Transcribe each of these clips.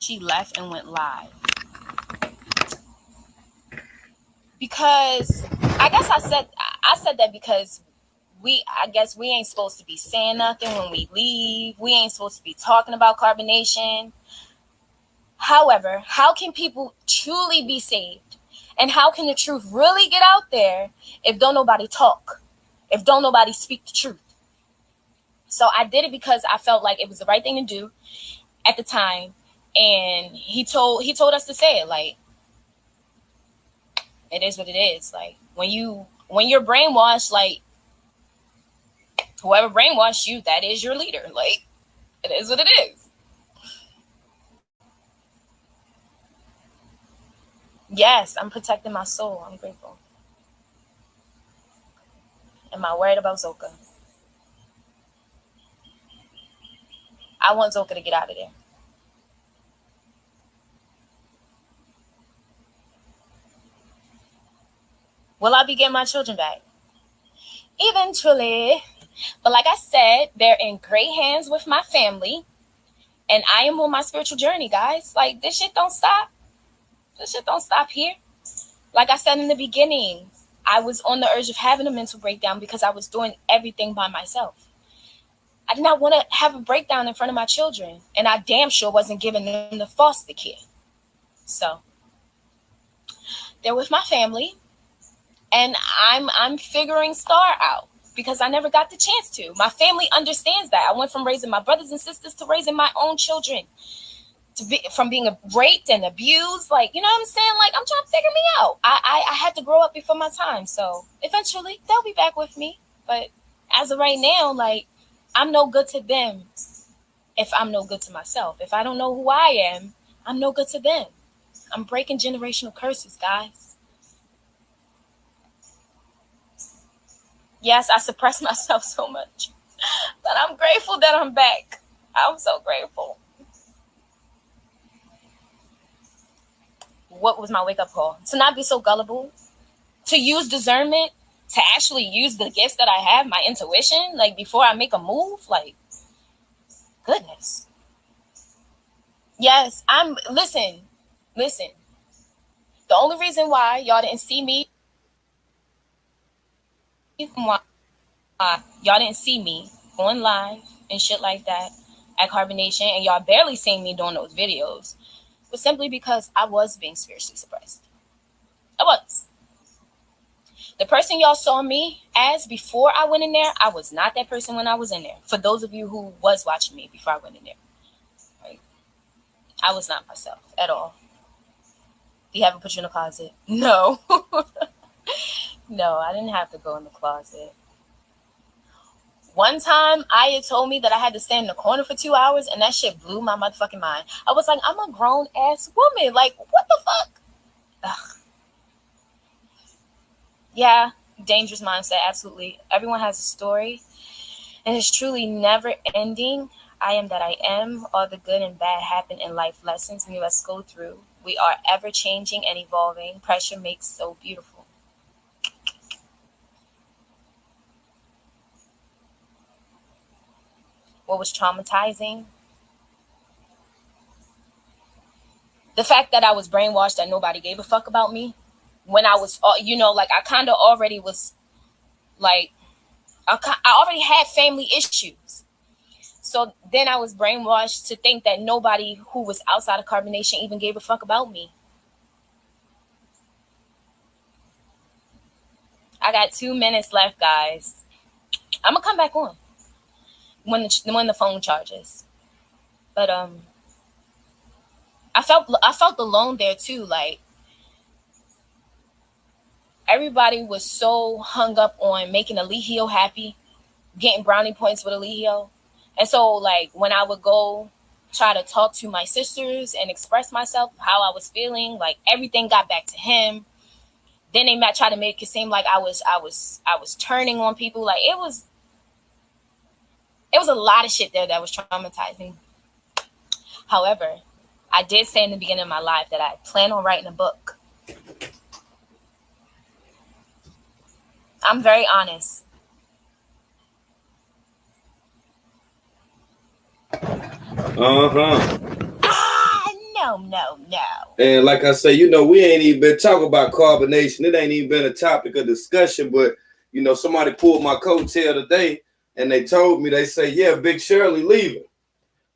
she left and went live. Because I guess I said that because I guess we ain't supposed to be saying nothing when we leave. We ain't supposed to be talking about carbonation. However, how can people truly be saved? And how can the truth really get out there if don't nobody talk? If don't nobody speak the truth? So I did it because I felt like it was the right thing to do at the time. And he told us to say it. Like, it is what it is. Like, when you're brainwashed, like, whoever brainwashed you, that is your leader. Like, it is what it is. Yes, I'm protecting my soul. I'm grateful. Am I worried about Zoka? I want Zoka to get out of there. Will I be getting my children back? Eventually. But like I said, they're in great hands with my family. And I am on my spiritual journey, guys. Like, this shit don't stop. This shit don't stop here. Like I said in the beginning, I was on the urge of having a mental breakdown because I was doing everything by myself. I did not want to have a breakdown in front of my children. And I damn sure wasn't giving them the foster care. So they're with my family. And I'm figuring Star out because I never got the chance to. My family understands that. I went from raising my brothers and sisters to raising my own children. From being raped and abused. Like, you know what I'm saying? Like, I'm trying to figure me out. I had to grow up before my time. So eventually they'll be back with me. But as of right now, like, I'm no good to them if I'm no good to myself. If I don't know who I am, I'm no good to them. I'm breaking generational curses, guys. Yes, I suppress myself so much. But I'm grateful that I'm back. I'm so grateful. What was my wake-up call? To not be so gullible. To use discernment. To actually use the gifts that I have, my intuition, like, before I make a move. Like, goodness. Yes, listen. The only reason why y'all didn't see me, going live and shit like that at Carbonation, and y'all barely seen me doing those videos, was simply because I was being spiritually suppressed. I was. The person y'all saw me as before I went in there, I was not that person when I was in there. For those of you who was watching me before I went in there, right? I was not myself at all. Do you have to put you in a closet? No. No, I didn't have to go in the closet. One time, Aya told me that I had to stand in the corner for 2 hours, and that shit blew my motherfucking mind. I was like, I'm a grown-ass woman. Like, what the fuck? Ugh. Yeah, dangerous mindset, absolutely. Everyone has a story, and it's truly never ending. I am that I am. All the good and bad happen in life lessons we must go through. We are ever changing and evolving. Pressure makes so beautiful. What was traumatizing? The fact that I was brainwashed, that nobody gave a fuck about me. When I was, like, I kind of already was, like, I already had family issues. So then I was brainwashed to think that nobody who was outside of Carbonation even gave a fuck about me. I got 2 minutes left, guys. I'm gonna come back on when the phone charges. But I felt alone there too. Like, everybody was so hung up on making Alihio happy, getting brownie points with Alihio. And so, like, when I would go try to talk to my sisters and express myself, how I was feeling, like, everything got back to him. Then they might try to make it seem like I was turning on people. Like, it was a lot of shit there that was traumatizing. However, I did say in the beginning of my life that I plan on writing a book. I'm very honest. Uh-huh. No. And like I say, we ain't even been talking about carbonation. It ain't even been a topic of discussion. But somebody pulled my coattail today, and they told me, they say, yeah, Big Shirley leaving.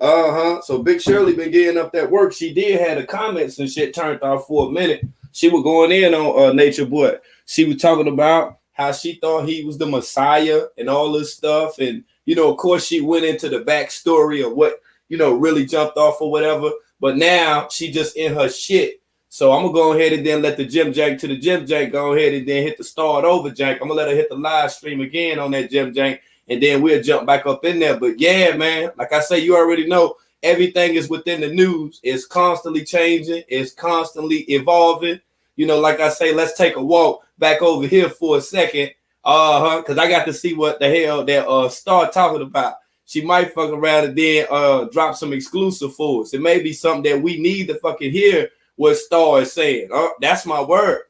So Big Shirley been getting up that work. She did have the comments and shit turned off for a minute. She was going in on Nature Boy. She was talking about how she thought he was the Messiah and all this stuff. And, of course, she went into the backstory of what, really jumped off or whatever. But now she just in her shit. So I'm going to go ahead and then let the Jim Jank to the Jim Jank go ahead and then hit the start over Jank. I'm going to let her hit the live stream again on that Jim Jank. And then we'll jump back up in there. But yeah, man, like I say, you already know everything is within the news. It's constantly changing. It's constantly evolving. Like I say, let's take a walk back over here for a second. Because I got to see what the hell that Star talking about. She might fuck around and then drop some exclusive for us. It may be something that we need to fucking hear what Star is saying. That's my word.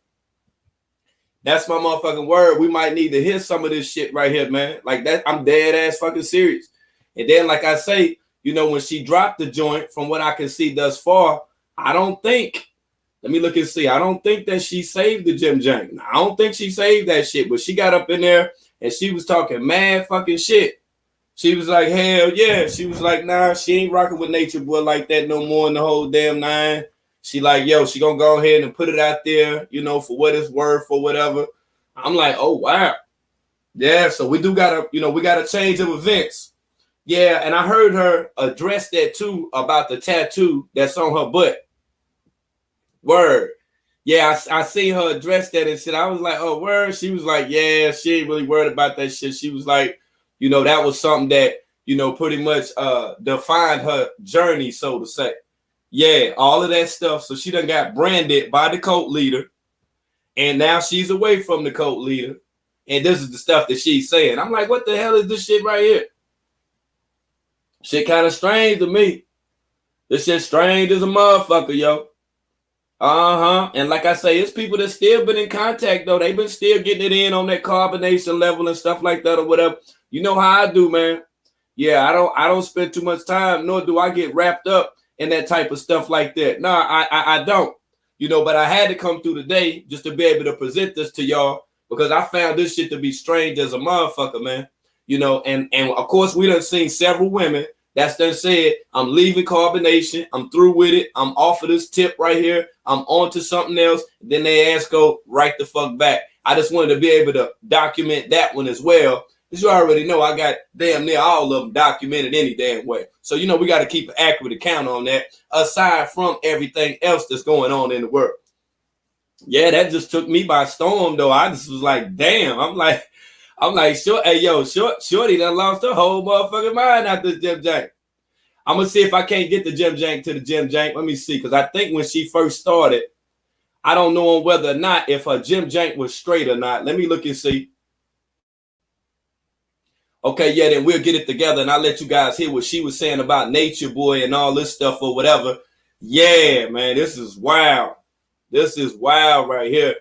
That's my motherfucking word. We might need to hear some of this shit right here, man. Like that, I'm dead ass fucking serious. And then, like I say, when she dropped the joint, from what I can see thus far, I don't think. Let me look and see. I don't think that she saved the Jim Jank. I don't think she saved that shit. But she got up in there and she was talking mad fucking shit. She was like, hell yeah. She was like, nah, she ain't rocking with Nature Boy like that no more in the whole damn nine. She like, yo, she gonna go ahead and put it out there, for what it's worth or whatever. I'm like, oh, wow. Yeah, so we do gotta, we got a change of events. Yeah, and I heard her address that too about the tattoo that's on her butt. Word. Yeah, I seen her address that and shit. I was like, oh, word. She was like, yeah, she ain't really worried about that shit. She was like, that was something that, pretty much defined her journey, so to say. Yeah, all of that stuff. So she done got branded by the cult leader. And now she's away from the cult leader. And this is the stuff that she's saying. I'm like, what the hell is this shit right here? Shit kind of strange to me. This shit strange as a motherfucker, yo. And like I say, it's people that still been in contact, though. They been still getting it in on that carbonation level and stuff like that or whatever. You know how I do, man. Yeah, I don't spend too much time, nor do I get wrapped up in that type of stuff like that. No, I don't. But I had to come through today just to be able to present this to y'all because I found this shit to be strange as a motherfucker, man. And of course we done seen several women that's done said, I'm leaving carbonation. I'm through with it. I'm off of this tip right here. I'm on to something else. Then they ask, go right the fuck back. I just wanted to be able to document that one as well. As you already know, I got damn near all of them documented any damn way. So, we got to keep an accurate account on that, aside from everything else that's going on in the world. Yeah, that just took me by storm, though. I just was like, damn. I'm like, Shorty done lost her whole motherfucking mind after this Jim Jank. I'm going to see if I can't get the Jim Jank to the Jim Jank. Let me see, because I think when she first started, I don't know whether or not if her Jim Jank was straight or not. Let me look and see. Okay, yeah, then we'll get it together and I'll let you guys hear what she was saying about Nature Boy and all this stuff or whatever. Yeah, man, this is wild. This is wild right here.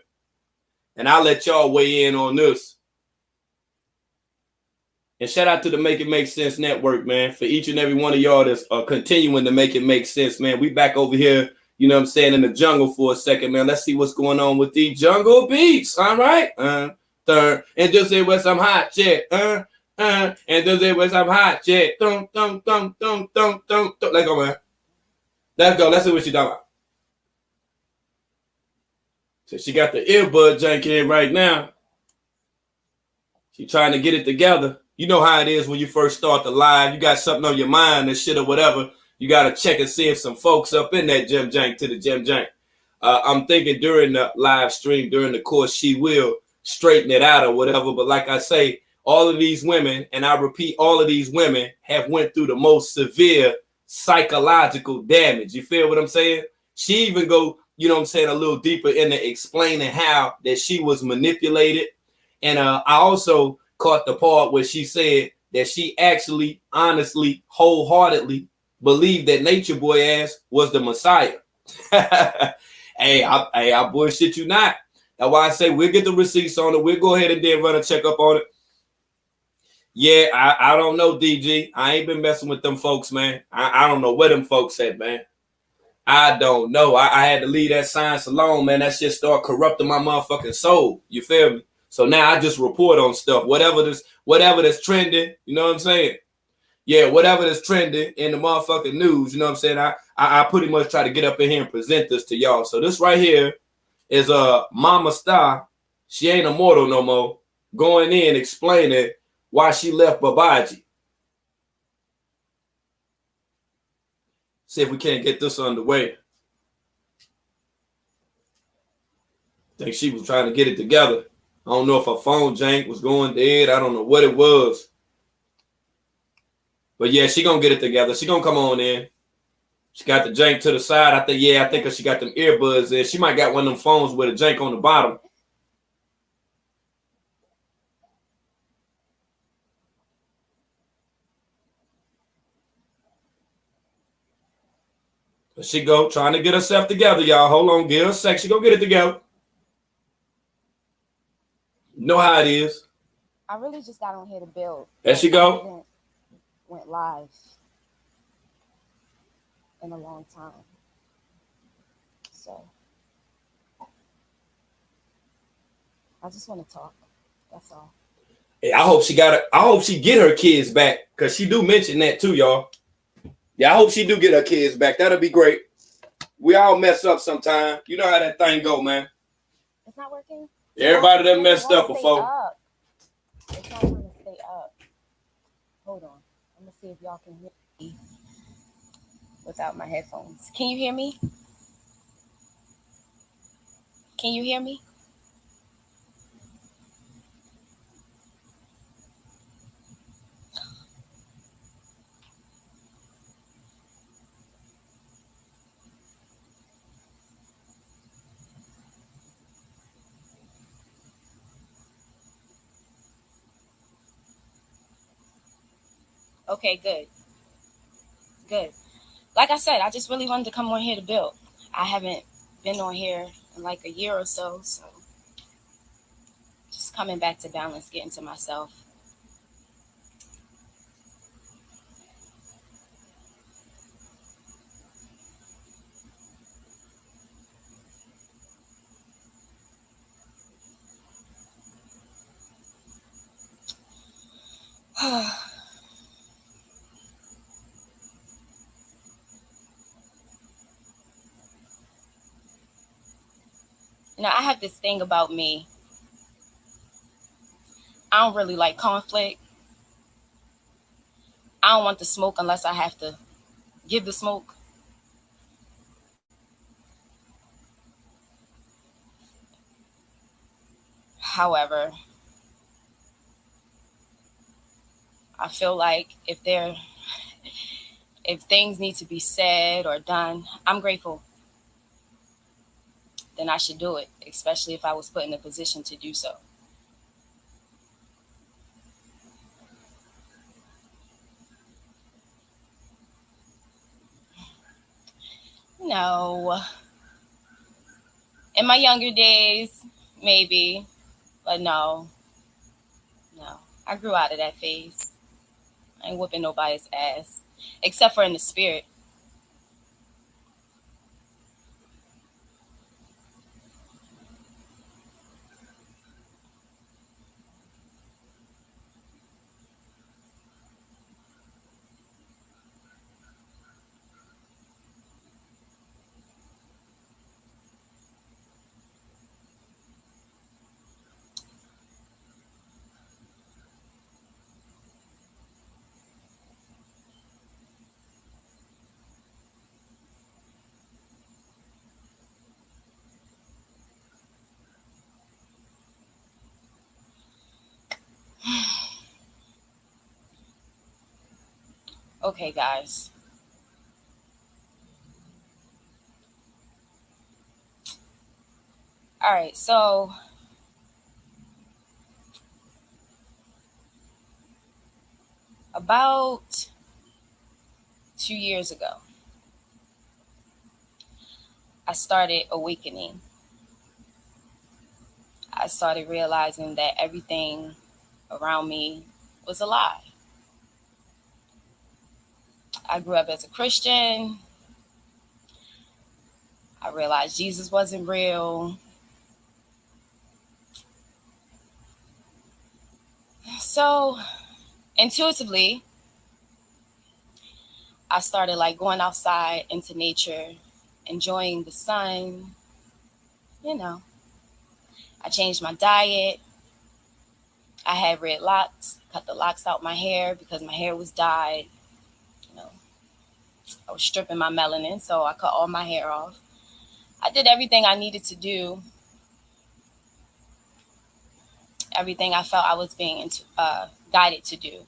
And I'll let y'all weigh in on this. And shout out to the Make It Make Sense Network, man, for each and every one of y'all that's continuing to make it make sense, man. We back over here, in the jungle for a second, man. Let's see what's going on with these jungle beats, all right? And just say with some hot shit, and just say with some hot shit. Let's go, man. Let's go. Let's see what she talking about. So she got the earbud jank in right now. She trying to get it together. You know how it is when you first start the live. You got something on your mind and shit or whatever. You got to check and see if some folks up in that Jim Jank to the Jim Jank. I'm thinking during the live stream, during the course, she will straighten it out or whatever. But like I say, all of these women, and I repeat, all of these women have went through the most severe psychological damage. You feel what I'm saying? She even go, a little deeper into explaining how that she was manipulated. And I also caught the part where she said that she actually, honestly, wholeheartedly believed that Nature Boy ass was the Messiah. Hey, I bullshit you not. That's why I say we'll get the receipts on it. We'll go ahead and then run a checkup on it. Yeah, I don't know, DG. I ain't been messing with them folks, man. I don't know where them folks at, man. I don't know. I had to leave that science alone, man. That shit start corrupting my motherfucking soul. You feel me? So now I just report on stuff. Whatever that's trending, you know what I'm saying? Yeah, whatever that's trending in the motherfucking news, you know what I'm saying? I pretty much try to get up in here and present this to y'all. So this right here is Mama.Star. She ain't immortal no more. Going in explaining why she left Babaji. See if we can't get this underway. Think she was trying to get it together. I don't know if her phone jank was going dead. I don't know what it was. But yeah, she gonna get it together. She gonna come on in. She got the jank to the side. I think she got them earbuds in. She might got one of them phones with a jank on the bottom. But she go trying to get herself together, y'all. Hold on, give her a sec. She gonna get it together. You know how it is. I really just got on here to build. There she go. Went live in a long time. So I just want to talk. That's all. Hey, I hope she get her kids back. Cause she do mention that too, y'all. Yeah, I hope she do get her kids back. That'll be great. We all mess up sometime. You know how that thing go, man. It's not working? Everybody done messed up before. It's not trying to stay up. Hold on. I'm going to see if y'all can hear me without my headphones. Can you hear me? Can you hear me? Okay, good. Good. Like I said, I just really wanted to come on here to build. I haven't been on here in like a year or so, so just coming back to balance, getting to myself. I have this thing about me. I don't really like conflict. I don't want the smoke unless I have to give the smoke. However, I feel like if things need to be said or done, I'm grateful. Then I should do it, especially if I was put in a position to do so. No. In my younger days, maybe, but no. No. I grew out of that phase. I ain't whooping nobody's ass, except for in the spirit. Okay, guys. All right, so about 2 years ago, I started awakening. I started realizing that everything around me was a lie. I grew up as a Christian. I realized Jesus wasn't real. So intuitively, I started like going outside into nature, enjoying the sun. You know, I changed my diet. I had red locks, cut the locks out my hair because my hair was dyed. You know, I was stripping my melanin, so I cut all my hair off. I did everything I needed to do, everything I felt I was being guided to do.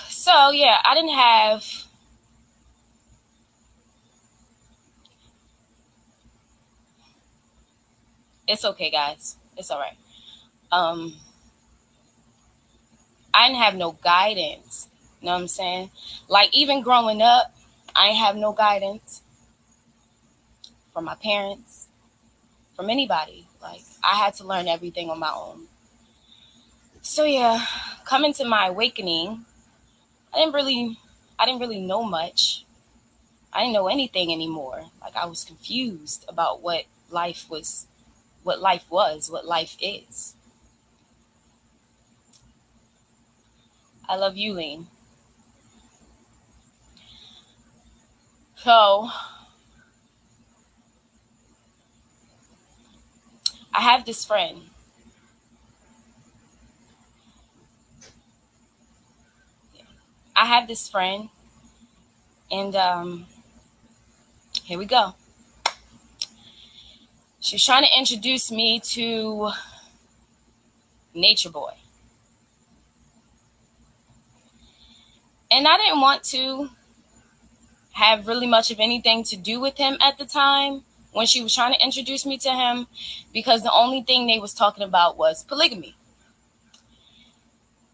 So yeah, I didn't have. It's okay, guys. It's all right. Um, I didn't have no guidance. You know what I'm saying? Like even growing up, I didn't have no guidance from my parents, from anybody. Like I had to learn everything on my own. So yeah, coming to my awakening, I didn't really, I didn't really know much. I didn't know anything anymore. Like I was confused about life was, what life was, what life is. I love you, Lean. So I have this friend. I have this friend, and here we go. She was trying to introduce me to Nature Boy. And I didn't want to have really much of anything to do with him at the time when she was trying to introduce me to him because the only thing they was talking about was polygamy.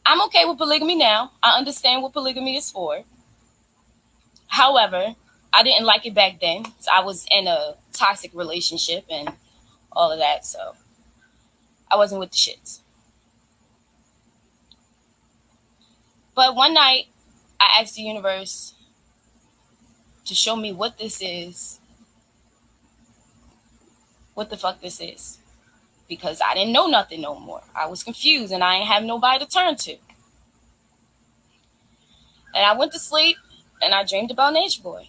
I'm okay with polygamy now. I understand what polygamy is for. However, I didn't like it back then. So I was in a toxic relationship and all of that, so I wasn't with the shits. But one night, I asked the universe to show me what this is, what the fuck this is. Because I didn't know nothing no more. I was confused and I ain't have nobody to turn to. And I went to sleep and I dreamed about Nature Boy.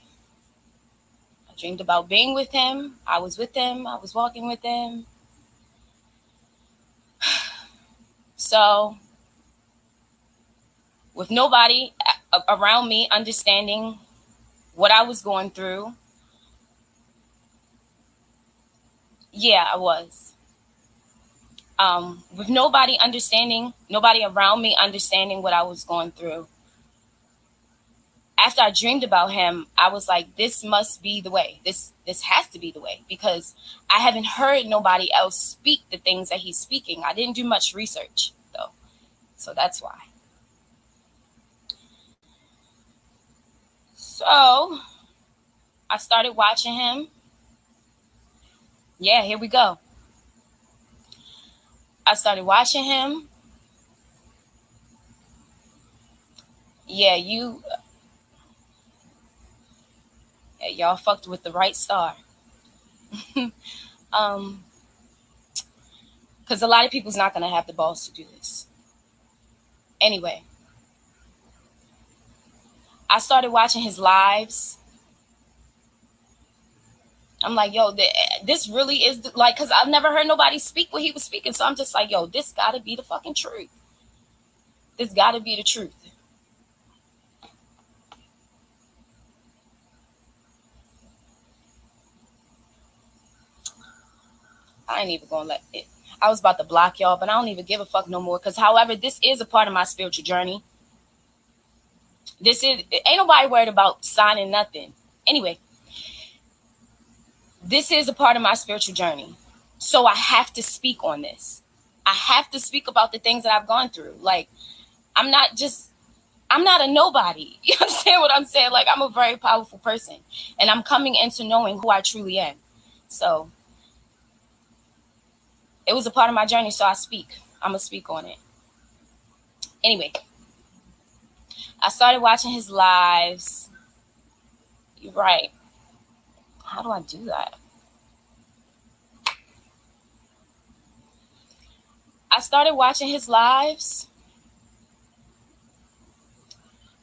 I dreamed about being with him. I was with him. I was walking with him. So, with nobody around me understanding what I was going through, yeah, I was. With nobody understanding, nobody around me understanding what I was going through. After I dreamed about him, I was like, this must be the way. This has to be the way because I haven't heard nobody else speak the things that he's speaking. I didn't do much research though. So that's why. So I started watching him. Yeah, here we go. I started watching him. Yeah, y'all fucked with the right star. um, because a lot of people's not gonna have the balls to do this. Anyway, I started watching his lives. I'm like, yo, this really is like, because I've never heard nobody speak what he was speaking. So I'm just like, yo, this gotta be the fucking truth. This gotta be the truth. I ain't even gonna let it. I was about to block y'all, but I don't even give a fuck no more. Because, however, this is a part of my spiritual journey. Ain't nobody worried about signing nothing. Anyway, this is a part of my spiritual journey. So I have to speak on this. I have to speak about the things that I've gone through. Like, I'm not just I'm not a nobody. You understand what I'm saying? Like, I'm a very powerful person. And I'm coming into knowing who I truly am. So it was a part of my journey. So I speak. I'm going to speak on it. Anyway, I started watching his lives. You're right. How do I do that? I started watching his lives,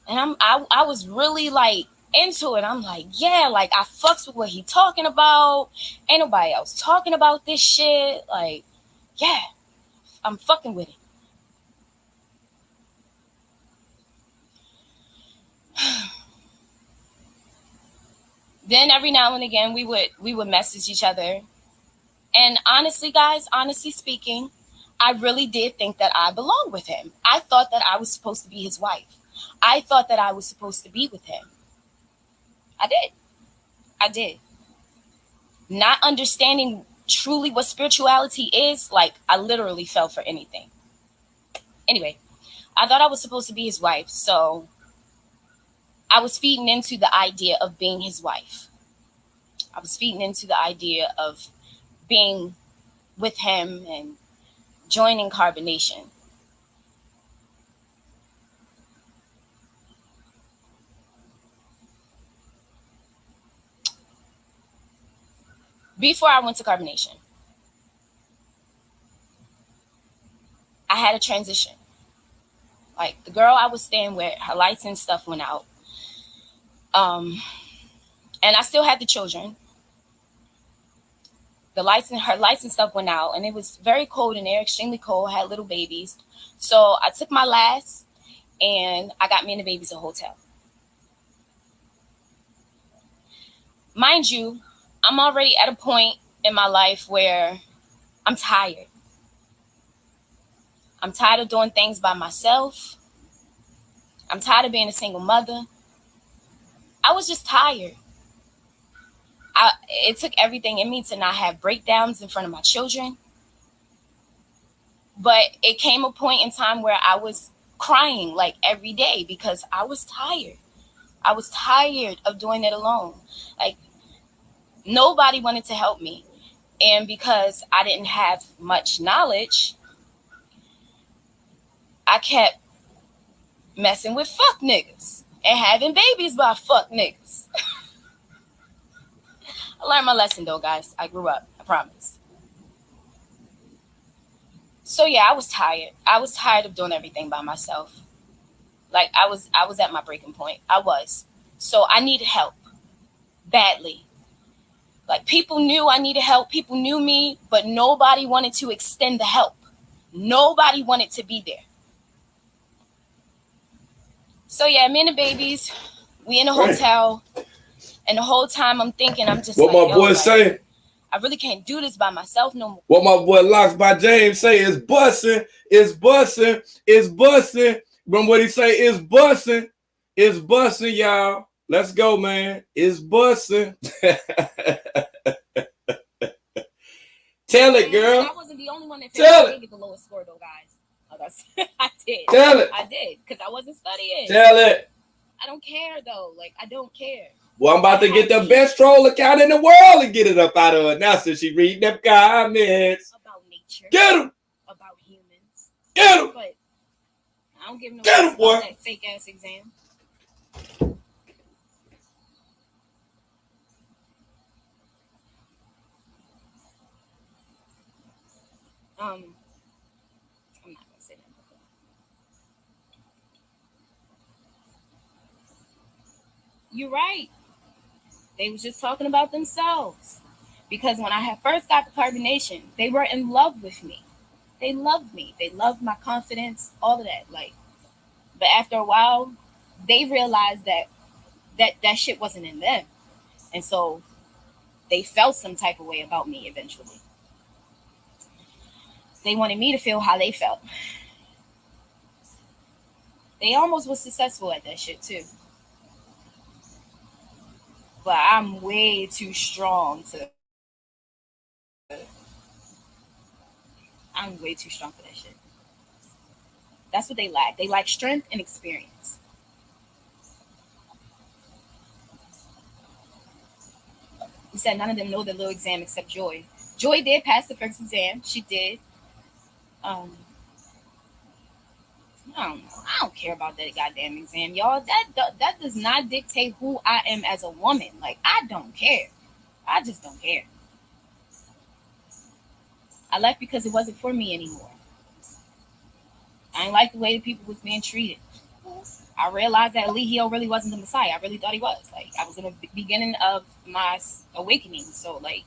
and I was really like into it. I'm like, yeah, like I fucks with what he talking about. Ain't nobody else talking about this shit. Like, yeah, I'm fucking with it. Then every now and again we would message each other. And honestly, guys, honestly speaking, I really did think that I belonged with him. I thought that I was supposed to be his wife. I thought that I was supposed to be with him. I did. I did. Not understanding truly what spirituality is, like I literally fell for anything. Anyway, I thought I was supposed to be his wife, so I was feeding into the idea of being his wife. I was feeding into the idea of being with him and joining carbonation. Before I went to carbonation, I had a transition. Like the girl I was staying with, her lights and stuff went out. Um, and I still had the children. The lights and her lights and stuff went out, and it was very cold in there, extremely cold. I had little babies, so I took my last, and I got me and the babies a hotel. Mind you, I'm already at a point in my life where I'm tired. I'm tired of doing things by myself. I'm tired of being a single mother. I was just tired. It took everything in me to not have breakdowns in front of my children. But it came a point in time where I was crying like every day because I was tired. I was tired of doing it alone. Like nobody wanted to help me. And because I didn't have much knowledge, I kept messing with fuck niggas and having babies by fuck niggas. I learned my lesson though, guys. I grew up, I promise. So yeah, I was tired. I was tired of doing everything by myself. Like I was at my breaking point. I was. So I needed help badly. Like people knew I needed help. People knew me, but nobody wanted to extend the help. Nobody wanted to be there. So yeah, me and the babies, we in a hotel, and the whole time I'm thinking, I'm just what like, my yo, boy like, say? I really can't do this by myself no more. What my boy Locks by James say is bussin', it's bussin', it's bussin'. From what he say is bussin', it's bussin', y'all. Let's go, man. It's bussin'. Tell it, girl. I wasn't the only one that Tell did get the lowest score though, guys. I did. Tell it. I did because I wasn't studying. Tell it. I don't care though. Like I don't care. Well, I'm about to get the best troll account in the world and get it up out of her now since she read them comments. About nature. Get him. About humans. Get him. But I don't give no Get him, boy. about that fake ass exam. I'm not gonna say that. You're right. They was just talking about themselves. Because when I had first got the carbonation, they were in love with me. They loved me. They loved my confidence, all of that. Like, but after a while, they realized that shit wasn't in them, and so they felt some type of way about me. Eventually, they wanted me to feel how they felt. They almost was successful at that shit too. But I'm way too strong to. I'm way too strong for that shit. That's what they lack. They lack strength and experience. You said none of them know the little exam except Joy. Joy did pass the first exam. She did. Um, I don't know. I don't care about that goddamn exam, y'all. That does not dictate who I am as a woman. Like I don't care. I just don't care. I left because it wasn't for me anymore. I didn't like the way the people was being treated. I realized that Eligio really wasn't the Messiah. I really thought he was. Like, I was in the beginning of my awakening. So, like,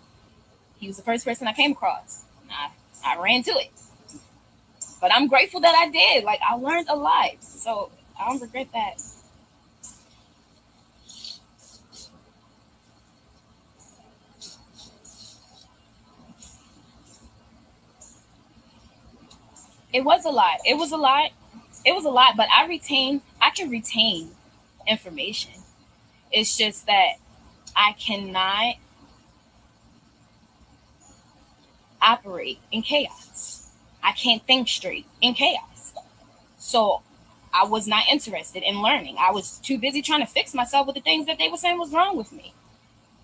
he was the first person I came across. And I ran to it. But I'm grateful that I did. Like, I learned a lot. So, I don't regret that. It was a lot. It was a lot. It was a lot. But I can retain information. It's just that I cannot operate in chaos. I can't think straight in chaos. So I was not interested in learning. I was too busy trying to fix myself with the things that they were saying was wrong with me.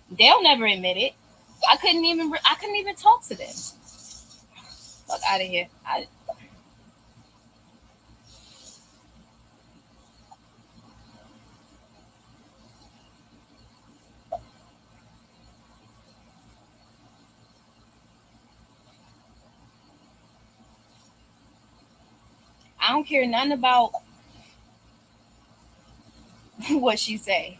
They'll never admit it. I couldn't even talk to them. Fuck out of here. I don't care nothing about what she say.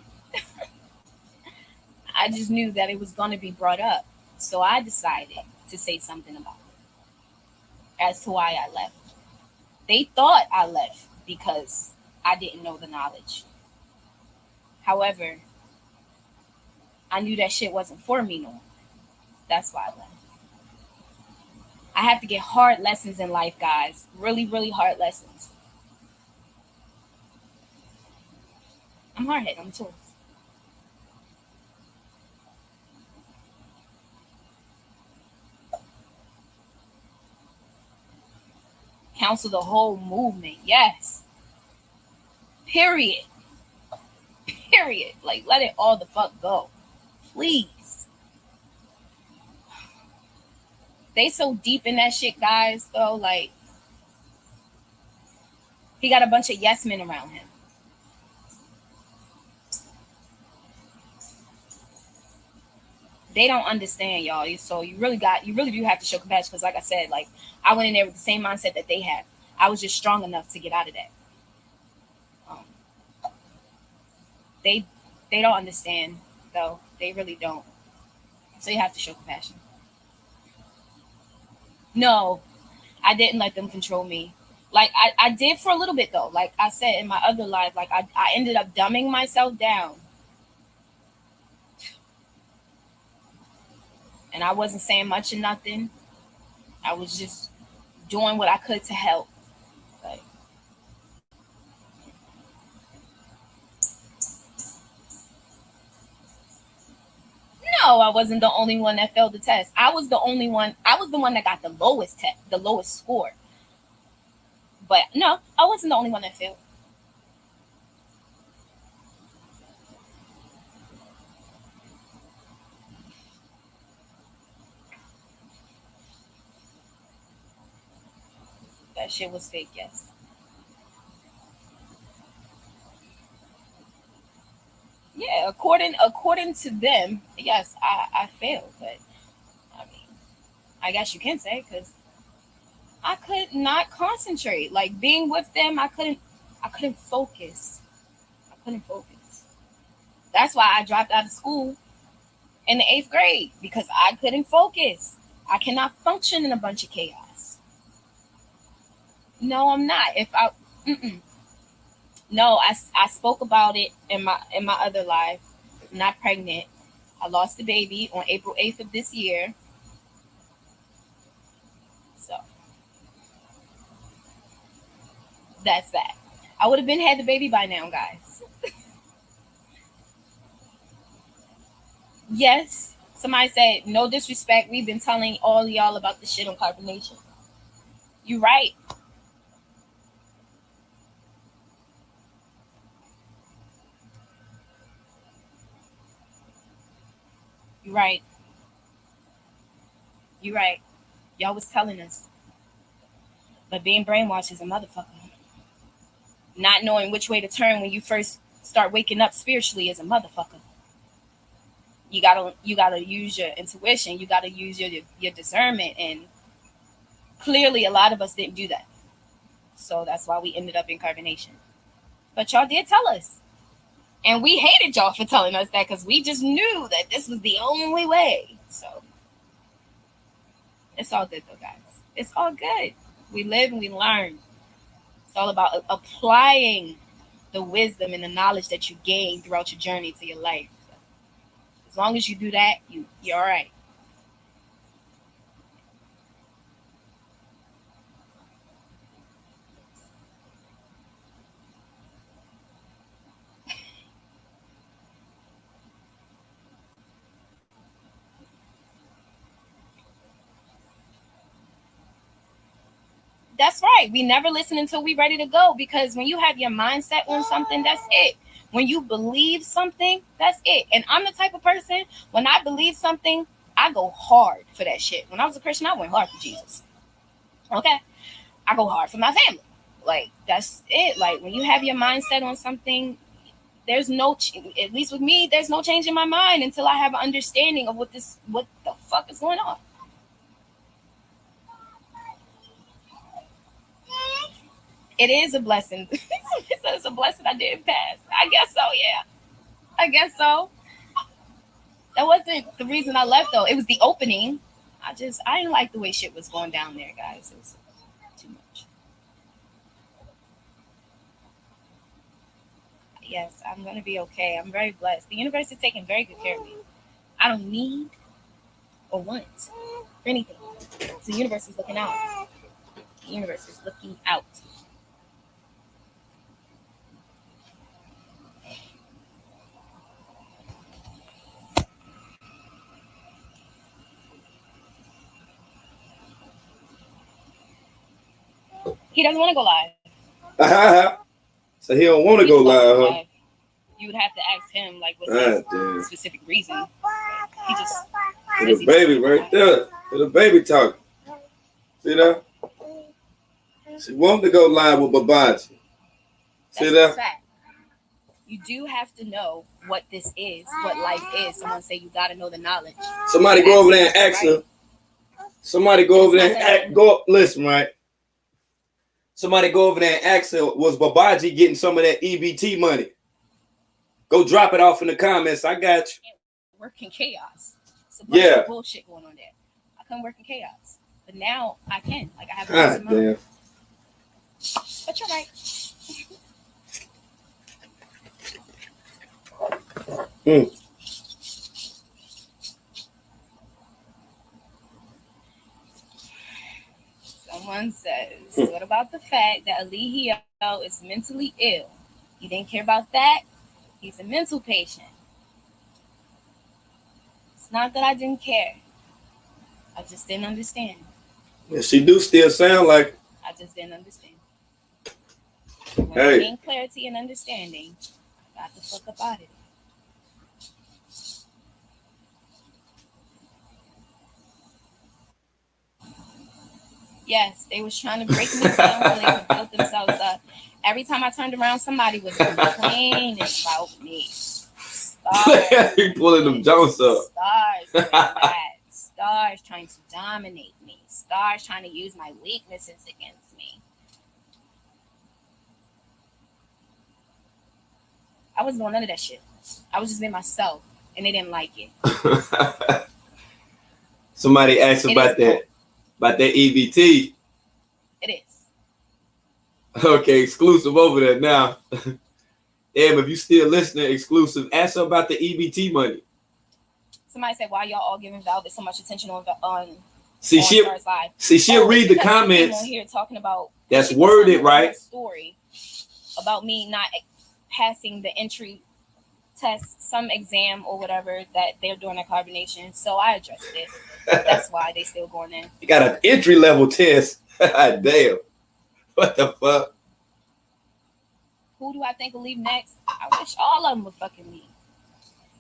I just knew that it was going to be brought up. So I decided to say something about it as to why I left. They thought I left because I didn't know the knowledge. However, I knew that shit wasn't for me no more. That's why I left. I have to get hard lessons in life, guys. Really, really hard lessons. I'm hard headed. I'm a Taurus. Counsel the whole movement. Yes. Period. Period. Like, let it all the fuck go. Please. They so deep in that shit, guys, though. Like, he got a bunch of yes men around him. They don't understand, y'all. So you really do have to show compassion. Because, like I said, like, I went in there with the same mindset that they had. I was just strong enough to get out of that. Um, they they don't understand, though. They really don't. So you have to show compassion. No, I didn't let them control me. Like, I did for a little bit though. Like I said in my other life, like I ended up dumbing myself down. And I wasn't saying much or nothing. I was just doing what I could to help. Like, no, I wasn't the only one that failed the test. I was the one that got the lowest test, the lowest score. But no, I wasn't the only one that failed. That shit was fake, yes. Yeah, according to them, yes, I failed. But I mean, I guess you can say because I could not concentrate. Like being with them, I couldn't focus. I couldn't focus. That's why I dropped out of school in the 8th grade because I couldn't focus. I cannot function in a bunch of chaos. No, I'm not. If I, mm-mm. No, I spoke about it in my other life. I'm not pregnant. I lost the baby on April 8th of this year. So that's that. I would have been had the baby by now, guys. Yes. Somebody said, no disrespect. We've been telling all y'all about the shit on carbonation. You right. You right. You right. Y'all was telling us. But being brainwashed is a motherfucker. Not knowing which way to turn when you first start waking up spiritually is a motherfucker. you gotta use your intuition. You gotta use your discernment, and clearly, a lot of us didn't do that. So that's why we ended up in carbonation. But y'all did tell us, and we hated y'all for telling us that because we just knew that this was the only way. So it's all good though, guys. It's all good. We live and we learn. It's all about applying the wisdom and the knowledge that you gain throughout your journey to your life. As long as you do that, you're all right. That's right. We never listen until we ready to go, because when you have your mindset on something, that's it. When you believe something, that's it. And I'm the type of person, when I believe something, I go hard for that shit. When I was a Christian, I went hard for Jesus. Okay? I go hard for my family. Like, that's it. Like, when you have your mindset on something, there's no, at least with me, there's no change in my mind until I have an understanding of what the fuck is going on. It is a blessing. It's a blessing I didn't pass. I guess so, yeah. I guess so. That wasn't the reason I left, though. It was the opening. I didn't like the way shit was going down there, guys. It was too much. Yes, I'm going to be okay. I'm very blessed. The universe is taking very good care of me. I don't need or want for anything. So the universe is looking out. The universe is looking out. He doesn't want to go live. So he don't want to go live, huh? You would have to ask him, like, what's his specific reason. He just... The baby right there. The baby talking. See that? She wanted to go live with Babaji. See that? Fact. You do have to know what this is, what life is. Someone say you got to know the knowledge. Somebody go over there and ask her. Somebody go over there and listen, right? Somebody go over there and ask her, was Babaji getting some of that EBT money? Go drop it off in the comments. I got you. Work in chaos. It's a bunch of bullshit going on there. I couldn't work in chaos. But now I can. Like, I have a damn. But you're right. Someone says, what about the fact that Eligio is mentally ill? You didn't care about that? He's a mental patient. It's not that I didn't care. I just didn't understand. Yeah, she do still sound like... I just didn't understand. When I gain clarity and understanding, I got the fuck up out of it. Yes, they was trying to break me down so they could build themselves up. Every time I turned around, somebody was complaining about me. Stars. He pulling them jokes up. Stars doing that. Stars trying to dominate me. Stars trying to use my weaknesses against me. I wasn't doing none of that shit. I was just being myself, and they didn't like it. Somebody asked about that EBT. It is. Okay, exclusive over there now. Damn, if you still listening, exclusive. Ask her about the EBT money. Somebody said, why y'all all giving Velvet so much attention on Stars Live? She'll read the comments on here talking about that's worded right. Story about me not passing the entry test, some exam or whatever that they're doing at carbonation. So I addressed it. That's why they still going in. You got an entry level test. Damn. What the fuck? Who do I think will leave next? I wish all of them would fucking leave.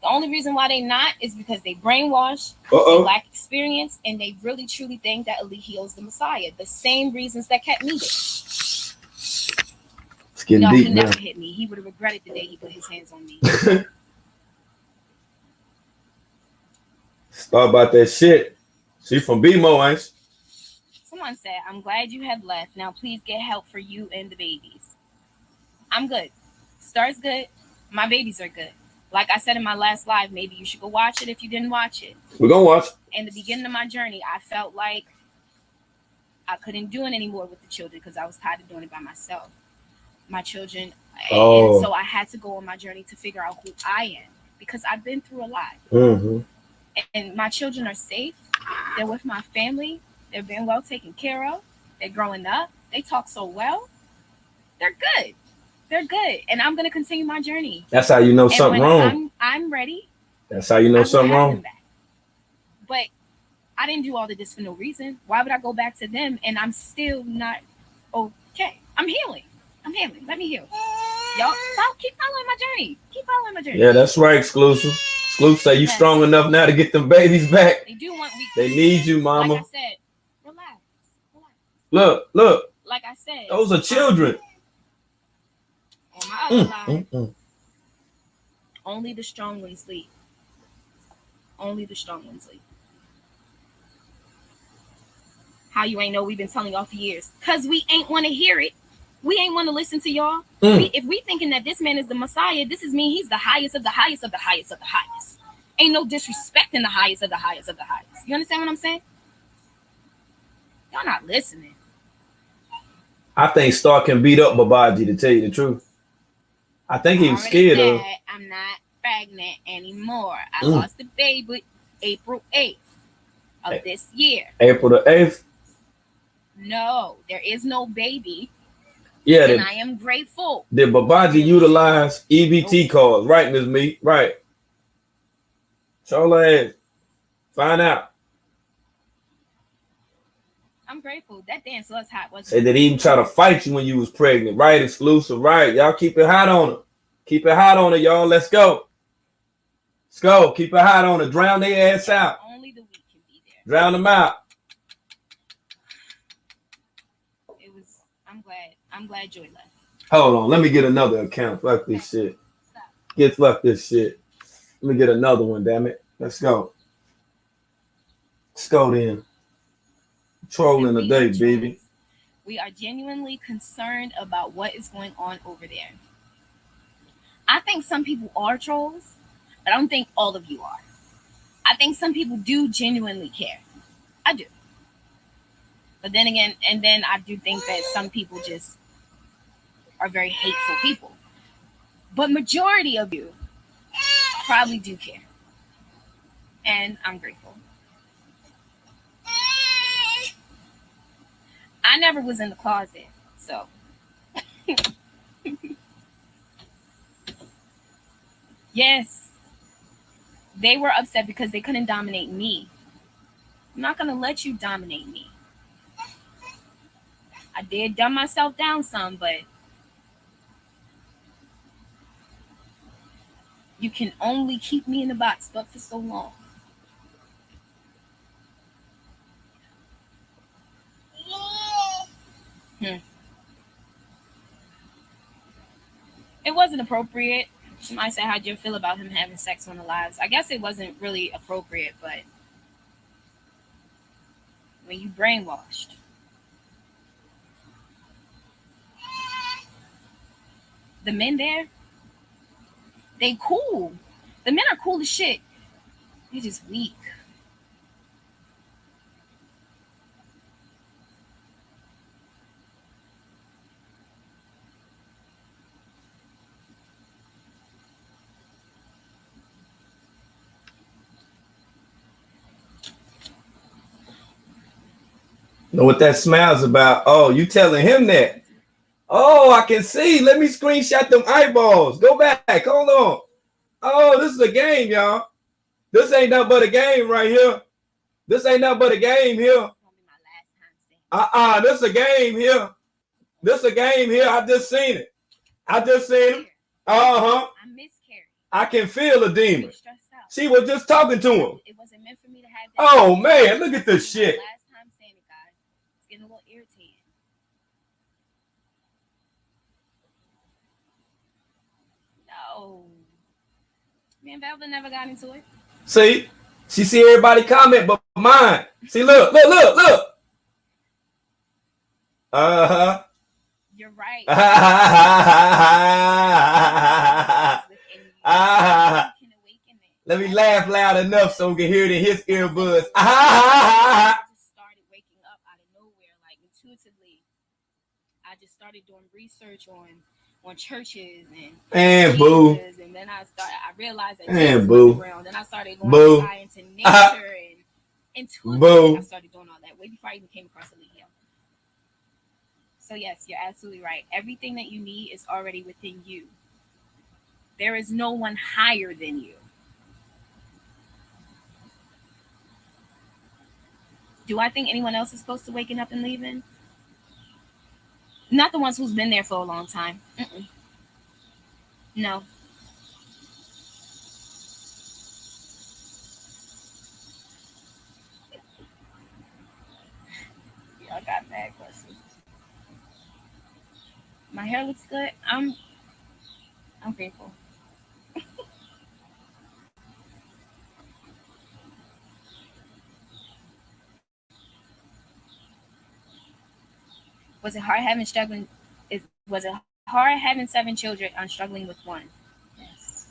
The only reason why they not is because they brainwashed, they lack experience, and they really truly think that Eligio is the Messiah. The same reasons that kept me there. No, he never hit me. He would have regretted the day he put his hands on me. Star about that shit. She from BMO, ain't she? Someone said, I'm glad you have left. Now please get help for you and the babies. I'm good. Star's good. My babies are good. Like I said in my last live, maybe you should go watch it if you didn't watch it. We're gonna watch. In the beginning of my journey, I felt like I couldn't do it anymore with the children because I was tired of doing it by myself. My children, and so I had to go on my journey to figure out who I am because I've been through a lot. Mm-hmm. And my children are safe. They're with my family. They're being well taken care of. They're growing up. They talk so well. They're good. They're good, and I'm gonna continue my journey. That's how you know And something when wrong. I'm ready, That's how you know I will something have them wrong. back. But I didn't do all of this for no reason. Why would I go back to them and I'm still not okay? I'm healing. I'm healing. Let me heal. Y'all, keep following my journey. Keep following my journey. Yeah, that's right, Exclusive. Exclusive say you Yes. strong enough now to get them babies back. They do want weak. They need you, mama. Like I said, relax. Look. Like I said, those are children. On my other side, only the strong ones leave. Only the strong ones leave. How you ain't know we've been telling y'all for years? Because we ain't want to hear it. We ain't want to listen to y'all. If we thinking that this man is the Messiah, this is mean he's the highest of the highest of the highest of the highest. Ain't no disrespecting the highest of the highest of the highest. You understand what I'm saying? Y'all not listening. I think Star can beat up Babaji, to tell you the truth. I think he was scared of. I'm not pregnant anymore. I lost the baby April 8th of this year. April the 8th? No, there is no baby. Yeah. And I am grateful. Did Babaji utilize EBT cards? Right, Ms. Meat? Right. Show ass. Find out. I'm grateful. That dance was hot, wasn't it? Say that he even try to fight you when you was pregnant. Right, Exclusive. Right. Y'all keep it hot on her. Keep it hot on her, y'all. Let's go. Let's go. Keep it hot on her. Drown their ass out. Only the weak can be there. Drown them out. It was. I'm glad Joy left. Hold on. Let me get another account. Fuck this shit. Stop. Fuck this shit. Let me get another one, damn it. Let's go. Let's go then. Trolling the day, baby. We are genuinely concerned about what is going on over there. I think some people are trolls, but I don't think all of you are. I think some people do genuinely care. I do. But then again, and then I do think that some people just are very hateful people. But majority of you probably do care. And I'm grateful. I never was in the closet, so. Yes. They were upset because they couldn't dominate me. I'm not going to let you dominate me. I did dumb myself down some, but you can only keep me in the box but for so long. It wasn't appropriate. Somebody said, how'd you feel about him having sex on the lives? I guess it wasn't really appropriate, but when you brainwashed. The men there, they cool. The men are cool as shit. They're just weak. Know what that smile's about? Oh, you telling him that? Oh, I can see. Let me screenshot them eyeballs. Go back. Hold on. Oh, this is a game, y'all. This ain't nothing but a game right here. This ain't nothing but a game here. This is a game here. This is a game here. I just seen it. I just seen him. I miscarried. I can feel a demon. She was just talking to him. It wasn't meant for me to have that. Oh, man. Look at this shit. Last time saying it, guys. It's getting a little irritating. No. Me and Velvet never got into it. See? She see everybody comment, but mine. See, look. Uh-huh. You're right. Within you. You can awaken it. Let me laugh loud enough so we can hear it in his earbuds. I just started waking up out of nowhere, like intuitively. I just started doing research on churches and boo. Jesus, and then I realized that And Jesus boo. wasn't real. Then I started going Boo. to science and nature, and intuitively I started doing all that way before I even came across Elite Hill. So yes, you're absolutely right. Everything that you need is already within you. There is no one higher than you. Do I think anyone else is supposed to waking up and leaving? Not the ones who's been there for a long time. Mm-mm. No. Yeah, I got mad questions. My hair looks good. I'm grateful. Was it hard having struggling? Was it hard having 7 children and struggling with one? Yes.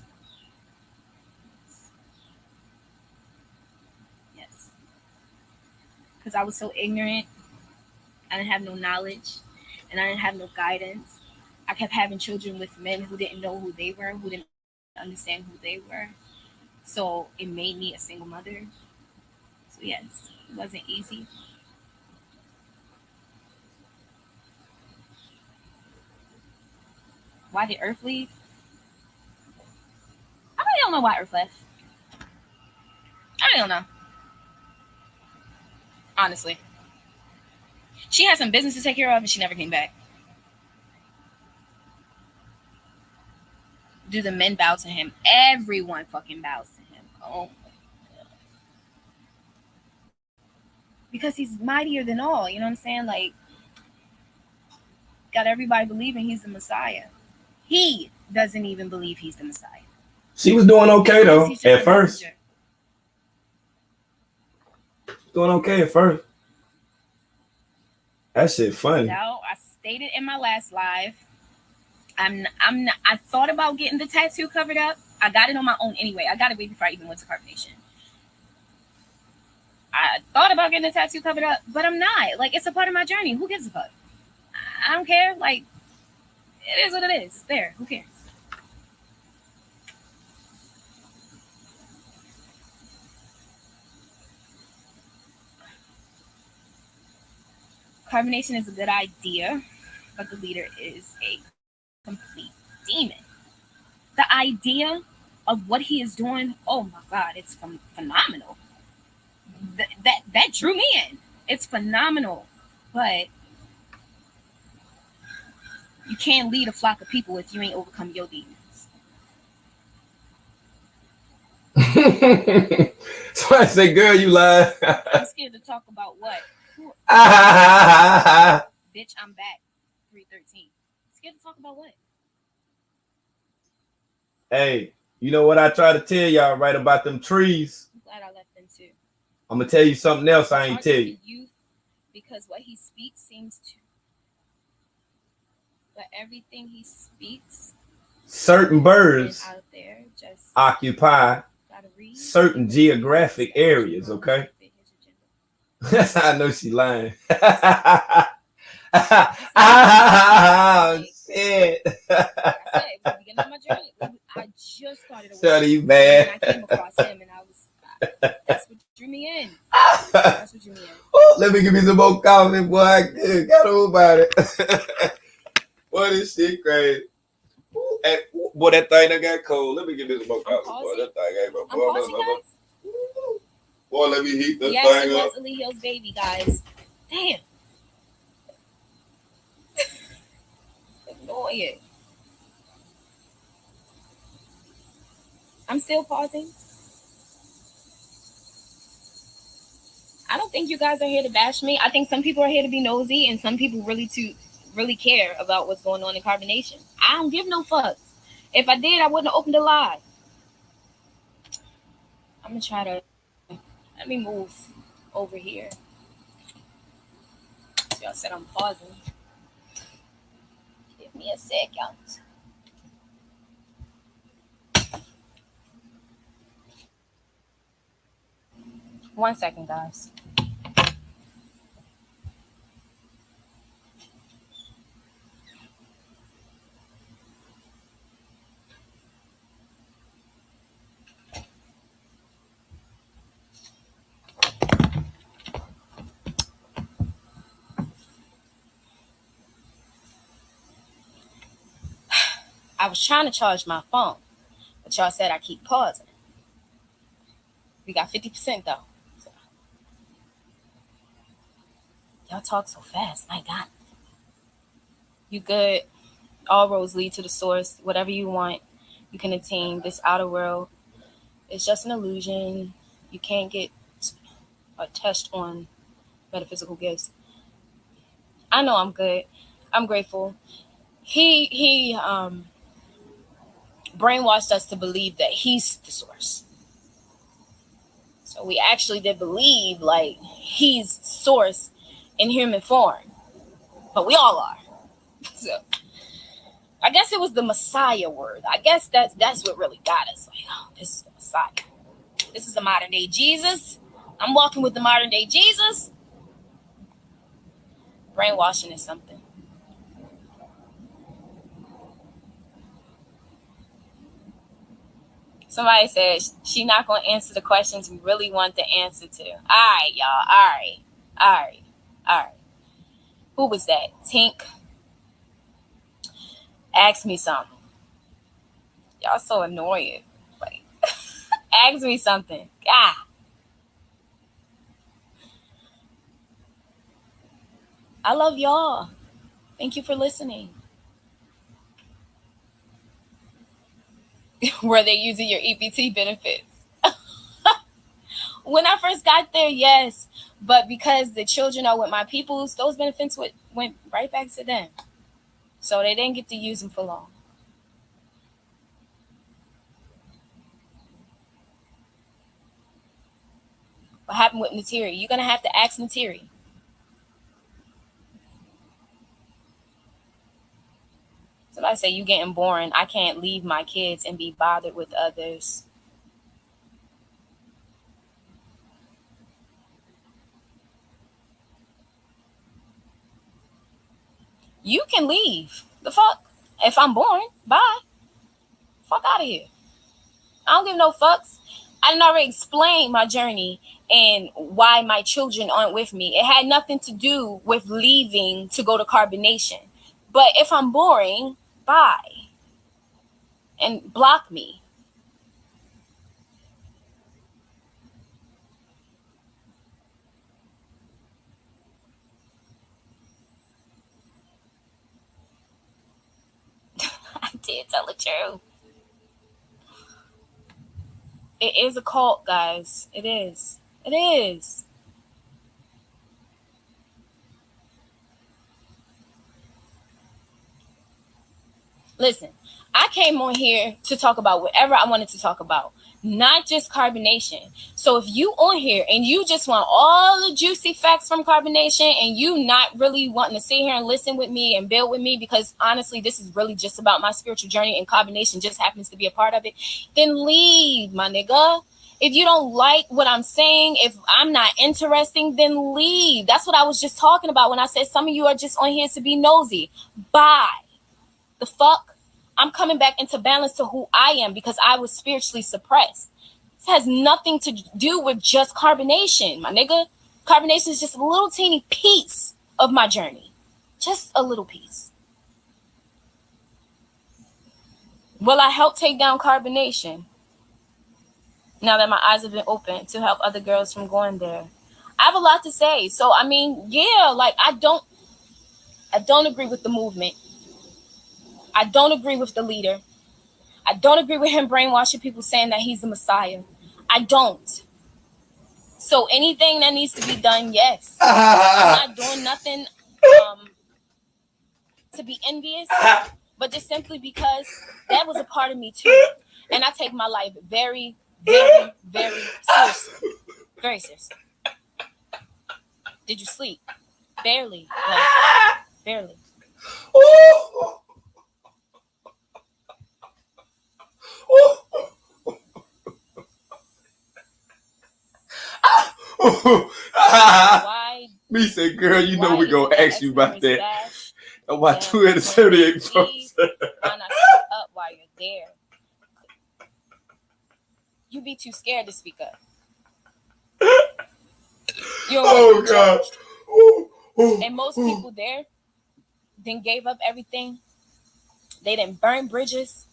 Yes. Because I was so ignorant. I didn't have no knowledge, and I didn't have no guidance. I kept having children with men who didn't know who they were, who didn't understand who they were. So it made me a single mother. So yes, it wasn't easy. Why did Earth leave? I really don't know why Earth left. I really don't know. Honestly. She had some business to take care of and she never came back. Do the men bow to him? Everyone fucking bows to him. Oh. Because he's mightier than all, you know what I'm saying? Like, got everybody believing he's the Messiah. He doesn't even believe he's the Messiah. She was doing okay though at first. Doing okay at first. That shit funny. Now, I stated in my last live, I thought about getting the tattoo covered up. I got it on my own anyway. I got it way before I even went to Carbonation. I thought about getting the tattoo covered up, but I'm not. Like, it's a part of my journey. Who gives a fuck? I don't care. Like, it is what it is. It's there. Who cares? Carbonation is a good idea, but the leader is a complete demon. The idea of what he is doing, oh my God, it's phenomenal. That drew me in. It's phenomenal, but you can't lead a flock of people if you ain't overcome your demons. So I say, girl, you lie. I'm scared to talk about what? Bitch, I'm back. 313. Scared to talk about what? Hey, you know what I try to tell y'all right about them trees? I'm glad I left them too. I'm gonna tell you something else I ain't tell you. Youth, because what he speaks seems to, but everything he speaks, certain birds out there just occupy certain geographic areas. Okay, that's how I know she lying. Oh shit! I just started. So you bad. I came across him, and I was. That's what drew me in. That's what drew me in. Oh, let me give me some more coffee, boy. I got to about it. Boy, this shit crazy. Hey, boy, that thing that got cold. Let me give me some more coffee, boy. That thing ain't my boy. Boy, let me heat this thing up. Yes, it was Elite Hill's baby, guys. Damn. Ignore it. I'm still pausing. I don't think you guys are here to bash me. I think some people are here to be nosy, and some people really care about what's going on in Carbonation. I don't give no fucks. If I did, I wouldn't have opened a live. I'm gonna try to Let me move over here. Y'all said I'm pausing. Give me a second. 1 second, guys. I was trying to charge my phone, but y'all said I keep pausing. We got 50% though. So, y'all talk so fast. My God. You good. All roads lead to the source. Whatever you want, you can attain. This outer world is just an illusion. You can't get a test on metaphysical gifts. I know I'm good. I'm grateful. He brainwashed us to believe that he's the source. So we actually did believe like he's source in human form, but we all are. So I guess it was the Messiah word. I guess that's what really got us. Like, oh, this is the Messiah. This is the modern day Jesus. I'm walking with the modern day Jesus. Brainwashing is something. Somebody says she not gonna answer the questions we really want the answer to. All right, y'all. All right. Who was that? Tink. Ask me something. Y'all so annoying. Like, ask me something. God. I love y'all. Thank you for listening. Were they using your EPT benefits? When I first got there, yes. But because the children are with my peoples, those benefits went right back to them. So they didn't get to use them for long. What happened with Natiri? You're going to have to ask Natiri. Somebody say, you getting boring. I can't leave my kids and be bothered with others. You can leave. The fuck? If I'm boring, bye. Fuck out of here. I don't give no fucks. I didn't already explain my journey and why my children aren't with me. It had nothing to do with leaving to go to carbonation. But if I'm boring, bye. And block me. I did tell the truth. It is a cult, guys. It is. It is. Listen, I came on here to talk about whatever I wanted to talk about, not just carbonation. So if you on here and you just want all the juicy facts from carbonation and you not really wanting to sit here and listen with me and build with me, because honestly, this is really just about my spiritual journey and carbonation just happens to be a part of it, then leave, my nigga. If you don't like what I'm saying, if I'm not interesting, then leave. That's what I was just talking about when I said some of you are just on here to be nosy. Bye. The fuck? I'm coming back into balance to who I am because I was spiritually suppressed. This has nothing to do with just carbonation, my nigga. Carbonation is just a little teeny piece of my journey. Just a little piece. Will I help take down carbonation now that my eyes have been opened to help other girls from going there? I have a lot to say. So, I mean, yeah, like I don't agree with the movement. I don't agree with the leader. I don't agree with him brainwashing people saying that he's the Messiah. I don't. So anything that needs to be done, yes. I'm not doing nothing to be envious, but just simply because that was a part of me too. And I take my life very, very, very seriously. Very seriously. Did you sleep? Barely. Like, barely. Ooh. Why? Me say, girl, you know we gonna ask you about that. Dash, About 278 folks. Why not speak up while you're there? You be too scared to speak up. You don't want to be judged. And most people there then gave up everything. They didn't burn bridges.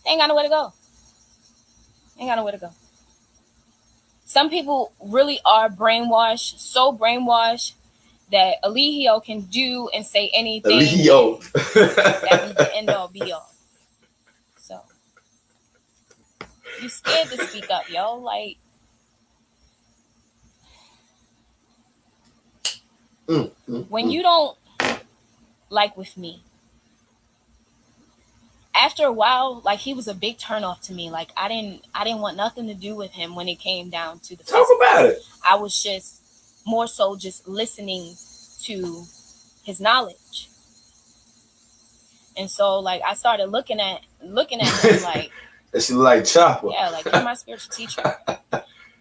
They ain't got nowhere to go. Ain't got nowhere to go. Some people really are brainwashed, so brainwashed that Eligio can do and say anything. Eligio. That be the end all be all. So you scared to speak up, yo. Like, when you don't, like with me, after a while, like, he was a big turnoff to me. Like, I didn't want nothing to do with him when it came down to the talk about it. I was just more so just listening to his knowledge. And so, like, I started looking at him like, she like Chopper. Yeah, like, you're my spiritual teacher,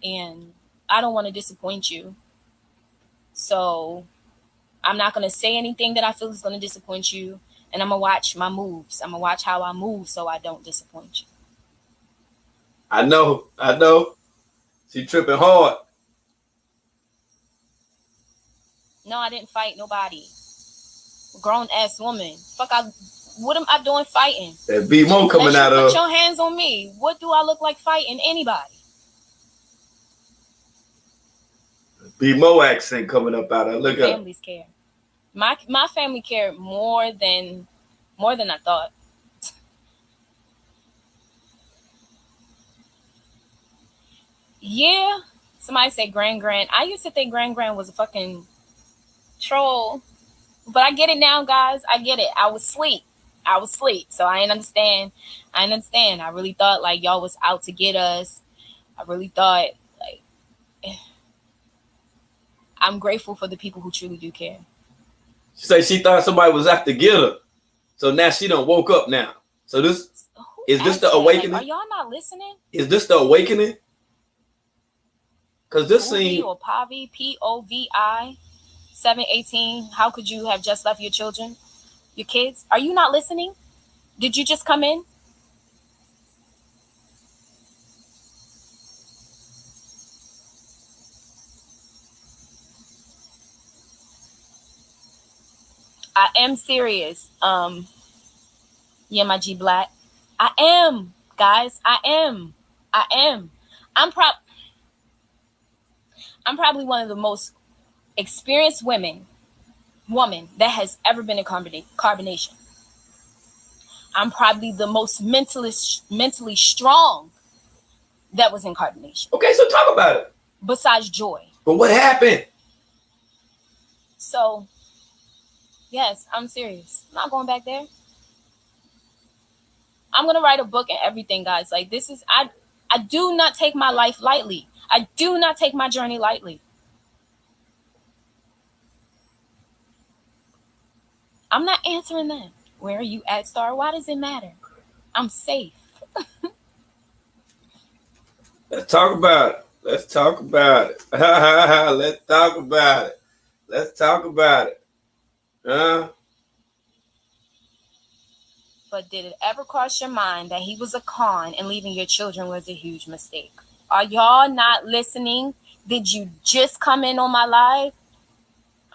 and I don't want to disappoint you. So I'm not gonna say anything that I feel is gonna disappoint you, and I'm gonna watch my moves. I'm gonna watch how I move so I don't disappoint you. I know. She tripping hard. No, I didn't fight nobody. Grown ass woman. What am I doing fighting? That B-Mo coming out of. Put your hands on me. What do I look like fighting anybody? B-Mo accent coming up out of. Look up. Families care. My family cared more than I thought. Yeah. Somebody say Grand. I used to think Grand was a fucking troll. But I get it now, guys. I get it. I was asleep. So I didn't understand. I really thought, like, y'all was out to get us. I really thought, like, I'm grateful for the people who truly do care. She said she thought somebody was out to get her. So now she done woke up now. So this is this the awakening? Like, are y'all not listening? Is this the awakening? Because this scene. Or Pavi, POVI 718. How could you have just left your children? Your kids? Are you not listening? Did you just come in? I am serious. Yeah, my G Black. I am, guys. I am. I'm probably one of the most experienced woman that has ever been in carbonation. I'm probably the most mentally strong that was in carbonation. Okay, so talk about it. Besides Joy. But what happened? So, yes, I'm serious. I'm not going back there. I'm going to write a book and everything, guys. Like, this is, I do not take my life lightly. I do not take my journey lightly. I'm not answering that. Where are you at, Star? Why does it matter? I'm safe. Let's talk about it. Let's talk about it. But did it ever cross your mind that he was a con and leaving your children was a huge mistake? Are y'all not listening? Did you just come in on my live?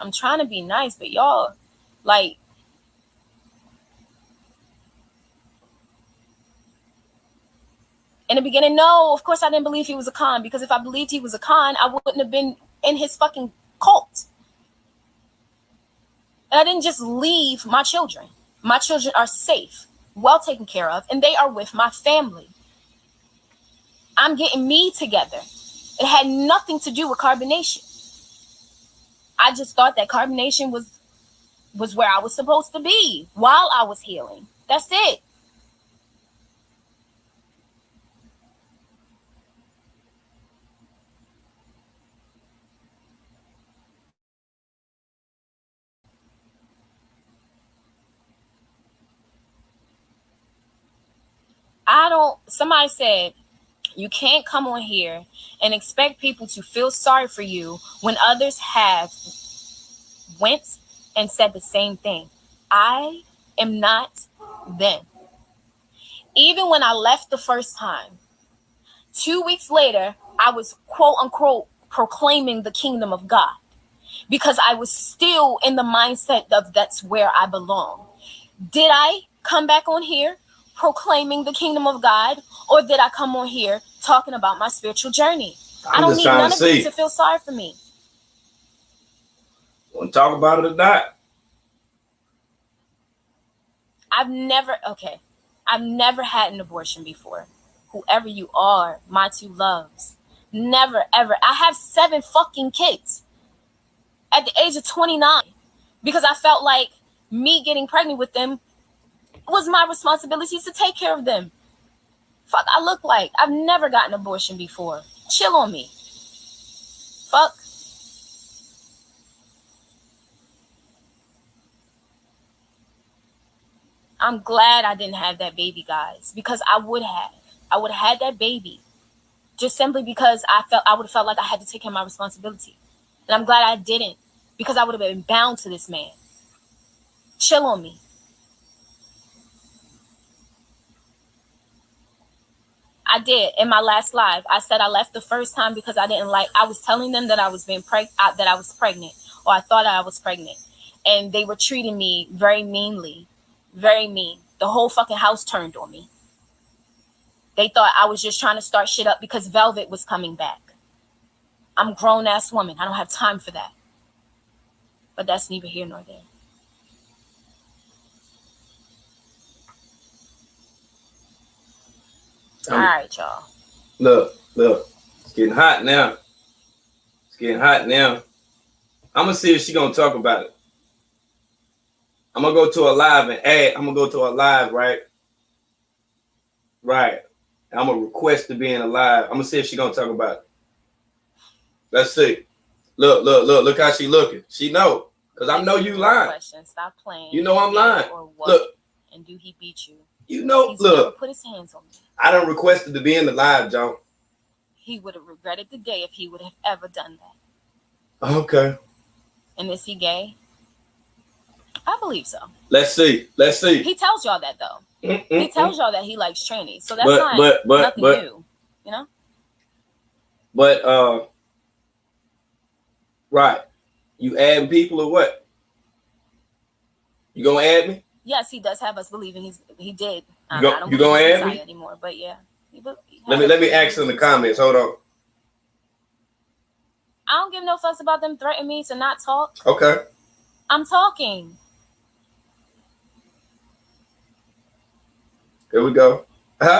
I'm trying to be nice, but y'all, like, in the beginning, no, of course I didn't believe he was a con, because if I believed he was a con, I wouldn't have been in his fucking cult. And I didn't just leave my children. My children are safe, well taken care of, and they are with my family. I'm getting me together. It had nothing to do with carbonation. I just thought that carbonation was where I was supposed to be while I was healing. That's it. Somebody said, you can't come on here and expect people to feel sorry for you when others have went and said the same thing. I am not them. Even when I left the first time, 2 weeks later, I was quote unquote proclaiming the kingdom of God because I was still in the mindset of that's where I belong. Did I come back on here proclaiming the kingdom of God, or did I come on here talking about my spiritual journey? I don't need none of you to feel sorry for me. Want to talk about it or not? I've never had an abortion before. Whoever you are, my two loves. Never, ever. I have 7 fucking kids at the age of 29 because I felt like me getting pregnant with them was my responsibility to take care of them. Fuck, I look like I've never gotten an abortion before. Chill on me. Fuck. I'm glad I didn't have that baby, guys, because I would have had that baby just simply because I would have felt like I had to take care of my responsibility. And I'm glad I didn't, because I would have been bound to this man. Chill on me. I did in my last live. I said I left the first time because I was telling them that I was that I was pregnant, or I thought I was pregnant, and they were treating me very meanly, very mean. The whole fucking house turned on me. They thought I was just trying to start shit up because Velvet was coming back. I'm a grown-ass woman. I don't have time for that. But that's neither here nor there. All right, y'all. Look. It's getting hot now. I'm going to see if she's going to talk about it. I'm going to go to a live and add. I'm going to go to a live, right? Right. I'm going to request to be in a live. I'm going to see if she's going to talk about it. Let's see. Look how she looking. She know. Because I know you lying. Stop playing. You know I'm lying. Look. And do he beat you? You know, He's never put his hands on me. I done requested to be in the live, John. He would have regretted the day if he would have ever done that. Okay. And is he gay? I believe so. Let's see. He tells y'all that though. He tells y'all that he likes trannies. So that's nothing new. You know? But right. You adding people or what? You gonna add me? Yes, he does have us believing he did. I don't you gonna add me anymore? But yeah. Let me ask in the comments. Hold on. I don't give no fucks about them threatening me to not talk. Okay. I'm talking. Here we go.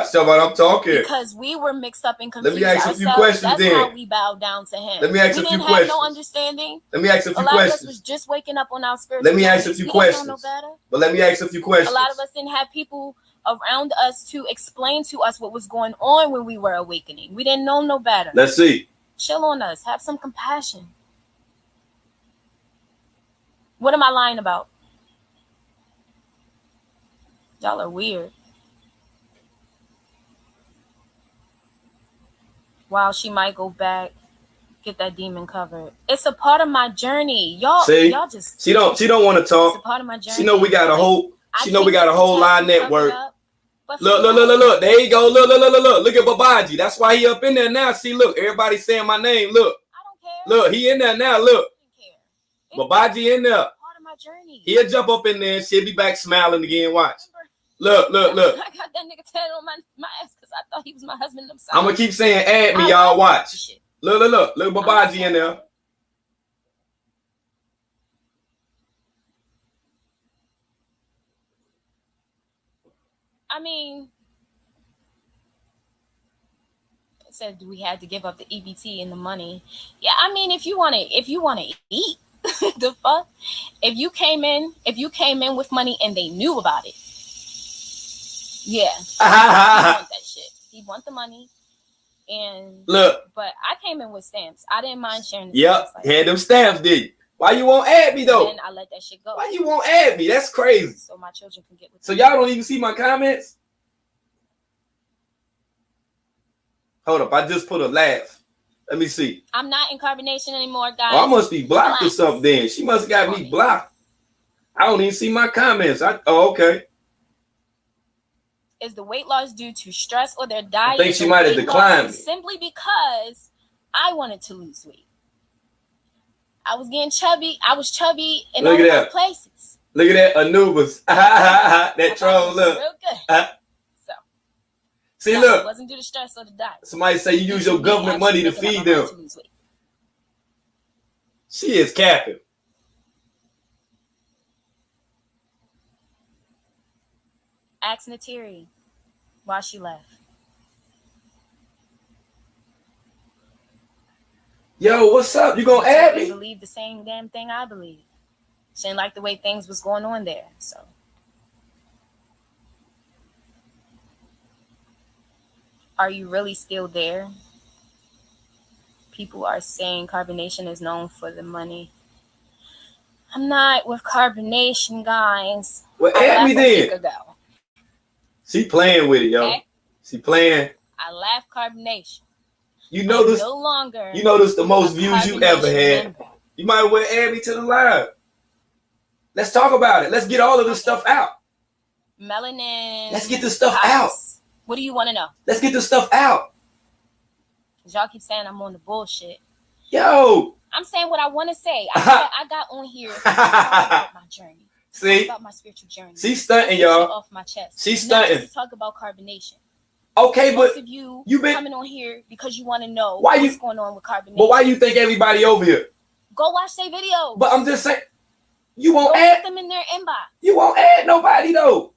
So what I'm talking. Because we were mixed up and confused. Let me ask a few questions. That's then. how we bowed down to him. Let me ask a few questions. We didn't have no understanding. Let me ask a few questions. A lot of us was just waking up on our spiritual. Let me ask a few questions. No better. But let me ask a few questions. A lot of us didn't have people around us to explain to us what was going on when we were awakening. We didn't know no better. Let's see. Chill on us. Have some compassion. What am I lying about? Y'all are weird. Wow, she might go back, get that demon covered. It's a part of my journey. Y'all just she don't want to talk. It's a part of my journey. She know we got a whole line network. Look. There you go. Look at Babaji. That's why he up in there now. See, look, everybody saying my name. Look. I don't care. Look, he in there now. Look. Babaji in there. Part of my journey. He'll jump up in there and she'll be back smiling again. Watch. Look. I got that nigga tatted on my ass because I thought he was my husband. I'm gonna keep saying add me, y'all. Watch. Look, Babaji in there. I mean, it said we had to give up the EBT and the money. Yeah, I mean, if you want to eat, the fuck. If you came in with money and they knew about it. Yeah, he want that shit. He want the money, and look. But I came in with stamps. I didn't mind sharing. Yep, had them stamps, did you? Why you won't add me though? And I let that shit go. Why you won't add me? That's crazy. So my children can get with. So y'all don't even see my comments. Hold up. I just put a laugh. Let me see. I'm not in carbonation anymore, guys. Oh, I must be blocked or something then. She must have got me blocked. I don't even see my comments. Okay. Is the weight loss due to stress or their diet? I think she might have declined me. Simply because I wanted to lose weight. I was getting chubby. I was chubby in all the places. Look at that, Anubis. That troll, look. Real good. So, see, look. It wasn't due to stress or the diet. Somebody say you use your government money to feed them. She is capping. Ask Natiri why she left. Yo, what's up? You gonna add me? Believe the same damn thing I believe. She didn't like the way things was going on there. So, are you really still there? People are saying carbonation is known for the money. I'm not with carbonation, guys. Well, add me then. She playing with it, yo. Okay? She playing. I left carbonation. You know this. No longer. You know this the most views you ever had. You might well add me to the live. Let's talk about it. Let's get all of this stuff out. Melanin. Let's get this stuff out. What do you want to know? Let's get this stuff out. Y'all keep saying I'm on the bullshit. Yo. I'm saying what I want to say. I got on here to talk about my journey. See? About my spiritual journey. She's stunting, y'all. Off my chest. She's stunting. To talk about carbonation. Okay, most but of you been coming on here because you want to know what's going on with carbonation. But why you think everybody over here? Go watch their videos. But I'm just saying, you won't add them in their inbox. You won't add nobody though.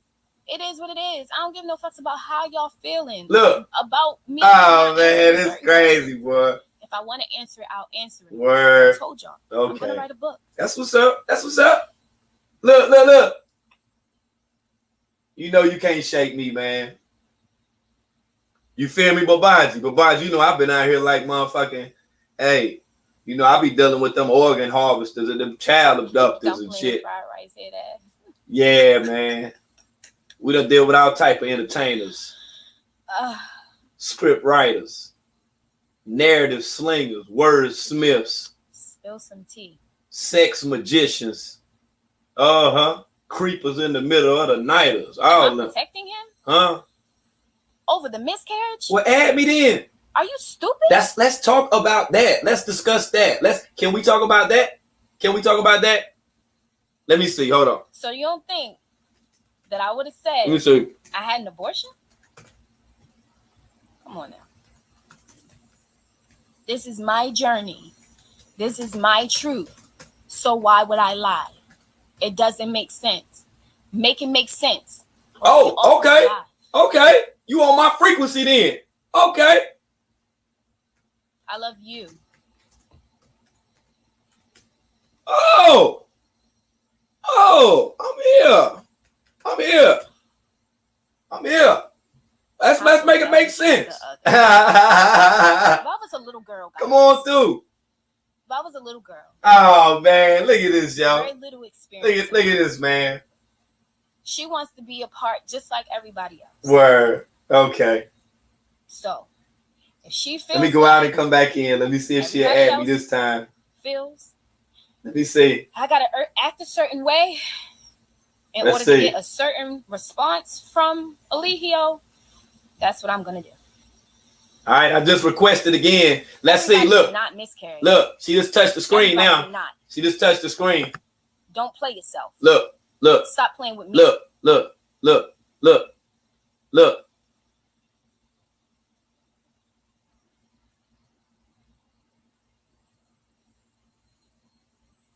It is what it is. I don't give no fucks about how y'all feeling. Look about me. Oh man, it's crazy, boy. If I want to answer it, I'll answer it. Word. I told y'all. Okay. I'm gonna write a book. That's what's up. That's what's up. Look. You know you can't shake me, man. You feel me, Babaji? You know I've been out here like motherfucking. Hey, you know I be dealing with them organ harvesters and them child abductors and shit. Fried rice, head ass. Yeah, man. We done deal with all type of entertainers, script writers, narrative slingers, word smiths. Spill some tea. Sex magicians. Creepers in the middle of the nighters. All them. Protecting him? Huh? Over the miscarriage? Well, add me then. Are you stupid? Let's talk about that. Let's discuss that. Can we talk about that? Let me see. Hold on. So you don't think that I would have said Let me see. I had an abortion? Come on now. This is my journey. This is my truth. So why would I lie? It doesn't make sense. Make it make sense. Oh, okay. Okay. You on my frequency then. Okay. I love you. Oh, I'm here. Let's make it make sense. If I was a little girl, guys, come on through. If I was a little girl. Oh man, look at this, y'all. Very little experience. Look at this, man. She wants to be a part just like everybody else. Word. Okay. So, if she feels, let me go out and come back in. Let me see if she'll add me this time. Let me see. I gotta act a certain way in order to get a certain response from Eligio. That's what I'm gonna do. All right, I just requested again. Let's see. Look. Not miscarriage. Look, she just touched the screen now. She just touched the screen. Don't play yourself. Look. Stop playing with me. Look.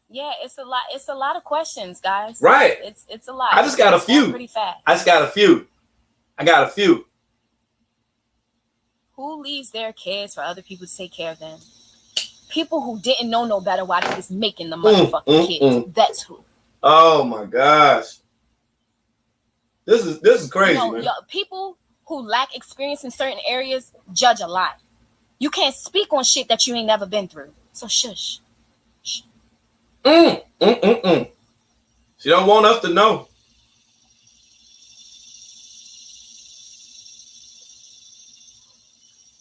Yeah, it's a lot. It's a lot of questions, guys. Right. It's a lot. I just got a few. Pretty fast. I got a few. Who leaves their kids for other people to take care of them? People who didn't know no better while they was making the motherfucking kids. That's who. Oh my gosh. This is crazy, man. People who lack experience in certain areas judge a lot. You can't speak on shit that you ain't never been through. So shush. She don't want us to know.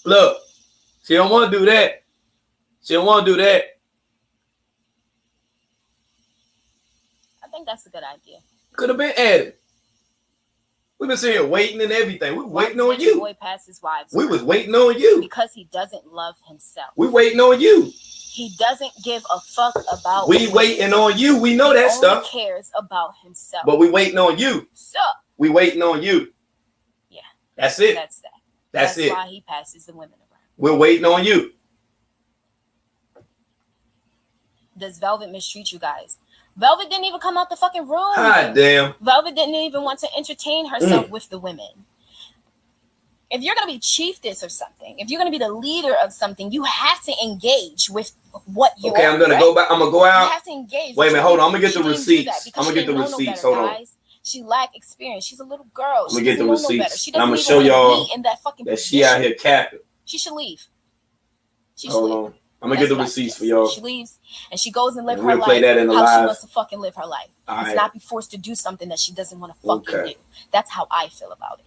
Look. She don't want to do that. She don't want to do that. I think that's a good idea. Could have been added. We've been sitting here waiting and everything. We waiting on you. Boy pass his wives we was waiting on you. Because he doesn't love himself. We waiting on you. He doesn't give a fuck about we waiting on you. We know that stuff. He cares about himself. But we waiting on you. So we waiting on you. Yeah. That's it. That's that. That's it. Why he passes the women around. We're waiting on you. Does Velvet mistreat you guys? Velvet didn't even come out the fucking room. God damn. Velvet didn't even want to entertain herself with the women. If you're going to be chiefess or something, if you're going to be the leader of something, you have to engage with what you are. Okay, I'm going to go back. I'm going to go out. You have to engage. Wait a minute. Hold on. I'm going to get the receipts. I'm going to get the receipts. Hold on. She lacked experience. She's a little girl. I'm going to get the receipts. She and I'm going to show y'all in that fucking that she out here capping. She should leave. Hold on. I'm going to get the receipts for y'all. She leaves and she goes and live her we'll life play that in the how live. she wants to fucking live her life. It's not be forced to do something that she doesn't want to fucking do. That's how I feel about it.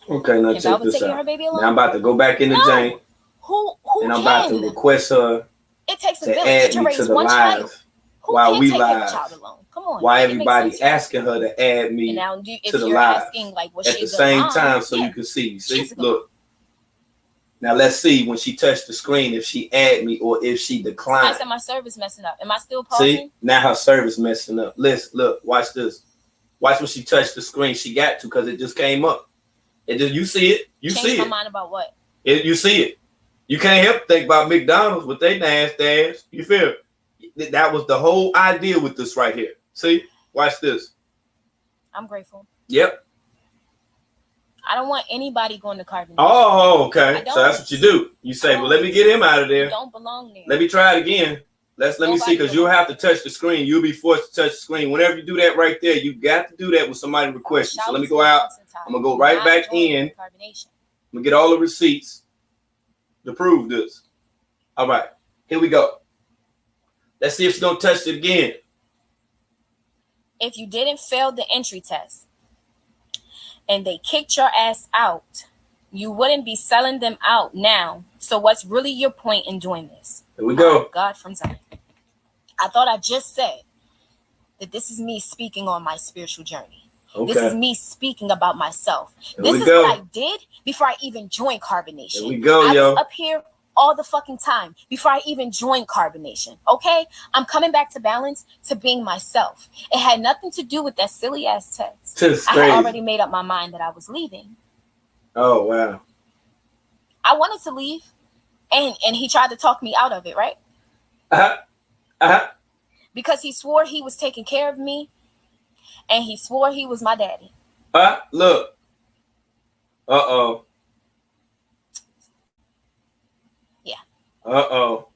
Okay, now check this out. Now I'm about to go back in the Jane. Who and I'm about to request her it takes a to village add to me raise to the one live child. while we live. Come on, why everybody asking her to add me to the live at the same time so you can see. See, look. Now let's see when she touched the screen if she add me or if she declined. I said my service messing up. Am I still pausing? See, now her service messing up. Listen, look, watch this. Watch when she touched the screen. She got to because it just came up. It just, you see it. You see it. Change my mind about what? You see it. You can't help think about McDonald's with their nasty ass. You feel? That was the whole idea with this right here. See? Watch this. I'm grateful. Yep. I don't want anybody going to carbon. Oh, okay. So that's what you do. You say, well, let me get him out of there. You don't belong there. Let me try it again. Let me see, because you'll have to touch the screen. You'll be forced to touch the screen. Whenever you do that right there, you got to do that with somebody requesting. So let me go out. I'm going to go right back in. I'm going to get all the receipts to prove this. All right. Here we go. Let's see if she's going to touch it again. If you didn't fail the entry test and they kicked your ass out, you wouldn't be selling them out now. So what's really your point in doing this? Here we go. God from Zion. I thought I just said that this is me speaking on my spiritual journey. Okay. This is me speaking about myself. This is what I did before I even joined Carbonation. Here we go, I was up here all the fucking time before I even joined Carbonation. Okay? I'm coming back to balance, to being myself. It had nothing to do with that silly ass text. I had already made up my mind that I was leaving. Oh, wow. I wanted to leave, and he tried to talk me out of it, right? Because he swore he was taking care of me, and he swore he was my daddy. Look. Uh-oh. Yeah. Uh-oh.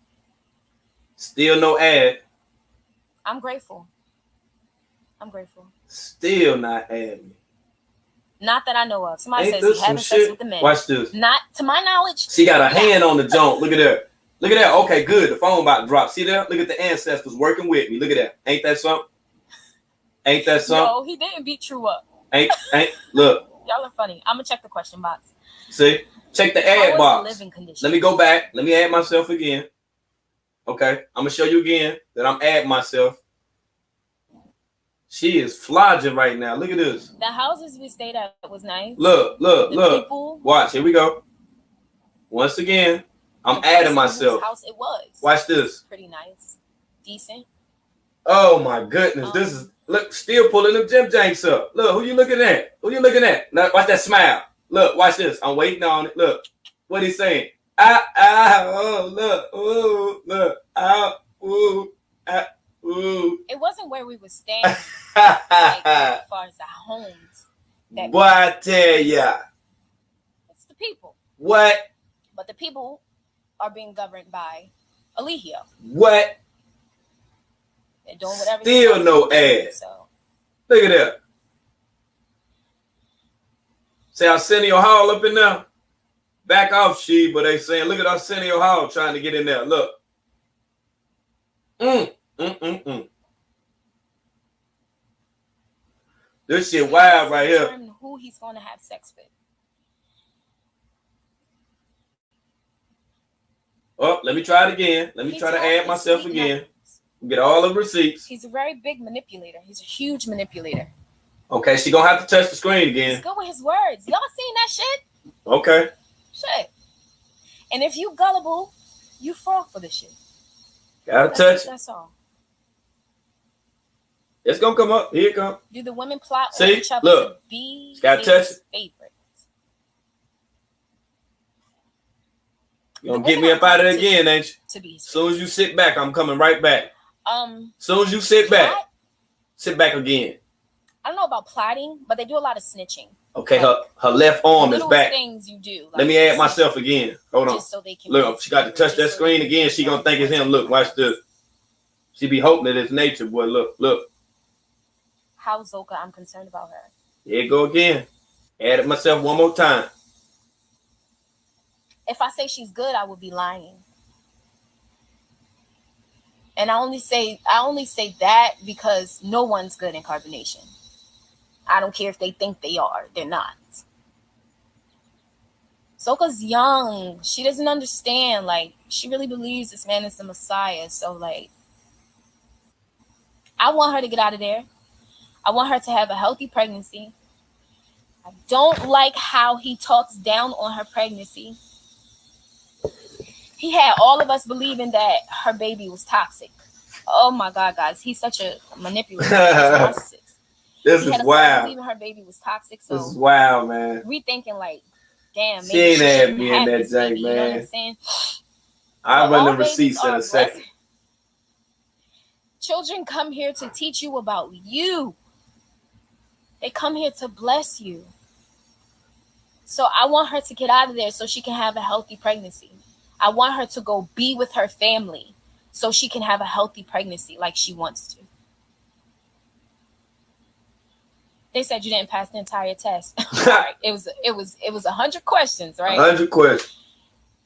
Still no ad. I'm grateful. Still not adding. Not that I know of. Somebody says he having sex with the men. Watch this. Not to my knowledge. She got a hand on the joint. Look at that. Look at that. Okay, good. The phone about to drop. See that? Look at the ancestors working with me. Look at that. Ain't that something? Ain't that something? No, he didn't beat True up. Ain't. Look. Y'all are funny. I'm gonna check the question box. See? Check the ad box. Let me go back. Let me add myself again. Okay. I'm gonna show you again that I'm adding myself. She is flogging right now. Look at this. The houses we stayed at was nice. Look. People, watch. Here we go. Once again, I'm adding myself. House it was. Watch this. Pretty nice. Decent. Oh my goodness. This is look still pulling them Jim Janks up. Look, who you looking at? Look, watch that smile. Look, watch this. I'm waiting on it. Look. What he's saying. Ooh. It wasn't where we were staying, as far as the homes. Boy, I tell ya. It's the people. What? But the people are being governed by Eligio. What? They're doing whatever. Still no ads. So. Look at that. See Arsenio Hall up in there? Back off, Sheba. They saying, look at Arsenio Hall trying to get in there. Look. This shit wild right here. Who he's going to have sex with. Oh, let me try it again. Let me try to add myself again. Get all the receipts. He's a very big manipulator. He's a huge manipulator. Okay, she gonna have to touch the screen again. He's good with his words. Y'all seen that shit? Okay. Shit. And if you gullible, you fall for the shit. Gotta touch it. That's all. It's gonna come up. Here it comes. Do the women plot on each other to be his favorites? You gonna get me up out of it again, ain't you? As soon as you sit back, I'm coming right back. As soon as you sit back again. I don't know about plotting, but they do a lot of snitching. Okay, like, her left arm is back. Things you do. Like, let me add myself again. Hold on. So they can look, she got to touch that screen again. She gonna think it's him. Look, watch this. She be hoping that it's nature, boy. Look. How Zoka? I'm concerned about her. Here it go again. Add it myself one more time. If I say she's good, I would be lying. And I only say that because no one's good in carbonation. I don't care if they think they are. They're not. Zoka's young. She doesn't understand. Like, she really believes this man is the Messiah. So, like, I want her to get out of there. I want her to have a healthy pregnancy. I don't like how he talks down on her pregnancy. He had all of us believing that her baby was toxic. Oh my God, guys. He's such a manipulator. Narcissist. This is wild. Believing her baby was toxic. So this is wild, man. We thinking like, damn, she ain't had me in that jank, man. You know what I'm saying? I run the receipts in a second. Children come here to teach you about you. They come here to bless you. So I want her to get out of there so she can have a healthy pregnancy. I want her to go be with her family so she can have a healthy pregnancy like she wants to. They said you didn't pass the entire test. Right. It was 100 questions, right? 100 questions.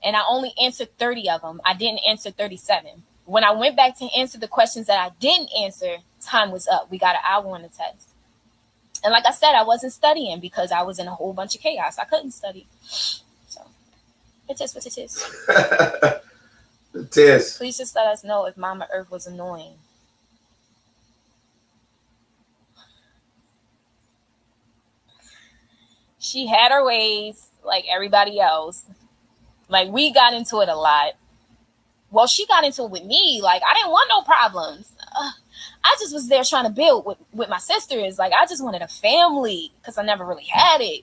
And I only answered 30 of them. I didn't answer 37. When I went back to answer the questions that I didn't answer, time was up. We got an hour on the test. And like I said, I wasn't studying because I was in a whole bunch of chaos. I couldn't study. So it is what it is. The test. Please just let us know if Mama Earth was annoying. She had her ways like everybody else. Like, we got into it a lot. Well, she got into it with me. Like, I didn't want no problems. I just was there trying to build with my sisters. Like, I just wanted a family because I never really had it.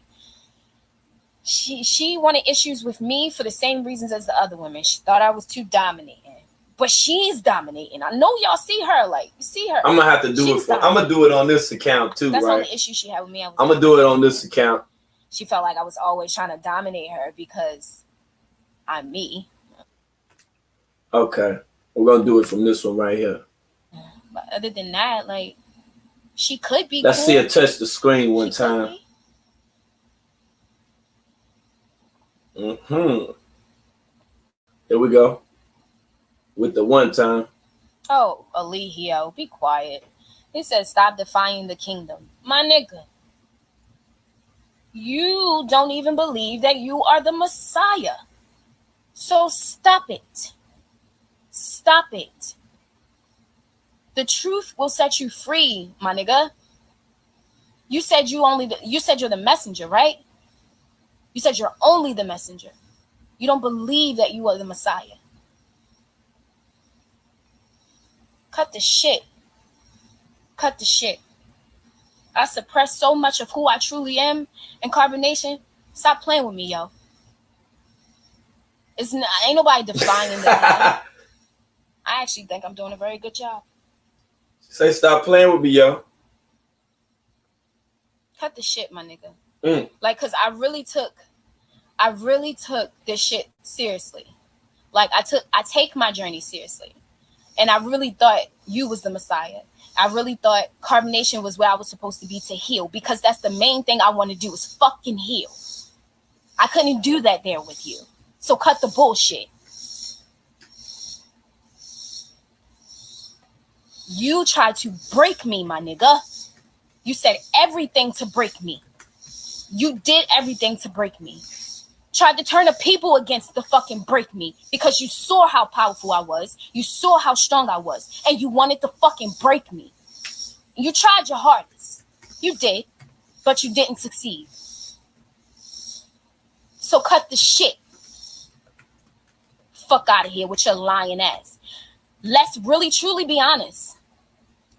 She wanted issues with me for the same reasons as the other women. She thought I was too dominating. But she's dominating. I know y'all see her. Like, you see her. I'm going to have to do it. I'm going to do it on this account, too, That's right? the only issue she had with me. I'm going to do it on this account. She felt like I was always trying to dominate her because I'm me. Okay. We're going to do it from this one right here. But other than that, like, she could be Let's cool. see her touch the screen one time. Mm-hmm. Here we go. With the one time. Oh, Alihio, be quiet. He said, stop defying the kingdom. My nigga. You don't even believe that you are the Messiah. So stop it. Stop it. The truth will set you free, my nigga. You said you're the messenger, right? You said you're only the messenger. You don't believe that you are the Messiah. Cut the shit. Cut the shit. I suppress so much of who I truly am in carbonation. Stop playing with me, yo. Ain't nobody defying that. I actually think I'm doing a very good job. Say stop playing with me, yo. Cut the shit, my nigga. Like, cause I really took this shit seriously. Like, I take my journey seriously. And I really thought you was the Messiah. I really thought carbonation was where I was supposed to be to heal, because that's the main thing I want to do is fucking heal. I couldn't do that there with you. So cut the bullshit. You tried to break me, my nigga. You said everything to break me. You did everything to break me. Tried to turn the people against the fucking break me because you saw how powerful I was. You saw how strong I was. And you wanted to fucking break me. You tried your hardest. You did. But you didn't succeed. So cut the shit. Fuck out of here with your lying ass. Let's really truly be honest.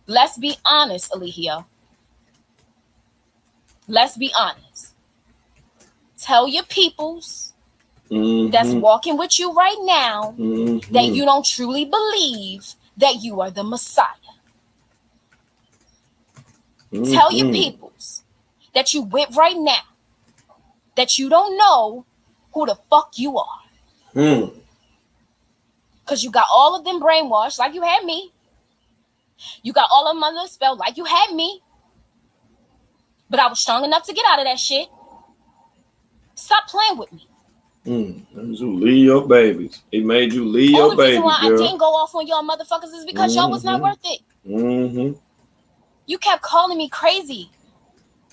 Let's be honest, Alihio. Let's be honest. Tell your peoples that's walking with you right now that you don't truly believe that you are the Messiah. Tell your peoples that you with right now that you don't know who the fuck you are. Because you got all of them brainwashed like you had me. You got all of them under the spell like you had me. But I was strong enough to get out of that shit. Stop playing with me. You leave your babies. He made you leave your babies, the reason why girl. I didn't go off on y'all motherfuckers is because y'all was not worth it. You kept calling me crazy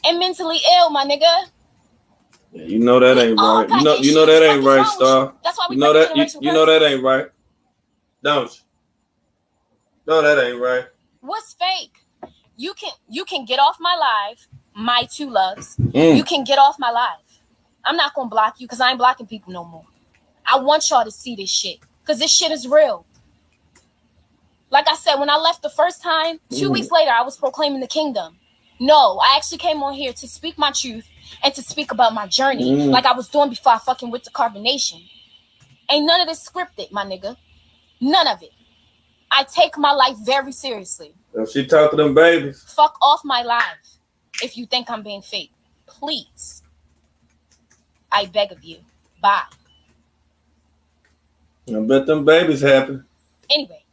and mentally ill, my nigga. Yeah, you know that ain't right. You know that ain't right, Star. That's why we know that you know that ain't right. Don't you? No, that ain't right. What's fake? You can get off my live, my two loves. You can get off my live. I'm not gonna block you because I ain't blocking people no more. I want y'all to see this shit because this shit is real. Like I said, when I left the first time, 2 weeks later, I was proclaiming the kingdom. No, I actually came on here to speak my truth and to speak about my journey like I was doing before I fucking went to carbonation. Ain't none of this scripted, my nigga. None of it. I take my life very seriously. If she talk to them babies. Fuck off my life if you think I'm being fake. Please. I beg of you. Bye. I bet them babies happy. Anyway,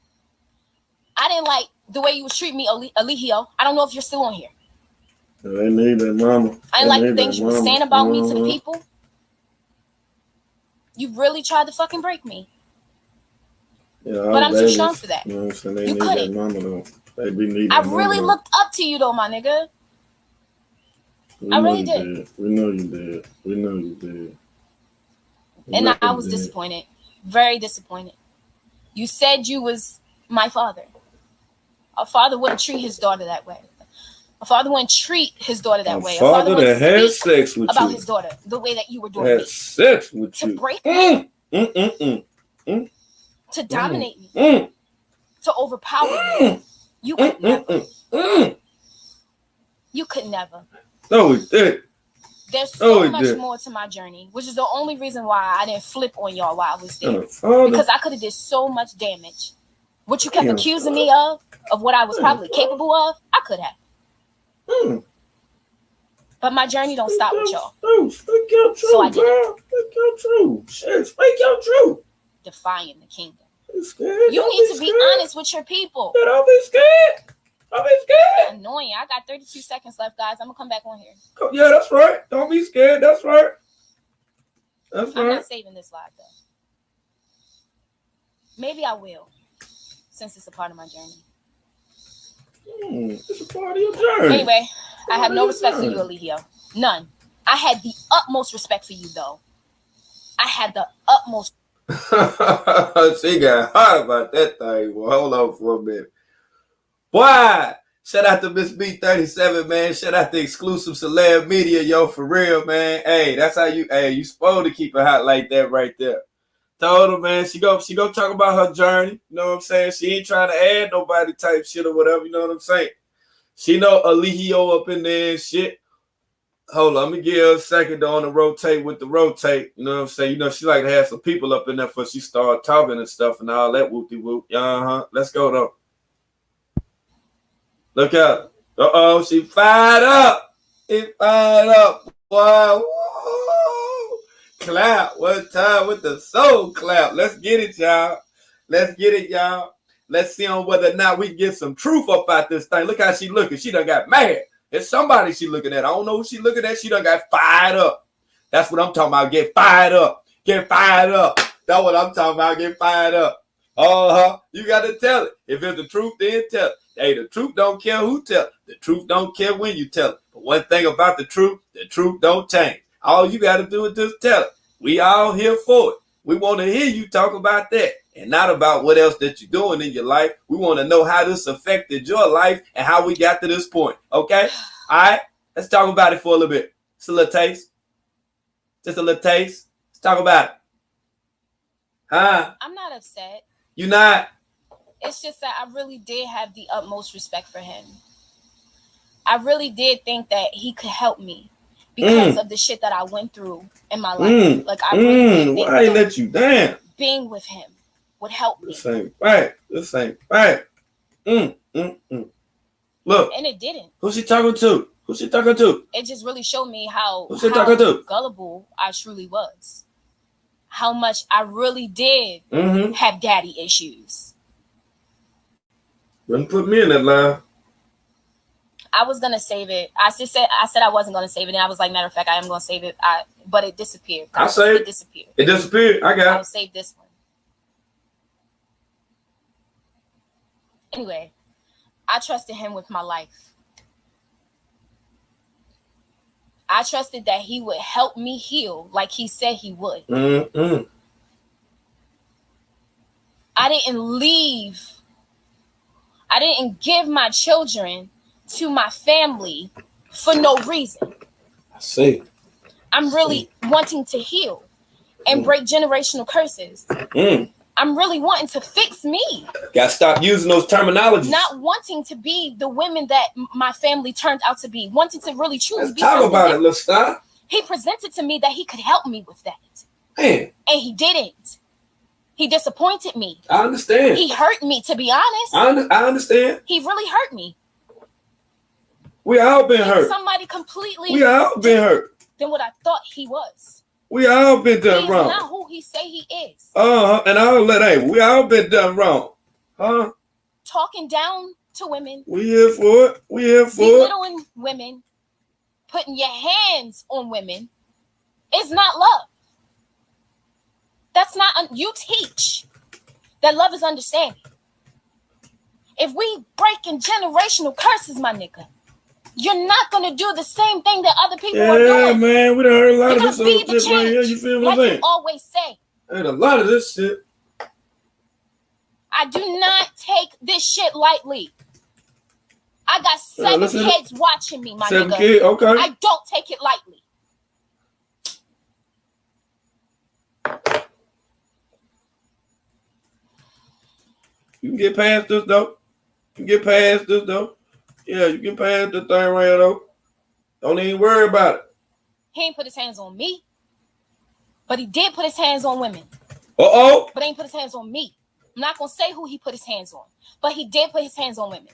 I didn't like the way you was treating me, Alihio. I don't know if you're still on here. They need that mama. I didn't like the things you were saying about me to the people. You really tried to fucking break me. Yeah, but I'm too strong for that. You know what I'm saying? They you need couldn't. That mama though. They be needing I really looked up to you though, my nigga. I really did. We know you did. We know you did. And I was disappointed. Very disappointed. You said you was my father. A father wouldn't treat his daughter that way. A father wouldn't treat his daughter that way. A father that had sex with about you. his daughter the way that you were doing. Had sex with you. To break me. To dominate me. To overpower me. You could never. You could never. No, we did. There's so much more to my journey, which is the only reason why I didn't flip on y'all while I was there. Because I could have did so much damage. What you kept accusing me of what I was probably capable of, I could have. But my journey don't stop with y'all. Speak your truth, so I did it. Speak your truth. Shit, speak your truth. Defying the kingdom. You need to be honest with your people. Don't be scared. Don't be scared. Annoying. I got 32 seconds left, guys. I'm gonna come back on here. Yeah, that's right. Don't be scared. That's right. That's right. I'm not saving this live though. Maybe I will, since it's a part of my journey. It's a part of your journey. Anyway, I have no respect for you, Alihio. None. I had the utmost respect for you, though. I had the utmost. She got hot about that thing. Well, hold on for a minute. Boy, shout out to Miss B37, man. Shout out to Exclusive Celeb Media, yo, for real, man. Hey, that's how you supposed to keep it hot like that right there. Told her, man, she go talk about her journey. You know what I'm saying? She ain't trying to add nobody type shit or whatever. You know what I'm saying? She know Alihio up in there and shit. Hold on, let me give her a second on the rotate with the rotate. You know what I'm saying? You know, she like to have some people up in there before she start talking and stuff and all that whoop-de-whoop. Let's go, though. Look out. Uh-oh, she fired up. She fired up. Wow. Whoa. Clap. One time with the soul clap. Let's get it, y'all. Let's get it, y'all. Let's see on whether or not we can get some truth up out this thing. Look how she looking. She done got mad. It's somebody she looking at. I don't know who she looking at. She done got fired up. That's what I'm talking about. Get fired up. Get fired up. That's what I'm talking about. Get fired up. You got to tell it. If it's the truth, then tell it. Hey, the truth don't care who tell it. The truth don't care when you tell it. One thing about the truth don't change. All you got to do is just tell it. We all here for it. We want to hear you talk about that and not about what else that you're doing in your life. We want to know how this affected your life and how we got to this point. Okay? All right? Let's talk about it for a little bit. Just a little taste. Just a little taste. Let's talk about it. Huh? I'm not upset. You not? It's just that I really did have the utmost respect for him. I really did think that he could help me because of the shit that I went through in my life. Like, I really did think why ain't let you down? Being with him would help me. This ain't right. This ain't right. Look. And it didn't. Who's she talking to? Who's she talking to? It just really showed me how gullible I truly was. How much I really did have daddy issues. Wouldn't put me in that line. I was gonna save it. I said I wasn't gonna save it, and I was like, matter of fact, I am gonna save it. But it disappeared. It disappeared. It disappeared. I got it. I'll save this one. Anyway, I trusted him with my life. I trusted that he would help me heal like he said he would. I didn't give my children to my family for no reason. I see. I'm really wanting to heal and break generational curses. I'm really wanting to fix me. Gotta stop using those terminologies. Not wanting to be the women that my family turned out to be. Wanting to really truly be talk about it, Mama.Star. He presented to me that he could help me with that. Man. And he didn't. He disappointed me. I understand. He hurt me, to be honest. I understand. He really hurt me. We all been hurt. Somebody completely. We all been hurt. Than what I thought he was. We all been done wrong. He's not who he say he is. And I'll let him. We all been done wrong. Huh? Talking down to women. We here for it. We here for it. Belittling women. Putting your hands on women. Is not love. That's not. You teach that love is understanding. If we breaking generational curses, my nigga, you're not gonna do the same thing that other people are doing. Yeah, man, we done heard a lot of this be the shit right here. You feel what I'm like saying? You always say. I heard a lot of this shit. I do not take this shit lightly. I got 7 kids watching me, my 7 nigga. kids, okay. I don't take it lightly. You can get past this though. Yeah, you can pass the thing right though. Don't even worry about it. He ain't put his hands on me. But he did put his hands on women. Uh-oh. But he ain't put his hands on me. I'm not going to say who he put his hands on. But he did put his hands on women.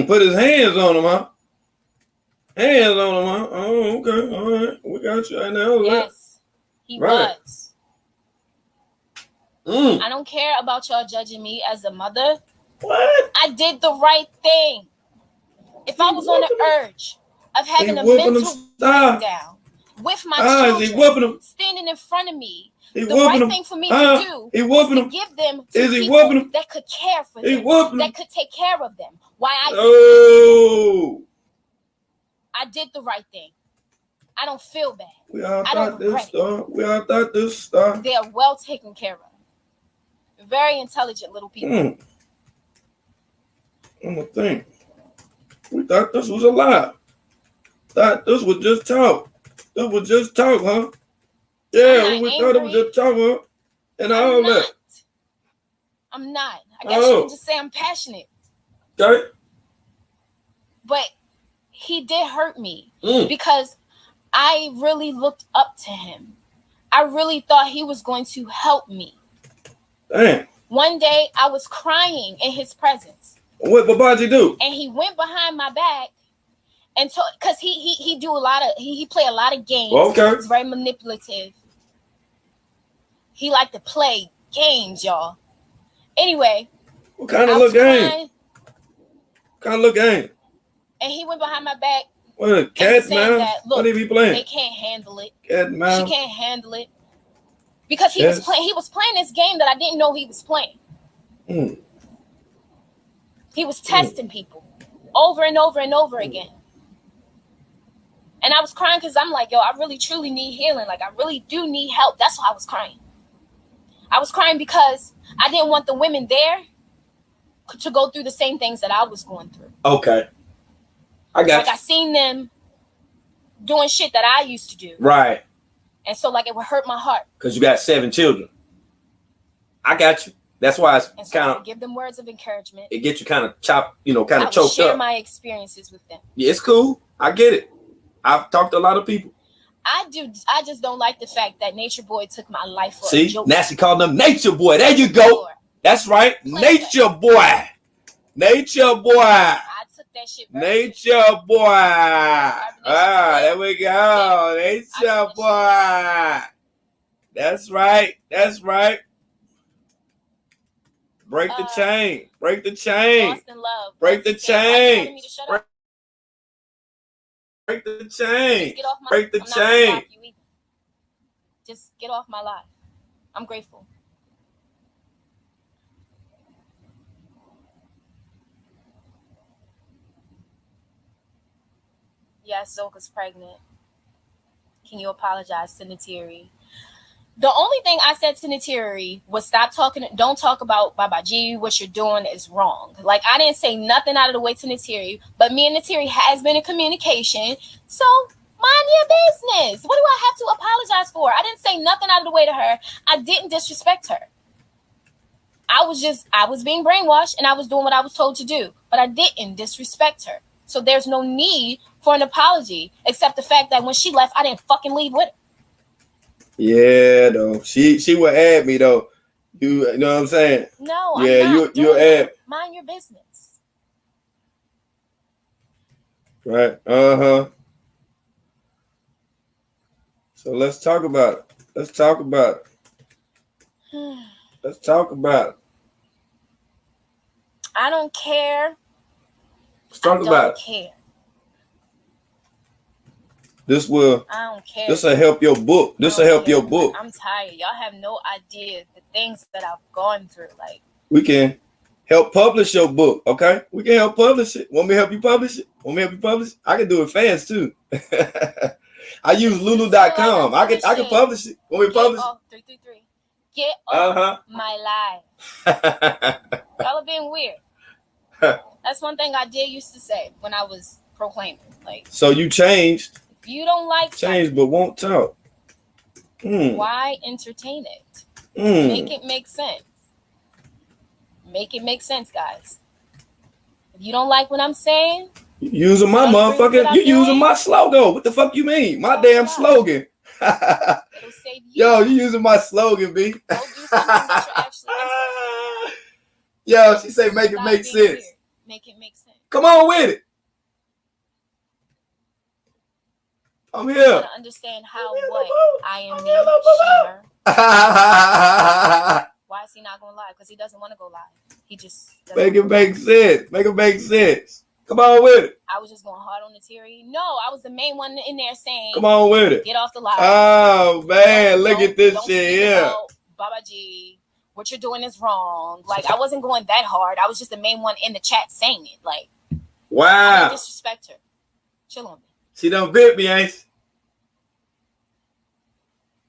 Put his hands on them, huh? Hands on them, huh? Oh, okay. All right. We got you right now. Yes, he was. I don't care about y'all judging me as a mother. What? I did the right thing. If I was on the urge of having a mental breakdown with my children standing in front of me, the right thing for me to do is to give them to people that could care for them, that could take care of them. Why I did the right thing. I don't feel bad. We all thought this, Star. They are well taken care of. Very intelligent little people. I'm gonna think. We thought this was a lie. Thought this was just talk. This was just talk, huh? Yeah, we thought it was just talk, huh? And all that. I'm not. I guess you can just say I'm passionate. Okay. But he did hurt me because I really looked up to him. I really thought he was going to help me. Damn. One day I was crying in his presence. What Babaji do? And he went behind my back and told, because he do a lot of he play a lot of games. Okay. He's very manipulative. He like to play games, y'all. Anyway. What kind of little game? Kind of little game. And he went behind my back. What, cat and mouse? What did he playing? They can't handle it. Cat and mouse. She can't handle it. Because he was playing this game that I didn't know he was playing. He was testing people over and over and over again. And I was crying because I'm like, yo, I really truly need healing. Like, I really do need help. That's why I was crying. I was crying because I didn't want the women there to go through the same things that I was going through. Okay. I got like you. I seen them doing shit that I used to do. Right. And so like it would hurt my heart. Because you got 7 children. I got you. That's why it's And so kind I would of give them words of encouragement. it gets you kind of chopped, kind of I would choked share up. my experiences with them. Yeah, it's cool. I get it. I've talked to a lot of people. I just don't like the fact that Nature Boy took my life for See, a joke. Nasty called them Nature Boy. There you go. That's right. Nature Boy. Nature Boy. I took that shit very Nature Boy. There we go. Yeah. Nature Boy. That's right. That's right. Break the chain. Break the chain. Lost in love. Break the chain. Break the chain. Break the chain. Just get off my life. I'm grateful. Yes, Zoka's pregnant. Can you apologize to Natiri? The only thing I said to Natiri was stop talking. Don't talk about Baba G. What you're doing is wrong. Like, I didn't say nothing out of the way to Natiri, but me and Natiri has been in communication. So mind your business. What do I have to apologize for? I didn't say nothing out of the way to her. I didn't disrespect her. I was being brainwashed and I was doing what I was told to do, but I didn't disrespect her. So there's no need for an apology, except the fact that when she left, I didn't fucking leave with her. Yeah, though. She would add me though. You know what I'm saying? No, yeah, I'm not you add. Mind your business. Right. So let's talk about it. Let's talk about it. Let's talk about it. I don't care. Let's talk about it. Care. I don't care. This will help your book. This will help your book. I'm tired. Y'all have no idea the things that I've gone through. Like, we can help publish your book, okay? We can help publish it. Want me to help you publish it? I can do it fast too. I use lulu.com. I can publish it. Want me to publish it? 333. Get off my life. Y'all are being weird. That's one thing I did used to say when I was proclaiming. Like, so you changed. If you don't like change, but won't talk. Why entertain it? Make it make sense. Make it make sense, guys. If you don't like what I'm saying, you using my motherfucking. You using my slogan. What the fuck you mean? My damn slogan. It'll save you. Yo, you using my slogan, B. Go do something that you're actually interested in. Yo, she say make it make sense. Weird. Make it make sense. Come on with it. I'm here. I want to understand how I am the share. Why is he not going to lie? Because he doesn't want to go live. He just make it make sense. Make it make sense. Come on with it. I was just going hard on the Natiri. No, I was the main one in there saying, come on with it. Get off the live. Oh, man. Look at this shit here. Baba G, what you're doing is wrong. Like, I wasn't going that hard. I was just the main one in the chat saying it. Like, wow. I didn't disrespect her. Chill on me. She done bit me, ain't she?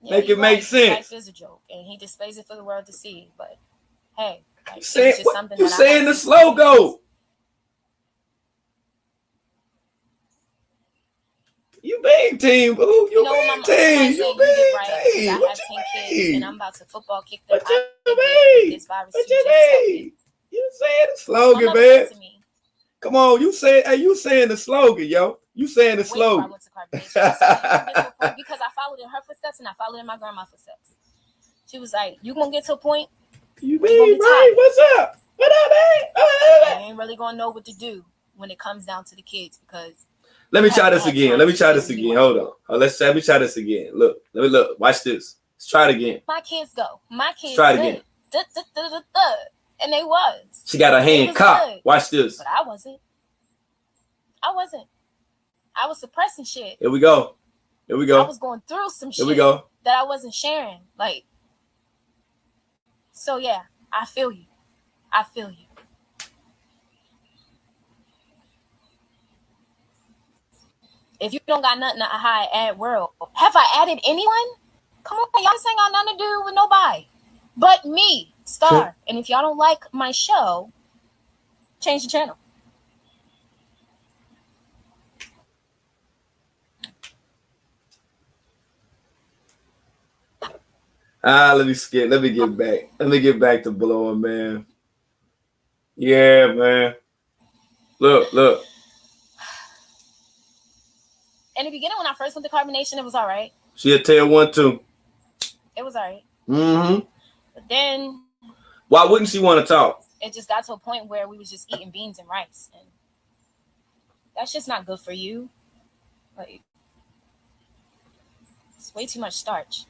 Yeah, make it make sense. Life is a joke, and he displays it for the world to see. But hey, like, you saying the slogan? You big team, boo. You big team. You big team. I have 10 kids, and I'm about to football kick them. What you mean? You saying the slogan, man? Come on, you saying the slogan, yo. You saying the slogan. Because I followed in her footsteps and I followed in my grandma's footsteps. She was like, you gonna get to a point. You mean right? What's up? What up, man? You ain't really gonna know what to do when it comes down to the kids because. Let me try this again. Hold on. Let me try this again. Look. Watch this. Let's try it again. My kids go. Let's try it again. And they was. She got her hand cocked. Watch this. But I wasn't. I was suppressing shit. Here we go. I was going through some shit. Here we go. That I wasn't sharing. Like, so yeah, I feel you. If you don't got nothing to hide, add world. Have I added anyone? Come on, y'all, this ain't got nothing to do with nobody but me, Star. And if y'all don't like my show, change the channel. Let me skip. Let me get back. Let me get back to blowing, man. Yeah, man. Look. In the beginning, when I first went to Carbonation, it was all right. She'll tell 1, 2. It was all right. Mm-hmm. But then, why wouldn't she want to talk? It just got to a point where we was just eating beans and rice, and that's just not good for you. Like, it's way too much starch.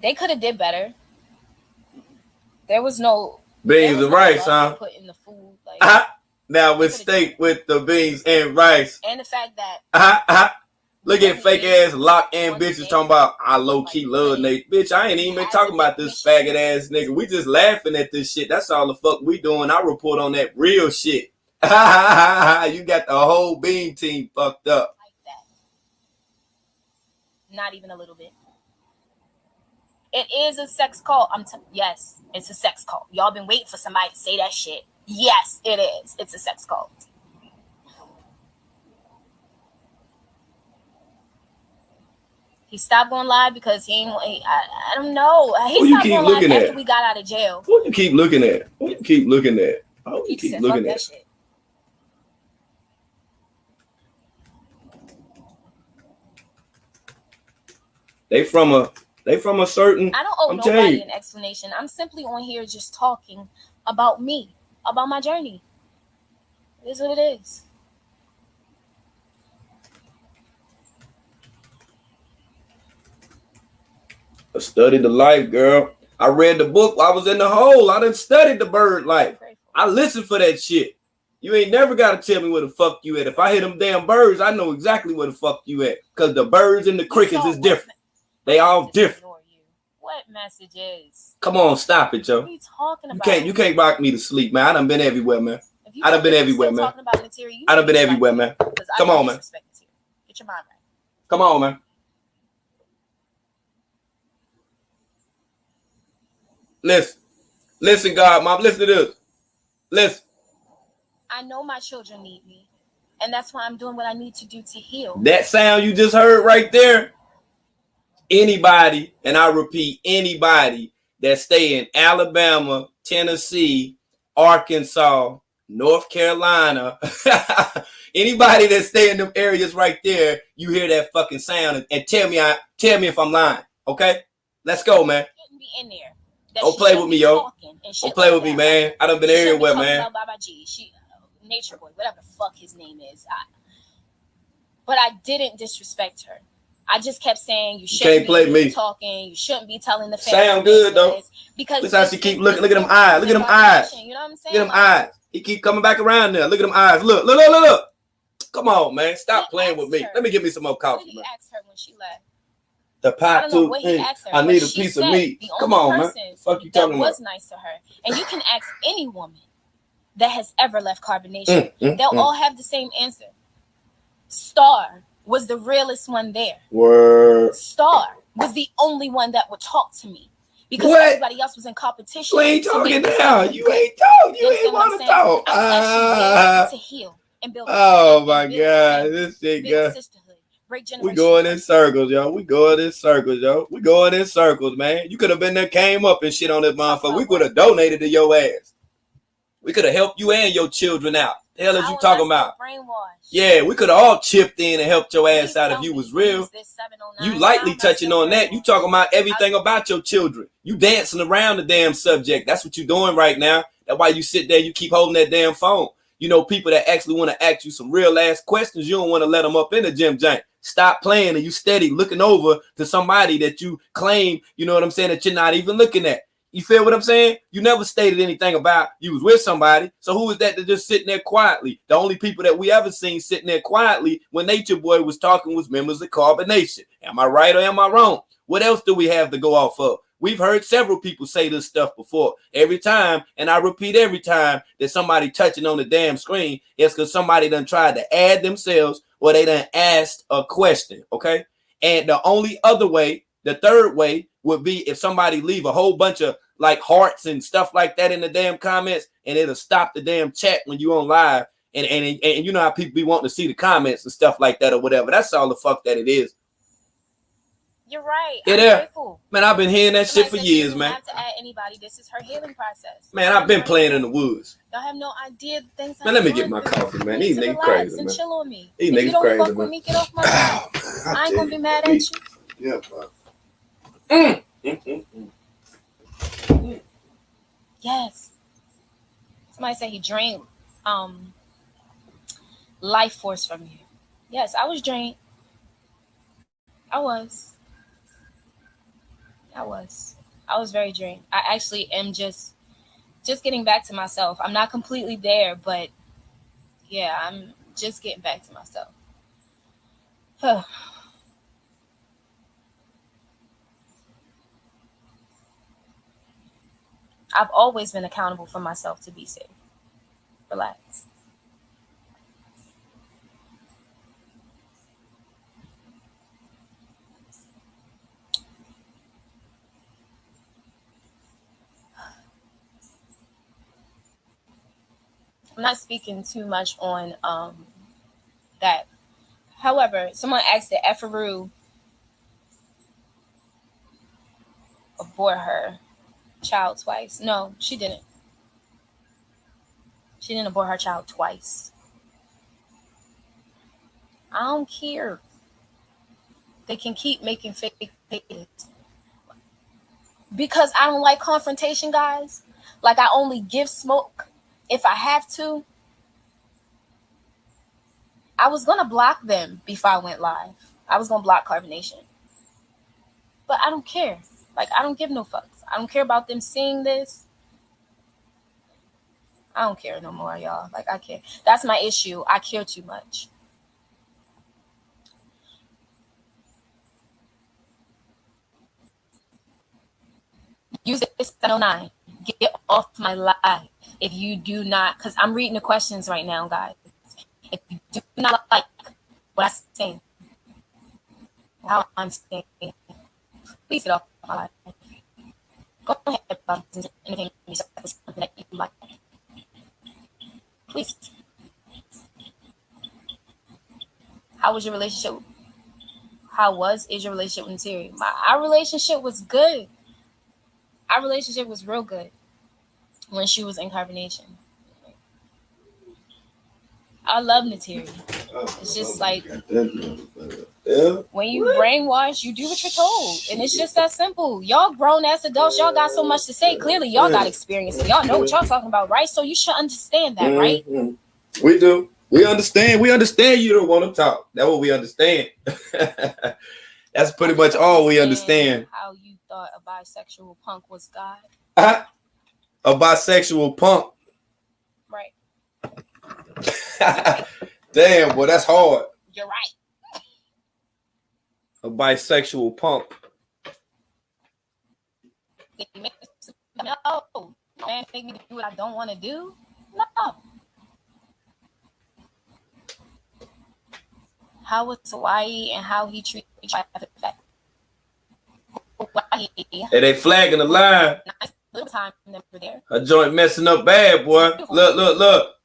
They could have did better. There was no beans and rice, huh? Put in the food, like, now with steak with the beans and rice, and the fact that look at fake ass lock in bitches talking about I low key love Nate. Bitch, I ain't even been talking about this faggot ass nigga. We just laughing at this shit. That's all the fuck we doing. I report on that real shit. You got the whole beam team fucked up. Like that. Not even a little bit. It is a sex call. Yes, it's a sex call. Y'all been waiting for somebody to say that shit. Yes, it is. It's a sex call. He stopped going live because I don't know. He stopped going live after we got out of jail. What you keep looking at? What you keep looking at? Oh, you keep looking at that shit. They from a certain. I don't owe nobody an explanation. I'm simply on here just talking about me, about my journey. It is what it is. I studied the life, girl. I read the book while I was in the hole. I done studied the bird life. I listened for that shit. You ain't never got to tell me where the fuck you at. If I hear them damn birds, I know exactly where the fuck you at. Because the birds and the crickets is different. They all different. What messages? Come on, stop it, yo. What are you talking about? You can't rock me to sleep, man. I done been everywhere, man. I done been everywhere, man. I done been everywhere, man. Come on, man. Get your mind right. Come on, man. Listen, God, Mom. Listen to this. Listen. I know my children need me, and that's why I'm doing what I need to do to heal. That sound you just heard right there. Anybody, and I repeat, anybody that stay in Alabama, Tennessee, Arkansas, North Carolina, anybody that stay in them areas right there, you hear that fucking sound and tell me if I'm lying. Okay, let's go, man. Shouldn't be in there. Don't play with me, yo. Don't play with me, man. I done been everywhere, man. About Baba G, Nature Boy, whatever the fuck his name is. But I didn't disrespect her. I just kept saying you shouldn't be talking. You shouldn't be telling the family. Sound good though. Because listen how she keep looking. Look at them eyes. Look at them eyes. You know what I'm saying? Look at them eyes. He keep coming back around there. Look at them eyes. Look. Come on, man. Stop playing with me. Let me give me some more coffee. What did he ask her when she left? The pot too. I need a piece of meat. Come on, man. Fuck you talking about? That was nice to her. And you can ask any woman that has ever left Carbonation. They'll all have the same answer. Star was the realest one there. Word. Star was the only one that would talk to me because everybody else was in competition. You ain't talking now. You ain't talk. You ain't want to talk. I was actually there to heal and build. Oh my God, this shit, guys. We going in circles, yo. We going in circles, man. You could have been there, came up and shit on this motherfucker. We could have donated to your ass. We could have helped you and your children out. The hell is you talking about? Yeah, we could have all chipped in and helped your ass out if you was real. You lightly touching on that. You talking about everything about your children. You dancing around the damn subject. That's what you doing right now. That's why you sit there, you keep holding that damn phone. You know, people that actually want to ask you some real ass questions, you don't want to let them up in the gym jank. Stop playing and you steady looking over to somebody that you claim, you know what I'm saying, that you're not even looking at. You feel what I'm saying? You never stated anything about you was with somebody. So who is that just sitting there quietly? The only people that we ever seen sitting there quietly when Nature Boy was talking was members of Carbonation. Am I right or am I wrong? What else do we have to go off of? We've heard several people say this stuff before. Every time, and I repeat every time that somebody touching on the damn screen, it's because somebody done tried to add themselves or they done asked a question, okay? And the only other way, the third way, would be if somebody leave a whole bunch of like hearts and stuff like that in the damn comments, and it'll stop the damn chat when you on live. And you know how people be wanting to see the comments and stuff like that or whatever. That's all the fuck that it is. You're right. I'm grateful. Man, I've been hearing that shit for years, man. Have to add anybody. This is her healing process. Man, I've been playing in the woods. Y'all have no idea the things. Man, let me get my coffee, man. These niggas crazy, man. Chill on me. These niggas crazy, man. Fuck with me, get off my back. I ain't gonna be mad at you. Yeah, bro. Yes. Somebody said he drained life force from you. Yes, I was drained. I was very drained. I actually am just getting back to myself. I'm not completely there, but yeah, I'm just getting back to myself. I've always been accountable for myself to be safe. Relax. I'm not speaking too much on that. However, someone asked that Efaru abort her child twice. No, she didn't. She didn't abort her child twice. I don't care. They can keep making fake pages. Because I don't like confrontation, guys. Like, I only give smoke if I have to. I was going to block them before I went live. I was going to block Carbonation. But I don't care. Like, I don't give no fucks. I don't care about them seeing this. I don't care no more, y'all. Like, I care. That's my issue. I care too much. Use this 709. Get off my live if you do not, because I'm reading the questions right now, guys. If you do not like what I'm saying, how I'm saying, please get off my live. Go ahead, anything that you like. Please. How was your relationship? Is your relationship with Terry? Our relationship was good. Our relationship was real good when she was in Carbonation. I love Nateri. It's just like when you brainwash, you do what you're told. And it's just that simple. Y'all grown ass adults, y'all got so much to say. Clearly, y'all got experience and y'all know what y'all talking about, right? So you should understand that, right? We do. We understand. We understand you don't want to talk. That's what we understand. That's pretty much all we understand. How you thought a bisexual punk was God? A bisexual punk. Right. Damn, boy, that's hard. You're right. A bisexual punk. No, man, make me do what I don't want to do. No. How was Hawaii and how he treated traffic? Hey, they flagging the line. Little time never there. A joint messing up bad, boy. Look.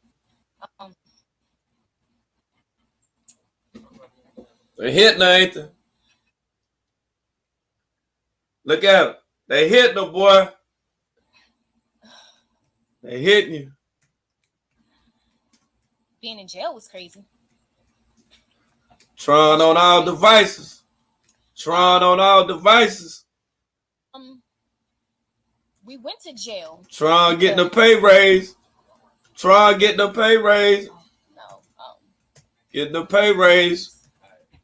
They hitting her, ain't they? Look at them. They hitting her, boy. They hitting you. Being in jail was crazy. Tron on all devices. We went to jail. Tron getting a pay raise. No. Getting a pay raise.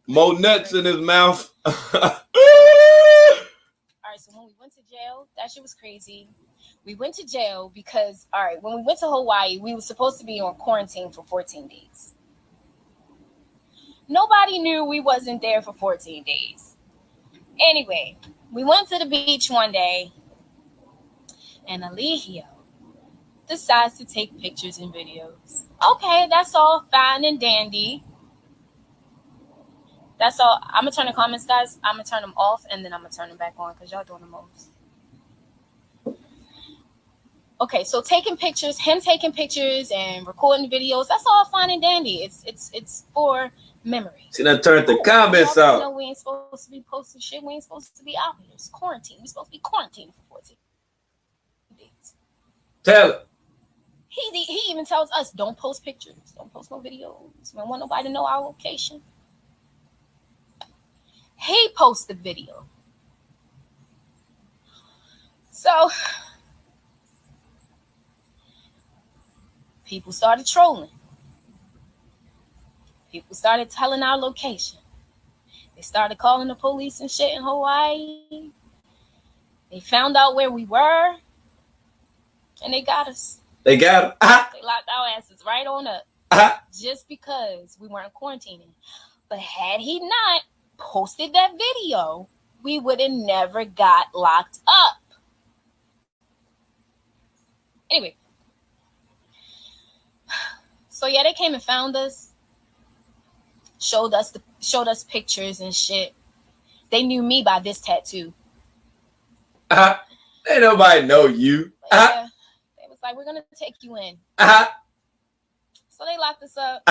More nuts in his mouth. All right, so when we went to jail, that shit was crazy. We went to jail because, all right, when we went to Hawaii, we were supposed to be on quarantine for 14 days. Nobody knew we wasn't there for 14 days. Anyway, We went to the beach one day, and Alihio decides to take pictures and videos. Okay, that's all fine and dandy. That's all. I'm gonna turn the comments, guys. I'm gonna turn them off, and then I'm gonna turn them back on because y'all doing the most. Okay, so taking pictures, him taking pictures and recording videos, that's all fine and dandy. It's for memory. See, that turned the comments You out. know, we ain't supposed to be posting shit. We ain't supposed to be out here. It's quarantine. We supposed to be quarantined for 14 days. Tell it. He even tells us, don't post pictures, don't post no videos. We don't want nobody to know our location. He posted the video. So people started trolling. People started telling our location. They started calling the police and shit in Hawaii. They found out where we were, and they got us. They got him. They locked our asses right on up. Just because we weren't quarantining. But had he not posted that video, we would have never got locked up. Anyway. So yeah, they came and found us. Showed us pictures and shit. They knew me by this tattoo. Ain't nobody know you. Yeah, they was like, we're gonna take you in. So they locked us up.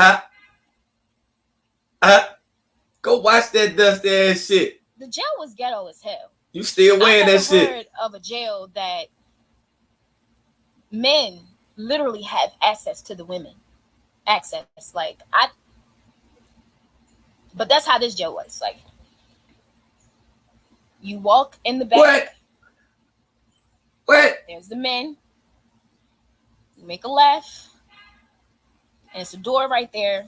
Go watch that dusty ass shit. The jail was ghetto as hell. You still wearing that shit? I've heard of a jail that men literally have access to the women. Access, but that's how this jail was. Like, you walk in the back. What? There's the men. You make a left, and it's a door right there,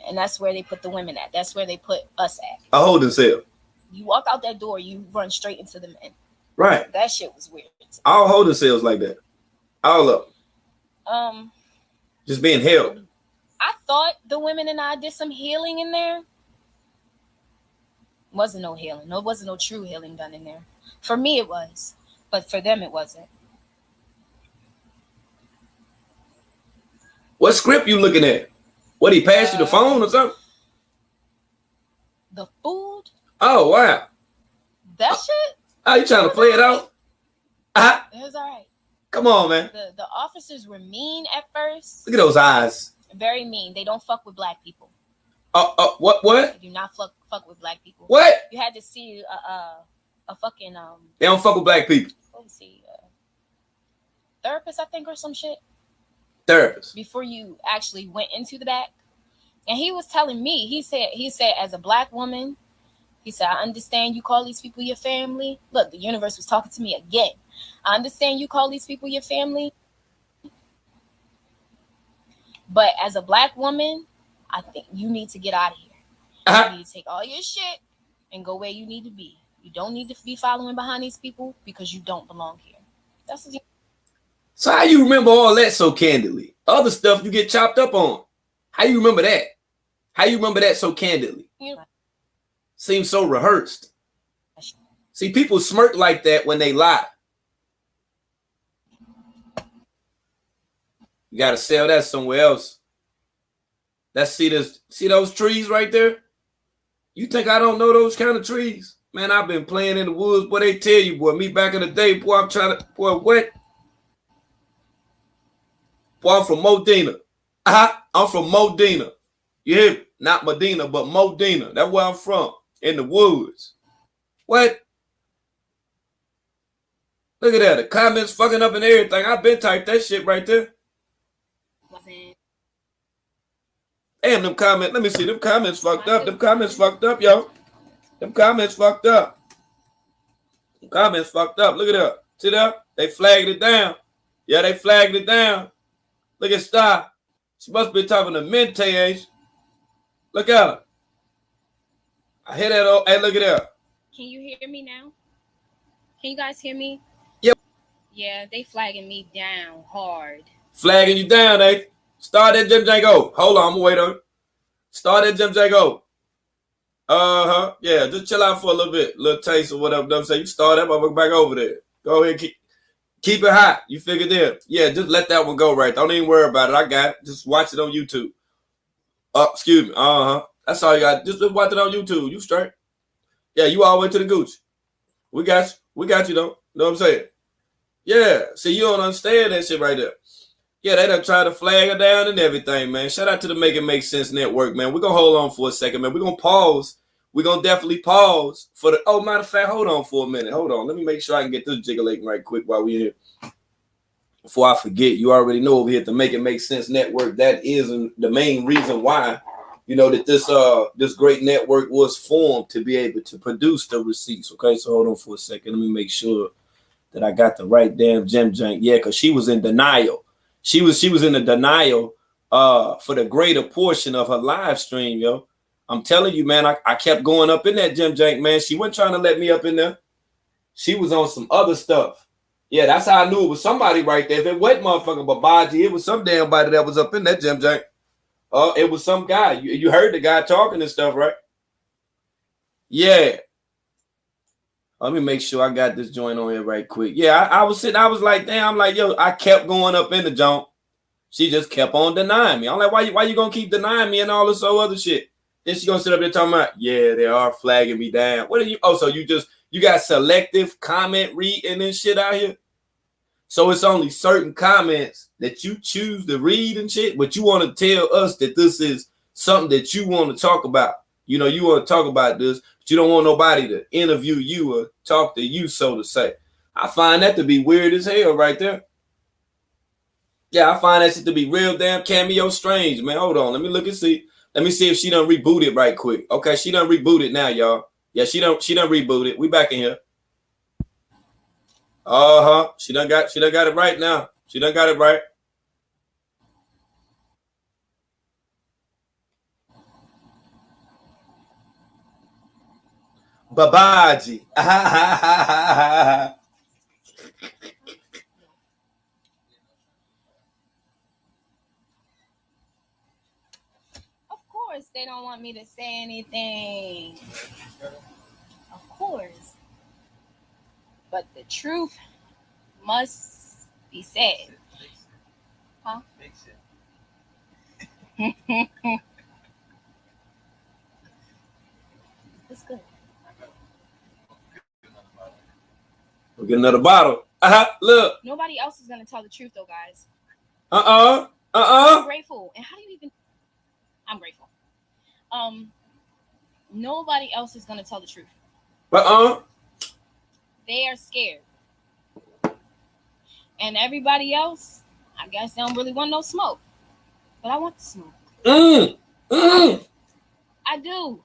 and that's where they put the women at. That's where they put us at. A holding cell. You walk out that door, you run straight into the men. Right. That shit was weird. All holding cells like that. All of them. Just being held. I thought the women and I did some healing in there. Wasn't no healing. No, wasn't no true healing done in there. For me, it was, but for them, it wasn't. What script you looking at? What, he passed you the phone or something? The food. Oh wow. That shit. Oh, you trying to play it out? It was all right. Come on, man. The officers were mean at first. Look at those eyes. Very mean. They don't fuck with black people. What? They do not fuck with black people. What? You had to see a fucking They don't fuck with black people. What was he? Therapist, I think, or some shit. Therapist. Before you actually went into the back, and he was telling me. He said, as a black woman, he said, I understand you call these people your family. Look, the universe was talking to me again. I understand you call these people your family. But as a black woman, I think you need to get out of here. You need to take all your shit and go where you need to be. You don't need to be following behind these people because you don't belong here. That's what So how you remember all that so candidly? Other stuff you get chopped up on. How you remember that? How you remember that so candidly? Seems so rehearsed. See, people smirk like that when they lie. You gotta sell that somewhere else. Let's see this. See those trees right there? You think I don't know those kind of trees? Man, I've been playing in the woods. Boy, they tell you, boy, me back in the day, boy, I'm trying to, boy, what? Boy, I'm from Modena. I'm from Modena. You hear me? Not Medina, but Modena. That's where I'm from. In the woods. What? Look at that. The comments fucking up and everything. I've been typed that shit right there. Damn, them comments. Let me see. Them comments fucked up. Them comments fucked up, yo. Them comments fucked up. Them comments fucked up. Look at that. See that? They flagged it down. Yeah, they flagged it down. Look at Star. She must be talking to Mente, ain't she? Look at her. I hear that. Oh, hey, look at that. Can you hear me now? Can you guys hear me? Yep. Yeah, they flagging me down hard. Flagging you down, eh? Start that Jim J. Go. Hold on, I'm gonna wait on it. Start that Jim J. Go. Yeah, just chill out for a little bit, little taste or whatever. I'm saying you start that motherfucker back over there. Go ahead, keep it hot. You figured it. Yeah, just let that one go right. Don't even worry about it. I got it. Just watch it on YouTube. Excuse me. That's all you got. Just watch it on YouTube. You straight. Yeah, you all the way to the Gucci. We got you. We got you though. Know what I'm saying? Yeah. See, you don't understand that shit right there. Yeah, they done try to flag her down and everything, man. Shout out to the Make It Make Sense Network, man. We're gonna hold on for a second, man. We're gonna pause. We're gonna definitely pause for the matter of fact, hold on for a minute. Hold on. Let me make sure I can get this jiggling right quick while we're here. Before I forget, you already know over here at the Make It Make Sense Network, that is the main reason why, that this great network was formed to be able to produce the receipts. Okay, so hold on for a second. Let me make sure that I got the right damn Jim Jank. Yeah, because she was in denial. She was in a denial for the greater portion of her live stream, yo. I'm telling you, man, I kept going up in that Jim Jank, man. She wasn't trying to let me up in there. She was on some other stuff. Yeah, that's how I knew it was somebody right there. If it wasn't motherfucking Babaji, it was some damn body that was up in that Jim Jank. It was some guy. You heard the guy talking and stuff, right? Yeah. Let me make sure I got this joint on here right quick. Yeah, I was sitting, I was like, damn, I'm like, yo, I kept going up in the joint. She just kept on denying me. I'm like, why you gonna keep denying me and all this other shit? Then she gonna sit up there talking about, yeah, they are flagging me down. What are you? Oh, so you got selective comment reading and shit out here? So it's only certain comments that you choose to read and shit, but you want to tell us that this is something that you want to talk about. You want to talk about this, but you don't want nobody to interview you or talk to you, so to say. I find that to be weird as hell right there. Yeah, I find that shit to be real damn cameo strange, man. Hold on. Let me look and see. Let me see if she done rebooted right quick. Okay, she done rebooted now, y'all. Yeah, she done rebooted. We back in here. She done got it right now. She done got it right. Babaji. Of course, they don't want me to say anything. Of course. But the truth must be said. Huh? It's good. We'll get another bottle. Look. Nobody else is going to tell the truth, though, guys. I'm grateful. And how do you even... I'm grateful. Nobody else is going to tell the truth. They are scared. And everybody else, I guess they don't really want no smoke. But I want the smoke. I do.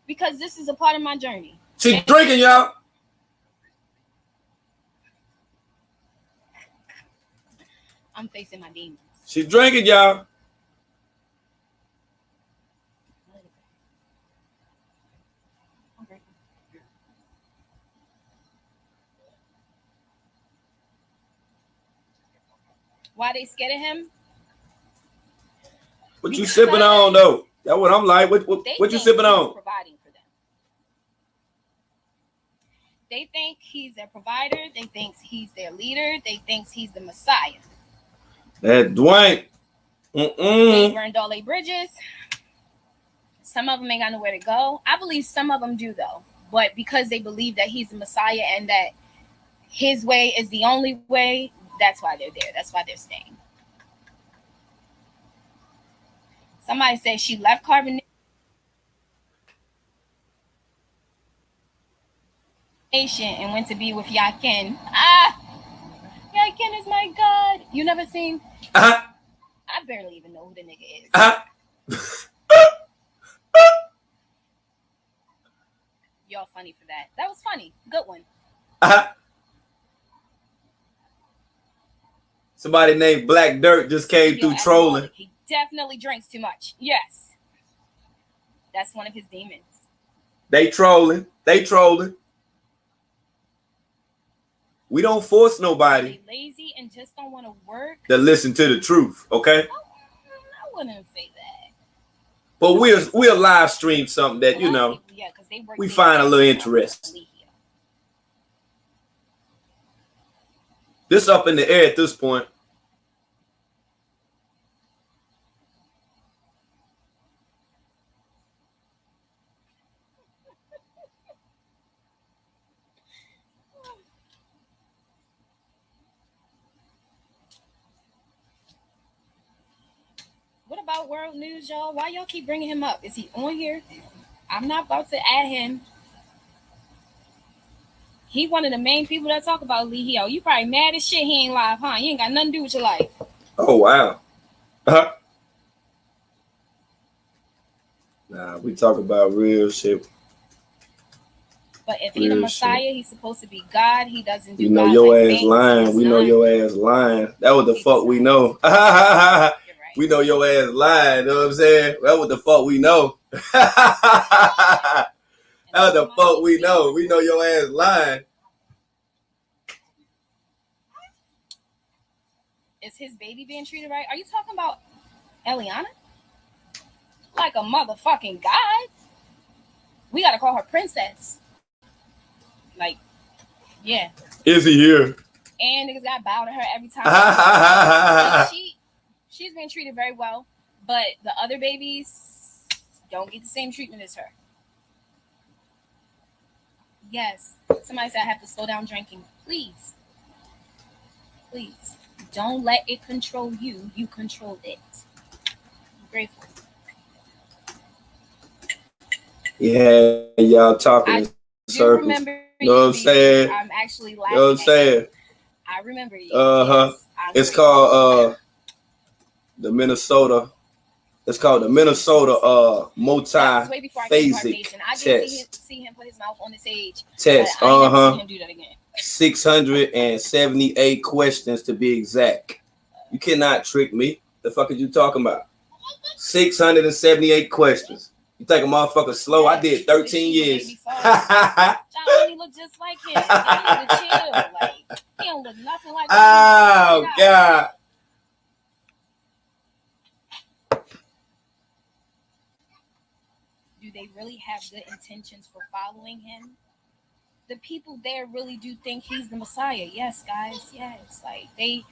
Because this is a part of my journey. She's drinking, y'all. I'm facing my demons. She's drinking, y'all. Why they scared of him? What you sipping on though? That's what I'm like. What you sipping on? Providing for them. They think he's their provider. They think he's their leader. They think he's the Messiah. That Dwayne. They burned all their bridges. Some of them ain't got nowhere to go. I believe some of them do though, but because they believe that he's the Messiah and that his way is the only way, that's why they're there. That's why they're staying. Somebody said she left carbonation and went to be with Yakin. Yakin is my God. You never seen? I barely even know who the nigga is. Y'all funny for that. That was funny. Good one. Somebody named Black Dirt just came through trolling. He definitely drinks too much. Yes. That's one of his demons. They trolling. We don't force nobody. They lazy and just don't want to work. To listen to the truth, okay? I wouldn't say that. But we'll live stream something that People, yeah, because they work. We find a little interest. This up in the air at this point. What about world news, y'all? Why y'all keep bringing him up? Is he on here? I'm not about to add him. He one of the main people that talk about Lee Heo. You probably mad as shit he ain't live, huh? You ain't got nothing to do with your life. Oh, wow. Nah, we talk about real shit. But if he's the Messiah, he's supposed to be God. He doesn't do. You know your ass lying. We know your ass lying. That what the fuck we know. We know your ass lying. You know what I'm saying? That what the fuck we know. That what the fuck we know. We know your ass lying. Is his baby being treated right? Are you talking about Eliana? Like a motherfucking god? We gotta call her princess. Like, yeah. Is he here? And niggas got bow to her every time. She's being treated very well, but the other babies don't get the same treatment as her. Yes. Somebody said I have to slow down drinking. Please. Please. Don't let it control you. You control it. I'm grateful. Yeah, y'all talking in circles. Remember you know what I'm saying? I'm actually laughing. You know what I'm saying? I remember you. Yes, it's called the Minnesota. It's called the Minnesota multi-phasic test. See him put his mouth on the stage. Test. I see him do that again. 678 questions to be exact. You cannot trick me. The fuck are you talking about? 678 questions. You think a motherfucker slow? I did 13 years. Johnny look just like him. He need to chill. Like, he don't look nothing like him. Oh, God. Do they really have good intentions for following him? The people there really do think he's the Messiah. Yes, guys. Yes. Like, they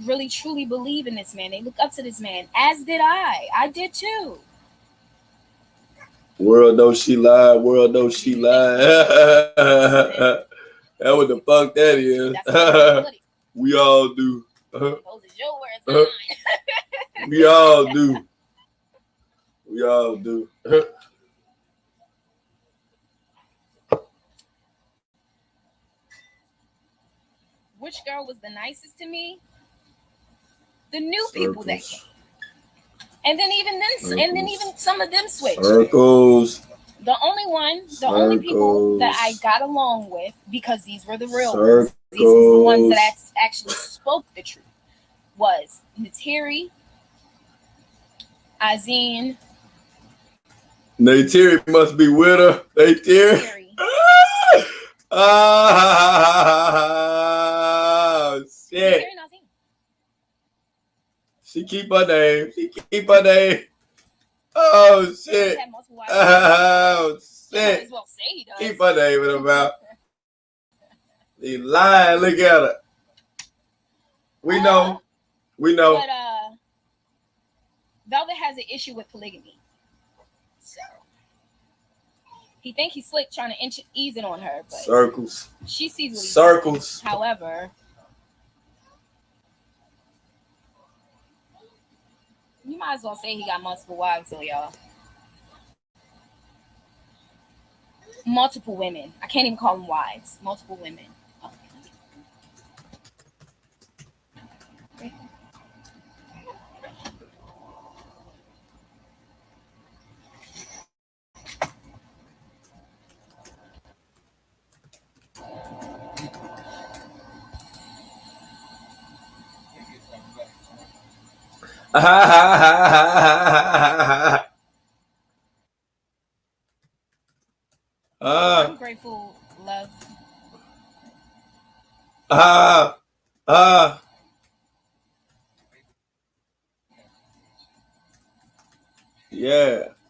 really truly believe in this man. They look up to this man, as did I. I did too. World knows she lied. World knows she lied. That what the fuck that is. We all do. Those is your words, We all do. We all do. Which girl was the nicest to me? The new people that came. And then even some of them switched. Circles. The only people that I got along with, because these were the real ones, these were the ones that actually spoke the truth, was Natiri, Azine. Natiri must be with her. Natiri. Oh, shit. She keep her name. Oh, shit. Oh, shit. Keep her name in her mouth. He lying. Look at her. We know. But Velvet has an issue with polygamy. So he think he's slick trying to ease it on her. But circles. She sees what he's circles. Doing. However, you might as well say he got multiple wives, though, y'all. Multiple women. I can't even call them wives. Multiple women. I'm grateful, love. Yeah.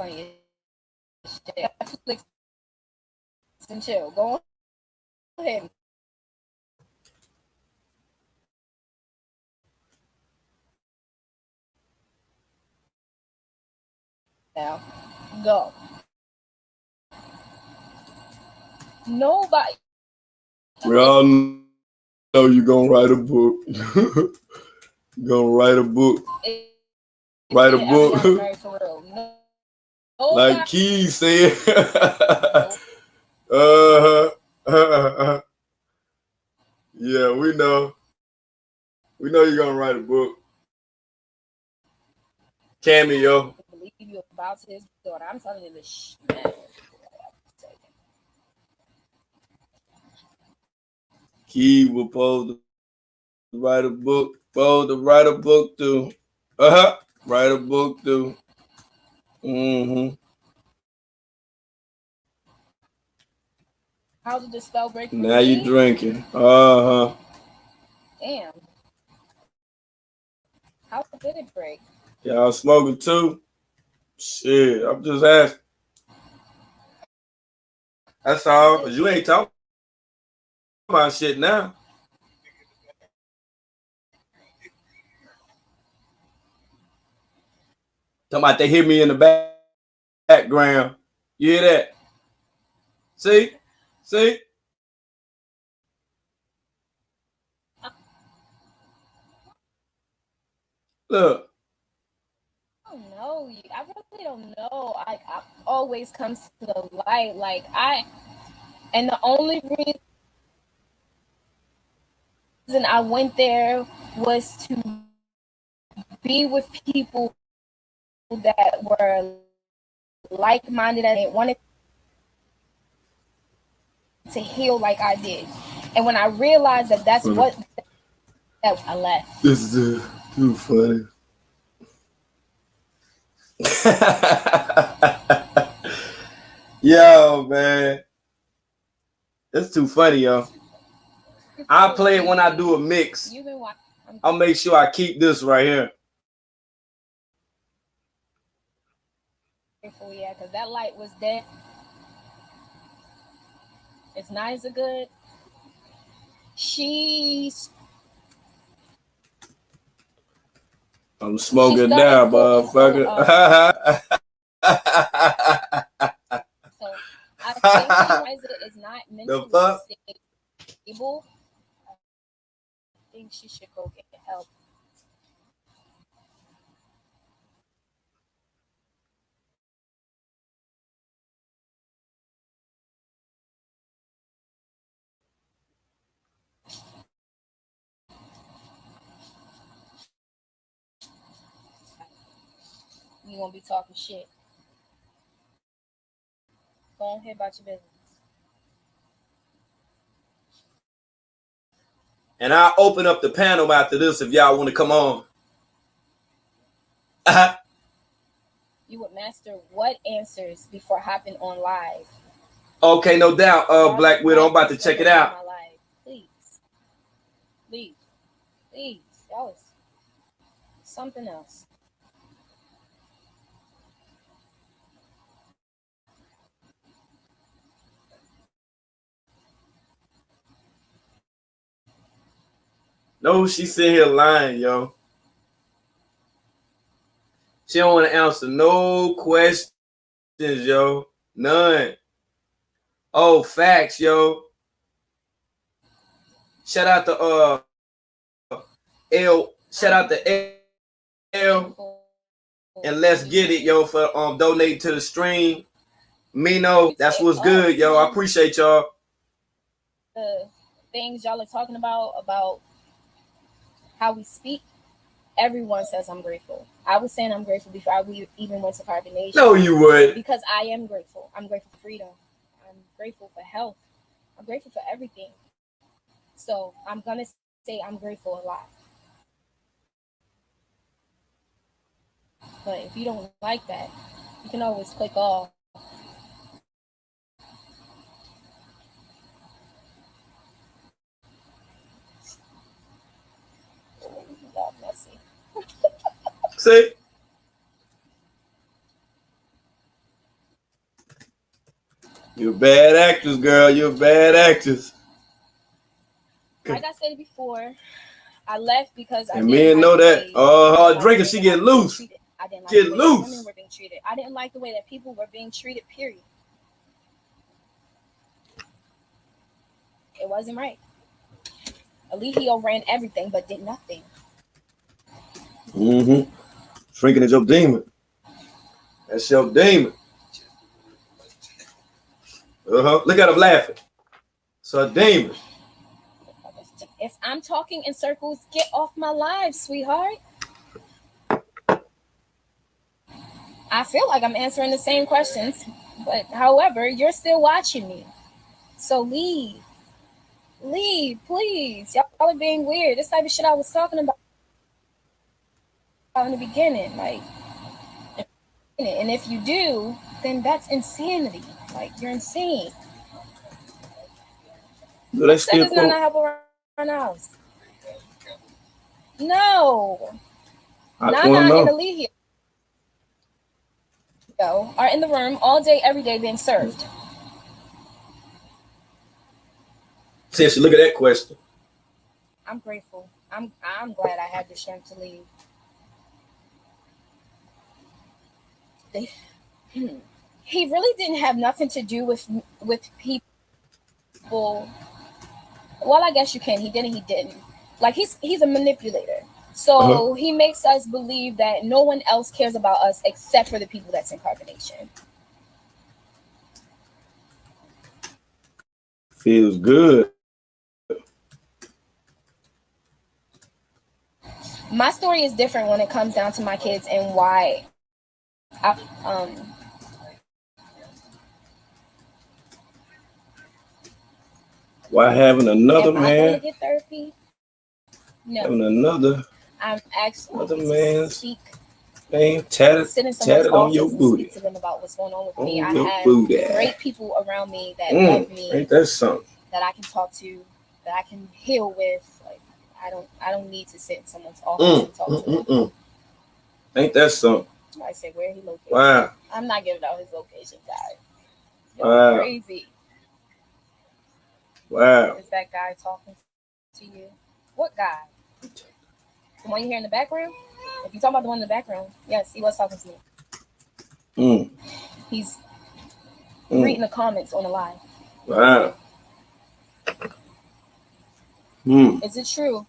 funny as shit. Netflix and chill. Go ahead. Now, go. Nobody. We all know you're gonna write a book. Gonna write a book. Write a book. For real. Like Key said. uh-huh. Yeah, we know. We know you're gonna write a book. Cameo. Believe you about his daughter. I'm telling you this man. Key will supposed to write a book. Supposed to write a book too. Write a book too. Mm-hmm. How did the spell break? Now you drinking. Uh-huh. Damn. How did it break? Y'all smoking too? Shit, I'm just asking. That's all, because you ain't talking about shit now. Talking about they hear me in the background. You hear that? See? See? Look. I don't know. I really don't know. I always comes to the light. And the only reason I went there was to be with people that were like-minded and they wanted to heal like I did. And when I realized that that's what I left. This is too funny. Yo, man. It's too funny, yo. I'll play it when I do a mix. I'll make sure I keep this right here. Yeah, because that light was dead. It's nice and good. I'm smoking now, motherfucker. So I think she is not mentally stable. I think she should go get help. You won't be talking shit. Go ahead about your business. And I'll open up the panel after this if y'all want to come on. You would master what answers before hopping on live. Okay, no doubt. Black Widow, I'm about to check it out. Please. Please. Please. That was something else. No, she's sitting here lying, yo. She don't want to answer no questions, yo. None. Oh, facts, yo. Shout out to L. Shout out to L. And let's get it, yo, for donating to the stream. Mino, that's what's good, yo. I appreciate y'all. The things y'all are talking about how we speak, everyone says I'm grateful. I was saying I'm grateful before we even went to carbonation. No, you would. Because I am grateful. I'm grateful for freedom. I'm grateful for health. I'm grateful for everything. So I'm going to say I'm grateful a lot. But if you don't like that, you can always click off. Messy. See? You're a bad actress, girl. You're a bad actress. Like I said before, I left because I And didn't men like know the that. way Oh, like drinking, the she women get were being loose. treated. I didn't like Get the way that loose. women were being treated. I didn't like the way that people were being treated, period. It wasn't right. Eligio ran everything but did nothing. Mm-hmm. Drinking is your demon. That's your demon. Uh-huh. Look at him laughing. It's a demon. If I'm talking in circles, get off my live, sweetheart. I feel like I'm answering the same questions, but however, you're still watching me. So leave. Leave, please. Y'all are being weird. This type of shit I was talking about in the beginning. Like, and if you do, then that's insanity. Like, you're insane. Do they Upset still is not quote? help around the house. No. I just want to Nana and know. Eligio are in the room all day, every day being served. Seriously, look at that question. I'm grateful. I'm glad I had the strength to leave. They, he really didn't have nothing to do with people. Well, I guess you can. He didn't. He didn't. Like he's a manipulator. Uh-huh. So he makes us believe that no one else cares about us except for the people that's in carbonation. Feels good. My story is different when it comes down to my kids and why I, Why having another am I going to man? get therapy? No. Having another I'm actually going to man's seek, name sit in someone's tatted on your office and booty. speak to them about what's going on with me. On I your have booty. great people around me that love me, Ain't that something? that I can talk to, that I can heal with. Like I don't need to sit in someone's office and talk to them. Ain't that something? I say where he located. Wow. I'm not giving out his location, guys. Wow. Crazy. Wow. Is that guy talking to you? What guy? The one you hear in the background? If you're talking about the one in the background, yes, he was talking to me. He's reading the comments on the live. Wow. Is it true?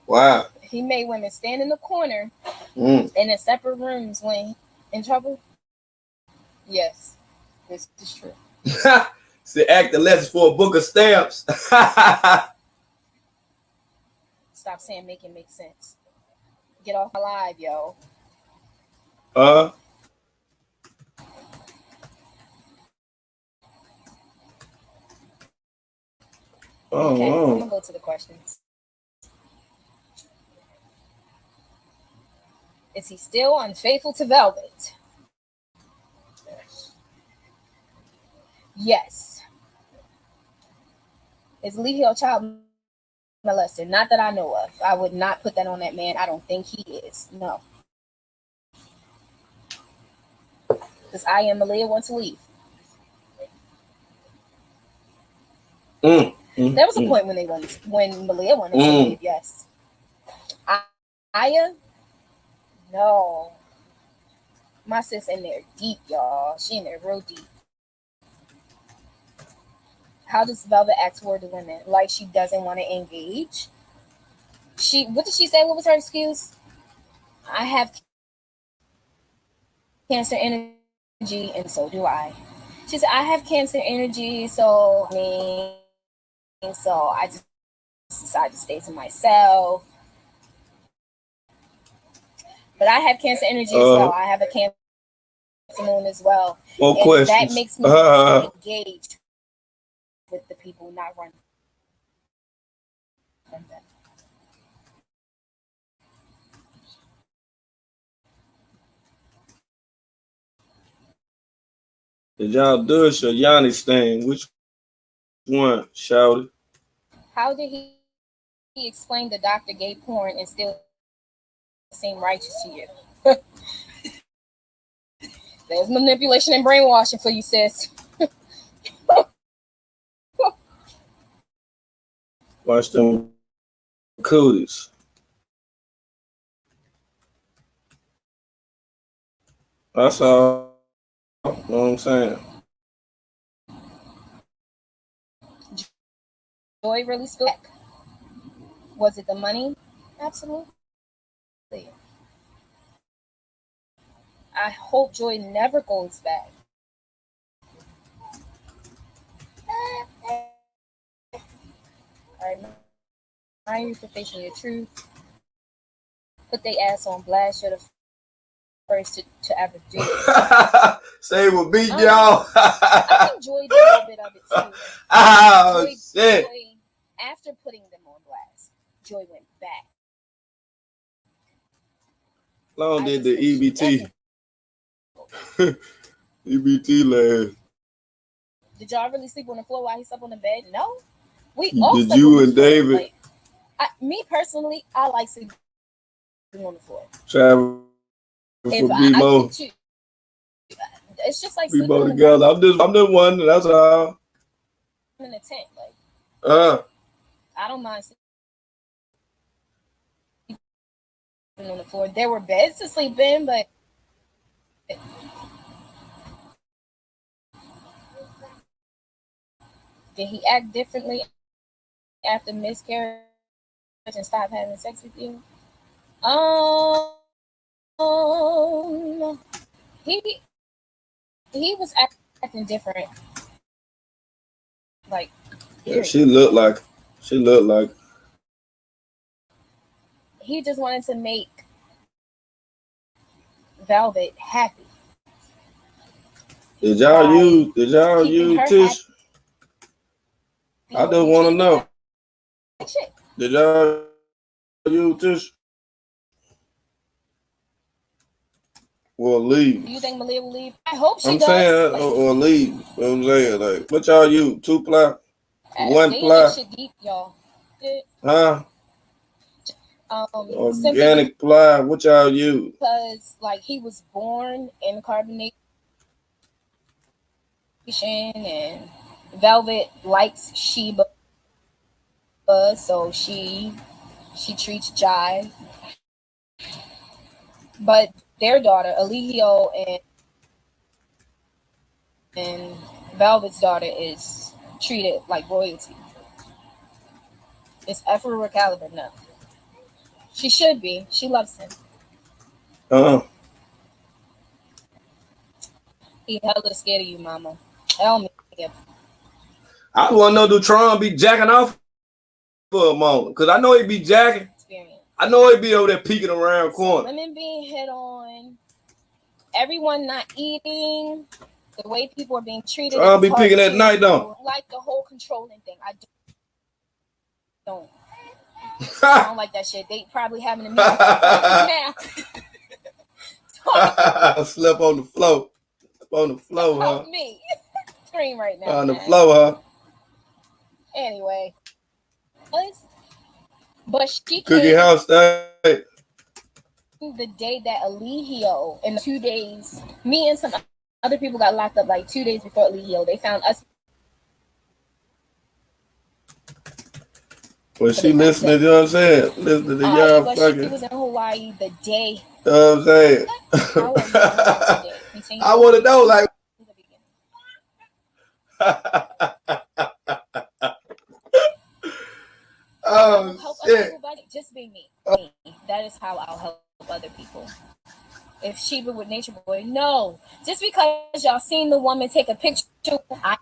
Wow. He made women stand in the corner and in separate rooms when in trouble? Yes, this is true. It's the acting lesson for a book of stamps. Stop saying make it make sense. Get off my live, yo. Okay, I'm gonna go to the questions. Is he still unfaithful to Velvet? Yes. Is Eligio a child molester? Not that I know of. I would not put that on that man. I don't think he is. No. Does I am Malia want to leave? There was a point when Malia wanted to leave. Yes. Aya, no. My sis in there deep, y'all. She in there real deep. How does Velvet act toward the women? Like she doesn't want to engage. What did she say? What was her excuse? I have cancer energy, and so do I. She said, I have cancer energy, so I just decided to stay to myself. But I have cancer energy as well. I have a cancer moon as well. More and questions. That makes me want to engage with the people, not run from them. Did y'all do it or Yanni's thing? Which one? Shouted. How did he explain the doctor gay porn and still seem righteous to you? There's manipulation and brainwashing for you, sis. Watch them cooties. That's all. You know what I'm saying? Joy really spilled back. Was it the money? Absolutely. I hope Joy never goes back. I admire you for facing your truth. Put they ass on blast. You're the first to ever do it. Say we'll beat y'all. I think Joy did a little bit of it too. Oh, shit. Joy, after putting them on blast, Joy went back. Long did the EBT. EBT last. Did y'all really sleep on the floor while he slept on the bed? No. We all did slept you on the and floor. David? Like, me personally, I like sleeping on the floor. Travel for BMO. It's just like BMO together. I'm just one. That's all. In a tent, like. I don't mind sleeping on the floor. There were beds to sleep in, but did he act differently after miscarriage and stop having sex with you? He was acting different. Like, yeah, she looked like. He just wanted to make Velvet happy. Did y'all use tissue? I just want to know. Did y'all use tissue? Or leave? Do you think Malia will leave? I hope she does. Saying, or leave. I'm saying, like, what y'all use? 2-ply? 1-ply? Shit deep, y'all. Huh? Organic ply. What y'all use? Because, like, he was born in carbonation, and Velvet likes Sheba, so she treats Jai. But their daughter, Eligio, and Velvet's daughter is treated like royalty. It's Ephraim caliber now. She should be. She loves him. He hella scared of you, mama. Tell me. I want to know, do Tron be jacking off for a moment? Because I know he be jacking. I know he be over there peeking around corner. Women being hit on. Everyone not eating. The way people are being treated. Tron be picking at night, though. Like the whole controlling thing. I don't. I don't like that shit. They probably having a meeting now. Slept on the floor. On the floor, huh? Me. Scream right now. On the floor, huh? Anyway. But she Cookie House day. The day that Eligio, in 2 days, me and some other people got locked up like 2 days before Eligio. They found us. Well, she listening, you know what I'm saying? Listening to y'all fucking. She was in Hawaii the day. You know what I'm saying? I want to know, like. Oh, shit. Just be me. That is how I'll help other people. If Sheba with Nature Boy, no. Just because y'all seen the woman take a picture, I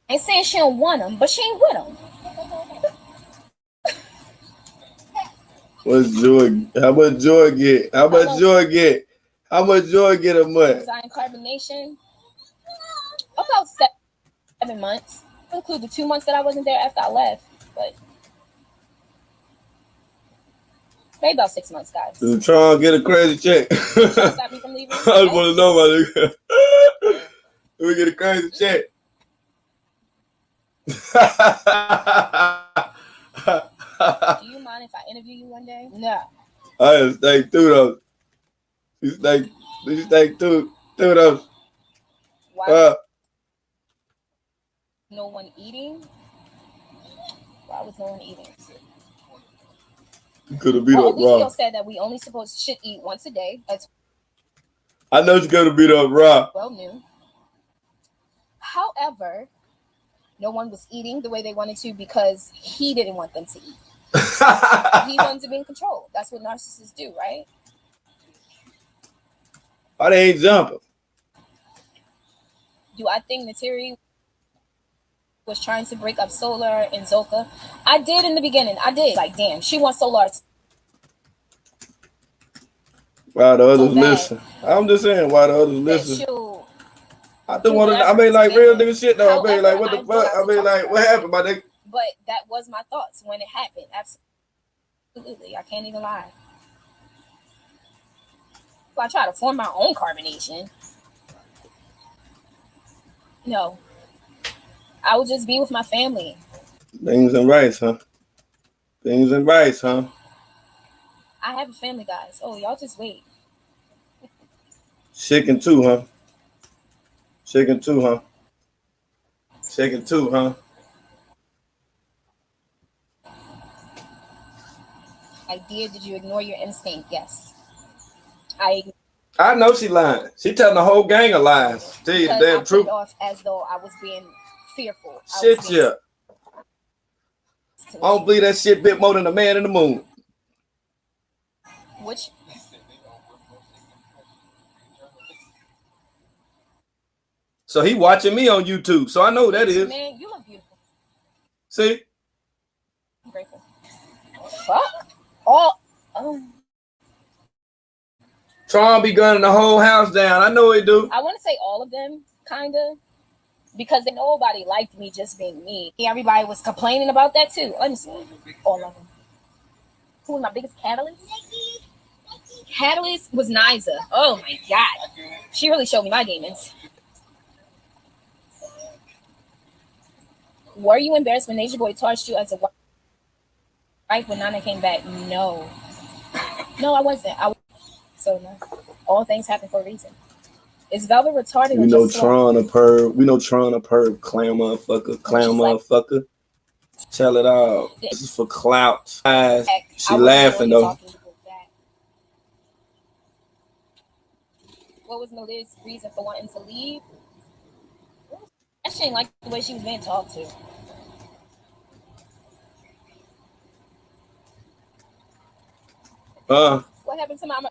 ain't saying she don't want him, but she ain't with him. What's Joy? How much Joy get? How much Joy get? How much Joy get a month? Design carbonation. About 7 months. Include the 2 months that I wasn't there after I left, but maybe about 6 months, guys. You trying to get a crazy check? Stop me from leaving? I just want to know, my nigga. We get a crazy check. Do you mind if I interview you one day? No. I just think through those. You think through those. Why? No one eating? Why was no one eating? You could have beat up Ezekiel Raw. said that we only should eat once a day. That's I know you could have beat up Raw. well noon. However, no one was eating the way they wanted to because he didn't want them to eat. He wanted to be in control. That's what narcissists do, right? Why they ain't jumping? Do I think Nateri was trying to break up Solar and Zoka? I did in the beginning. I did. Like, damn, she wants Solar. Why the others listen? I'm just saying, why the others listen? I don't want to. I mean, like real nigga shit though. I mean, like what the fuck? I mean, like what happened, my nigga? But that was my thoughts when it happened. Absolutely, I can't even lie. I try to form my own carbonation. No, I would just be with my family. Beans and rice, huh? Beans and rice, huh? I have a family, guys. Oh, y'all just wait. Chicken too, huh? Chicken too, huh? Chicken too, huh? Idea, did you ignore your instinct? Yes. I know she lying. She telling the whole gang of lies. Tell you the damn truth. Off as though I was being fearful. Shit, yeah. I don't believe that shit bit more than a man in the moon. Which? So he watching me on YouTube. So I know who that is. Man, you look beautiful. See? I'm grateful. Fuck. Oh. Tron be gunning the whole house down. I know he do. I want to say all of them, kind of. Because nobody liked me just being me. Everybody was complaining about that too. Let me see. All of them. Who was my biggest catalyst? Catalyst was Niza. Oh my god. She really showed me my demons. Were you embarrassed when Nature Boy charged you as a wife when Nana came back? No. No, I wasn't. So no. All things happen for a reason. Is Velvet retarded? We know Tron a perv. We know Tron a perv. Clown motherfucker. Clown motherfucker. Tell it all. This is for clout. She laughing though. What was Nadia's reason for wanting to leave? I didn't like the way she was being talked to. What happened to Mama?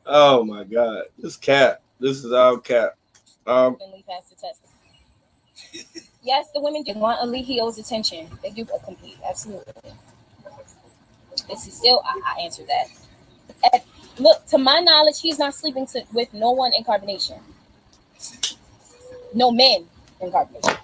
Oh my god. This cap. This is all cap. Yes, the women do want Alihio's attention. They do compete. Absolutely. This is still, I answered that. Look, to my knowledge, he's not sleeping with no one in carbonation. No men in carbonation.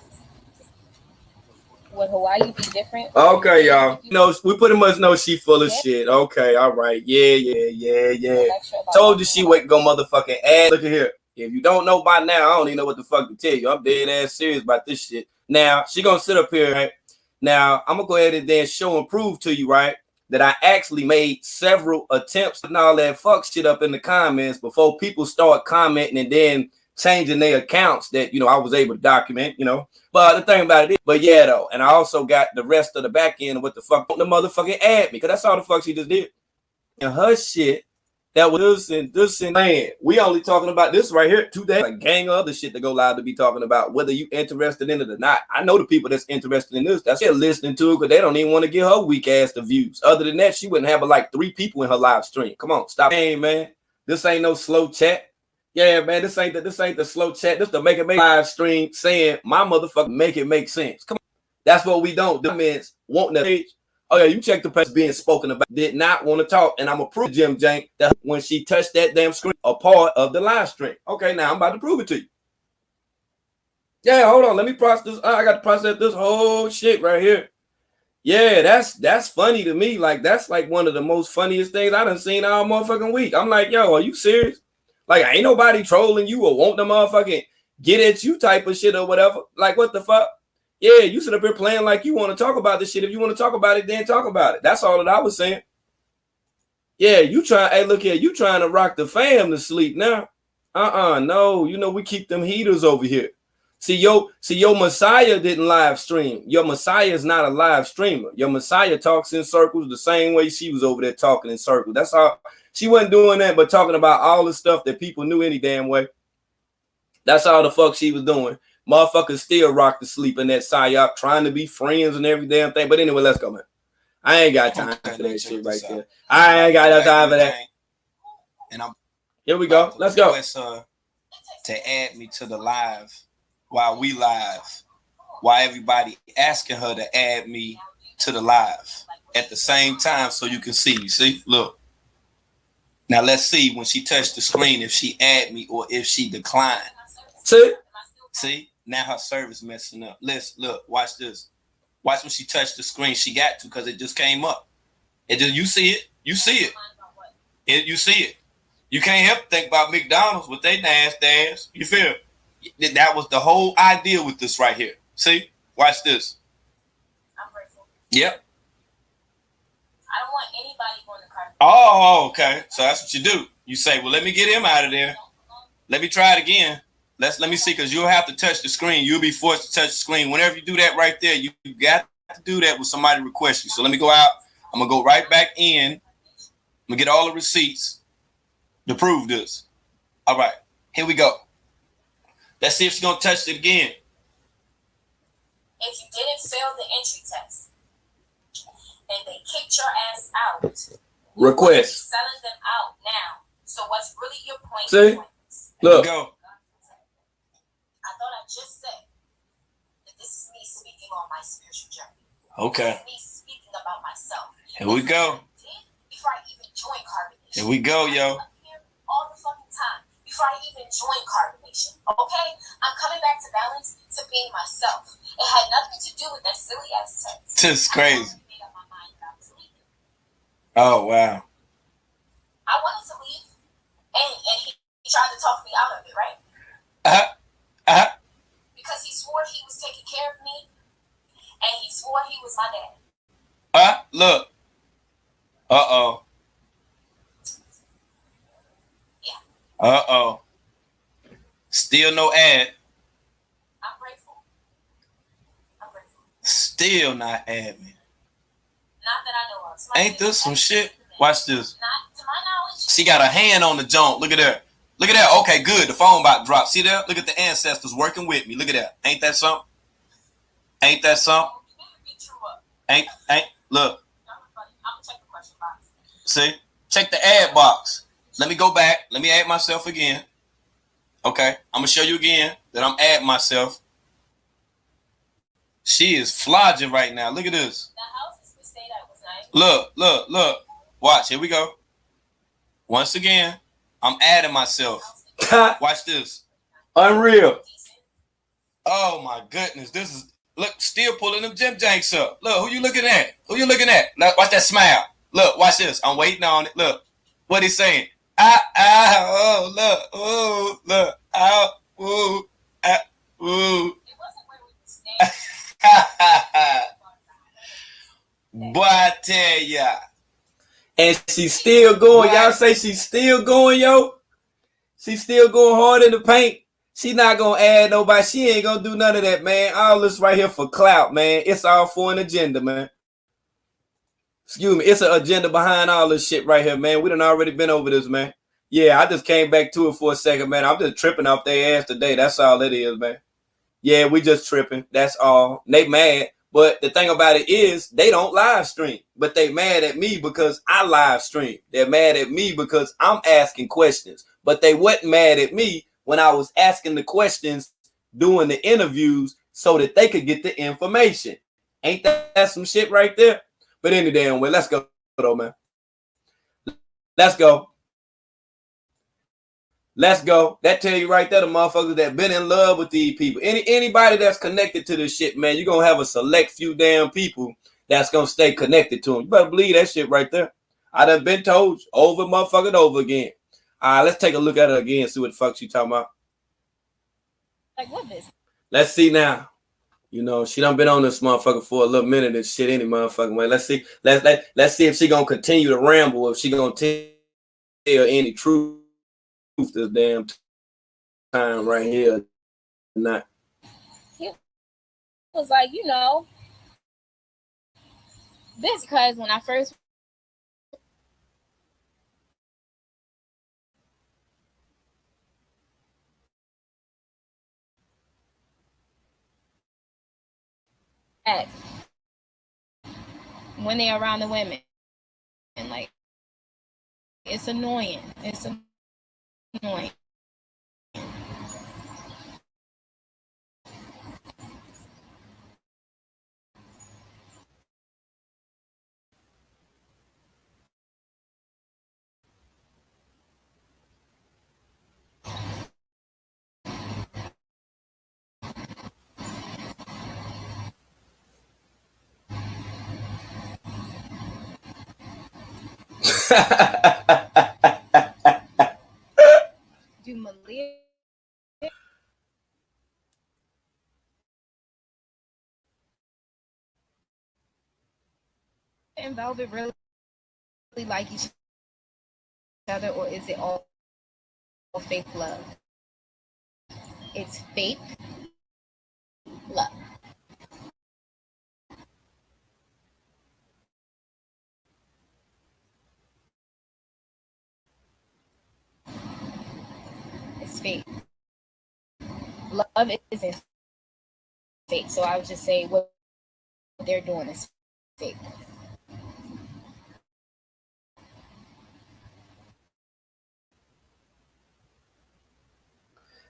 Would Hawaii be different? Okay, y'all. No, we pretty much know she full of shit. Okay, all right. Yeah. Told you she wouldn't go motherfucking ass. Look at here. If you don't know by now, I don't even know what the fuck to tell you. I'm dead ass serious about this shit. Now, she gonna sit up here, right? Now, I'm gonna go ahead and then show and prove to you, right, that I actually made several attempts and all that fuck shit up in the comments before people start commenting and then changing their accounts that, you know, I was able to document, you know. But the thing about it is, but yeah, though, and I also got the rest of the back end of what the fuck the motherfucking ad me, because that's all the fuck she just did. And her shit, that was this and man, we only talking about this right here today. A gang of other shit to go live to be talking about, whether you interested in it or not. I know the people that's interested in this, that's still listening to it because they don't even want to give her weak ass the views. Other than that, she wouldn't have like 3 people in her live stream. Come on, stop. Hey, man, this ain't no slow chat. Yeah, man, this ain't the slow chat. This the make it make live stream saying my motherfucker make it make sense. Come on. That's what we don't do. Means want the page. Oh yeah, you check the page being spoken about. Did not want to talk, and I'm gonna prove Jim Jank that when she touched that damn screen, a part of the live stream. Okay, now I'm about to prove it to you. Yeah, hold on. Let me process this. I got to process this whole shit right here. Yeah, that's funny to me. Like that's like one of the most funniest things I done seen all motherfucking week. I'm like, yo, are you serious? Like, ain't nobody trolling you or want to motherfucking get at you type of shit or whatever. Like, what the fuck? Yeah, you sit up here playing like you want to talk about this shit. If you want to talk about it, then talk about it. That's all that I was saying. Yeah, you trying, hey, look here, you trying to rock the fam to sleep now. No, you know, we keep them heaters over here. See, your Messiah didn't live stream. Your Messiah is not a live streamer. Your Messiah talks in circles the same way she was over there talking in circles. That's how she wasn't doing that, but talking about all the stuff that people knew any damn way. That's all the fuck she was doing. Motherfuckers still rock to sleep in that psyop, trying to be friends and every damn thing. But anyway, let's go, man. I ain't got time for that shit right there. I ain't got no time for that. And I'm here we go. Let's go. To add me to the live while we live, while everybody asking her to add me to the live at the same time so you can see. You see? Look. Now let's see when she touched the screen if she add me or if she declined. See? Now her service messing up. Let's look. Watch this. Watch when she touched the screen. She got to because it just came up. It just you see it. You see it. You see it. You can't help think about McDonald's with they nasty ass. You feel? That was the whole idea with this right here. See? Watch this. I'm grateful. Yep. I don't want anybody going to carpet. Oh, okay. So that's what you do. You say, well, let me get him out of there. Let me try it again. Let me see, because you'll have to touch the screen. You'll be forced to touch the screen. Whenever you do that right there, you got to do that when somebody requests you. So let me go out. I'm going to go right back in. I'm going to get all the receipts to prove this. All right. Here we go. Let's see if she's going to touch it again. If you didn't fail the entry test and they kicked your ass out, request. Selling them out now. So what's really your point? See? Look. Here we go. I thought I just said that this is me speaking on my spiritual journey. Okay. This is me speaking about myself. Here we go. Before I even joined Carbonation. Here we go, yo. All the fucking time. Before I even joined Carbonation. Okay? I'm coming back to balance, to being myself. It had nothing to do with that silly ass text. This is crazy. I made up my mind that I was leaving. Oh, wow. I wanted to leave, and he tried to talk me out of it, right? Because he swore he was taking care of me, and he swore he was my dad. Look. Uh-oh. Yeah. Uh-oh. Still no ad. I'm grateful. I'm grateful. Still not ad me. Not that I know of. Ain't this some shit? Watch this. Not to my knowledge. She got her hand on the joint. Look at that. Look at that. Okay, good. The phone about to drop. See that? Look at the ancestors working with me. Look at that. Ain't that something? Ain't that something? Ain't look. I'm gonna check the question box. See? Check the ad box. Let me go back. Let me add myself again. Okay. I'm gonna show you again that I'm adding myself. She is flogging right now. Look at this. The houses we stayed at was nice. Look. Watch. Here we go. Once again, I'm adding myself. Watch this. Unreal. Oh my goodness. This is look, still pulling them Jim Janks up. Look, who you looking at? Look, watch that smile. Look, watch this. I'm waiting on it. Look. What he's saying. Oh, look, ooh. It wasn't where we were staying. Boy, I tell ya. And she's still going. Y'all say she's still going, yo? She's still going hard in the paint. She not going to add nobody. She ain't going to do none of that, man. All this right here for clout, man. It's all for an agenda, man. Excuse me. It's an agenda behind all this shit right here, man. We done already been over this, man. Yeah, I just came back to it for a second, man. I'm just tripping off their ass today. That's all it is, man. Yeah, we just tripping. That's all. They mad. But the thing about it is they don't live stream. But they mad at me because I live stream. They're mad at me because I'm asking questions. But they wasn't mad at me when I was asking the questions, doing the interviews so that they could get the information. Ain't that some shit right there? But any damn way, let's go, though, man. Let's go. Let's go. That tell you right there, the motherfuckers that been in love with these people. Anybody that's connected to this shit, man, you're going to have a select few damn people that's going to stay connected to them. You better believe that shit right there. I done been told you over motherfucking over again. All right, let's take a look at it again, see what the fuck she talking about. Like what business? Let's see now. You know, she done been on this motherfucker for a little minute and shit any motherfucking way. Let's see. Let's see if she going to continue to ramble, if she going to tell any truth this damn time right here. Not. was like, this because when I first at when they're around the women, and like it's annoying. It's annoying. Do Malia and Velvet really like each other, or is it all fake love? It's fake love. It's fake. Love isn't fake. So I would just say what they're doing is fake.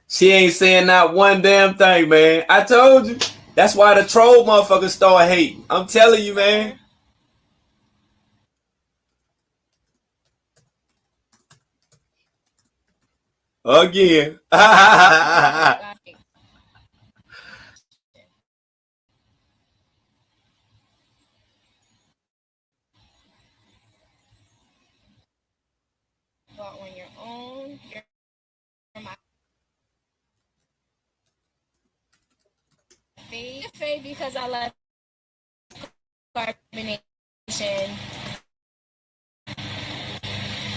She ain't saying not one damn thing, man. I told you. That's why the troll motherfuckers start hating. I'm telling you, man. Again. But on your own, you're my fave because I left carbonation.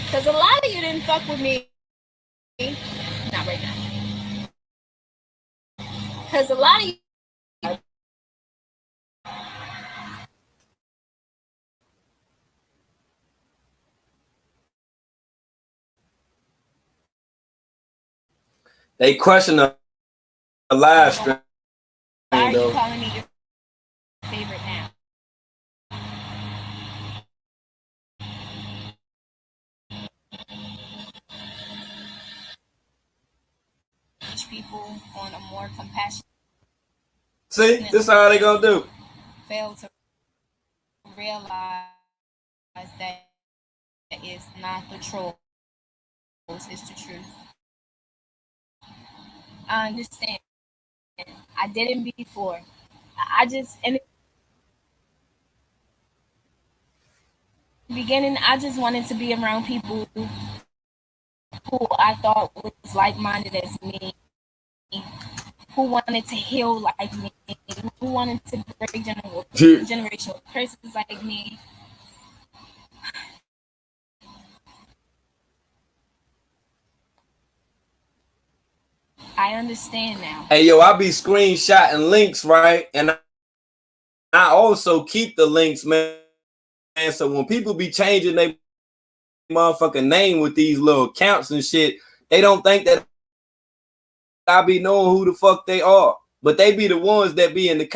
Because a lot of you didn't fuck with me. Not right now. Because a lot of you. They crushing the live stream. Why are you calling me your favorite now? People on a more compassionate. See, this is how they gonna do. Fail to realize that it's not the trolls, it's the truth. I understand. I didn't before. I just in the beginning, I just wanted to be around people who I thought was like-minded as me, who wanted to heal like me, who wanted to break generational curses like me. I understand now. Hey, yo, I be screenshotting links, right? And I also keep the links, man. And so when people be changing their motherfucking name with these little accounts and shit, they don't think that I be knowing who the fuck they are. But they be the ones that be in the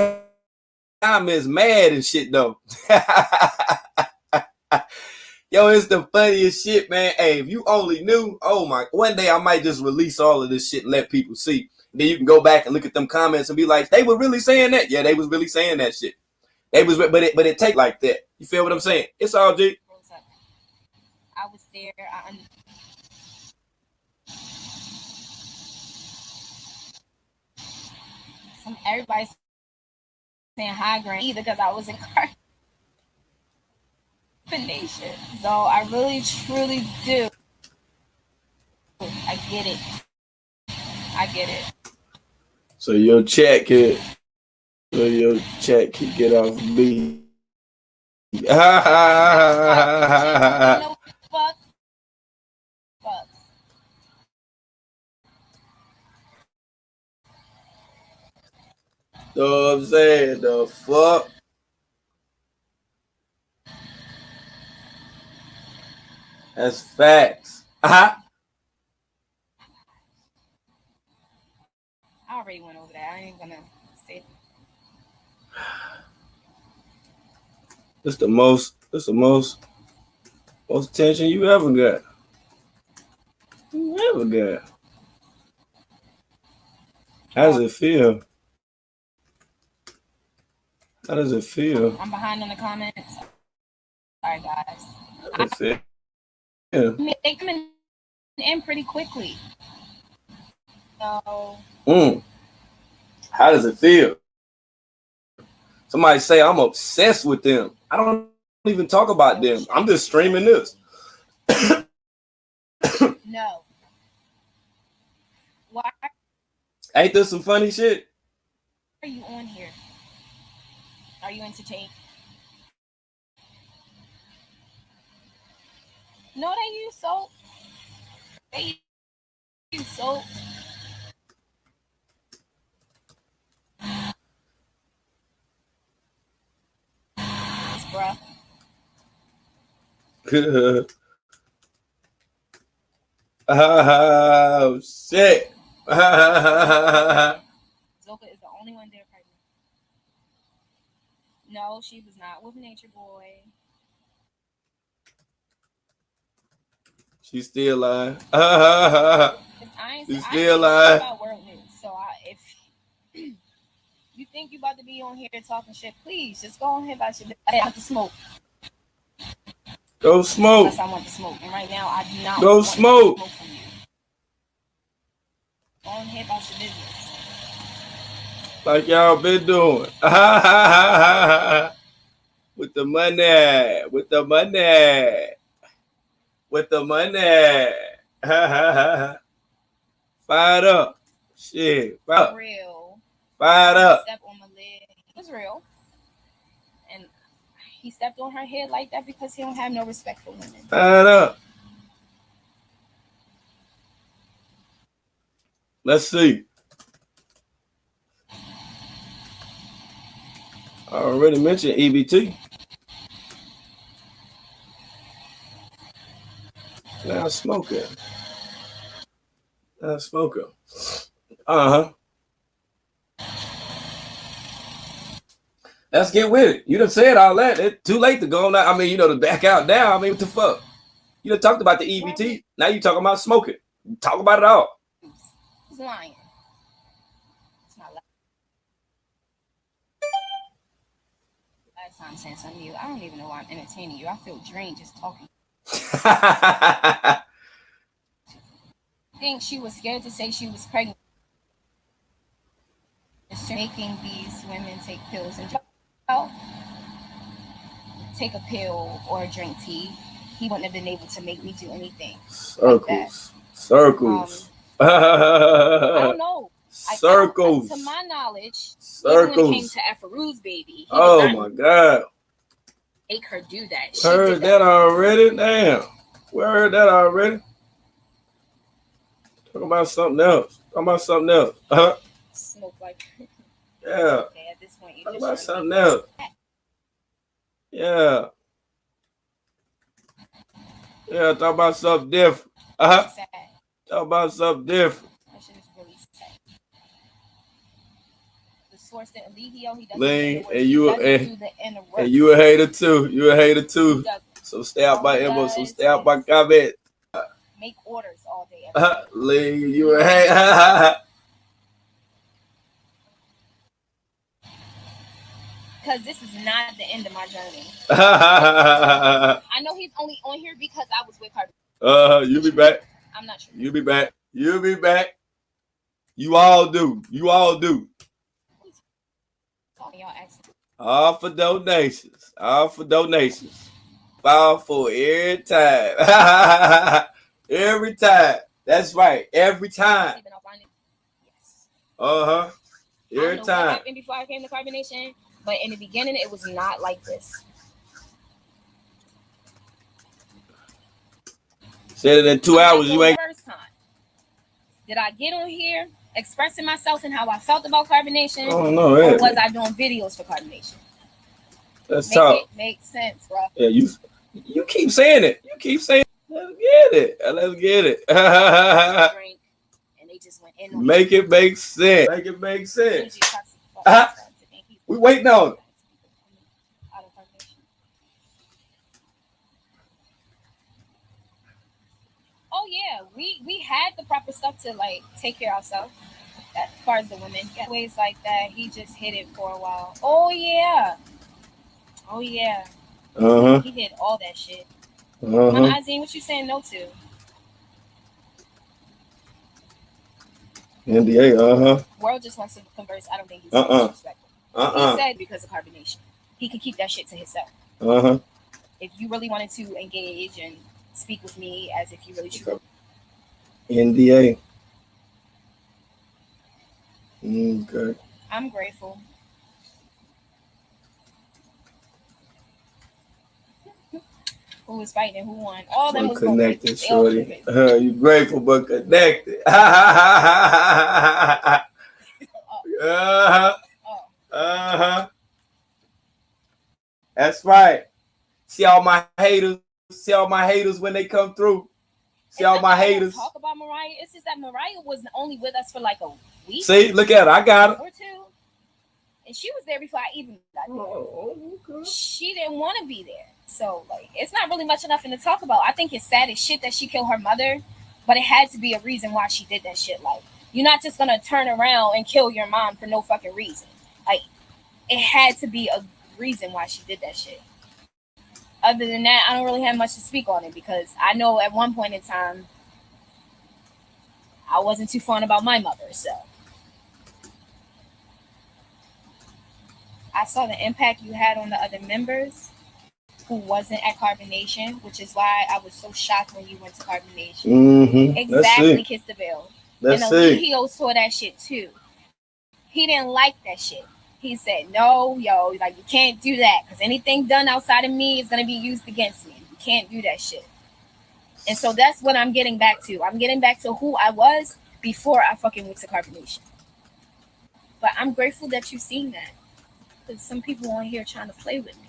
comments mad and shit, though. Yo, it's the funniest shit, man. Hey, if you only knew, oh my, one day I might just release all of this shit and let people see. Then you can go back and look at them comments and be like, they were really saying that. Yeah, they was really saying that shit. They was, but it take like that. You feel what I'm saying? It's all G. I was there. Everybody's saying high grade either because I was in carbonation. So I really, truly do. I get it. I get it. So your chat could get off me. Fuck. Know what I'm saying? The fuck? That's facts. I already went over that. I ain't gonna say. That's the most attention you ever got. You ever got. How does it feel? How does it feel? I'm behind on the comments. Sorry, guys. How does it feel? They coming in pretty quickly. So. How does it feel? Somebody say I'm obsessed with them. I don't even talk about them. I'm just streaming this. No. Why Ain't this some funny shit? are you on here? Are you entertained? No, they use soap. They use soap. It's bruh. Oh shit. Zoka is the only one there pregnant. No, she was not with Nature Boy. She's still lying. She's still lying. About world news. So if you think you about to be on here talking shit, please just go on here about your. I want to smoke. Go smoke. Unless I want to smoke, and right now I do not. Go want smoke. To smoke from you. Go on here about your business. Like y'all been doing. With the money. With the money. With the money. Fired up. Shit. Fired up. Real. Fired up. Step on my leg. It was real. And he stepped on her head like that because he don't have no respect for women. Fired up. Let's see. I already mentioned EBT. Now smoking. Uh-huh. Let's get with it. You done said all that. It's too late to go now. I mean, to back out now. I mean, what the fuck? You done talked about the EBT. Now you talking about smoking. Talk about it all. He's lying. It's not lying. Last time saying something to you, I don't even know why I'm entertaining you. I feel drained just talking. I think she was scared to say she was pregnant. Making these women take pills and take a pill or drink tea. He wouldn't have been able to make me do anything. Circles. I don't know. Circles. To my knowledge, circles. When it came to Afaru's baby, oh my God. Make her do that. Heard that already? Damn. We heard that already. Talk about something else. Smoke like. Yeah. Okay, at this point, talk about something else. Yeah. Yeah, talk about something different. Talk about something different. That shit is really sad. The source that Eligio, he doesn't Lean, and you a hater too. You a hater too. So stay out my inbox. So stay out my comment. Make orders all day. Lean, you a hater. Because this is not the end of my journey. I know he's only on here because I was with her. You be back. I'm not sure. You be back. You all do. All for donations. Fall for every time. Every time. That's right. Every time. Yes. Every time. What happened before I came to Carbonation? But in the beginning, it was not like this. Said it in 2 hours. You ain't. First time. Did I get on here expressing myself and how I felt about carbonation, I don't know, or was I doing videos for carbonation? Let's Make talk. it make sense, bro. Yeah, you keep saying it. You keep saying it. Let's get it. Let's get it. Drink, and they just went in on Make it make sense. Make it make sense. We waiting on it. Oh yeah, we had the proper stuff to like take care of ourselves. As far as the women, yeah, ways like that, he just hid it for a while. Oh yeah, oh yeah. He did all that shit. Mama Azine, what you saying no to? NDA. World just wants to converse. I don't think he's disrespectful. He said because of carbonation, he could keep that shit to himself. If you really wanted to engage and speak with me as if you really should. NDA. Okay. I'm grateful. Who was fighting and who won? All them was connected, shorty. You grateful but connected. That's right. See all my haters. See all my haters when they come through. See all my haters. Talk about Mariah. It's just that Mariah was only with us for like a week. See, look at her. I got her. Or two. And she was there before I even got there. Oh, okay. She didn't want to be there. So, like, it's not really much nothing to talk about. I think it's sad as shit that she killed her mother, but it had to be a reason why she did that shit. Like, you're not just going to turn around and kill your mom for no fucking reason. Like, it had to be a reason why she did that shit. Other than that, I don't really have much to speak on it because I know at one point in time, I wasn't too fond about my mother, so. I saw the impact you had on the other members who wasn't at Carbonation, which is why I was so shocked when you went to Carbonation. Exactly, Kiss the Bill. And Eligio saw that shit too. He didn't like that shit. He said, no, yo, like, you can't do that because anything done outside of me is going to be used against me. You can't do that shit. And so that's what I'm getting back to. I'm getting back to who I was before I fucking went to Carbonation. But I'm grateful that you've seen that. Because some people on here trying to play with me.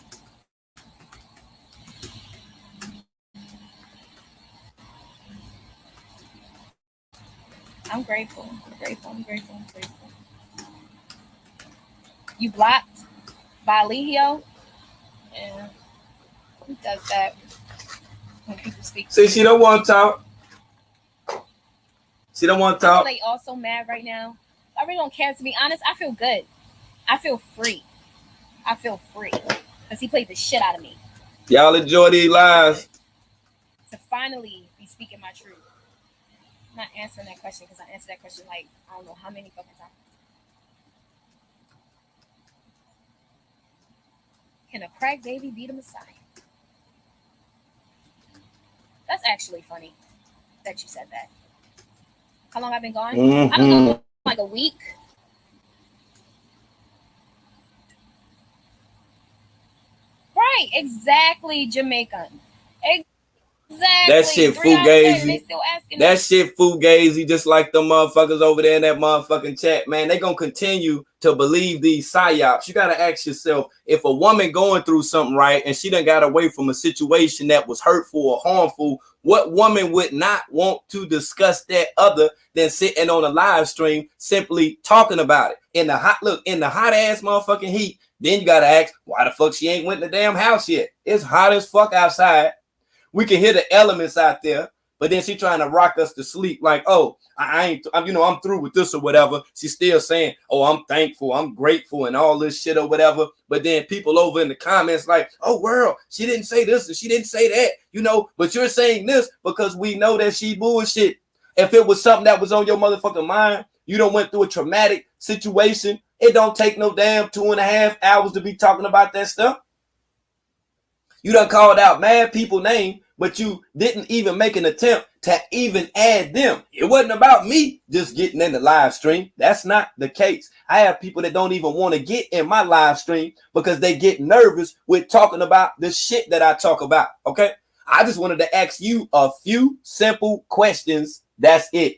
I'm grateful. I'm grateful. I'm grateful. I'm grateful. You blocked by Eligio? Yeah. Who does that when people speak? See, she don't want to talk. She don't want to talk. I'm like also mad right now. I really don't care. To be honest, I feel good. I feel free. I feel free because he played the shit out of me. Y'all enjoy these lives. To finally be speaking my truth. I'm not answering that question because I answered that question like I don't know how many fucking times. Can a crack baby be the Messiah? That's actually funny that you said that. How long I've been gone? I don't know, like a week. Right, exactly, Jamaican. Exactly. That shit fugazi. That shit fugazi, just like the motherfuckers over there in that motherfucking chat, man. They gonna continue to believe these psyops. You gotta ask yourself, if a woman going through something, right, and she done got away from a situation that was hurtful or harmful, what woman would not want to discuss that other than sitting on a live stream simply talking about it in the hot ass motherfucking heat? Then you gotta ask, why the fuck she ain't went in the damn house yet? It's hot as fuck outside. We can hear the elements out there, but then she trying to rock us to sleep like, oh, I'm through with this or whatever. She's still saying, oh, I'm thankful, I'm grateful and all this shit or whatever. But then people over in the comments like, oh, world, she didn't say this and she didn't say that, but you're saying this because we know that she bullshit. If it was something that was on your motherfucking mind, you done went through a traumatic situation, it don't take no damn 2.5 hours to be talking about that stuff. You done called out mad people name, but you didn't even make an attempt to even add them. It wasn't about me just getting in the live stream. That's not the case. I have people that don't even want to get in my live stream because they get nervous with talking about the shit that I talk about. Okay. I just wanted to ask you a few simple questions. That's it.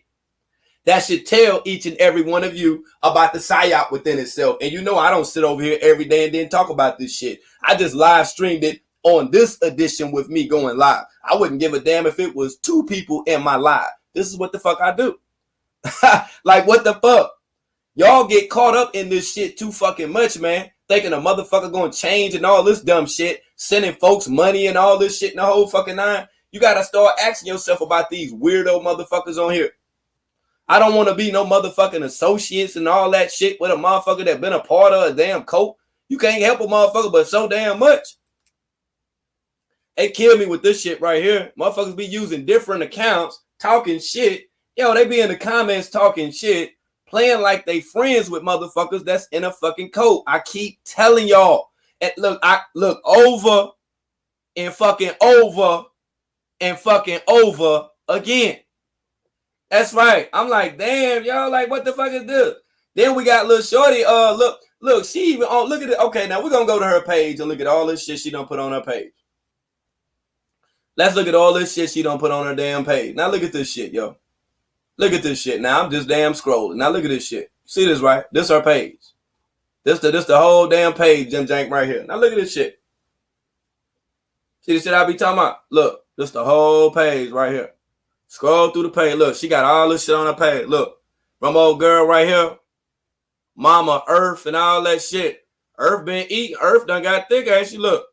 That should tell each and every one of you about the psyop within itself. And you know I don't sit over here every day and then talk about this shit. I just live streamed it on this edition with me going live. I wouldn't give a damn if it was 2 people in my live. This is what the fuck I do. Like, what the fuck? Y'all get caught up in this shit too fucking much, man. Thinking a motherfucker gonna change and all this dumb shit. Sending folks money and all this shit in the whole fucking nine. You gotta start asking yourself about these weirdo motherfuckers on here. I don't want to be no motherfucking associates and all that shit with a motherfucker that been a part of a damn cult. You can't help a motherfucker but so damn much. They kill me with this shit right here. Motherfuckers be using different accounts, talking shit. Yo, they be in the comments talking shit, playing like they friends with motherfuckers that's in a fucking cult. I keep telling y'all. And look, I look over and fucking over and fucking over again. That's right. I'm like, damn, y'all, like, what the fuck is this? Then we got little shorty. Look, she even on. Look at it. Okay, now we're gonna go to her page and look at all this shit she done put on her page. Let's look at all this shit she done put on her damn page. Now look at this shit, yo. Look at this shit. Now I'm just damn scrolling. Now look at this shit. See this, right? This her page. This the whole damn page, Jim Jank, right here. Now look at this shit. See the shit I be talking about? Look, this the whole page right here. Scroll through the page. Look, she got all this shit on her page. Look, from old girl right here. Mama Earth and all that shit. Earth been eating. Earth done got thick, ain't she? Look.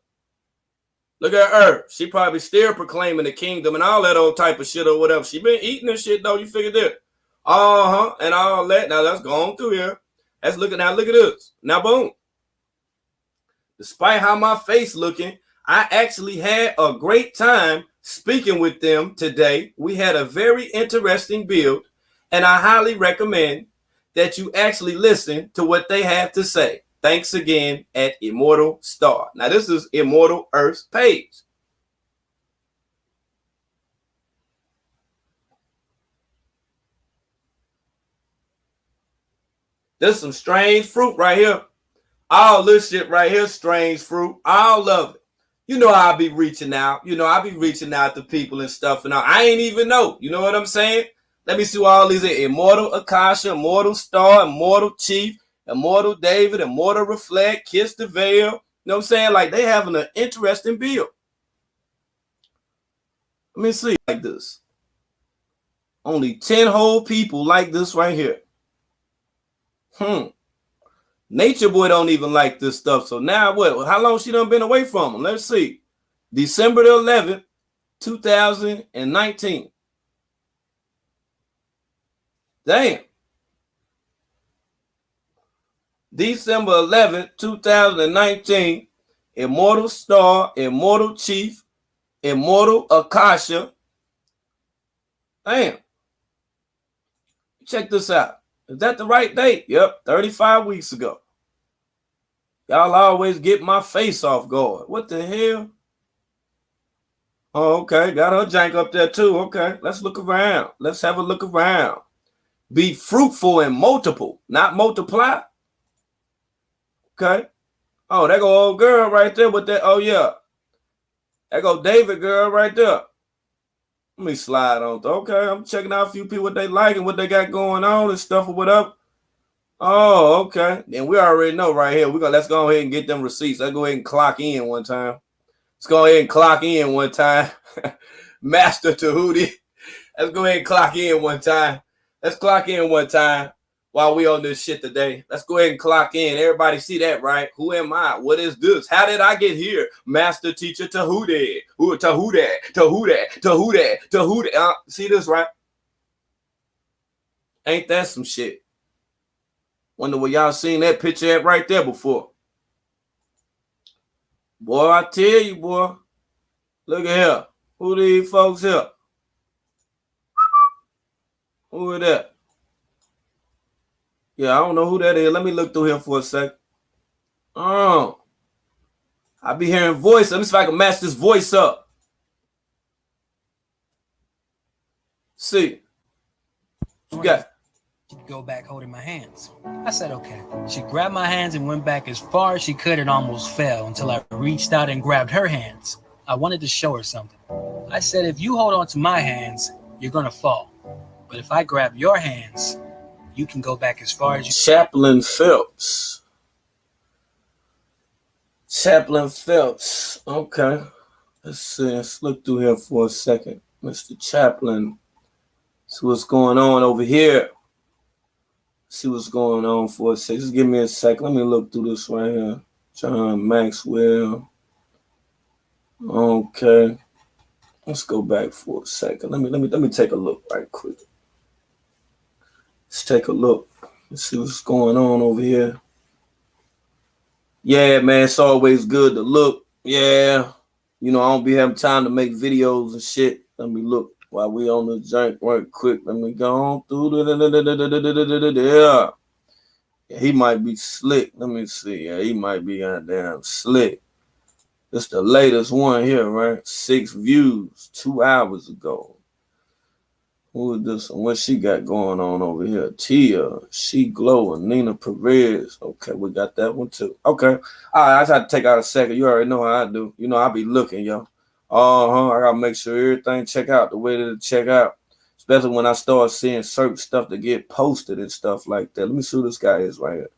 Look at Earth. She probably still proclaiming the kingdom and all that old type of shit or whatever. She been eating this shit, though. You figured that. And all that. Now, let's go on through here. Let's look at now. Look at this. Now, boom. Despite how my face looking, I actually had a great time speaking with them today. We had a very interesting build, and I highly recommend that you actually listen to what they have to say. Thanks again at Mama.Star. Now, this is Immortal Earth's page. There's some strange fruit right here. All this shit right here, strange fruit. All of it. You know I'll be reaching out. You know, I'll be reaching out to people and stuff. And I ain't even know. You know what I'm saying? Let me see what all these are. Immortal Akasha, Immortal Star, Immortal Chief, Immortal David, Immortal Reflect, Kiss the Veil. You know what I'm saying? Like, they having an interesting build. Let me see like this. Only 10 whole people like this right here. Nature Boy don't even like this stuff. So now what? How long she done been away from him? Let's see. December the 11th, 2019. Damn. December 11th, 2019. Immortal Star, Immortal Chief, Immortal Akasha. Damn. Check this out. Is that the right date? Yep, 35 weeks ago. Y'all always get my face off guard. What the hell? Oh, okay. Got her jank up there too. Okay, let's look around. Let's have a look around. Be fruitful and multiple, not multiply. Okay. Oh, there go old girl right there with that. Oh, yeah. There go David girl right there. Let me slide on. Okay, I'm checking out a few people what they like and what they got going on and stuff or whatever. Oh, okay. Then we already know right here. Let's go ahead and get them receipts. Let's go ahead and clock in one time. Let's go ahead and clock in one time. Master Tahuti. Let's go ahead and clock in one time. Let's clock in one time while we on this shit today. Let's go ahead and clock in. Everybody see that, right? Who am I? What is this? How did I get here? Master Teacher Tahuti. Tahuti. See this, right? Ain't that some shit? Wonder where y'all seen that picture at right there before. Boy, I tell you, boy. Look at here. Who these folks here? Who is that? Yeah, I don't know who that is. Let me look through here for a sec. Oh. I be hearing voice. Let me see if I can match this voice up. See. What you got? She'd go back holding my hands. I said, okay. She grabbed my hands and went back as far as she could and almost fell until I reached out and grabbed her hands. I wanted to show her something. I said, if you hold on to my hands, you're going to fall. But if I grab your hands, you can go back as far as you. Chaplain Phelps. Chaplain Phelps. Okay. Let's see. Let's look through here for a second. Mr. Chaplain. See what's going on over here. See what's going on for a second. Just give me a second. Let me look through this right here. John Maxwell. Okay. Let's go back for a second. Let me take a look right quick. Let's take a look. Let's see what's going on over here. Yeah, man, it's always good to look. Yeah. You know, I don't be having time to make videos and shit. Let me look while we on the joint right quick. Let me go on through the yeah, he might be slick. Let me see. Yeah, he might be goddamn slick. It's the latest one here, right? 6 views 2 hours ago. Who is this? What she got going on over here? Tia, She Glow, and Nina Perez. Okay, we got that one too. Okay. All right, I just had to take out a second. You already know how I do. You know, I be looking, yo. I gotta make sure everything check out the way that it check out. Especially when I start seeing certain stuff that get posted and stuff like that. Let me see who this guy is right here.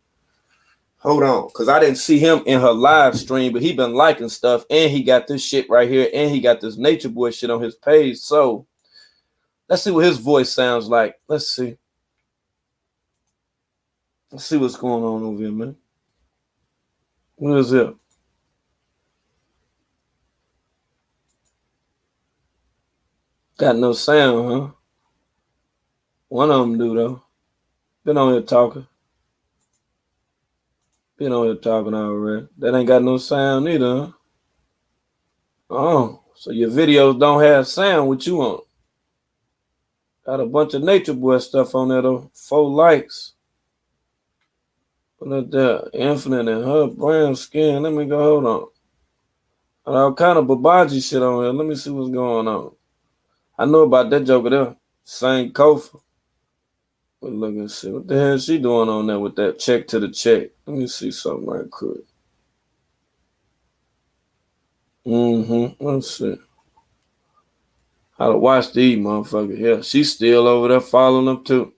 Hold on, because I didn't see him in her live stream, but he been liking stuff, and he got this shit right here, and he got this Nature Boy shit on his page, so let's see what his voice sounds like. Let's see. Let's see what's going on over here, man. What is it? Got no sound, huh? One of them do, though. Been on here talking. Been on here talking already. That ain't got no sound either, huh? Oh, so your videos don't have sound. What you want? Got a bunch of Nature Boy stuff on there, though. 4 likes. What is that? Infinite and her brown skin. Let me go. Hold on. All kind of Babaji shit on here. Let me see what's going on. I know about that joker there. Saint Kofa. But look and see. What the hell is she doing on there with that check to the check? Let me see something right quick. Let's see. How to watch these motherfuckers. Yeah, she's still over there following them too.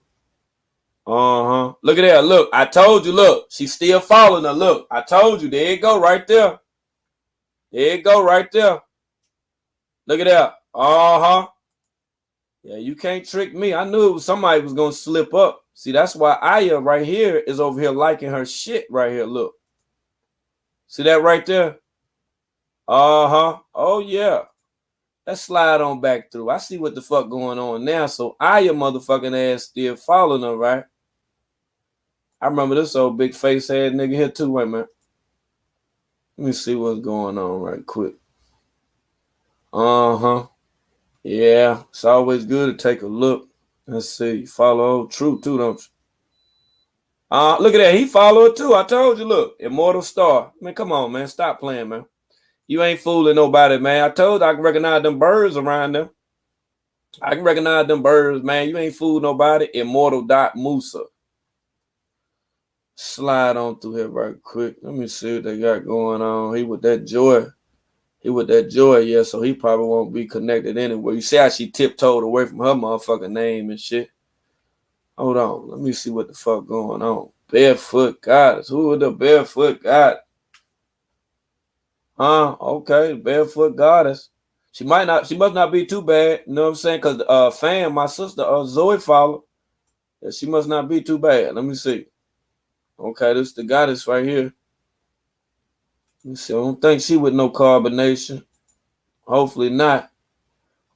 Look at that. Look, I told you. Look, she's still following her. Look, I told you. There you go right there. There you go right there. Look at that. Yeah, you can't trick me. I knew it was somebody was going to slip up. See, that's why Aya right here is over here liking her shit right here. Look. See that right there? Oh, yeah. Let's slide on back through. I see what the fuck going on now. So Aya motherfucking ass still following her, right? I remember this old big face head nigga here too. Wait a minute. Let me see what's going on right quick. Yeah, it's always good to take a look. Let's see. Follow old Truth too, don't you? Look at that. He followed too. I told you, look. Mama.Star. Man, come on, man. Stop playing, man. You ain't fooling nobody, man. I told you I can recognize them birds around them. I can recognize them birds, man. You ain't fooling nobody. Immortal.Musa. Slide on through here right quick. Let me see what they got going on. He with that joy. Yeah, so he probably won't be connected anyway. You see how she tiptoed away from her motherfucking name and shit? Hold on. Let me see what the fuck going on. Barefoot Goddess. Who is the Barefoot Goddess? Okay, Barefoot Goddess. She must not be too bad. You know what I'm saying? Because fan, my sister, Zoe follow. Yeah, she must not be too bad. Let me see. Okay, this is the goddess right here. Let me see. I don't think she with no carbonation. Hopefully not.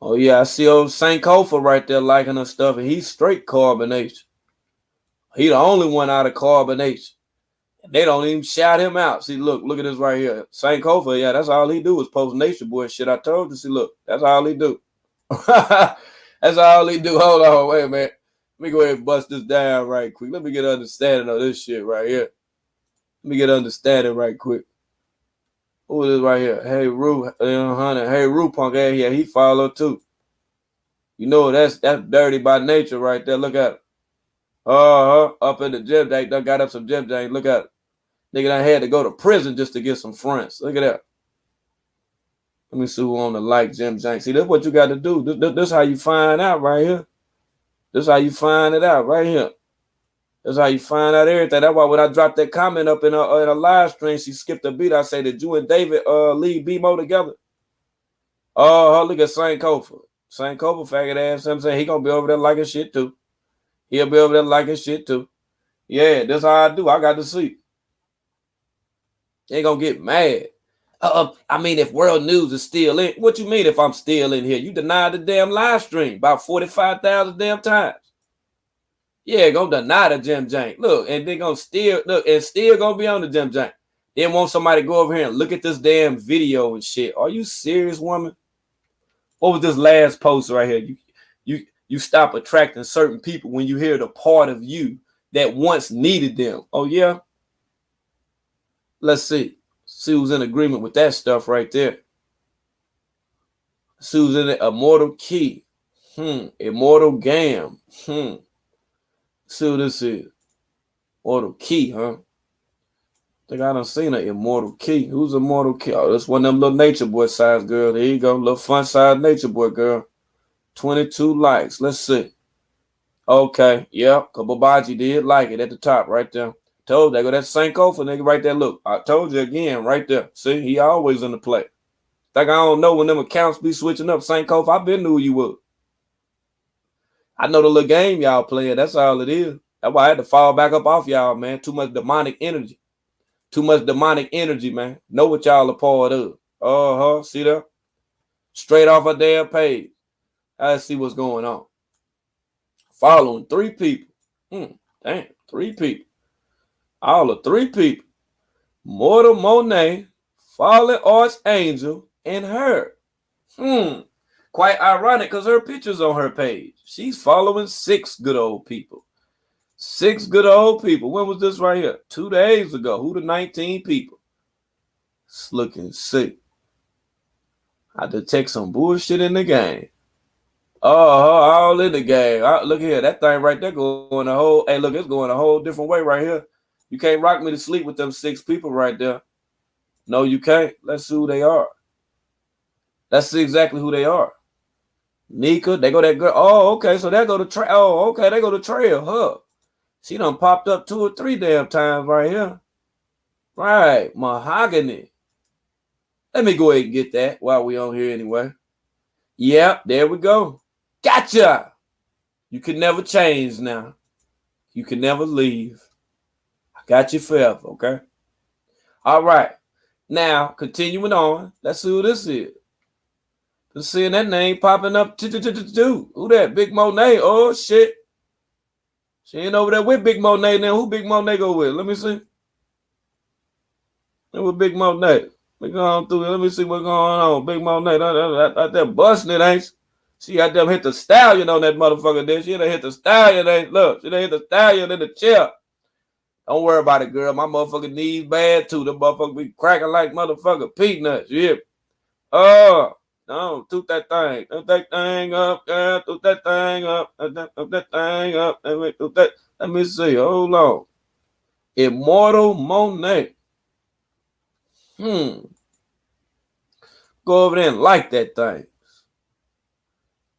Oh, yeah, I see old Saint Kofa right there liking her stuff, and he's straight carbonation. He the only one out of carbonation. They don't even shout him out. See, look at this right here. Saint Kofa, yeah, that's all he do is post Nature Boy shit. I told you, see, look, that's all he do. That's all he do. Hold on, wait a minute. Let me go ahead and bust this down right quick. Let me get understanding of this shit right here. Let me get understanding right quick. Who is this right here? Hey, Rue, honey. Hey, Rue Punk, yeah, he followed too. You know, that's dirty by nature right there. Look at it. Up in the gym, they done got up some gym jank. Look at it. Nigga done had to go to prison just to get some friends. Look at that. Let me see who on the like gym jank. See, that's what you got to do. This how you find out right here. This is how you find it out right here. That's how you find out everything. That's why when I dropped that comment up in a live stream, she skipped a beat. I say, did you and David leave BMO together? Oh, look at St. Kofa. St. Kofa, faggot ass. I'm saying he gonna be over there liking shit too. He'll be over there liking shit too. Yeah, that's how I do. I got to see. They gonna get mad. I mean, if World News is still in, what you mean if I'm still in here? You denied the damn live stream about 45,000 damn times. Yeah, gonna deny the Jim Jang. Look, and they gonna still look and still gonna be on the Jim Jang. Then want somebody to go over here and look at this damn video and shit. Are you serious, woman? What was this last post right here? You stop attracting certain people when you hear the part of you that once needed them. Oh yeah. Let's see. See who's in agreement with that stuff right there. See who's in it. Immortal Key. Immortal Gam. See who this is. Immortal Key, huh? I think I done seen an Immortal Key. Who's Immortal Key? Oh, that's one of them little Nature Boy size girl. There you go. Little fun size Nature Boy girl. 22 likes. Let's see. Okay. Yeah. Kababaji did like it at the top right there. Told you, go that St. Kofa nigga right there. Look, I told you again right there. See, he always in the play. Like I don't know when them accounts be switching up. St. Kofa, I been knew you would. I know the little game y'all playing. That's all it is. That's why I had to fall back up off y'all, man. Too much demonic energy. Too much demonic energy, man. Know what y'all are part of. See that? Straight off a damn page. Let's see what's going on. Following 3 people. Damn, 3 people. All of 3 people. Mortal Monet, Fallen Archangel, and her. Quite ironic because her picture's on her page. She's following 6 good old people. 6 good old people. When was this right here? 2 days ago. Who the 19 people? Let's look and see. I detect some bullshit in the game. All in the game. Look here. That thing right there going a whole. Hey, look, it's going a whole different way right here. You can't rock me to sleep with them 6 people right there. No, you can't. Let's see who they are. Let's see exactly who they are. Nika, they go that girl. Oh, okay. So they go to trail. Oh, okay. They go to trail. Huh. She done popped up 2 or 3 damn times right here. Right. Mahogany. Let me go ahead and get that while we on here anyway. Yep. There we go. Gotcha. You can never change now. You can never leave. I got you forever. Okay. All right. Now, continuing on. Let's see who this is. Just seeing that name popping up. Who that? Big Monet. Oh, shit. She ain't over there with Big Monet now. Who Big Monet go with? Let me see. With Big Monet. We going through. Let me see what's going on. Big Monet. That busting it, ain't she? Got them hit the stallion on that motherfucker there. She done hit the stallion, ain't look. She done hit the stallion in the chair. Don't worry about it, girl. My motherfucking knees bad too. The motherfucker be cracking like motherfucker peanuts. You hear me? No, toot that thing. Toot that thing up, girl. Toot that thing up. Toot that thing up. Let me see. Hold on. Immortal Monet. Go over there and like that thing.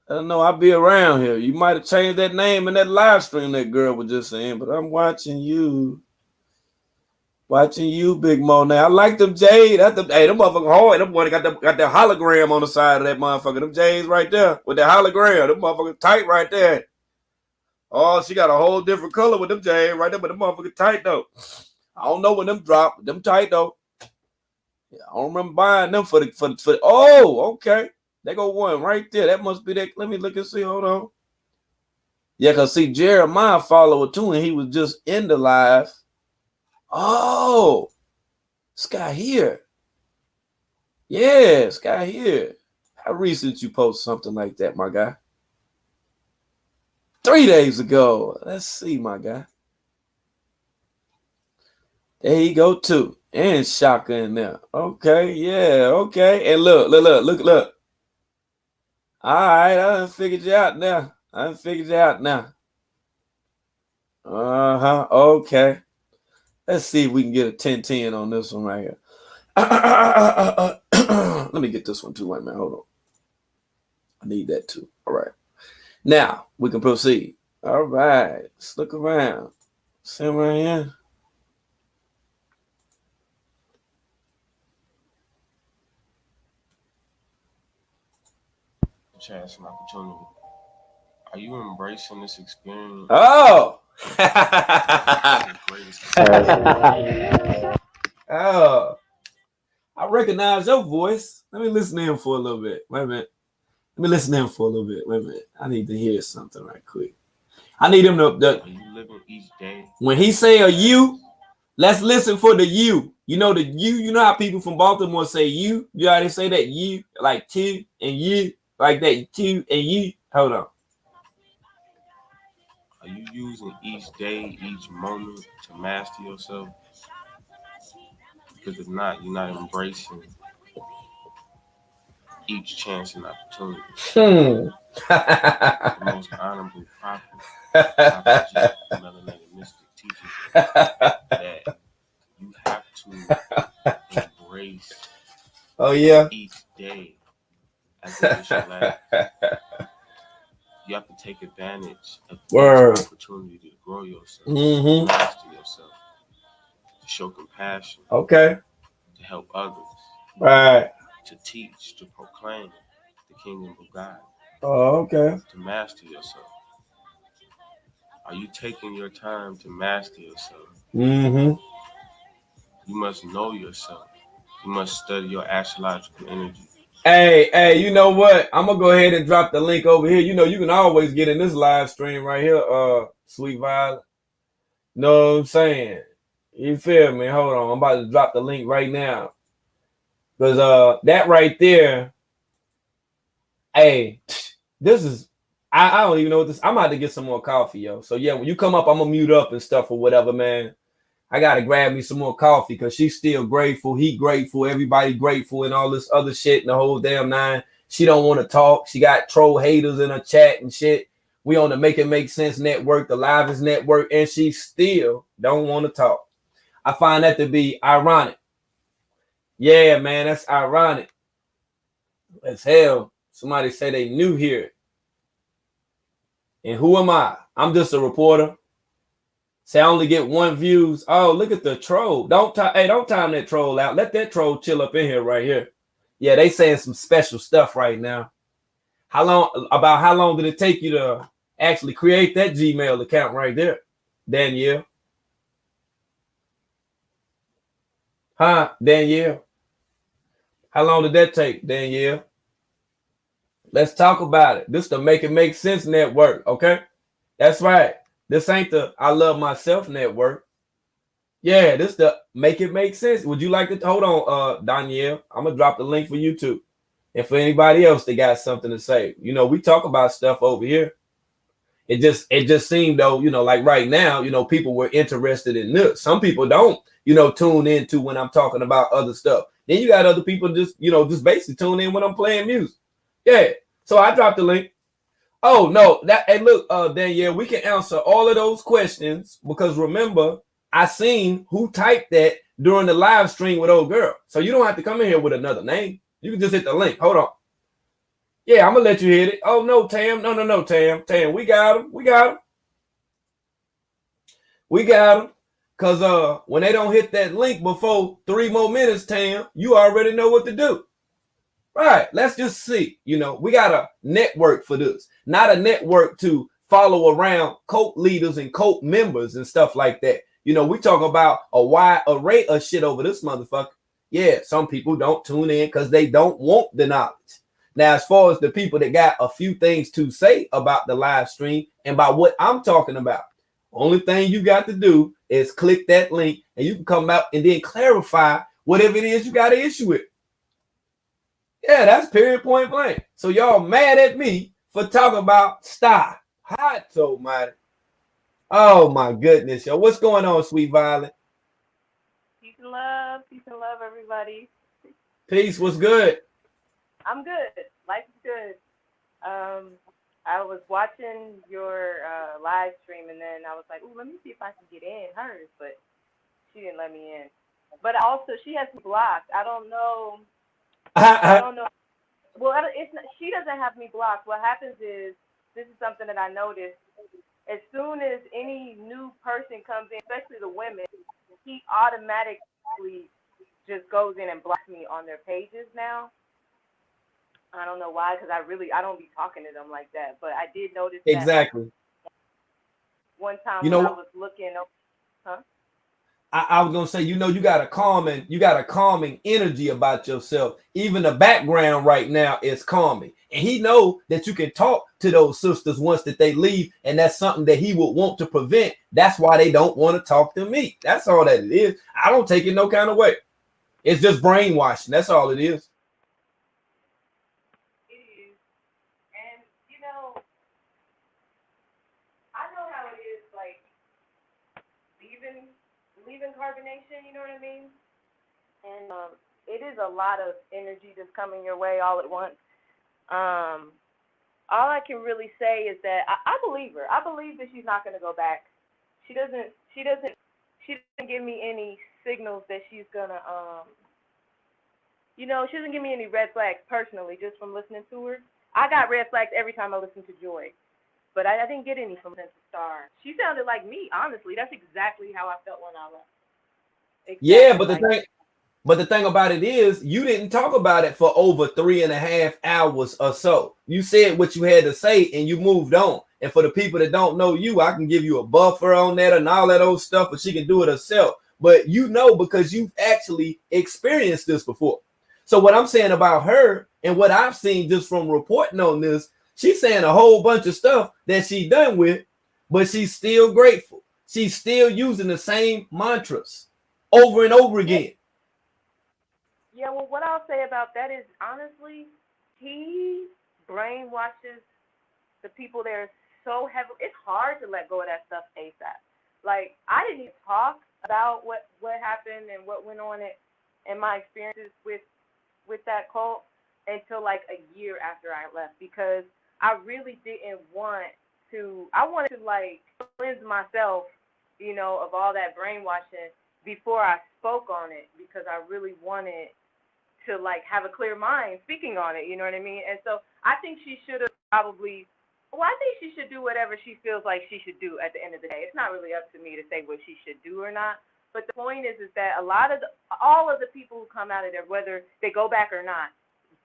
I don't know. I'll be around here. You might have changed that name in that live stream that girl was just saying, but I'm watching you. Watching you, Big Monet. I like them Jade. Hey, them motherfucking hard. Them boy got that hologram on the side of that motherfucker. Them Jades right there with that hologram. Them motherfuckers tight right there. Oh, she got a whole different color with them Jades right there, but them motherfuckers tight though. I don't know when them drop. Them tight though. Yeah, I don't remember buying them for the. Oh, okay. They go one right there. That must be that. Let me look and see. Hold on. Yeah, cause see Jeremiah follower too, and he was just in the live. Oh, this guy here. Yeah, this guy here. How recent you post something like that, my guy? 3 days ago. Let's see, my guy. There you go, too. And Shaka in there. Okay, yeah, okay. And look. All right, I done figured you out now. Okay. Let's see if we can get a 10-10 on this one right here. Let me get this one too. Wait a minute. Hold on. I need that too. All right. Now we can proceed. All right. Let's look around. See right here. Chance and opportunity. Are you embracing this experience? Oh. Oh. I recognize your voice. Let me listen to him for a little bit. Wait a minute. Let me listen to him for a little bit. Wait a minute. I need to hear something right quick. I need him to. Are you living each day? When he say a you, let's listen for the you. You know the you. You know how people from Baltimore say you. You already say that you, like two and you, like that two and you. Hold on. Are you using each day, each moment to master yourself? Because if not, you're not embracing each chance and opportunity. The most honorable prophet G, melanated mystic, teaches that you have to embrace Oh yeah. each day as if it's your last. You have to take advantage of each opportunity to grow yourself, to master yourself, to show compassion, Okay. to help others, Right. to teach, to proclaim the kingdom of God. Oh, okay. To master yourself. Are you taking your time to master yourself? You must know yourself. You must study your astrological energy. Hey, you know what? I'm gonna go ahead and drop the link over here. You know, you can always get in this live stream right here, Sweet Violet. Know what I'm saying? You feel me? Hold on. I'm about to drop the link right now. Because that right there, hey, this is I don't even know what this. I'm about to get some more coffee, yo. So yeah, when you come up, I'm gonna mute up and stuff or whatever, man. I gotta grab me some more coffee because she's still grateful. He grateful. Everybody grateful and all this other shit and the whole damn nine. She don't want to talk. She got troll haters in her chat and shit. We on the Make It Make Sense network, the Livest network, and she still don't want to talk. I find that to be ironic. Yeah, man, that's ironic as hell. Somebody say they new here. And who am I? I'm just a reporter. Say I only get one views. Oh, look at the troll. Don't time that troll out. Let that troll chill up in here right here. Yeah, they saying some special stuff right now. How long did it take you to actually create that Gmail account right there, Danielle? Huh, Danielle? How long did that take, Danielle? Let's talk about it. This the Make It Make Sense network, okay? That's right. This ain't the I Love Myself network. Yeah, this the Make It Make Sense. Would you like to hold on, Danielle? I'm gonna drop the link for you too. And for anybody else that got something to say. You know, we talk about stuff over here. It just seemed though, you know, like right now, you know, people were interested in this. Some people don't, you know, tune into when I'm talking about other stuff. Then you got other people just, you know, just basically tune in when I'm playing music. Yeah. So I dropped the link. Oh no, hey look, Danielle, we can answer all of those questions because remember, I seen who typed that during the live stream with old girl. So you don't have to come in here with another name. You can just hit the link. Hold on. Yeah, I'm gonna let you hit it. Oh no, Tam. No, Tam. We got him. We got him. Cause when they don't hit that link before 3 more minutes, Tam, you already know what to do. Right. Let's just see. You know, we got a network for this, not a network to follow around cult leaders and cult members and stuff like that. You know, we talk about a wide array of shit over this motherfucker. Yeah, some people don't tune in because they don't want the knowledge. Now, as far as the people that got a few things to say about the live stream and about what I'm talking about, only thing you got to do is click that link and you can come out and then clarify whatever it is you got to issue with. Yeah, that's period point blank. So y'all mad at me for talking about Star. Hot so mighty. Oh my goodness, yo. What's going on, Sweet Violet? Peace and love, everybody. Peace, what's good? I'm good. Life is good. I was watching your live stream, and then I was like, "Ooh, let me see if I can get in hers," but she didn't let me in. But also, she has me blocked. I don't know. I don't know. Well, it's not, she doesn't have me blocked. What happens is, this is something that I noticed. as soon as any new person comes in, especially the women, he automatically just goes in and blocks me on their pages now. I don't know why, because I don't be talking to them like that. But I did notice that Exactly. one time You when I know, was looking, huh? I was gonna say, you know, you got a calming energy about yourself. Even the background right now is calming, and he know that you can talk to those sisters once that they leave, and that's something that he would want to prevent. That's why they don't want to talk to me. That's all that it is. I don't take it no kind of way. It's just brainwashing. That's all it is. It is, and I know how it is, like leaving, leaving carbonation. You know what I mean? And it is a lot of energy that's coming your way all at once. Um, all I can really say is that I believe her. I believe that she's not going to go back. She doesn't. She doesn't. She doesn't give me any signals that she's gonna. She doesn't give me any red flags personally, just from listening to her. I got red flags every time I listen to Joy, but I didn't get any from Mama.Star. She sounded like me, honestly. That's exactly how I felt when I left. Yeah, Exactly like. but the thing about it is, you didn't talk about it for over 3.5 hours or so. You said what you had to say and you moved on. And for the people that don't know you, I can give you a buffer on that and all that old stuff, but she can do it herself. But you know, because you've actually experienced this before. So what I'm saying about her and what I've seen just from reporting on this, she's saying a whole bunch of stuff that she done with, but she's still grateful. She's still using the same mantras over and over again. Yeah, well, what I'll say about that is, honestly, he brainwashes the people there so heavily. It's hard to let go of that stuff ASAP. Like, I didn't even talk about what happened and what went on in my experiences with that cult until like a year after I left, because I really didn't want to. I wanted to like cleanse myself, of all that brainwashing before I spoke on it, because I really wanted to like have a clear mind speaking on it. You know what I mean? And so I think she should have probably. Well, I think she should do whatever she feels like she should do at the end of the day. It's not really up to me to say what she should do or not. But the point is that all of the people who come out of there, whether they go back or not,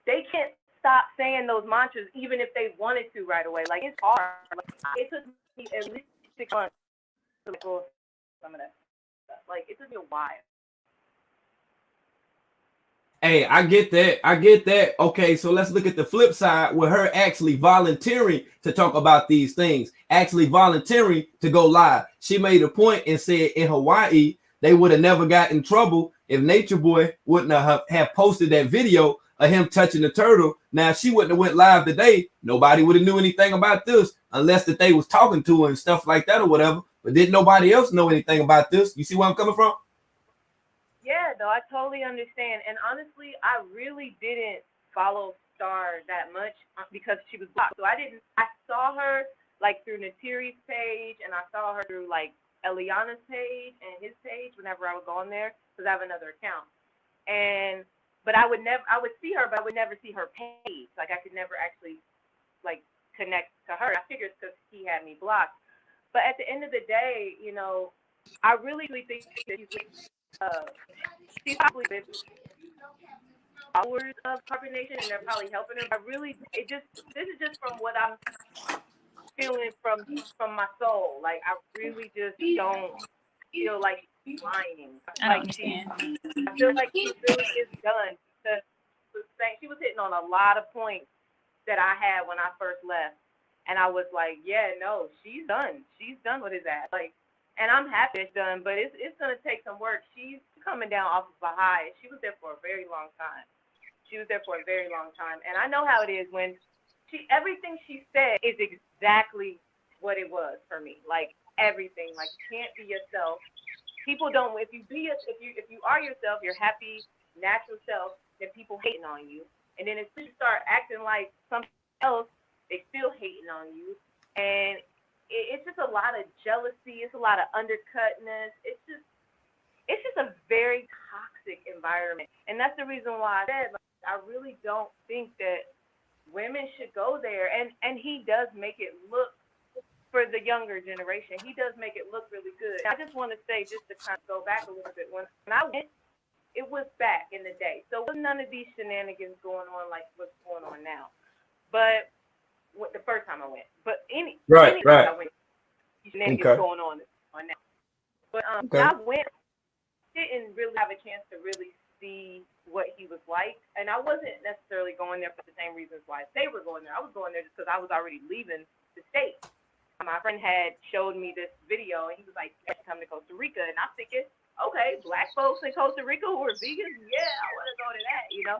they can't stop saying those mantras even if they wanted to right away. Like, it's hard. Like, it took me at least 6 months to let go of some of that stuff. Like, it took me a while. Hey, I get that. I get that. Okay, so let's look at the flip side with her actually volunteering to talk about these things, actually volunteering to go live. She made a point and said in Hawaii, they would have never got in trouble if Nature Boy wouldn't have posted that video of him touching the turtle. Now, if she wouldn't have went live today, nobody would have knew anything about this unless that they was talking to her and stuff like that or whatever. But didn't nobody else know anything about this? You see where I'm coming from? Yeah, no, I totally understand. And honestly, I really didn't follow Star that much because she was blocked. So I saw her like through Natiri's page, and I saw her through like Eliana's page and his page whenever I would go on there, because I have another account. But I would see her, but I would never see her page. Like, I could never actually like connect to her. I figured it's because he had me blocked. But at the end of the day, I really think that she's probably with followers of Carbonation, and they're probably helping her. But really, this is just from what I'm feeling from my soul. Like, I really just don't feel like she's lying. I don't understand. I feel like she really is done, because she was hitting on a lot of points that I had when I first left, and I was like, yeah, no, she's done. She's done with his ass. Like, and I'm happy it's done, but it's gonna take some work. She's coming down off of a high. She was there for a very long time. And I know how it is when everything she said is exactly what it was for me. Like, everything. Like, you can't be yourself. People don't. If you are yourself, your happy, natural self, then people hating on you. And then as soon as you start acting like something else, they still hating on you. And it's just a lot of jealousy. It's a lot of undercutness. It's just a very toxic environment. And that's the reason why I said, like, I really don't think that women should go there. And he does make it look for the younger generation. He does make it look really good. I just want to say, just to kind of go back a little bit, when I went, it was back in the day. So none of these shenanigans going on like what's going on now. But the first time I went, but any time I went, shenanigans going on now. But I went, didn't really have a chance to really see what he was like, and I wasn't necessarily going there for the same reasons why they were going there. I was going there just because I was already leaving the state. My friend had showed me this video, and he was like, "You come to Costa Rica," and I'm thinking, okay, black folks in Costa Rica who are vegans, yeah, I want to go to that, you know.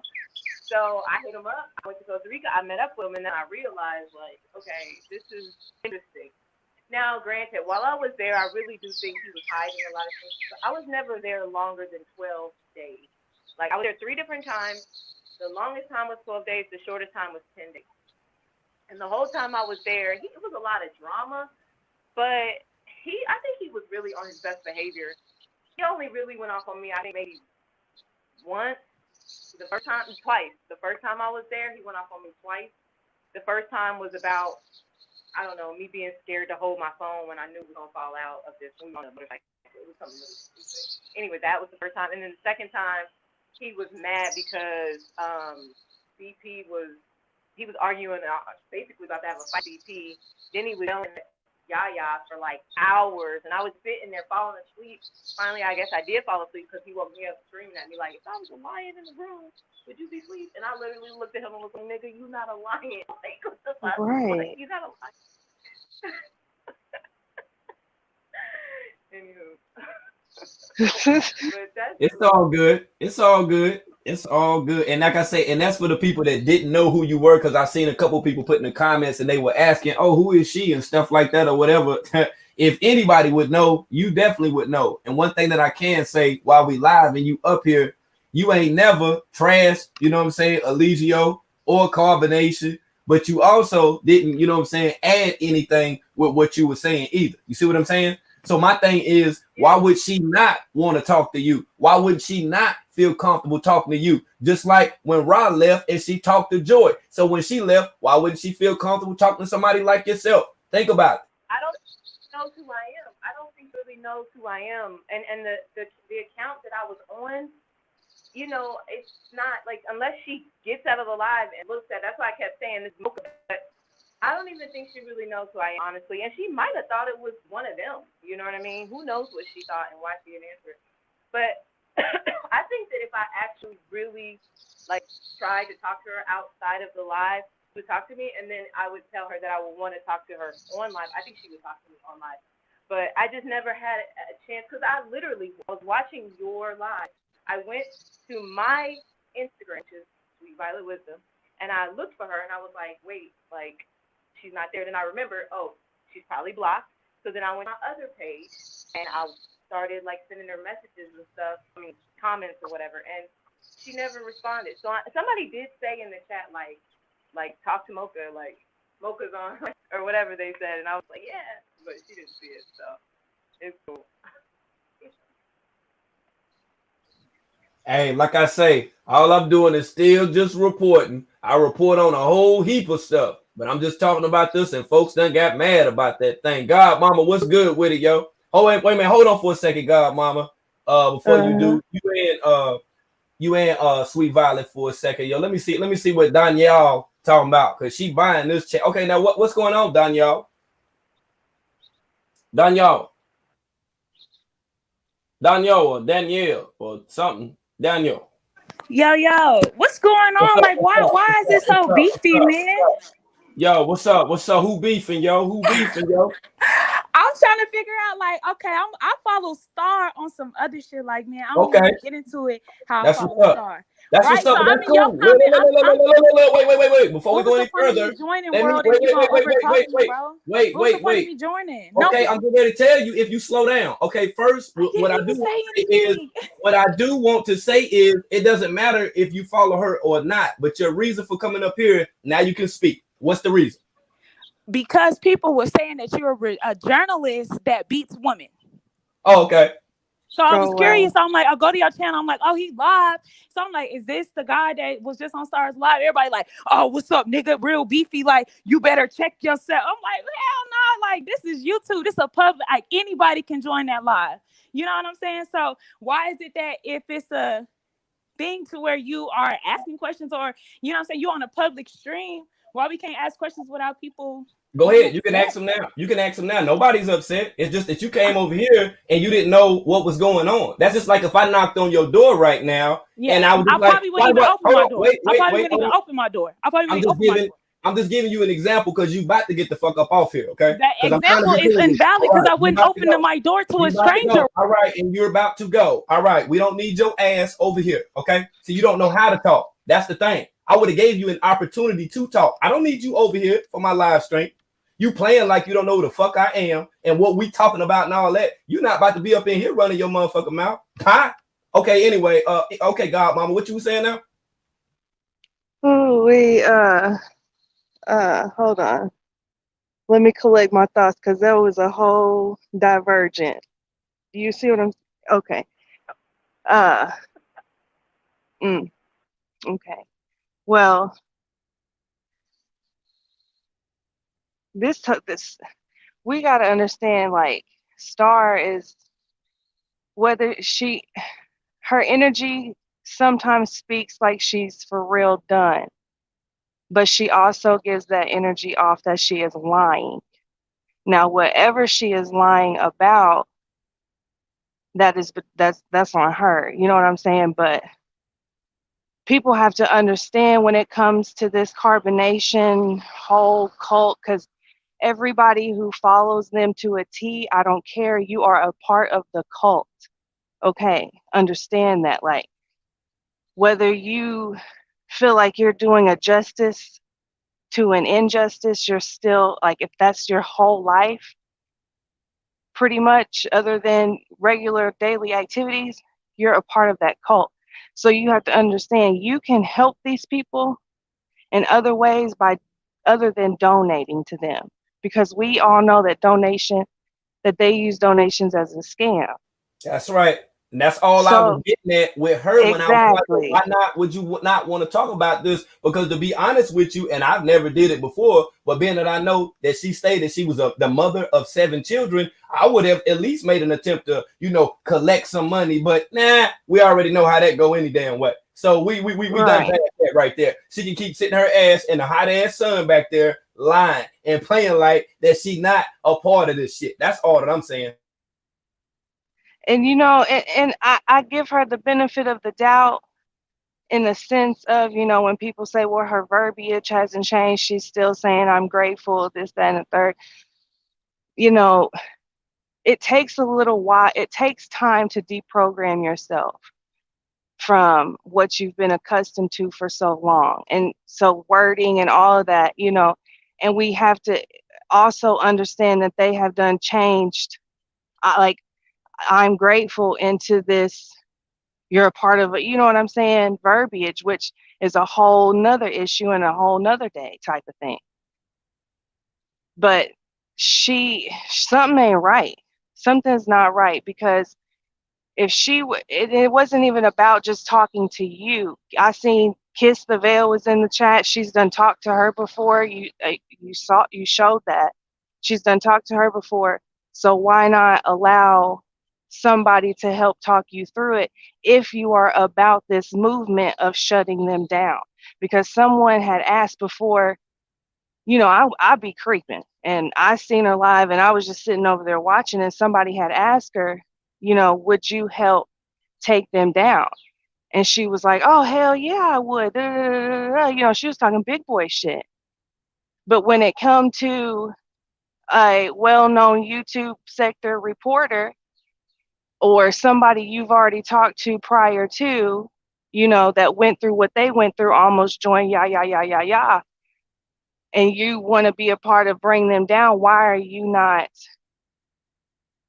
So I hit him up. I went to Costa Rica. I met up with him, and then I realized, like, okay, this is interesting. Now, granted, while I was there, I really do think he was hiding a lot of things. But I was never there longer than 12 days. Like, I was there 3 different times. The longest time was 12 days. The shortest time was 10 days. And the whole time I was there, it was a lot of drama. But I think he was really on his best behavior. He only really went off on me, I think, maybe once. Twice. The first time I was there, he went off on me twice. The first time was about, I don't know, me being scared to hold my phone when I knew we were going to fall out of this. It was something really stupid. Anyway, that was the first time. And then the second time, he was mad because BP was arguing, basically about to have a fight with BP. Then he was yelling at Yaya for like hours, and I was sitting there falling asleep. Finally, I guess I did fall asleep because he woke me up screaming at me like, if I was a lion in the room, would you be asleep? And I literally looked at him and was like, nigga, you not a lion. Like, what the fuck? Right. You're not a lion. Anywho. It's all good. It's all good. It's all good. And like I say, and that's for the people that didn't know who you were, because I seen a couple people put in the comments and they were asking, oh, who is she and stuff like that or whatever. If anybody would know, you definitely would know. And one thing that I can say while we live and you up here, you ain't never trashed, you know what I'm saying, Eligio or Carbonation, but you also didn't, you know what I'm saying, add anything with what you were saying either. You see what I'm saying? So my thing is, why would she not want to talk to you? Why would she not feel comfortable talking to you? Just like when Ra left and she talked to Joy. So when she left, why wouldn't she feel comfortable talking to somebody like yourself? Think about it. I don't know who I am. I don't think really knows who I am. And the account that I was on, you know, it's not like, unless she gets out of the live and looks at, that's why I kept saying this. But I don't even think she really knows who I am, honestly. And she might have thought it was one of them. You know what I mean? Who knows what she thought and why she didn't answer it. But I think that if I actually really, like, tried to talk to her outside of the live, she would talk to me, and then I would tell her that I would want to talk to her on live. I think she would talk to me on live. But I just never had a chance, because I was watching your live. I went to my Instagram, which is Sweet Violet Wisdom, and I looked for her, and I was like, wait, like, she's not there. Then I remember, oh, she's probably blocked. So then I went on my other page, and I started, like, sending her messages and stuff, comments or whatever, and she never responded. So somebody did say in the chat, like, talk to Mocha, like, Mocha's on, or whatever they said, and I was like, yeah, but she didn't see it, so it's cool. Hey, like I say, all I'm doing is still just reporting. I report on a whole heap of stuff, but I'm just talking about this, and folks done got mad about that thing. God, Mama, what's good with it, yo? Oh, wait a minute, hold on for a second, God, Mama. Before you do, you and Sweet Violet for a second, yo. Let me see what Danielle talking about, because she buying this check. Okay, now what's going on, Danielle? Danielle or Danielle or something. Daniel. Yo, what's going on? Like, why is it so beefy, man? Yo, what's up? Who beefing, yo? I'm trying to figure out, like, okay, I follow Star on some other shit, like, man, I don't even get into it how I follow Star. That's what's up. That's cool. Wait. Before we go any further, wait. Okay, I'm getting ready to tell you if you slow down. Okay, first, what I do want to say is it doesn't matter if you follow her or not, but your reason for coming up here, now you can speak. What's the reason? Because people were saying that you're a journalist that beats women. Oh, okay. So I was Oh wow. curious. I'm like, I go to your channel. I'm like, oh, he live. So I'm like, is this the guy that was just on Stars Live? Everybody like, oh, what's up, nigga? Real beefy. Like, you better check yourself. I'm like, hell no. Like, this is YouTube. This is a public. Like, anybody can join that live. You know what I'm saying? So why is it that if it's a thing to where you are asking questions, or you know what I'm saying, you on a public stream, why we can't ask questions without people? Go ahead. You can ask them now. You can ask them now. Nobody's upset. It's just that you came over here and you didn't know what was going on. That's just like if I knocked on your door right now and I was just like, probably wouldn't even open my door. I probably wouldn't even hold on. open my door. I probably I'm wouldn't just open my giving door. I'm just giving you an example because you about to get the fuck up off here, okay? That Because I'm trying to example be is cool with you. invalid All because right, I you wouldn't about to open go. my door to You a about to stranger. go. All right, and you're about to go. All right, we don't need your ass over here, okay? So you don't know how to talk. That's the thing. I would have gave you an opportunity to talk. I don't need you over here for my live stream. You playing like you don't know who the fuck I am and what we talking about and all that. You're not about to be up in here running your motherfucking mouth. Huh? Okay, anyway, okay, God, mama, what you was saying now? Oh, hold on. Let me collect my thoughts because that was a whole divergent. Do you see what I'm? Okay. Uh, okay. Well, this we got to understand. Like, Star is whether her energy sometimes speaks like she's for real done, but she also gives that energy off that she is lying. Now, whatever she is lying about, that's on her. You know what I'm saying? But people have to understand when it comes to this carbonation whole cult, because everybody who follows them to a T, I don't care. You are a part of the cult. Okay, understand that. Like, whether you feel like you're doing a justice to an injustice, you're still like, if that's your whole life, pretty much, other than regular daily activities, you're a part of that cult. So you have to understand you can help these people in other ways by other than donating to them, because we all know that they use donations as a scam. That's right. And that's all I was So getting at with her when I was like, well, exactly. why not? Would you not want to talk about this? Because to be honest with you, and I've never did it before, but being that I know that she stated she was the mother of 7 children, I would have at least made an attempt to, collect some money. But nah, we already know how that go any damn way. So we done past that right there. She can keep sitting her ass in the hot ass sun back there, lying and playing like that she not a part of this shit. That's all that I'm saying. And and I give her the benefit of the doubt in the sense of, when people say, well, her verbiage hasn't changed, she's still saying, I'm grateful, this, that, and the third. It takes a little while. It takes time to deprogram yourself from what you've been accustomed to for so long. And so wording and all of that, and we have to also understand that they have done changed. Like, I'm grateful into this, you're a part of it, you know what I'm saying, verbiage, which is a whole nother issue and a whole nother day type of thing. But something ain't right. Something's not right, because if it wasn't even about just talking to you. I seen Kiss the Veil was in the chat. She's done talked to her before. You showed that she's done talked to her before. So why not allow somebody to help talk you through it if you are about this movement of shutting them down? Because someone had asked before, I'd be creeping, and I seen her live, and I was just sitting over there watching, and somebody had asked her, would you help take them down? And she was like, oh, hell yeah, I would. She was talking big boy shit. But when it come to a well-known YouTube sector reporter or somebody you've already talked to prior to, that went through what they went through, almost joined, and you want to be a part of bringing them down, why are you not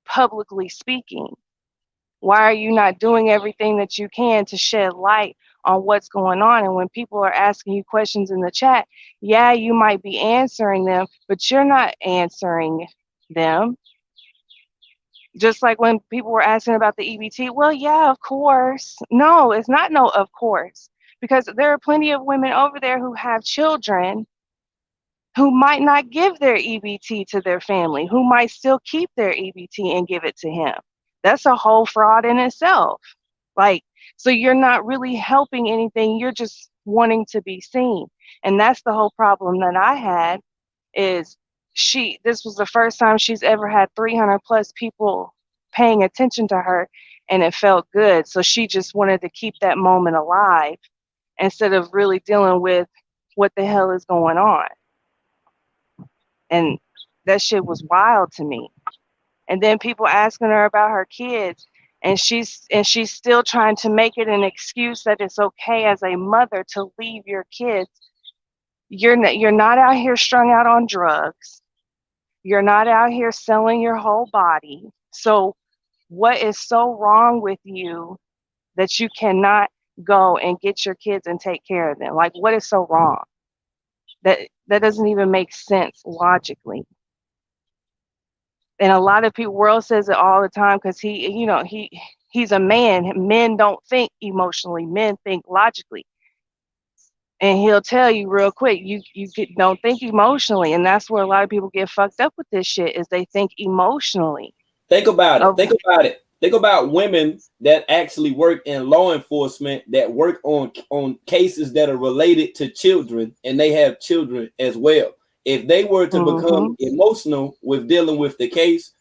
publicly speaking? Why are you not doing everything that you can to shed light on what's going on? And when people are asking you questions in the chat, yeah, you might be answering them, but you're not answering them. Just like when people were asking about the EBT, well, yeah, of course. No, it's not no of course. Because there are plenty of women over there who have children who might not give their EBT to their family, who might still keep their EBT and give it to him. That's a whole fraud in itself. Like, so you're not really helping anything, you're just wanting to be seen. And that's the whole problem that I had is this was the first time she's ever had 300 plus people paying attention to her, and it felt good. So she just wanted to keep that moment alive instead of really dealing with what the hell is going on. And that shit was wild to me. And then people asking her about her kids, and she's still trying to make it an excuse that it's okay as a mother to leave your kids. You're not out here strung out on drugs. You're not out here selling your whole body. So what is so wrong with you that you cannot go and get your kids and take care of them? Like, what is so wrong? That doesn't even make sense logically. And a lot of people, World says it all the time because he's a man. Men don't think emotionally. Men think logically. And he'll tell you real quick, don't think emotionally. And that's where a lot of people get fucked up with this shit is they think emotionally. Think about it. Oh. Think about it. Think about women that actually work in law enforcement, that work on cases that are related to children, and they have children as well. If they were to become emotional with dealing with the case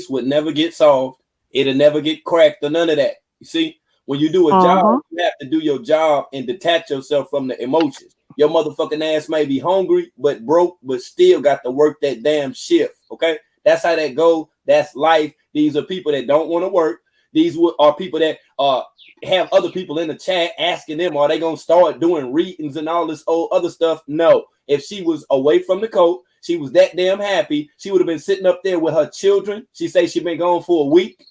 would never get solved. It'll never get cracked or none of that. You see, when you do a job, you have to do your job and detach yourself from the emotions. Your motherfucking ass may be hungry, but broke, but still got to work that damn shift. Okay, that's how that goes. That's life. These are people that don't want to work. These are people that have other people in the chat asking them, are they going to start doing readings and all this old other stuff? No. If she was away from the coat, she was that damn happy, she would have been sitting up there with her children. She say she been gone for a week.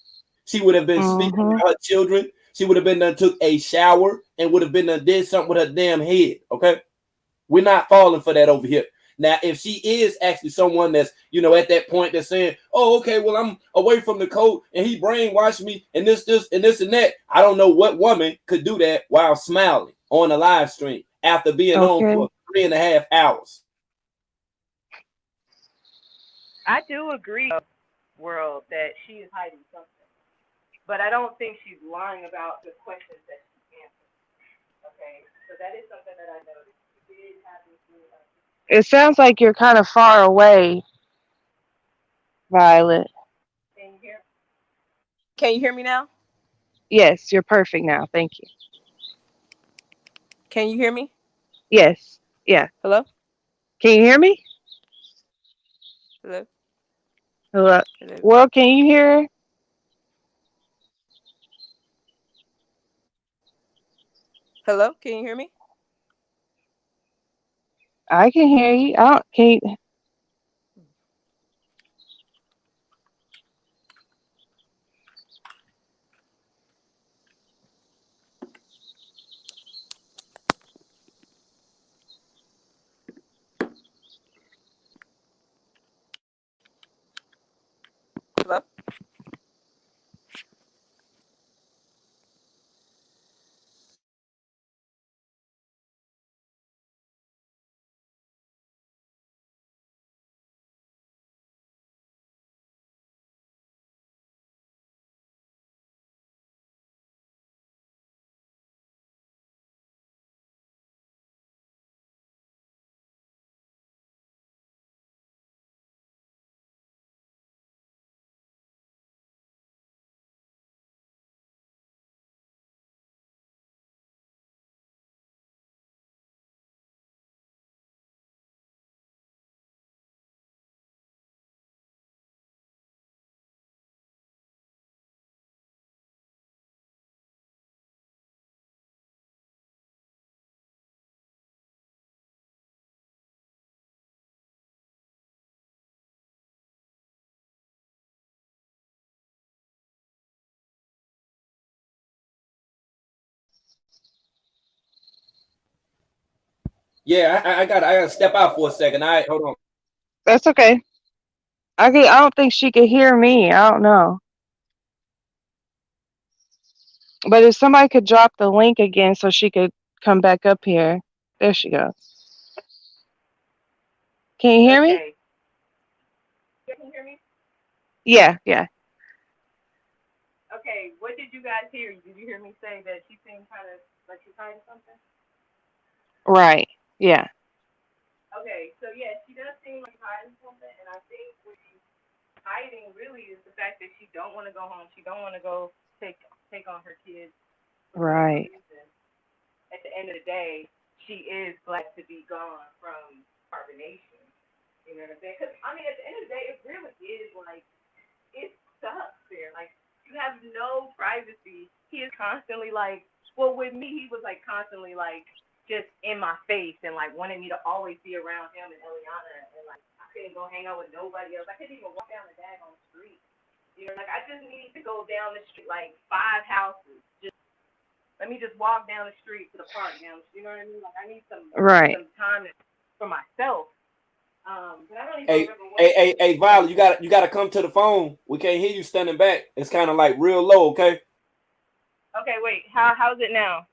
She would have been speaking with her children. She would have been done, took a shower, and would have been done, did something with her damn head. Okay? We're not falling for that over here. Now, if she is actually someone that's, at that point that's saying, oh, okay, well, I'm away from the code and he brainwashed me and this, and this and that. I don't know what woman could do that while smiling on a live stream after being on for 3.5 hours. I do agree, World, that she is hiding something. But I don't think she's lying about the questions that she answered. Okay? So that is something that I noticed. She did have this It sounds like you're kind of far away, Violet. Can you hear? Can you hear me now? Yes, you're perfect now. Thank you. Can you hear me? Yes. Yeah. Hello? Can you hear me? Hello? Hello. Hello? Well, can you hear? Hello? Can you hear me? I can hear you. I don't, can you? Hello? Yeah, I gotta step out for a second. All right, hold on. That's okay. I don't think she could hear me. I don't know. But if somebody could drop the link again so she could come back up here. There she goes. Can you hear me? Okay. You can hear me? Yeah, yeah. Okay. What did you guys hear? Did you hear me say that she seemed kind of like she's hiding something? Right. Yeah. Okay. So yeah, she does seem like she's hiding something, and I think what she's hiding really is the fact that she don't want to go home. She don't want to go take on her kids for whatever Right. reason. At the end of the day, she is glad to be gone from carbonation. You know what I'm saying? Because I mean, at the end of the day, it really is like it sucks there. Like you have no privacy. He is constantly like, well, with me, he was like constantly like just in my face and like wanted me to always be around him and Eliana and like I couldn't go hang out with nobody else. I couldn't even walk down the daggone street. You know, like I just need to go down the street like 5 houses. Just let me just walk down the street to the park down. You know what I mean? Like I need Right. some time for myself. But I don't even Hey, remember what. hey, Violet, you gotta come to the phone. We can't hear you standing back. It's kind of like real low, okay? Okay, wait. How's it now?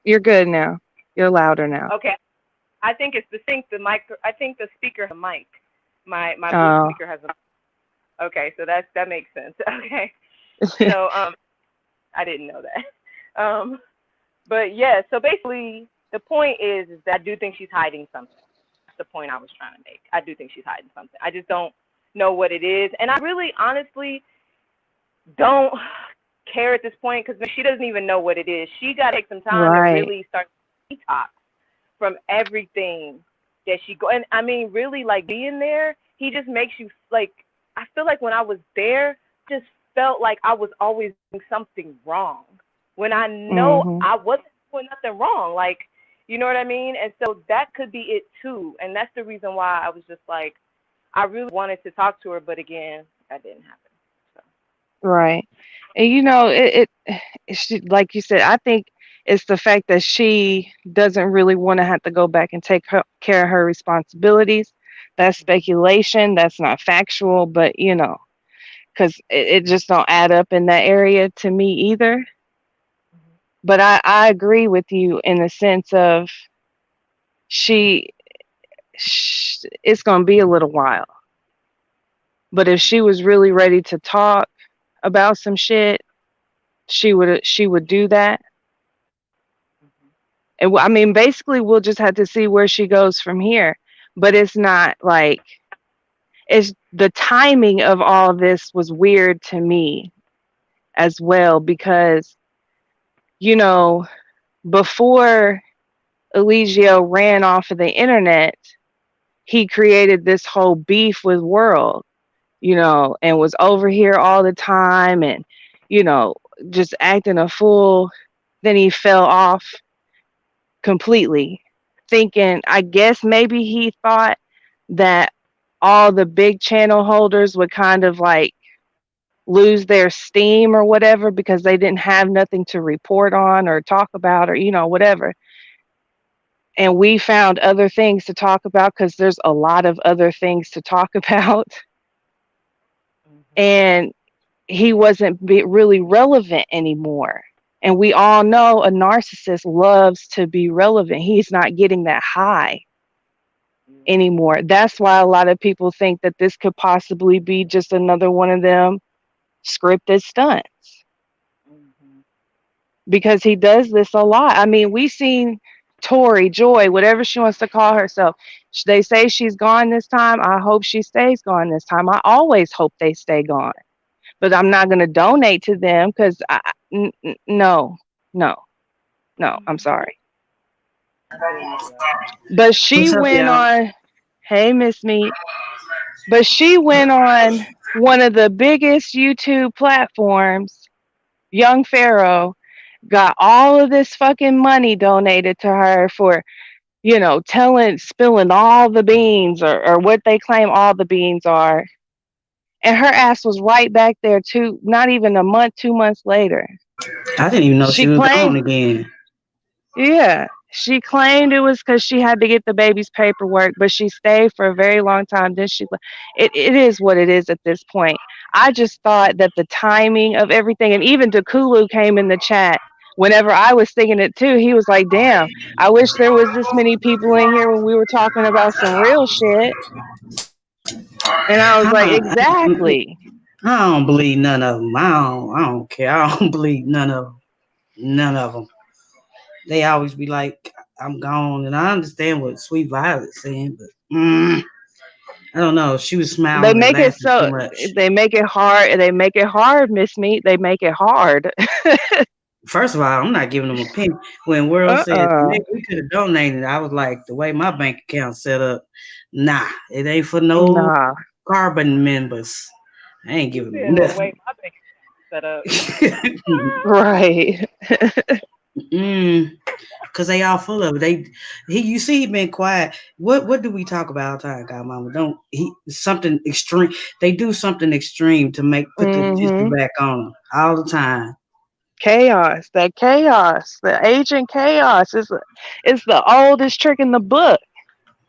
You're good now. You're louder now. Okay. I think it's the sync. The mic. I think the speaker has a mic. My Bluetooth Oh. speaker has a. Okay, so that makes sense. Okay. So I didn't know that. But yeah. So basically, the point is that I do think she's hiding something. That's the point I was trying to make. I do think she's hiding something. I just don't know what it is, and I really, honestly, don't care at this point because she doesn't even know what it is. She got to take some time to Right. really start detox from everything that she go. And I mean, really, like being there, he just makes you like. I feel like when I was there, just felt like I was always doing something wrong when I know Mhm. I wasn't doing nothing wrong. Like, you know what I mean? And so that could be it too. And that's the reason why I was just like, I really wanted to talk to her, but again, that didn't happen. So. Right. And you know, she, like you said, I think it's the fact that she doesn't really want to have to go back and take care of her responsibilities. That's speculation. That's not factual, but you know, because it just don't add up in that area to me either. But I agree with you in the sense of she, it's going to be a little while. But if she was really ready to talk about some shit, she would do that. And I mean, basically, we'll just have to see where she goes from here. But it's not like it's the timing of all this was weird to me as well because you know before Eligio ran off of the internet, he created this whole beef with World, and was over here all the time and you know just acting a fool. Then he fell off completely, thinking, I guess maybe he thought that all the big channel holders would kind of like lose their steam or whatever because they didn't have nothing to report on or talk about or whatever. And we found other things to talk about because there's a lot of other things to talk about. And he wasn't really relevant anymore. And we all know a narcissist loves to be relevant. He's not getting that high anymore. That's why a lot of people think that this could possibly be just another one of them scripted stunts because he does this a lot. I mean, we seen Tori, Joy, whatever she wants to call herself. They say she's gone this time. I hope she stays gone this time. I always hope they stay gone, but I'm not going to donate to them because no, no, no. I'm sorry. But she What's up, went y'all? on. Hey, Miss Meat. But she went on one of the biggest YouTube platforms, Young Pharaoh, got all of this fucking money donated to her for, spilling all the beans or what they claim all the beans are. And her ass was right back there too, not even a month, 2 months later. I didn't even know she She was gone claimed, again. yeah. She claimed it was because she had to get the baby's paperwork, but she stayed for a very long time. Then it is what it is at this point. I just thought that the timing of everything, and even Dakulu came in the chat whenever I was thinking it too. He was like, damn, I wish there was this many people in here when we were talking about some real shit. And I was like, exactly. I don't believe none of them. I don't care. I don't believe none of them. None of them. They always be like, I'm gone. And I understand what Sweet Violet's saying, but I don't know. She was They smiling and make it laughing too so much. they make it hard. They make it hard, Miss Meat. They make it hard. First of all, I'm not giving them a penny. When World said, Uh-uh. maybe we could have donated, I was like, the way my bank account set up, nah, it ain't for no Nah. carbon members. I ain't He giving them said the nothing. way my bank set up. Right. Cause they all full of it. You see, he been quiet. What do we talk about all the time, Godmama? Don't he something extreme? They do something extreme to put the attention Hmm. back on them all the time. Chaos. That chaos. The agent chaos is the oldest trick in the book.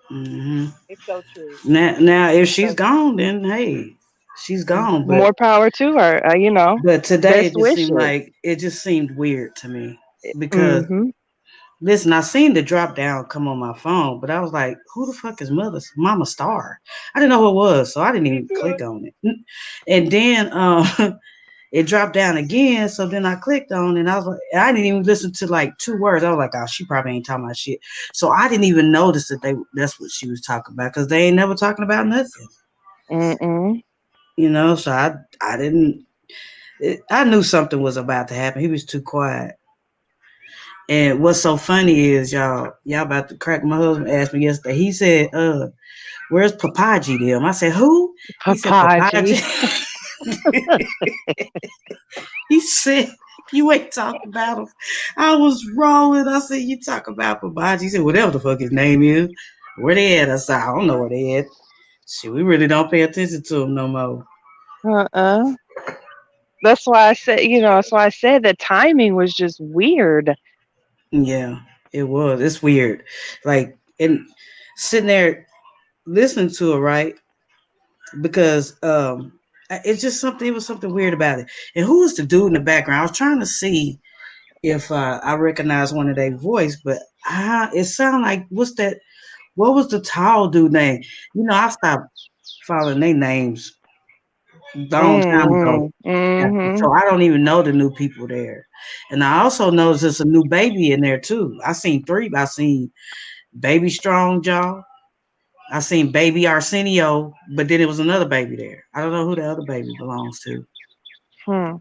hmm It's so true. Now, if It's she's so true. gone, then hey, she's gone. But More power to her. today Best it just seemed wishes. like it just seemed weird to me because Hmm. listen, I seen the drop down come on my phone, but I was like, who the fuck is Mama.Star? I didn't know who it was, so I didn't Me even click too. on it. And then it dropped down again, so then I clicked on it and I was like, I didn't even listen to like 2 words. I was like, oh, she probably ain't talking about shit. So I didn't even notice that's what she was talking about because they ain't never talking about nothing. Mm-mm. So I didn't I knew something was about to happen. He was too quiet. And what's so funny is y'all about to crack. My husband asked me yesterday. He said, where's Papaji them? I said, who? He said, Papaji. Papaji. He said, you ain't talking about him. I was rolling. I said, you talk about Papaji. He said, whatever the fuck his name is. Where they at? I said, I don't know where they at. Shit, we really don't pay attention to them no more. Uh-uh. That's why I said, that's why I said the timing was just weird. Yeah, it was. It's weird. Like, and sitting there listening to it, right? Because it's just something. It was something weird about it. And who was the dude in the background? I was trying to see if I recognize one of their voice, but it sounded like what's that? What was the tall dude name? I stopped following their names a long time ago. Mm-hmm. Mm-hmm. So I don't even know the new people there. And I also know there's a new baby in there too. I seen three. I seen Baby Strong Jaw. I seen Baby Arsenio, but then it was another baby there. I don't know who the other baby belongs to. Hmm.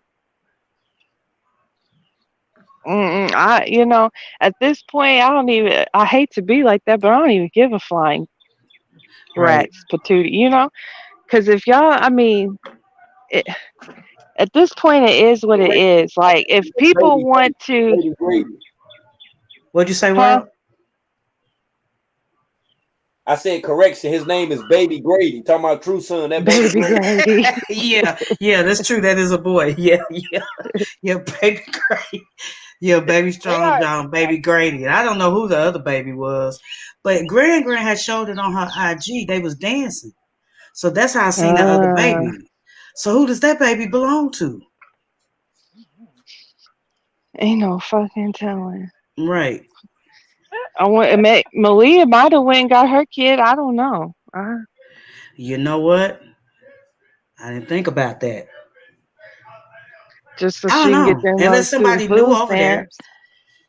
Mm-mm. At this point, I don't even. I hate to be like that, but I don't even give a flying Right. rat's patootie. Because if y'all, it, at this point, it is what it is. Like, if people want to, Baby Grady. What'd you say, huh? World? I said correction. His name is Baby Grady. Talking about true son. That Baby Baby Grady. Grady. Yeah, that's true. That is a boy. Yeah, Baby Grady. Yeah, Baby They Strong are John, Baby Grady. And I don't know who the other baby was, but Grand had showed it on her IG. They was dancing, so that's how I seen the other Uh, baby. So who does that baby belong to? ain't no fucking telling. Right. Malia might have went and got her kid. I don't know. You know what? I didn't think about that. Just so I don't she can get know. them Unless student somebody new food over there. stamps,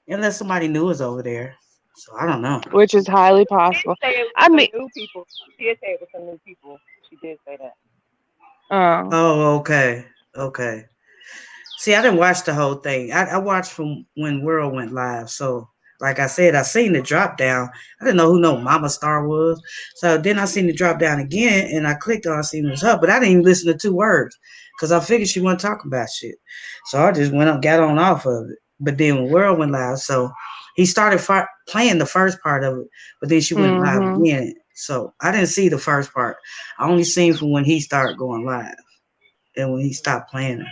Unless somebody new is over there. So I don't know. which is highly She did possible. say it was I mean, some new people. She did say it was some new people. She did say that. uh, Oh, okay. Okay. See, I didn't watch the whole thing. I watched from when World went live. So, like I said, I seen the drop down. I didn't know who no Mama.Star was. So then I seen the drop down again, and I clicked on. I seen it was her, but I didn't even listen to 2 words because I figured she wasn't talking about shit. So I just went up, got on off of it. But then when World went live, so he started playing the first part of it, but then she went live mm-hmm. again. So I didn't see the first part. I only seen from when he started going live and when he stopped playing her.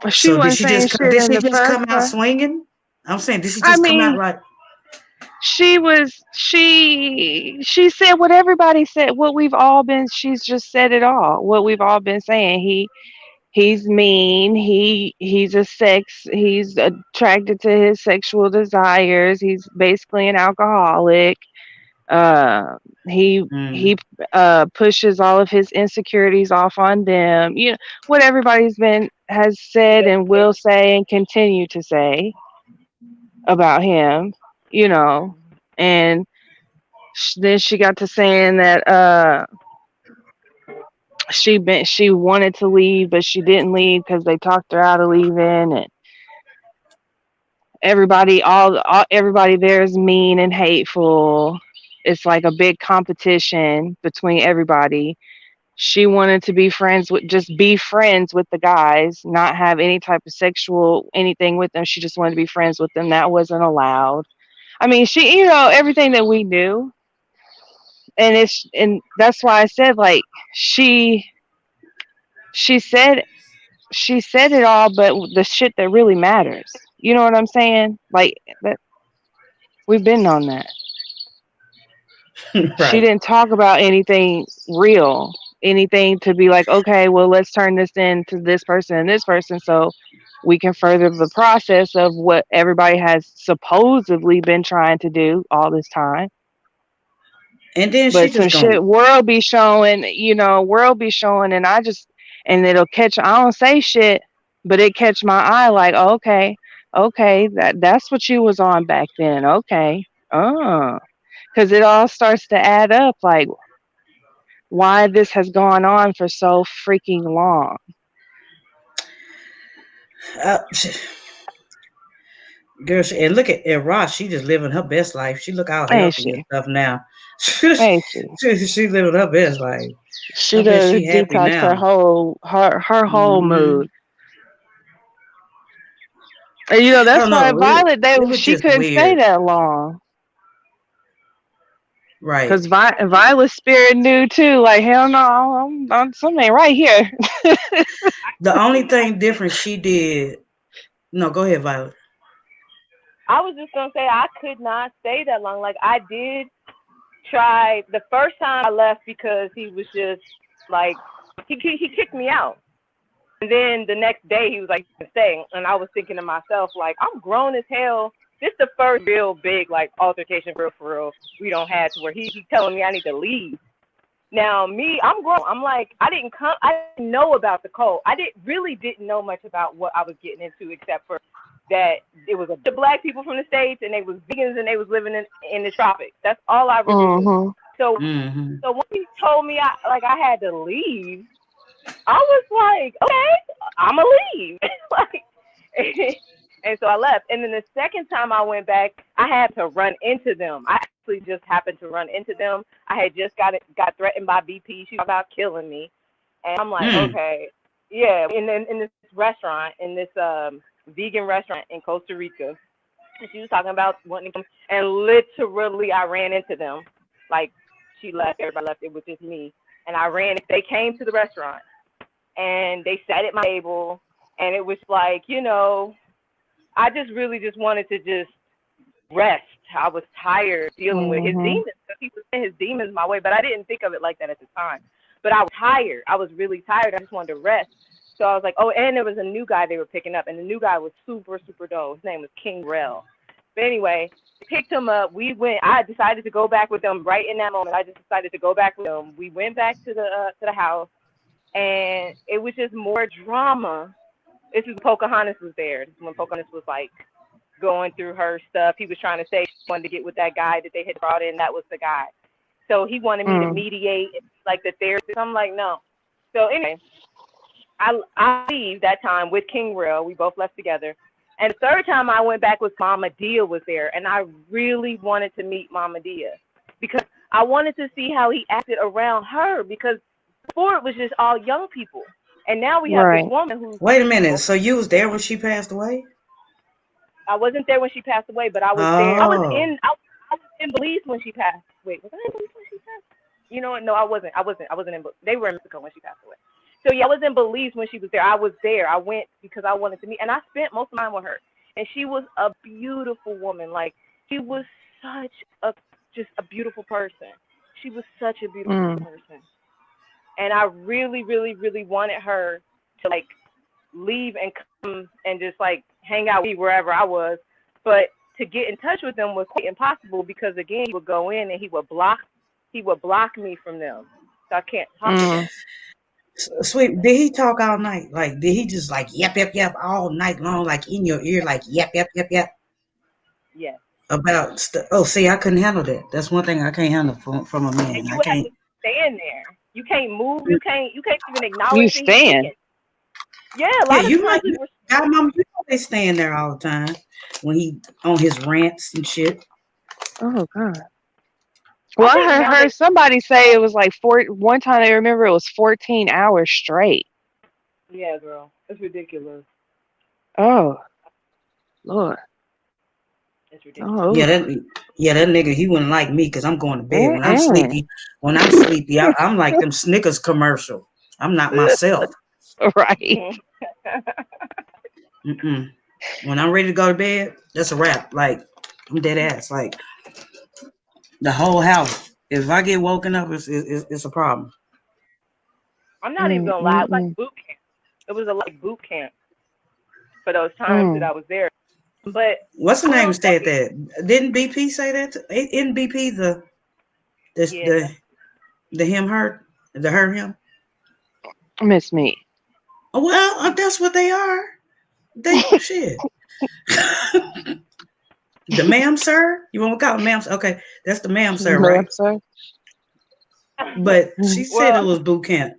She So wasn't saying shit did in she the just first come out part. swinging? I'm saying, did she I just come out mean, like? she said what everybody said, what we've all been, she's just said it all, what we've all been saying. He's mean, he's attracted to his sexual desires, he's basically an alcoholic. uh he Mm, pushes all of his insecurities off on them, you know, what everybody's been has said and will say and continue to say about him, you know. And then she got to saying that she wanted to leave but she didn't leave because they talked her out of leaving, and everybody there is mean and hateful. It's like a big competition between everybody. She wanted to be friends with, just be friends with the guys, not have any type of sexual anything with them. She just wanted to be friends with them. That wasn't allowed. I mean, she, you know, everything that we knew. And that's why I said, like, she she said she said it all, but the shit that really matters. You know what I'm saying? Like that, we've been on that. She right. didn't talk about anything real, anything to be like, okay, well, let's turn this into this person and this person so we can further the process of what everybody has supposedly been trying to do all this time. And then she But some just gonna. shit world be showing, you know, world be showing, and and it'll catch, I don't say shit, but it catch my eye like, okay, okay, that's what you was on back then. Okay. Because it all starts to add up, like why this has gone on for so freaking long. Uh, girl, and look at Ross. She just living her best life. She look all Ain't healthy and she? stuff now. Ain't she? She living her best life. She I bet does she happy detox her now. whole Hmm. mood. And you know, I that's don't why know. Violet, It was she just couldn't stay weird, that long. right? Cause Violet's spirit knew too. Like, hell no, I'm something ain't right here. The only thing different she did. No, go ahead, Violet. I was just gonna say I could not stay that long. Like I did try the first time I left because he was just like he kicked me out. And then the next day he was like staying, and I was thinking to myself like I'm grown as hell. This is the first real big like altercation for real we don't have to where he's telling me I need to leave. Now me, I'm grown. I'm like I didn't know about the cult. I didn't know much about what I was getting into except for that it was a bunch of black people from the States and they was vegans and they was living in the tropics. That's all I really knew. Mm-hmm. So Hmm. so when he told me I had to leave, I was like, okay, I'ma leave. like, and so I left. And then the second time I went back, I had to run into them. I actually just happened to run into them. I had just got threatened by BP. She was about killing me, and I'm like, Mm. okay, yeah. In this restaurant, in this vegan restaurant in Costa Rica, and she was talking about wanting to come, and literally I ran into them. Like she left, everybody left. It was just me, and I ran. They came to the restaurant and they sat at my table, and it was like, you know, I just really just wanted to just rest. I was tired dealing with his Mm-hmm. demons because he was sending his demons my way, but I didn't think of it like that at the time. But I was tired. I was really tired. I just wanted to rest. So I was like, oh, and there was a new guy they were picking up, and the new guy was super, super dope. His name was King Rel. But anyway, picked him up. We went. I decided to go back with them right in that moment. I just decided to go back with them. We went back to the house, and it was just more drama. This is Pocahontas was there. This is when Pocahontas was like going through her stuff. He was trying to say she wanted to get with that guy that they had brought in. That was the guy. So he wanted me to Mm. mediate, like the therapist. I'm like, no. So anyway, I leave that time with King Real. We both left together. And the third time I went back with Mama Dia was there, and I really wanted to meet Mama Dia because I wanted to see how he acted around her because before it was just all young people, and now we have this Right. woman who's Wait a minute. almost So you was there when she passed away? I wasn't there when she passed away, but I was there. Oh. I was in Belize when she passed. Wait, was I in Belize when she passed? You know what? No, I wasn't. I wasn't in. They were in Mexico when she passed away. So yeah, I was in Belize when she was there. I was there. I went because I wanted to meet, and I spent most of my time with her. and she was a beautiful woman. Like she was such a just a beautiful person. She was such a beautiful person, and I really, really, really wanted her to like leave and come and just like hang out with me wherever I was. But to get in touch with them was quite impossible because again he would go in and he would block me from them. So I can't talk to them. Sweet, did he talk all night? Like, did he just like yap yap yap all night long, like in your ear, like yap yap yap yap Yes. about stuff? Oh, see, I couldn't handle that. That's one thing I can't handle from a And man. you I would have can't. to stand there. You can't move, you can't even You acknowledge that he's stand. speaking. Yeah, a Yeah, lot of you might. times we were God, mom, you always stand there all the time when he on his rants and shit. Oh God. I Well, think I now heard that somebody say it was like one time I remember it was 14 hours straight. yeah, girl. It's ridiculous. Oh Lord. It's ridiculous. Oh. Yeah, that nigga, he wouldn't like me because I'm going to bed. When I'm Mm-mm. sleepy, I'm like them Snickers commercial. I'm not myself. Right. Mm-mm. When I'm ready to go to bed, that's a wrap. Like, I'm dead ass. Like, the whole house. If I get woken up, it's a problem. I'm not even gonna lie, it was like Mm-mm-mm. boot camp. It was a like boot camp for those times that Mm. I was there. But What's the I name will said say, that? Didn't BP say that? Isn't BP the yeah. the the him her the her him? Miss me. Oh, well, that's what they are. They shit. The ma'am sir. You want to call it ma'am? Okay, that's the ma'am sir, Ma'am, right? sir. But she said Well, it was boot camp.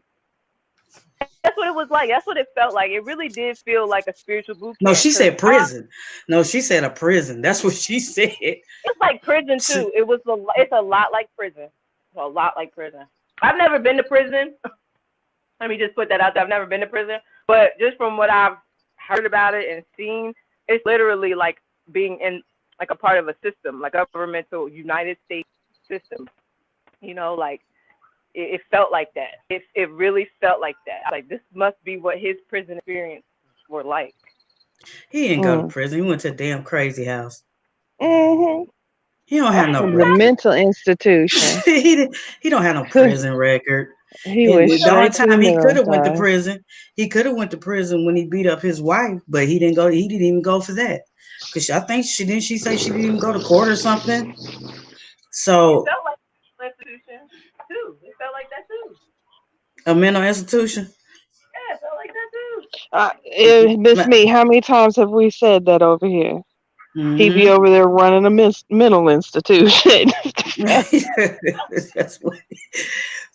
that's what it was like. That's what it felt like. It really did feel like a spiritual boot No, camp she because said prison. No, she said a prison. That's what she said. it's like prison too. It's a lot like prison. It's a lot like prison. I've never been to prison. Let me just put that out there. I've never been to prison, but just from what I've heard about it and seen, it's literally like being in like a part of a system, like a governmental United States system. You know, like it felt like that. It really felt like that. Like this must be what his prison experience were like. He didn't go to Mm. prison. He went to a damn crazy house. Mm-hmm. He don't have no The record. mental institution. He don't have no prison record. He And went the No, only straight to the time he could middle have went to side. prison, he could have went to prison when he beat up his wife, but he didn't go. He didn't even go for that because I think she didn't. She say she didn't even go to court or something. it So felt like an institution too. It felt like that too. a mental institution. Yeah, it felt like that too. Miss me, how many times have we said that over here? He be Mm-hmm. over there running a mental institution. that's what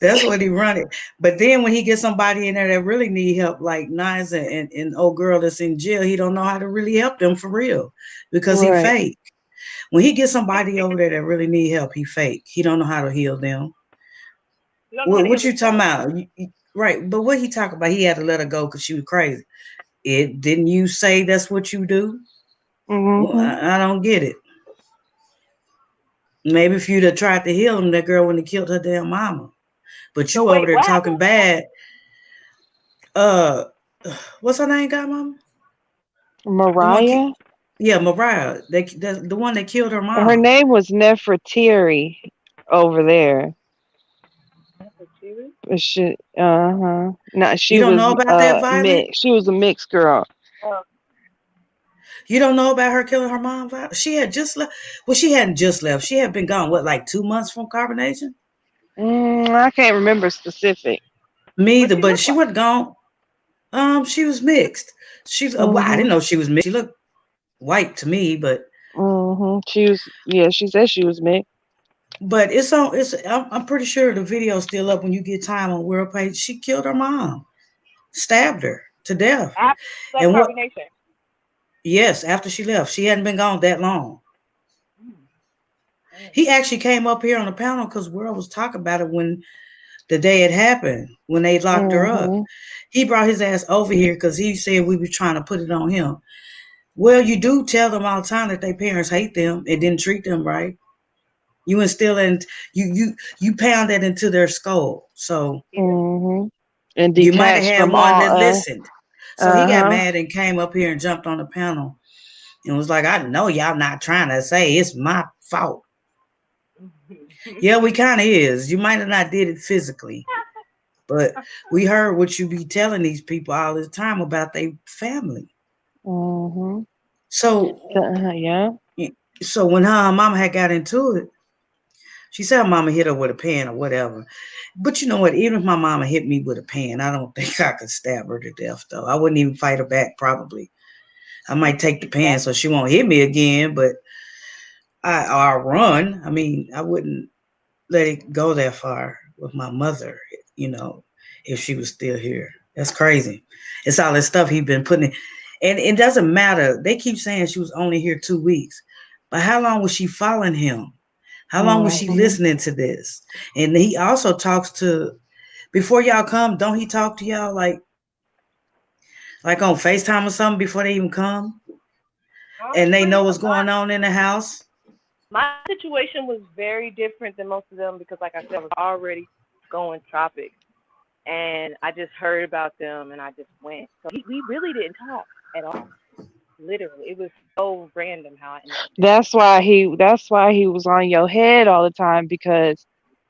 that's what he running. But then when he gets somebody in there that really need help, like Niza and old girl that's in jail, he don't know how to really help them for real because he Right. fake. When he gets somebody over there that really need help, he fake. He don't know how to heal them. You don't know how What to heal what you talking himself. about? Right, but what he talk about? He had to let her go because she was crazy. It didn't you say that's what you do? Well, Mm-hmm. I don't get it. Maybe if you'd have tried to heal him, that girl wouldn't have killed her damn mama. But So you over wait, there what talking happened? bad. Uh, what's her name, godmama? The one, Mariah? yeah, Mariah. The one that killed her Her mom. name was Nefertiri over there. She, uh-huh. No, You she don't was know about that, Violet? mixed. She was a mixed girl. Uh, You don't know about her killing her mom, Violet? She had just left. Well, she hadn't just left. She had been gone, what, like 2 months from carbonation? I can't remember specific. Me what either, she but look she like? wasn't gone. She was mixed. She's well, I didn't Mhm. know she was mixed. She looked white to me, Mhm. She was. Yeah, she said she was mixed. but it's on. It's I'm pretty sure the video's still up when you get time on World Page. She killed her mom, stabbed her to death, After that and what? carbonation. Yes, after she left, she hadn't been gone that long. Mm, mm, He actually came up here on the panel because World was talking about it when the day it happened when they locked her up. Mhm. He brought his ass over here because he said we were trying to put it on him. Well, you do tell them all the time that their parents hate them and didn't treat them right. You instill and you pound that into their skull. So he did. Mhm. And you might have detached had from one all that listened. So he Uh got huh. mad and came up here and jumped on the panel And it was like, I know y'all not trying to say it's my fault. Yeah, we kind of is. You might have not did it physically, but we heard what you be telling these people all the time about their family. Mm-hmm. So, Yeah. so when her mama had got into it, she said her mama hit her with a pen or whatever. But you know what? Even if my mama hit me with a pen, I don't think I could stab her to death, though. I wouldn't even fight her back, probably. I might take the pen so she won't hit me again, but I'll run. I mean, I wouldn't let it go that far with my mother, you know, if she was still here. That's crazy. It's all this stuff he been putting in. And it doesn't matter. They keep saying she was only here 2 weeks. But how long was she following him? How long was she Mm-hmm. listening to this? And he also talks to, before y'all come, don't he talk to y'all like on FaceTime or something before they even come? And they know what's going on in the house? My situation was very different than most of them because, like I said, I was already going tropic, and I just heard about them, and I just went. So we really didn't talk at all. Literally, it was so random how I ended up there. That's why he was on your head all the time because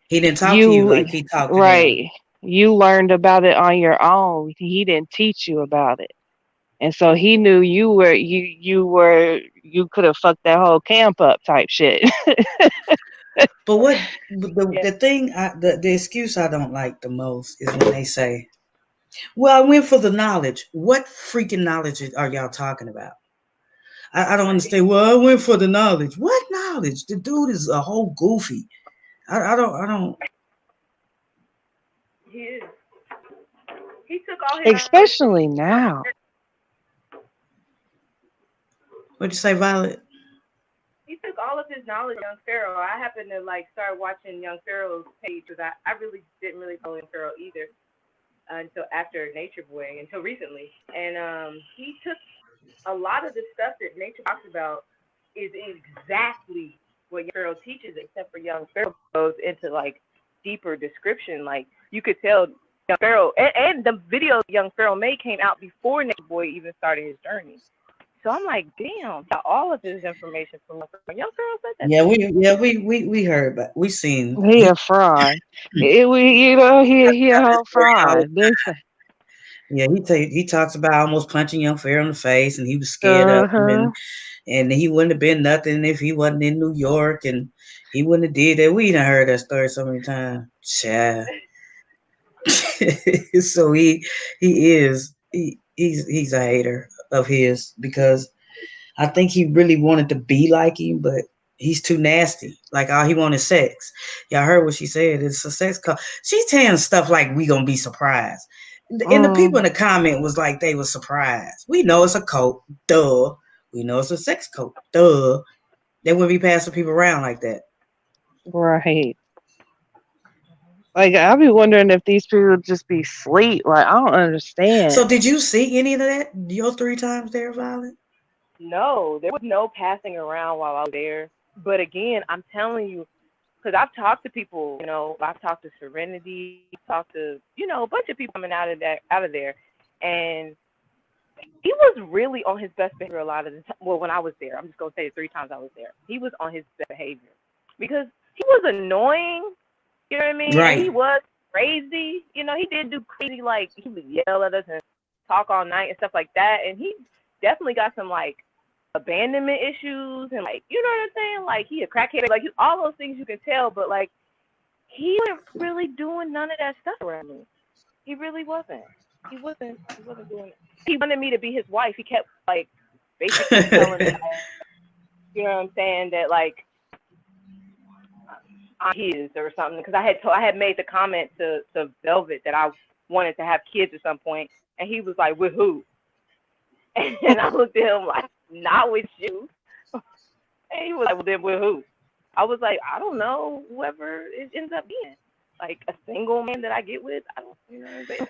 He didn't talk to you you like he talked to them. right. You learned about it on your own. He didn't teach you about it. And so he knew you could have fucked that whole camp up type shit. But the, Yeah. the thing, the excuse I don't like the most is when they say, well, I went for the knowledge. What freaking knowledge are y'all talking about? I don't understand. Well, I went for the knowledge. What knowledge? The dude is a whole goofy. I don't. He is. He took all his knowledge from Especially now. What'd you say, Violet? he took all of his knowledge from Young Pharaoh. I happened to like start watching Young Pharaoh's page because I really didn't really follow Young Pharaoh either until after Nature Boy until recently. And he took a lot of the stuff that Nature talks about is exactly what Young Pharaoh teaches, except for Young Pharaoh goes into like deeper description. Like you could tell Young Pharaoh and the video Young Pharaoh made came out before Nature Boy even started his journey. So I'm like, damn, got all of this information from Young Pharaoh. Young Pharaoh said that Yeah, shit. we heard, but we seen He a fraud. He a whole fraud. he talks about almost punching young Fair in the face, and he was scared of him, Uh-huh. and he wouldn't have been nothing if he wasn't in New York, and he wouldn't have did that. We done heard that story so many times. Child. So he's a hater of his because I think he really wanted to be like him, but he's too nasty. Like all he wanted sex. Y'all heard what she said. It's a sex call. She's saying stuff like we gonna be surprised. And the people in Mm, the comment was like they were surprised. We know it's a cult. Duh. We know it's a sex cult. Duh. They wouldn't be passing people around like that. right. Like I be wondering if these people just be sleep. Like I don't understand. So did you see any of that? Your 3 times there, Violet? No, there was no passing around while I was there. But again, I'm telling you, because I've talked to people, I've talked to Serenity, talked to, a bunch of people coming out of there, and he was really on his best behavior a lot of the time. Well, when I was there, I'm just gonna say the 3 times I was there, he was on his best behavior because he was annoying. You know what I mean? And he Right. was crazy. He did do crazy, like he would yell at us and talk all night and stuff like that. And he definitely got some like abandonment issues and like you know what I'm saying? Like he a crackhead, like all those things you can tell, but like he wasn't really doing none of that stuff around me. He really wasn't. He wasn't doing it. He wanted me to be his wife. He kept like basically telling me, you know what I'm saying, that like I'm his or something. Because I had made the comment to Velvet that I wanted to have kids at some point, and he was like, with who? And I looked at him like, not with you. And he was like, well, then with who? I was like, I don't know, whoever it ends up being. Like a single man that I get with, I don't, you know what I'm saying?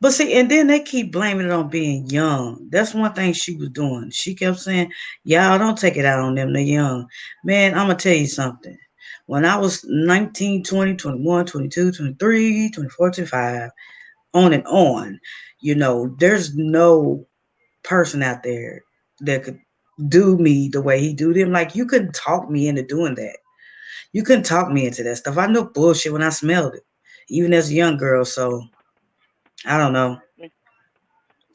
But see, and then they keep blaming it on being young. That's one thing she was doing. She kept saying, y'all don't take it out on them, they're young. Man, I'm going to tell you something. When I was 19, 20, 21, 22, 23, 24, 25, on and on, there's no person out there that could. do me the way he do them. Like you couldn't talk me into doing that. You couldn't talk me into that stuff. I know bullshit when I smelled it, even as a young girl. So I don't know.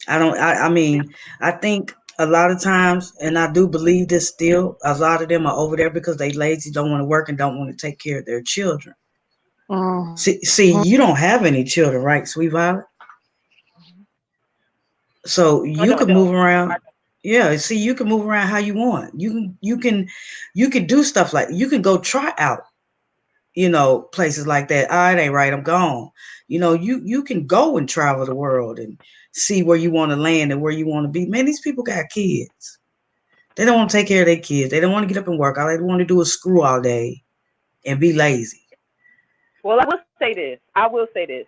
I don't. I mean, I think a lot of times, and I do believe this still. A lot of them are over there because they lazy, don't want to work, and don't want to take care of their children. See, Mm-hmm. you don't have any children, right, Sweet Violet? So Oh you no, I can don't. move around. Yeah, see, you can move around how you want. You can do stuff like you can go try out, places like that. Ah, it ain't right, I'm gone. You can go and travel the world and see where you want to land and where you want to be. Man, these people got kids. They don't want to take care of their kids. They don't want to get up and work. All they want to do is screw all day and be lazy. Well, I will say this. I will say this.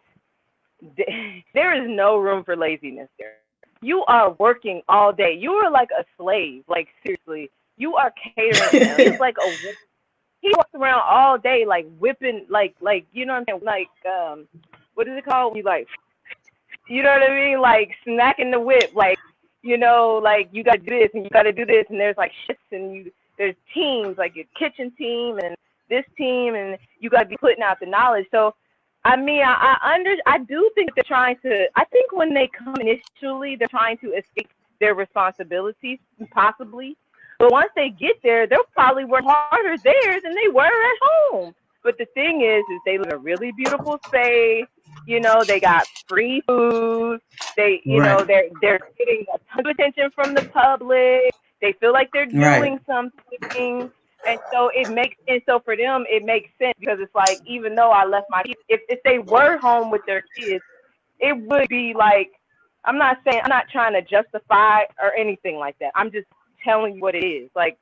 There is no room for laziness there. You are working all day. You are like a slave. Like seriously, you are catering to him. He is like a he walks around all day like whipping like you know what I'm saying what is it called? You like you know what I mean? Like smacking the whip, like like you got to do this and you got to do this, and there's like shifts and there's teams like your kitchen team and this team, and you got to be putting out the knowledge. So, I mean, I do think they're trying to. I think when they come initially, they're trying to escape their responsibilities, possibly. But once they get there, they'll probably work harder there than they were at home. But the thing is they live in a really beautiful space. They got free food. They, Right, they're getting a ton of attention from the public. They feel like they're right. doing something, and so for them it makes sense because it's like even though I left my kids, if they were home with their kids, it would be like I'm not trying to justify or anything like that. I'm just telling you what it is. Like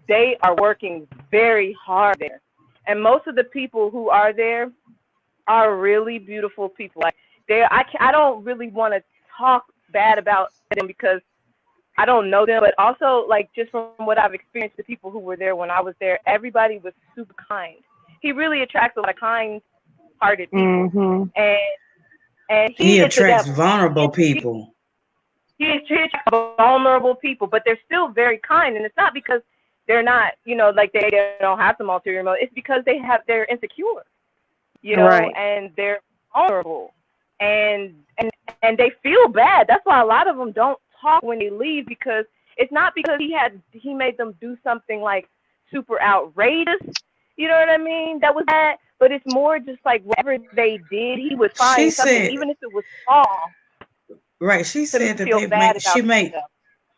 they are working very hard there, and most of the people who are there are really beautiful people. Like I don't really want to talk bad about them because I don't know them, but also like just from what I've experienced, the people who were there when I was there, everybody was super kind. He really attracts a lot of kind-hearted people, Mm-hmm. and he He is the attracts devil. vulnerable people. He attracts vulnerable people, but they're still very kind, and it's not because they're not, like they don't have some ulterior motive. It's because they're insecure, Right. and they're vulnerable, and and they feel bad. That's why a lot of them don't talk when they leave because it's not because he made them do something like super outrageous. You know what I mean? That was bad, but it's more just like whatever they did, he would She find something, said, even if it was small, right. She to said make that feel they bad make about she make themselves.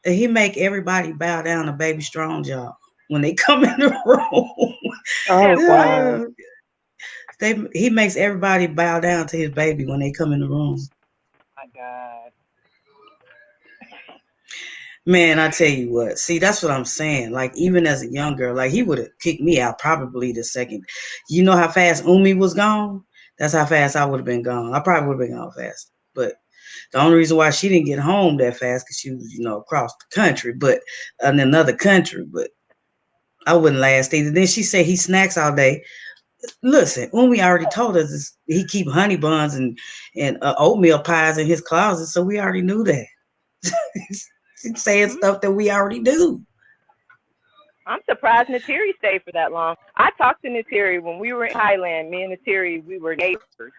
he make everybody bow down to Baby Strong Job when they come in the room. Oh Shit, what? God. Yeah, he makes everybody bow down to his baby when they come in the room. My God. Man, I tell you what. See, that's what I'm saying. Like, even as a young girl, like he would have kicked me out probably the second. You know how fast Umi was gone? That's how fast I would have been gone. I probably would have been gone fast. But the only reason why she didn't get home that fast because she was, across the country, but in another country. But I wouldn't last either. Then she said he snacks all day. Listen, Umi already told us he keep honey buns and oatmeal pies in his closet, so we already knew that. She's saying Hmm? stuff that we already knew. I'm surprised Natiri stayed for that long. I talked to Natiri when we were in Thailand. Me and Natiri, we were neighbors.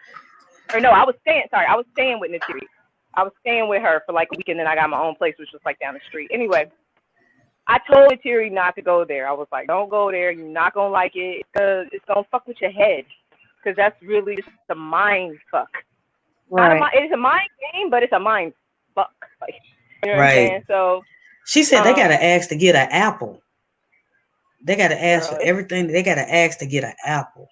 Or no, I was staying. Sorry, I was staying with Natiri. I was staying with her for like a week, and then I got my own place, which was like down the street. Anyway, I told Natiri not to go there. I was like, don't go there. You're not gonna like it. It's gonna fuck with your head, because that's really just a mind fuck. Not a Right. mind. It's a mind game, but it's a mind fuck. Like, you know what I'm Right. saying? So, She said they gotta ask to get an apple. They gotta ask girl, for everything. They gotta ask to get an apple.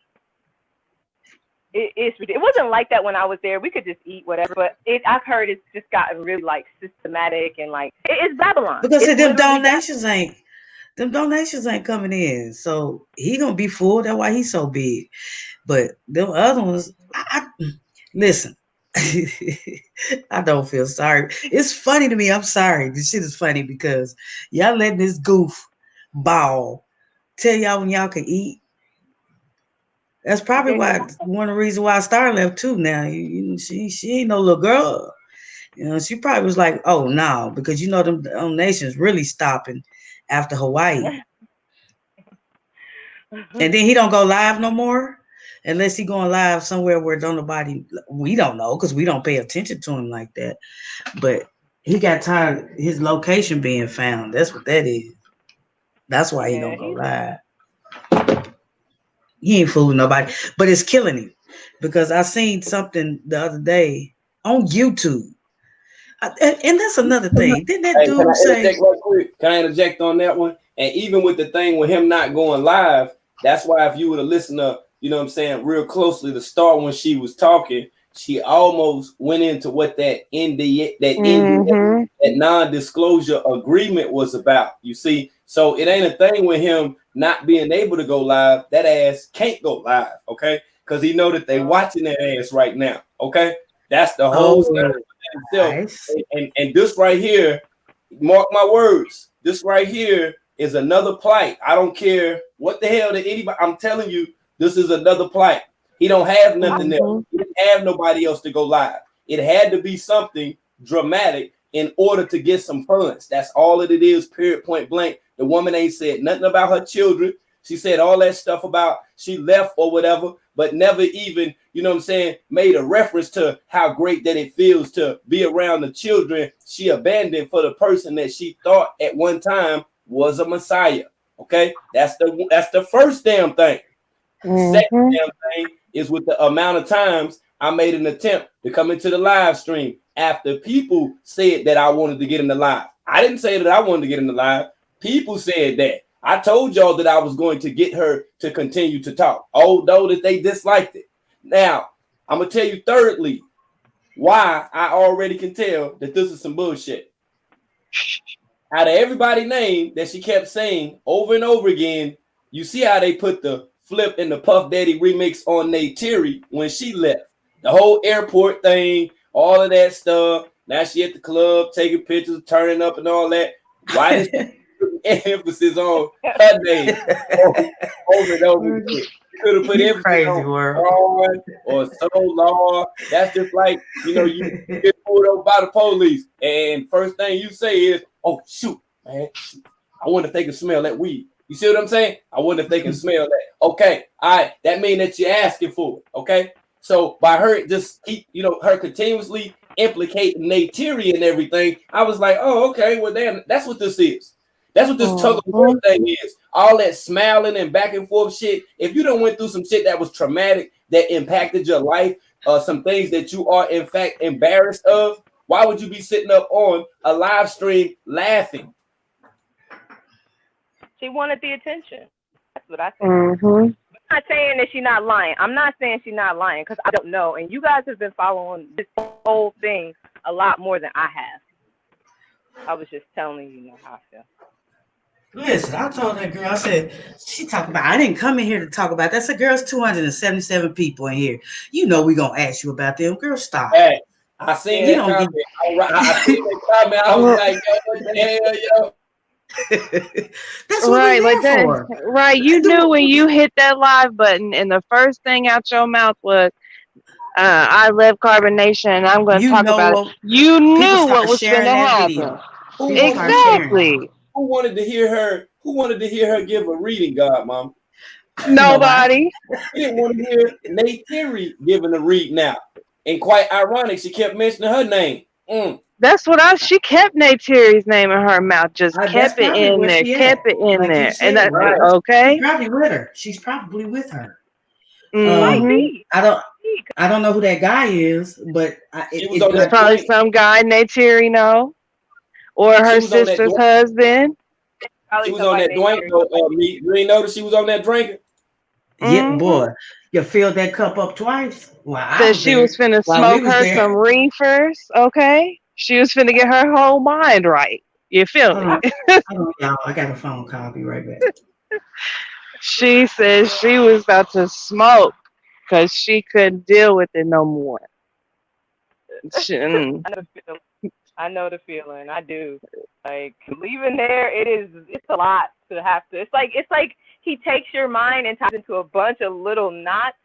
it wasn't like that when I was there. We could just eat whatever, but I've heard it's just gotten really like systematic and like it's Babylon. Because It's literally Babylon. them donations ain't coming in. So he gonna be full. That's why he's so big. But them other ones, listen. I don't feel sorry. It's funny to me. I'm sorry. This shit is funny because y'all letting this goof ball tell y'all when y'all can eat. That's probably why one of the reasons why Star left too. Now she ain't no little girl. She probably was like, oh no, because them nations really stopping after Hawaii. And then he don't go live no more unless he going live somewhere where don't nobody, we don't know because we don't pay attention to him like that. But he got tired of his location being found. That's what that is. That's why he don't go live. He ain't fooling nobody, but it's killing him because I seen something the other day on YouTube. And that's another thing. Didn't that Hey, can I dude say? interject real quick? Can I interject on that one? And even with the thing with him not going live, that's why if you were to listen to, you know what I'm saying, real closely, the start when she was talking, she almost went into what that that non-disclosure agreement was about. You see, so it ain't a thing with him not being able to go live. That ass can't go live, okay? Because he know that they watching that ass right now, okay? That's the whole story itself. Nice. And this right here, mark my words, this right here is another plight. I don't care what the hell that anybody, I'm telling you, this is another plight. He don't have nothing else. He didn't have nobody else to go live. It had to be something dramatic in order to get some funds. That's all that it is, period, point blank. The woman ain't said nothing about her children. She said all that stuff about she left or whatever, but never even, you know what I'm saying, made a reference to how great that it feels to be around the children she abandoned for the person that she thought at one time was a messiah. Okay, that's the first damn thing. Second damn thing is with the amount of times I made an attempt to come into the live stream after people said that I wanted to get in the live. I didn't say that I wanted to get in the live. People said that. I told y'all that I was going to get her to continue to talk, although that they disliked it. Now, I'm going to tell you thirdly, why I already can tell that this is some bullshit. Out of everybody's name that she kept saying over and over again, you see how they put the Flip and the Puff Daddy remix on Nate Terry when she left. The whole airport thing, all of that stuff. Now she at the club taking pictures, turning up and all that. Why does emphasis on her name over and over again? You could have put You emphasis crazy on world. on or so long. That's just like, you know, you get pulled over by the police, and first thing you say is, "Oh shoot, man, shoot. I wonder if they can smell that weed." You see what I'm saying? I wonder if they can smell that. Okay, all right, that means that you're asking for it. Okay, so by her just keep, you know, her continuously implicating Nate Terry and everything, I was like, oh, okay, well, damn, that's what this is. That's what this tug of war thing is. All that smiling and back and forth shit. If you don't went through some shit that was traumatic, that impacted your life, some things that you are in fact embarrassed of, why would you be sitting up on a live stream laughing? She wanted the attention. That's what I think. I'm not saying that she's not lying. I'm not saying she's not lying because I don't know. And you guys have been following this whole thing a lot more than I have. I was just telling you how I feel. Listen, I told that girl, I said, she talking about, I didn't come in here to talk about that. I said, girls, 277 people in here. You know we going to ask you about them. Girl, stop. Hey, I seen that comment. I seen that comment. I was like, yo, what the hell, yo? That's what right, like that. For. Right, you knew when you hit that live button, and the first thing out your mouth was, "I love carbonation, and I'm going to talk about it." You knew what was going to happen. Exactly. Who wanted to hear her? Who wanted to hear her give a reading, God, Mom? Nobody. We didn't want to hear Nate Terry giving a read now. And quite ironic, she kept mentioning her name. That's what she kept Nate Terry's name in her mouth, just kept it in there, kept it in there. And that's right. Okay. She's probably with her. She's probably with her. Might be. I don't know who that guy is, but it's probably some guy Nate Terry know, or her sister's husband. She was on that drink. You ain't noticed she was on that drinking? Yeah, boy. You filled that cup up twice. Said she was finna smoke her some reefers, okay? She was finna get her whole mind right. You feel me? I got a phone call. I'll be right back. She said she was about to smoke because she couldn't deal with it no more. I know the feeling. I do. Like leaving there, it's a lot to have to. It's like he takes your mind and ties into a bunch of little knots,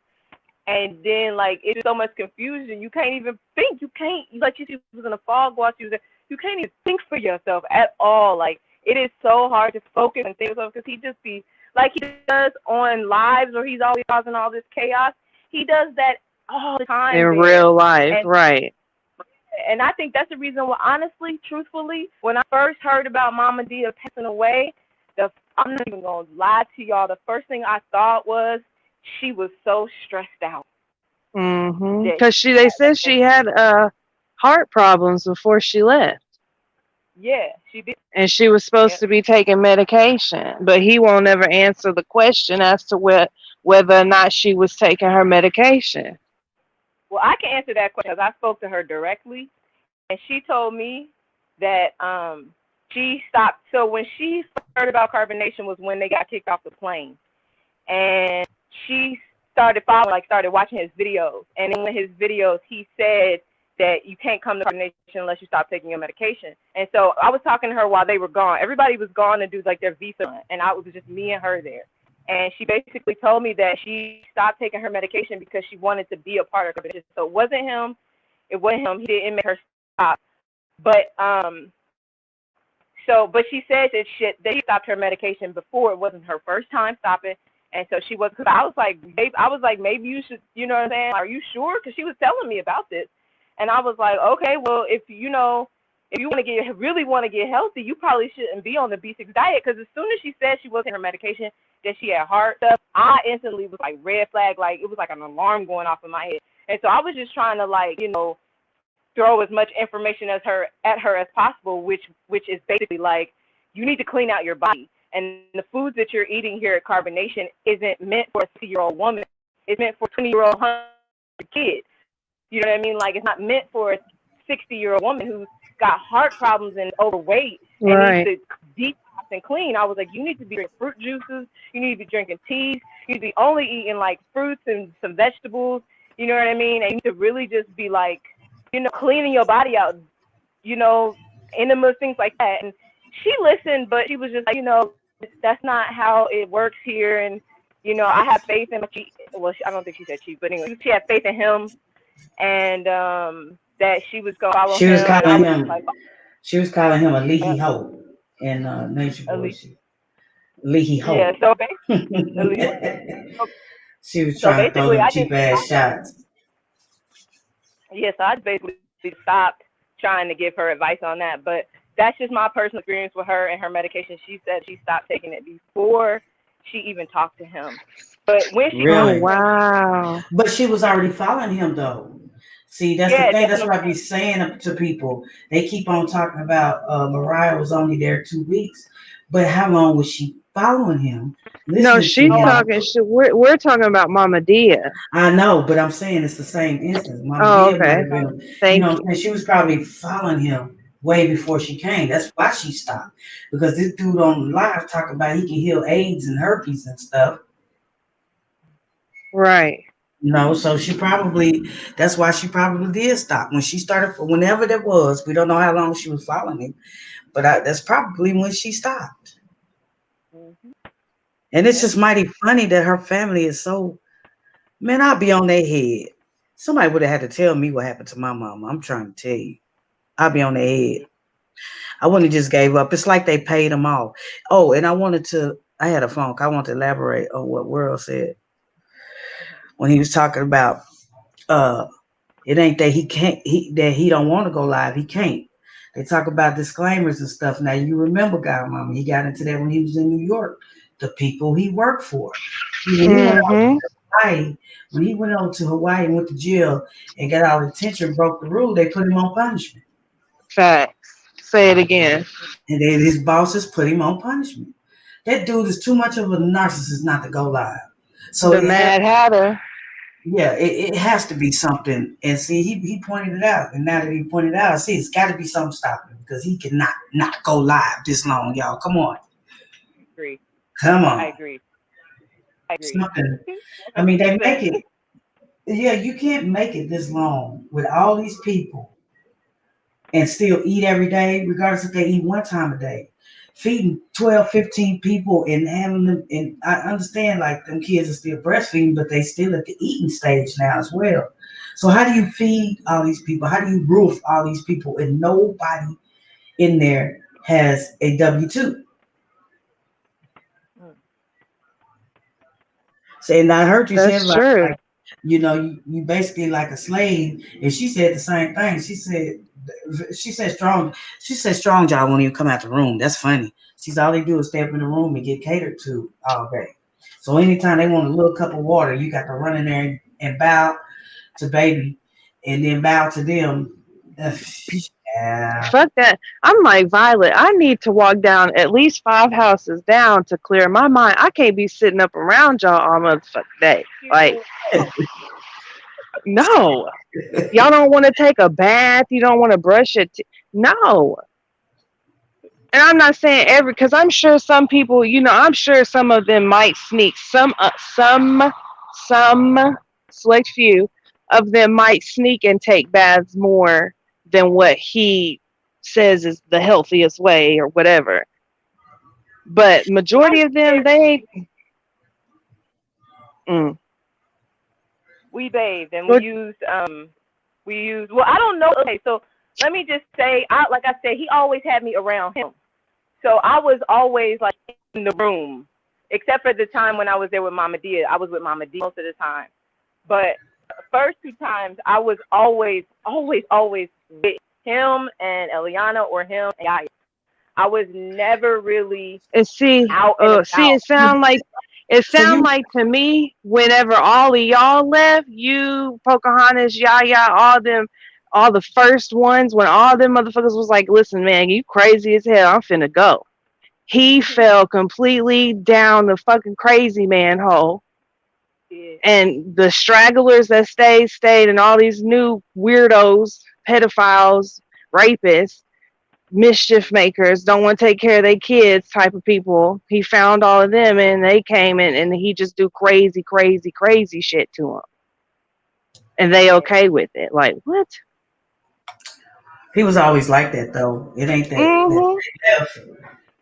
and then like it's so much confusion. You can't even think. You can't, like you was in a fog while you was there. You can't even think for yourself at all. Like it is so hard to focus and think of because he just be like he does on lives where he's always causing all this chaos. He does that all the In time there, real life, and right. I think that's the reason why, honestly, truthfully, when I first heard about Mama Dia passing away, I'm not even gonna lie to y'all. The first thing I thought was she was so stressed out that Because they said like, she had heart problems before she left. yeah, she did. And she was supposed Yeah. to be taking medication, but he won't ever answer the question as to whether or not she was taking her medication. Well, I can answer that question because I spoke to her directly, and she told me that she stopped. So when she heard about carbonation was when they got kicked off the plane, and she started following, like started watching his videos, and in his videos he said that you can't come to carbonation unless you stop taking your medication. And so I was talking to her while they were gone. Everybody was gone to do like their visa, and it was just me and her there. And she basically told me that she stopped taking her medication because she wanted to be a part of carbonation. So it wasn't him. It wasn't him. He didn't make her stop. But but she said that they stopped her medication before. It wasn't her first time stopping, and so she was. Cause I was like, maybe you should. You know what I'm saying? Are you sure? Because she was telling me about this, and I was like, okay, well, if you really want to get healthy, you probably shouldn't be on the B6 diet. Because as soon as she said she wasn't her medication, that she had heart stuff, I instantly was like red flag, like it was like an alarm going off in my head. And so I was just trying to throw as much information at her as possible, which is basically like you need to clean out your body. And the foods that you're eating here at Carbonation isn't meant for a 60-year-old woman. It's meant for a 20-year-old kid. You know what I mean? Like it's not meant for a 60-year-old woman who's got heart problems and overweight and Right. needs to detox and clean. I was like, you need to be drinking fruit juices. You need to be drinking teas. You need to be only eating like fruits and some vegetables. You know what I mean? And you need to really just be like, cleaning your body out, enemas, things like that. And she listened, but she was just like, that's not how it works here. And, I have faith in I don't think she said chief, but anyway, she had faith in him and that she was going to follow She was him. And I calling was just him. like, She was calling him a oh, leaky hoe in nature at boy. least, Leaky yeah. hoe. So at least, She was so trying to throw basically, them cheap ass shots. so I basically stopped trying to give her advice on that. But that's just my personal experience with her and her medication. She said she stopped taking it before she even talked to him. But when she Oh, talked Really? to him, wow. But she was already following him though. See, that's the yeah, thing. that's That's what what I I'm be saying to people. They keep on talking about Mariah was only there 2 weeks, but how long was she following him, No, listening to she's saying. him? talking. We're talking about Mama Dia. I know, but I'm saying it's the same instance. Mama Oh, Dia might okay. have been, Thank what you. I'm saying? She was probably following him way before she came. That's why she stopped. Because this dude on live talking about he can heal AIDS and herpes and stuff. Right. So that's why she probably did stop. When she started, whenever that was, we don't know how long she was following him, but that's probably when she stopped. Mm-hmm. And it's Yep. just mighty funny that her family is so, man, I'll be on their head. Somebody would have had to tell me what happened to my mama. I'm trying to tell you. I'll be on their head. I wouldn't have just gave up. It's like they paid them off. Oh, and I had a phone call. I want to elaborate on what World said when he was talking about uh it ain't that he don't want to go live. He can't. They talk about disclaimers and stuff. Now you remember God Mama. He got into that when he was in New York. The people he worked for. When he went out Mm-hmm. to Hawaii, when he went over to Hawaii and went to jail and got all the attention, broke the rule, they put him on punishment. Facts. Say it again. And then his bosses put him on punishment. That dude is too much of a narcissist not to go live. So The it has, Mad Hatter. yeah, it has to be something. And see, he pointed it out. And now that he pointed it out, I see it's got to be something stopping him because he cannot not go live this long, y'all. Come on. Agree. Come I on. agree. I agree. Something. I mean, they make 100%. it. Yeah, you can't make it this long with all these people and still eat every day, regardless if they eat one time a day. Feeding 12, 15 people and having them, and I understand like them kids are still breastfeeding, but they still at the eating stage now as well. So how do you feed all these people? How do you roof all these people and nobody in there? has a W-2. Mm. So, and I heard you say That's about true. like, you basically like a slave, and she said the same thing. She said strong job won't even come out the room. That's funny. She's all they do is step in the room and get catered to all day. So anytime they want a little cup of water, you got to run in there and bow to baby, and then bow to them. Yeah. Fuck that. I'm like, Violet, I need to walk down at least 5 houses down to clear my mind. I can't be sitting up around y'all all motherfucking day. Like, no. Y'all don't want to take a bath. You don't want to brush it. No. And I'm not saying every, because I'm sure some people, I'm sure some of them might sneak. Some select few of them might sneak and take baths more than what he says is the healthiest way or whatever. But My majority of them, kids, they mm, we bathed and but we used well I don't know, okay, so let me just say, like I said, he always had me around him. So I was always like in the room. Except for the time when I was there with Mama Dia. I was with Mama Dia most of the time. But first 2 times I was always with him and Eliana or him and Yaya. I was never really and out and see, about. it So sound like to me, whenever all of y'all left, you, Pocahontas, Yaya, all them, all the first ones, when all them motherfuckers was like, listen, man, you crazy as hell, I'm finna go. He fell completely down the fucking crazy man hole. Yeah. And the stragglers that stayed, and all these new weirdos, pedophiles, rapists, mischief makers, don't want to take care of their kids type of people. He found all of them and they came in and he just do crazy, crazy, crazy shit to them. And they Yeah. okay with it. Like, what? he was always like that though. It ain't that Mm-hmm. left.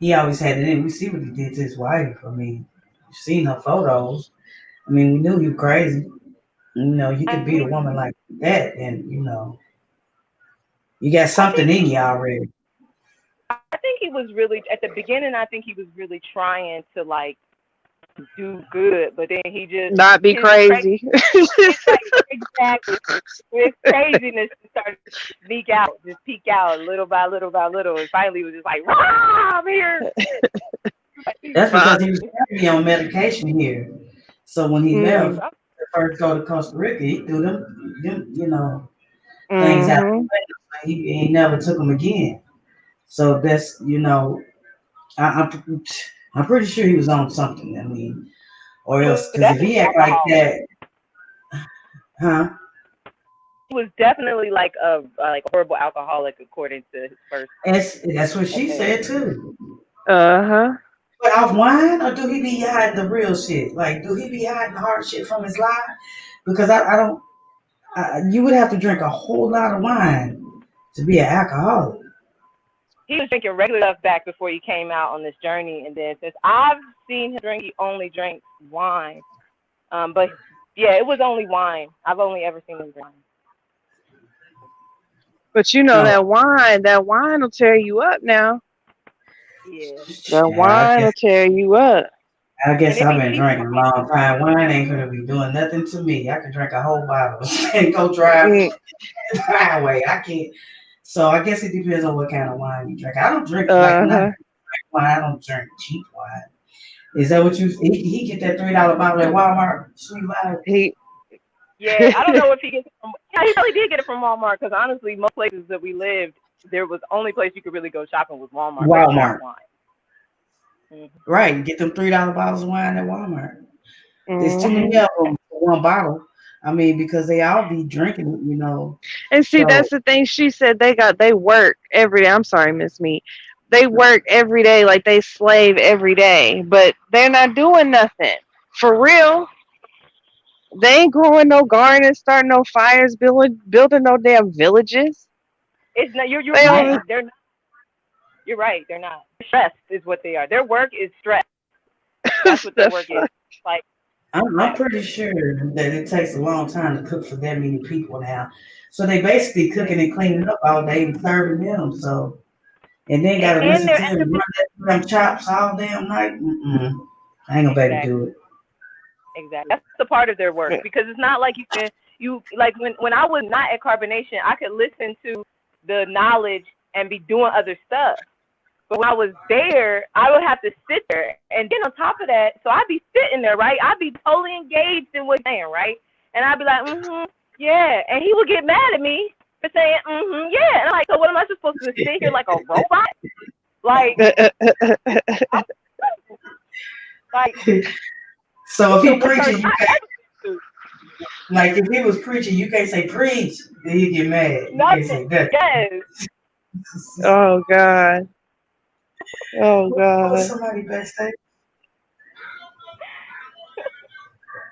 He always had it in. We see what he did to his wife. I mean, you've seen her photos. I mean, we knew he was crazy. You could I beat a mean, woman like that, and you got I something think in you already. I think he was really at the beginning. I think he was really trying to like do good, but then he just Not be his crazy. crazy. It's like exactly his craziness started to sneak out, just peek out little by little by little, and finally was just like, "Rah, I'm here." That's because he was Mm-hmm. trying to be on medication here. So when he left, to first go to Costa Rica, he threw them things out. Mm-hmm. He ain't never took them again. So I, I'm pretty sure he was on something. I mean, or He was else, because if definitely he act like alcoholic. that, huh? He was definitely like a horrible alcoholic, according to his first That's what she said opinion. too. Uh-huh. But off wine, or do he be hiding the real shit? Like, do he be hiding the hard shit from his life? Because I don't. You would have to drink a whole lot of wine to be an alcoholic. He was drinking regular stuff back before he came out on this journey, and then since I've seen him drink, he only drinks wine. But yeah, it was only wine. I've only ever seen him drink wine. But No, that wine will tear you up now. Yeah, That yeah, wine will tear you up. I and guess it I've be been cheap drinking a wine. long time. Wine ain't gonna be doing nothing to me. I can drink a whole bottle and go drive Mm, the highway. I can't. So I guess it depends on what kind of wine you drink. I don't drink like when I uh-huh. drink wine. I don't drink cheap wine. Is that what you? He get that $3 bottle at Walmart. Sweet wine. He Yeah, I don't know if he gets it from. Yeah, he probably did get it from Walmart because honestly, most places that we lived, there was only place you could really go shopping was Walmart for cheap Walmart. wine. Mm-hmm. Right. Get them $3 bottles of wine at Walmart. There's too many hmm of them for one bottle. I mean, because they all be drinking it. And see, So that's the thing. She said they work every day. I'm sorry, Miss Me. They work every day like they slave every day, but they're not doing nothing for real. They ain't growing no gardens, starting no fires, building no damn villages. It's not. You're They right. only They're not. You're right. They're not. Stressed is what they are. Their work is stress. That's what their the work is. fuck. Like I'm stress. pretty sure that it takes a long time to cook for that many people now. So they basically Yeah. cooking and cleaning up all day and serving them. So And then gotta And listen they're to him run them chops all damn night. I ain't gonna be able to exactly. do it. Exactly. That's the part of their work because it's not like you like when I was not at Carbonation, I could listen to the knowledge and be doing other stuff. But when I was there, I would have to sit there, and then on top of that, so I'd be sitting there, right? I'd be totally engaged in what he's saying, right? And I'd be like, yeah, and he would get mad at me for saying, yeah, and I'm like, so what am I supposed to sit here like a robot? Like, like. So if he What's her preaching, you can't, attitude? like if he was preaching, you can't say preach, then he get mad. You can't Nothing. say that. Yes. Oh God. Oh Was God. somebody backstage?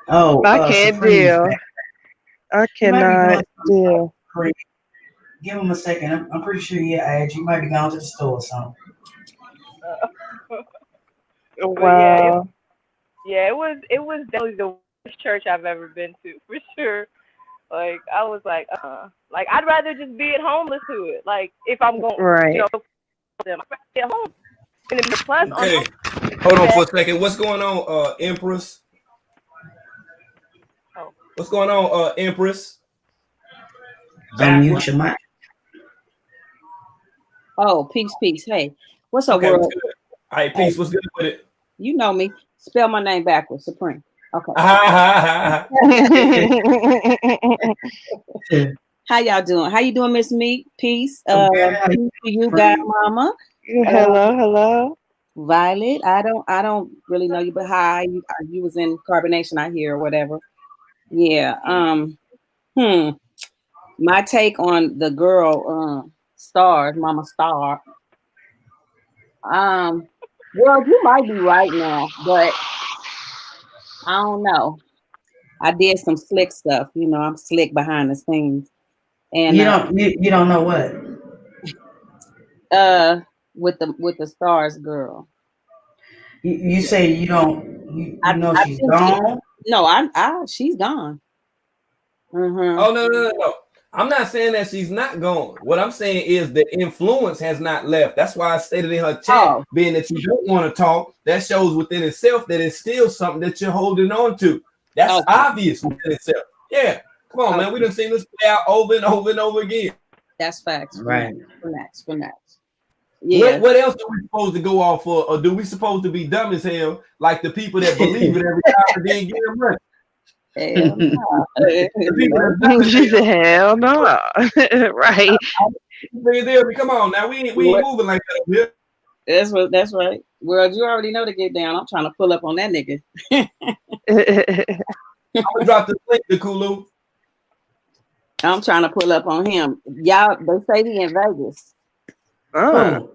Oh, I can't Supreme's deal. back. I He might be cannot doing something. deal. Give him a second. I'm pretty sure he asked. You might be going to the store or something. But yeah, Wow. it was definitely the worst church I've ever been to for sure. Like I was like, like I'd rather just be at home listen to it. Like if I'm going, Right. them, I'd rather be at home. And then plus on Okay, hold on for a second. What's going on, Empress? What's going on, Empress? Unmute your mic. Oh, peace. Hey, what's up, Okay, world? what's good? All right, peace. What's good with it? You know me. Spell my name backwards. Supreme. Okay. How y'all doing? How you doing, Miss Meek? Peace. Peace to you, God Mama. Hello. Violet. I don't really know you, but hi. You was in Carbonation, I hear, or whatever. Yeah. My take on the girl, Stars, Mama.Star. Well, you might be right now, but I don't know. I did some slick stuff, I'm slick behind the scenes. And you don't know what? With the Stars girl. You say you don't you know she's gone? She's gone. Oh no. I'm not saying that she's not gone. What I'm saying is the influence has not left. That's why I stated in her chat, being that you don't want to talk, that shows within itself that it's still something that you're holding on to. That's obvious within itself. Yeah. Come on, man. We done seen this play out over and over and over again. That's facts. Right. Relax. Yeah. What else are we supposed to go off for? Or do we supposed to be dumb as hell like the people that believe it every time and then get them right? Hell no. She said, hell no. Right. Come on now. We ain't moving like that. That's right. Well, you already know to get down. I'm trying to pull up on that nigga. I'm gonna drop the link to Kulu. I'm trying to pull up on him. Y'all, they say he in Vegas. Oh.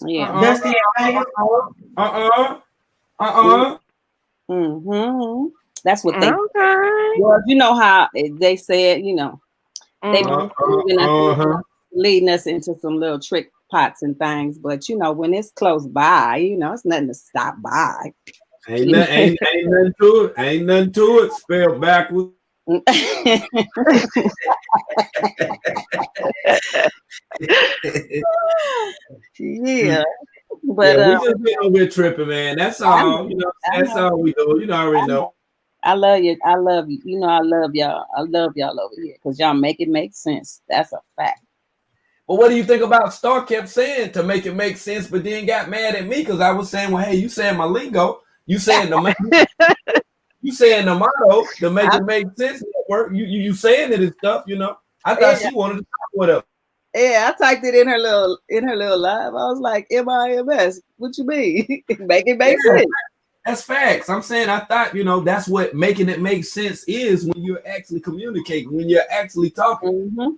Yeah. That's the Vegas. That's what they. Okay. Well, you know how they said, they leading us into some little trick pots and things, but when it's close by, it's nothing to stop by. Ain't nothing to it. Ain't nothing to it. Spelled backwards. Yeah. But we just been over here tripping, man. That's all. That's all we do. You already know. I love you. I love you. I love y'all. I love y'all over here because y'all make it make sense. That's a fact. Well, what do you think about Star kept saying to make it make sense, but then got mad at me because I was saying, well, hey, you saying my lingo. You saying the you saying the motto to make it make sense. You saying it and stuff, I thought she wanted to talk with her. Yeah, I typed it in her little live. I was like, MIMS. What you mean? Make it make sense. That's facts. I'm saying I thought, that's what making it make sense is when you're actually communicating, when you're actually talking.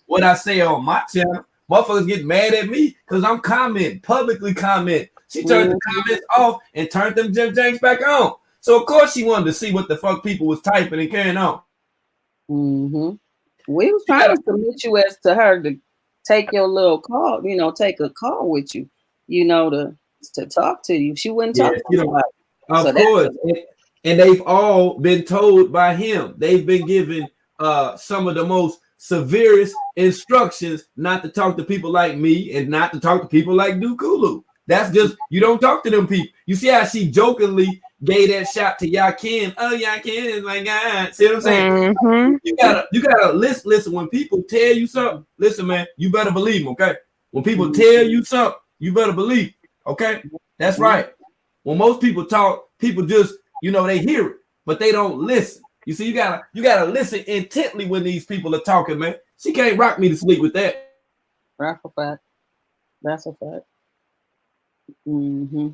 What I say on my channel, motherfuckers get mad at me because I'm publicly comment. She turned the comments off and turned them Jim Janks back on. So of course she wanted to see what the fuck people was typing and carrying on. We was trying to submit you as to her to take your little call, take a call with you, to talk to you. She wouldn't talk to you. Of course. And they've all been told by him. They've been given some of the most severest instructions not to talk to people like me and not to talk to people like Dukulu. That's just, you don't talk to them people. You see how she jokingly gave that shot to Yakin. Oh, Yakin is my God. See what I'm saying? Mm-hmm. You gotta listen. When people tell you something, listen, man, you better believe them, okay? When people tell you something, you better believe, okay? That's right. When most people talk, people just, they hear it, but they don't listen. You see, you gotta listen intently when these people are talking, man. She can't rock me to sleep with that. That's a fact. That's a fact. Mm-hmm.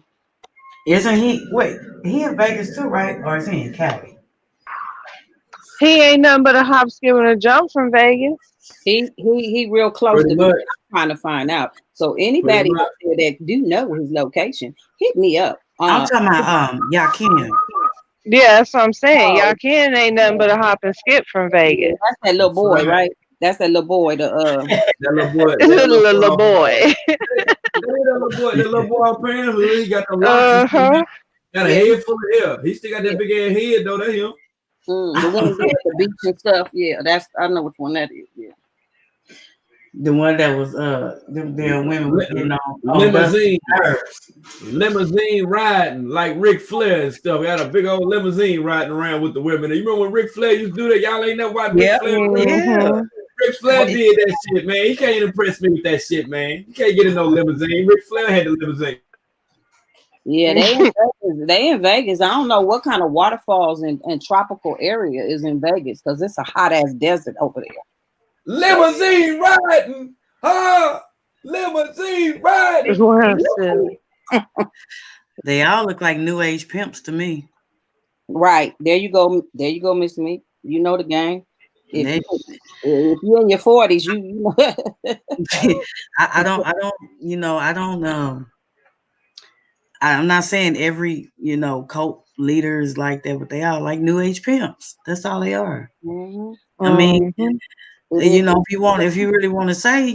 Isn't he? Wait, he in Vegas too, right? Or is he in Cali? He ain't nothing but a hop, skip, and a jump from Vegas. He real close Pretty to me. much. I'm trying to find out. So anybody out there that do know his location, hit me up. I'm talking about Yakin. Yeah, that's what I'm saying. Yakin ain't nothing but a hop and skip from Vegas. That's that little boy, right? That's that little boy. That little boy. Little boy. That little boy on Parenthood, he got the locks and stuff. Got a head full of hair. He still got that big ass head though. That's him. The one at the beach and stuff. Yeah, I know which one that is. Yeah. The one that was them women was getting on limousine riding like Ric Flair and stuff. Got a big old limousine riding around with the women. You remember when Ric Flair used to do that? Y'all ain't never watched Ric Flair? Yeah. Ric Flair did that shit, man. He can't impress me with that shit, man. You can't get in no limousine. Ric Flair had the limousine. Yeah, they in Vegas. I don't know what kind of waterfalls and tropical area is in Vegas because it's a hot ass desert over there. Limousine riding, limousine riding. They all look like new age pimps to me. Right there, you go, Miss Me. You know the game. If you're in your 40s, you know. I don't. I'm not saying every cult leader is like that, but they are like new age pimps. That's all they are. Mm-hmm. I mean, if you really want to say,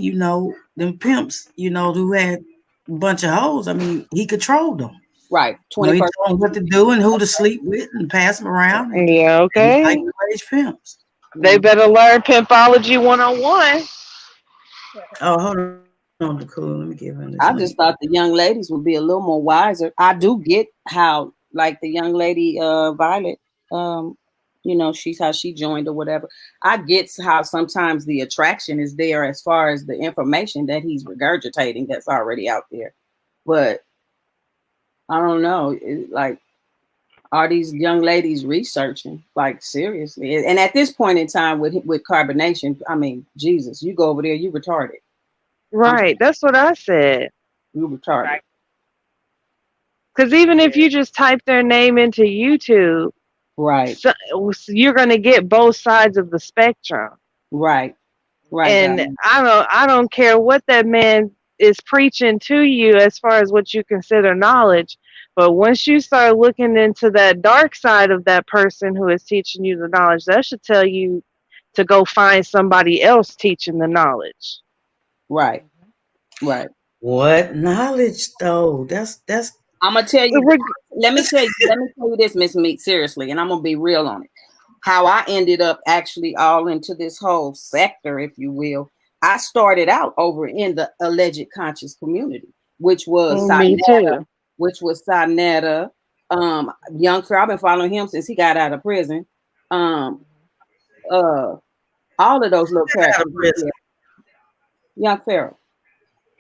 them pimps, who had a bunch of hoes. I mean, he controlled them. Right. He told them what to do and who to sleep with and pass them around. Yeah, okay. Like new age pimps. They better learn pimpology 101. Oh, hold on. Cool. Let me give him this. I just thought the young ladies would be a little more wiser. I do get how, like the young lady Violet, she's how she joined or whatever. I get how sometimes the attraction is there as far as the information that he's regurgitating that's already out there. But I don't know, are these young ladies researching, like, seriously? And at this point in time with carbonation, I mean, Jesus, you go over there, you retarded. Right, that's what I said. You retarded. Because even if you just type their name into YouTube, right, you're gonna get both sides of the spectrum. Right. And I don't care what that man is preaching to you as far as what you consider knowledge. But once you start looking into that dark side of that person who is teaching you the knowledge, that should tell you to go find somebody else teaching the knowledge. Right. What knowledge though? That's I'm gonna tell you. Let me tell you this, Miss Meek, seriously, and I'm gonna be real on it. How I ended up actually all into this whole sector, if you will. I started out over in the alleged conscious community, which was Sinetta, Young Pharaoh. I've been following him since he got out of prison. All of those little characters. Young Pharaoh.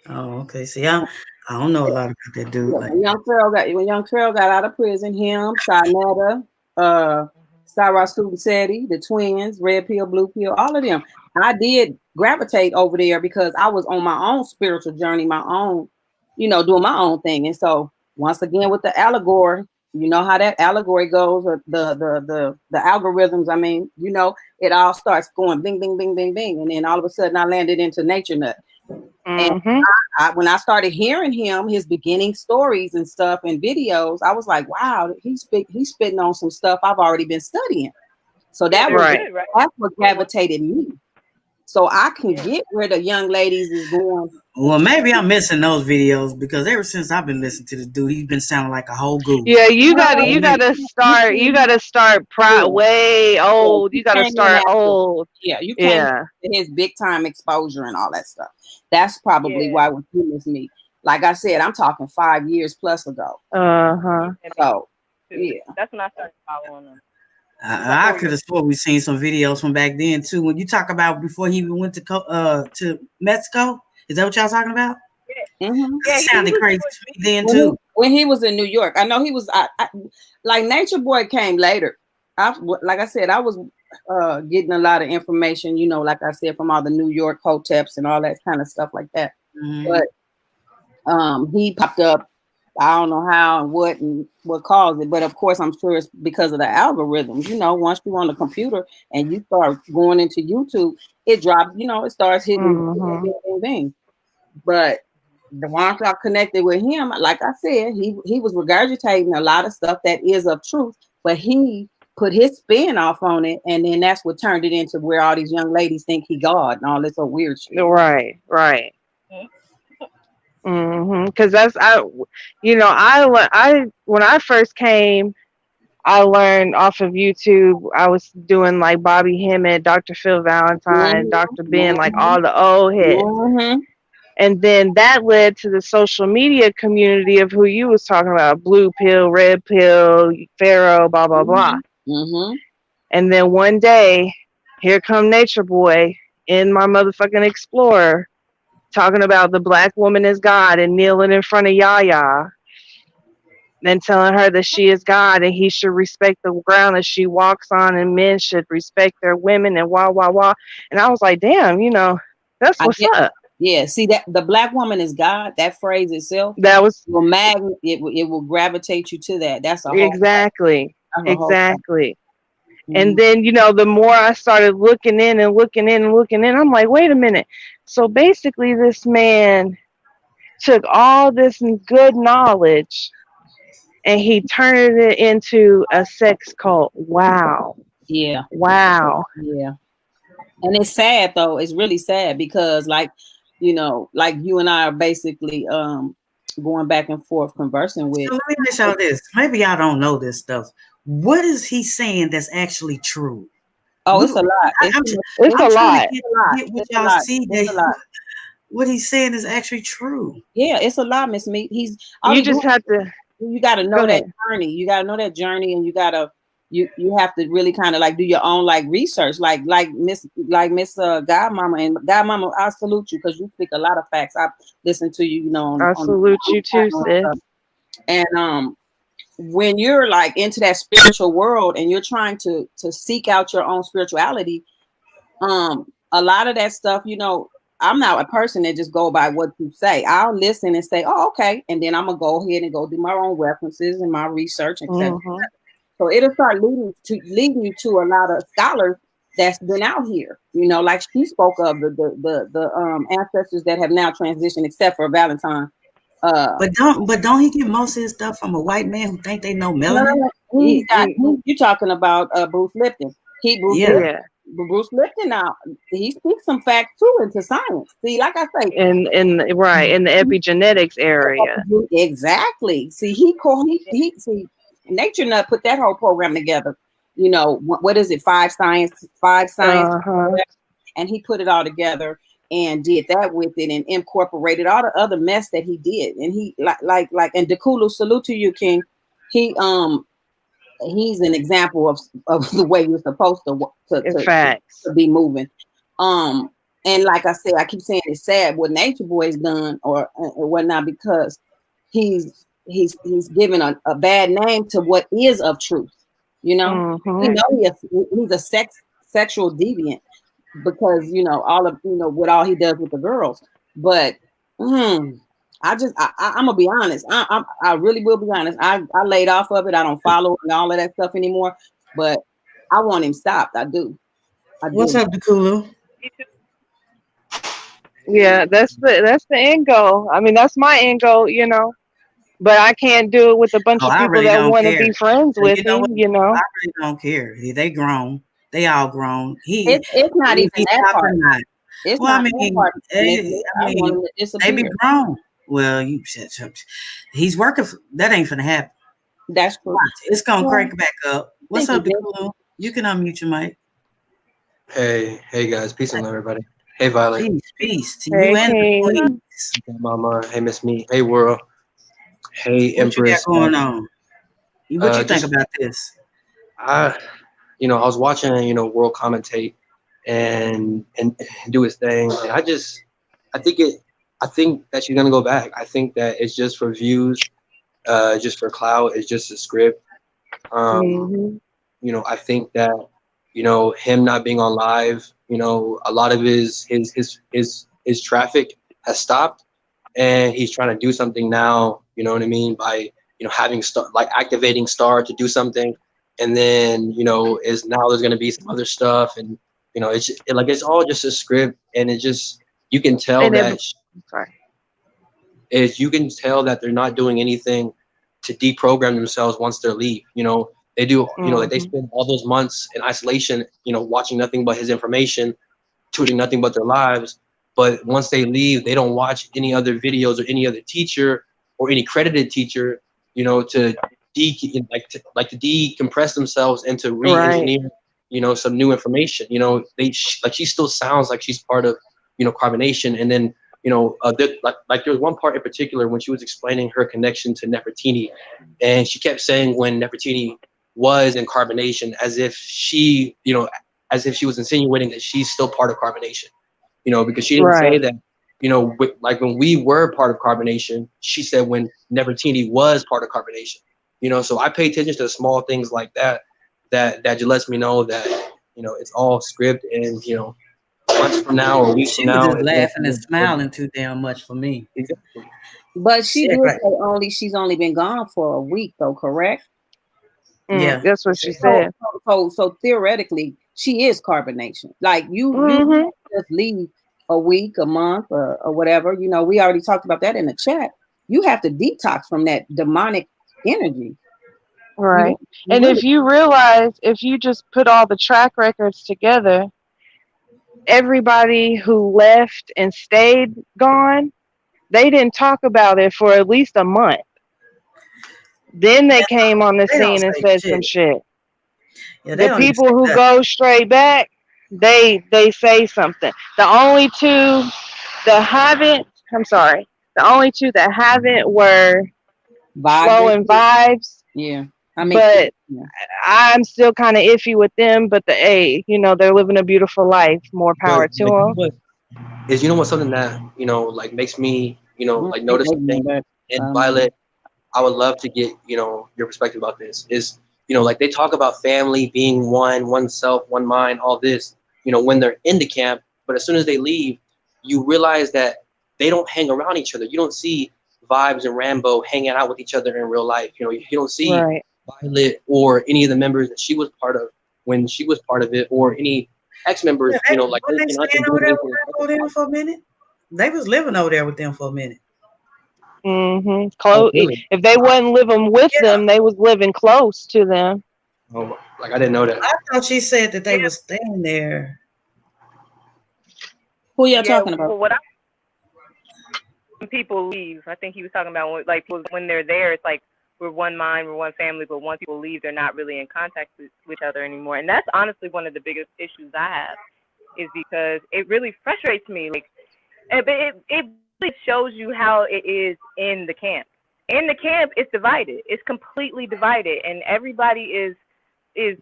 Oh, okay. See, I don't know a lot about that dude. Yeah, when Young Pharaoh got out of prison, him, Sinetta, Sarah Student Seti, the twins, Red Pill, Blue Pill, all of them. I did gravitate over there because I was on my own spiritual journey, my own, doing my own thing. And so once again with the allegory, you know how that allegory goes, or the algorithms. I mean, it all starts going bing, bing, bing, bing, bing, and then all of a sudden I landed into Nature Nut. Mm-hmm. And when I started hearing his beginning stories and stuff and videos, I was like, wow, he's spitting on some stuff I've already been studying. So that's what gravitated me. So I can get where the young ladies is going. Well, maybe I'm missing those videos because ever since I've been listening to this dude, he's been sounding like a whole goof. Yeah, you gotta start way old. You gotta start old. Yeah, you can't get his big time exposure and all that stuff. That's probably why what you miss me. Like I said, I'm talking 5 years plus ago. So yeah, that's when I started following him. I could have swore we seen some videos from back then too. When you talk about before he even went to Mexico, is that what y'all talking about? Mm-hmm. Yeah, he sounded crazy to me then too. When he was in New York, I know he was. Like Nature Boy came later. Like I said, I was getting a lot of information. You know, like I said, from all the New York hoteps and all that kind of stuff like that. Mm-hmm. But he popped up. I don't know how and what caused it, but of course I'm sure it's because of the algorithms. You know, once you're on the computer and you start going into YouTube, it drops. You know, it starts hitting things. But the ones I connected with him, like I said, he was regurgitating a lot of stuff that is of truth, but he put his spin off on it, and then that's what turned it into where all these young ladies think he God and all this other weird shit. Right. Because when I first came, I learned off of YouTube. I was doing like Bobby Hemmett, Dr. Phil Valentine, Dr. Ben, like all the old hits. And then that led to the social media community of who you was talking about: Blue Pill, Red Pill, Pharaoh, blah blah blah. And then one day, here come Nature Boy in my motherfucking Explorer, talking about the black woman is God and kneeling in front of Yaya, then telling her that she is God and he should respect the ground that she walks on, and men should respect their women and wah wah wah. And I was like, damn, that's what's up. Yeah, see that the black woman is God. That phrase itself, that was it will gravitate you to that. That's a whole exactly. And then the more I started looking in, I'm like, wait a minute. So basically, this man took all this good knowledge and he turned it into a sex cult. Wow. Yeah. Wow. Yeah. And it's sad though. It's really sad because like you and I are basically going back and forth conversing with. So let me ask y'all this. Maybe y'all don't know this stuff. What is he saying that's actually true? Oh, it's a lot. It's a lot. What y'all see that what he's saying is actually true. Yeah, it's a lot, Miss Meat. You got to know that journey. You got to know that journey, and you have to really kind of like do your own like research, like Miss Godmama and Godmama. I salute you because you speak a lot of facts. I listen to you, I salute you too, sis. And when you're like into that spiritual world and you're trying to seek out your own spirituality, a lot of that stuff, I'm not a person that just go by what you say. I'll listen and say, oh, okay. And then I'm going to go ahead and go do my own references and my research, etc. So it'll start leading you to a lot of scholars that's been out here, like she spoke of the ancestors that have now transitioned, except for Valentine. But don't he get most of his stuff from a white man who think they know melanin? You're talking about Bruce Lipton. Bruce Lipton now he speaks some facts too into science. See, like I say, in the epigenetics area. Exactly. See, he Nature Nut put that whole program together. What is it? Five science, and he put it all together and did that with it and incorporated all the other mess that he did. And he like and Dekulu, salute to you, King. He's an example of the way you're supposed to be moving. And like I said, I keep saying it's sad what Nature Boy's done or whatnot, because he's given a bad name to what is of truth. He's a sexual deviant because with all he does with the girls. But I'm gonna be honest. I really will be honest. I laid off of it. I don't follow and all of that stuff anymore. But I want him stopped. I do. What's up, Dekulu? Yeah, that's the end goal. I mean, that's my end goal, But I can't do it with a bunch of people that want to be friends with him, I really don't care. They grown. They all grown. It's not even that part. It's Well, I not their mean, part to miss it. I I want mean, them to they be disappear. grown. Well, he's working. That ain't finna happen. That's true. Watch, it's gonna Well, crank back up. I What's think he up, did. Declan? You can unmute your mic. Hey guys, peace and love, everybody. Hey Violet, Peace to you Hey, and the King. queens. hey Mama, hey Miss Me, hey World, hey What you got Empress. going on? What you think Just about this? I, I was watching World commentate and do his thing, and I think I think that she's gonna go back. I think that it's just for views, just for clout. It's just a script. Um, Mm-hmm. I think that him not being on live, a lot of his traffic has stopped, and he's trying to do something now. You know what I mean? By having Star, like activating Star to do something, and then is now there's going to be some other stuff, and it's all just a script, and it just you can tell And it, that sorry. is you can tell that they're not doing anything to deprogram themselves once they leave. They do, like they Mm-hmm. spend all those months in isolation, watching nothing but his information, tuning nothing but their lives. But once they leave, they don't watch any other videos or any other teacher or any credited teacher, to to decompress themselves and to Right. re-engineer, some new information. She still sounds like she's part of, Carbonation. And then, there was one part in particular when she was explaining her connection to Nefertiti, and she kept saying when Nefertiti was in Carbonation, as if she was insinuating that she's still part of Carbonation, because she didn't say Right. that, like when we were part of Carbonation, she said when Nefertiti was part of Carbonation, so I pay attention to small things like that, that just lets me know that, it's all script, and, months from now or weeks from She was now, just laughing and smiling too damn much for me. exactly. But she She did act like, say she's only been gone for a week, though, correct? yeah. That's what she So, said. so theoretically, she is carbonation. Like you Mm-hmm. can't just leave a week, a month, or whatever. We already talked about that in the chat. You have to detox from that demonic energy. Right. You And really, if you realize, if you just put all the track records together, everybody who left and stayed gone, they didn't talk about it for at least a month. Then they came on the They don't scene and say said some shit. shit. Yeah, they The don't even people say who nothing. go straight back, they say something. The only two that haven't, I'm sorry, the only two that haven't were Flo and vibe. Vibes. Yeah, I mean, But yeah. I'm still kind of iffy with them. But they're living a beautiful life. More power to But them. what something that like makes me I don't like think notice they something. know that. And Violet, I would love to get your perspective about this. Is like they talk about family being one self, one mind, all this. When they're in the camp, but as soon as they leave, you realize that they don't hang around each other. You don't see Vibes and Rambo hanging out with each other in real life. You don't see Right. Violet or any of the members that she was part of when she was part of it, or any ex members. Yeah, Like wasn't they linking up staying and over doing there anything. with them for a minute? They was living over there with them for a minute. Mm-hmm. Oh, Close. really? If they wasn't living with Yeah, them, they was living close to them. Oh, like I didn't know that. I thought she said that they was staying there. Who y'all Yeah, talking about? well, when people leave, I think he was talking about when they're there, it's like we're one mind, we're one family, but once people leave, they're not really in contact with each other anymore. And that's honestly one of the biggest issues I have, is because it really frustrates me. But it really shows you how it is in the camp. In the camp, it's divided. It's completely divided, and everybody is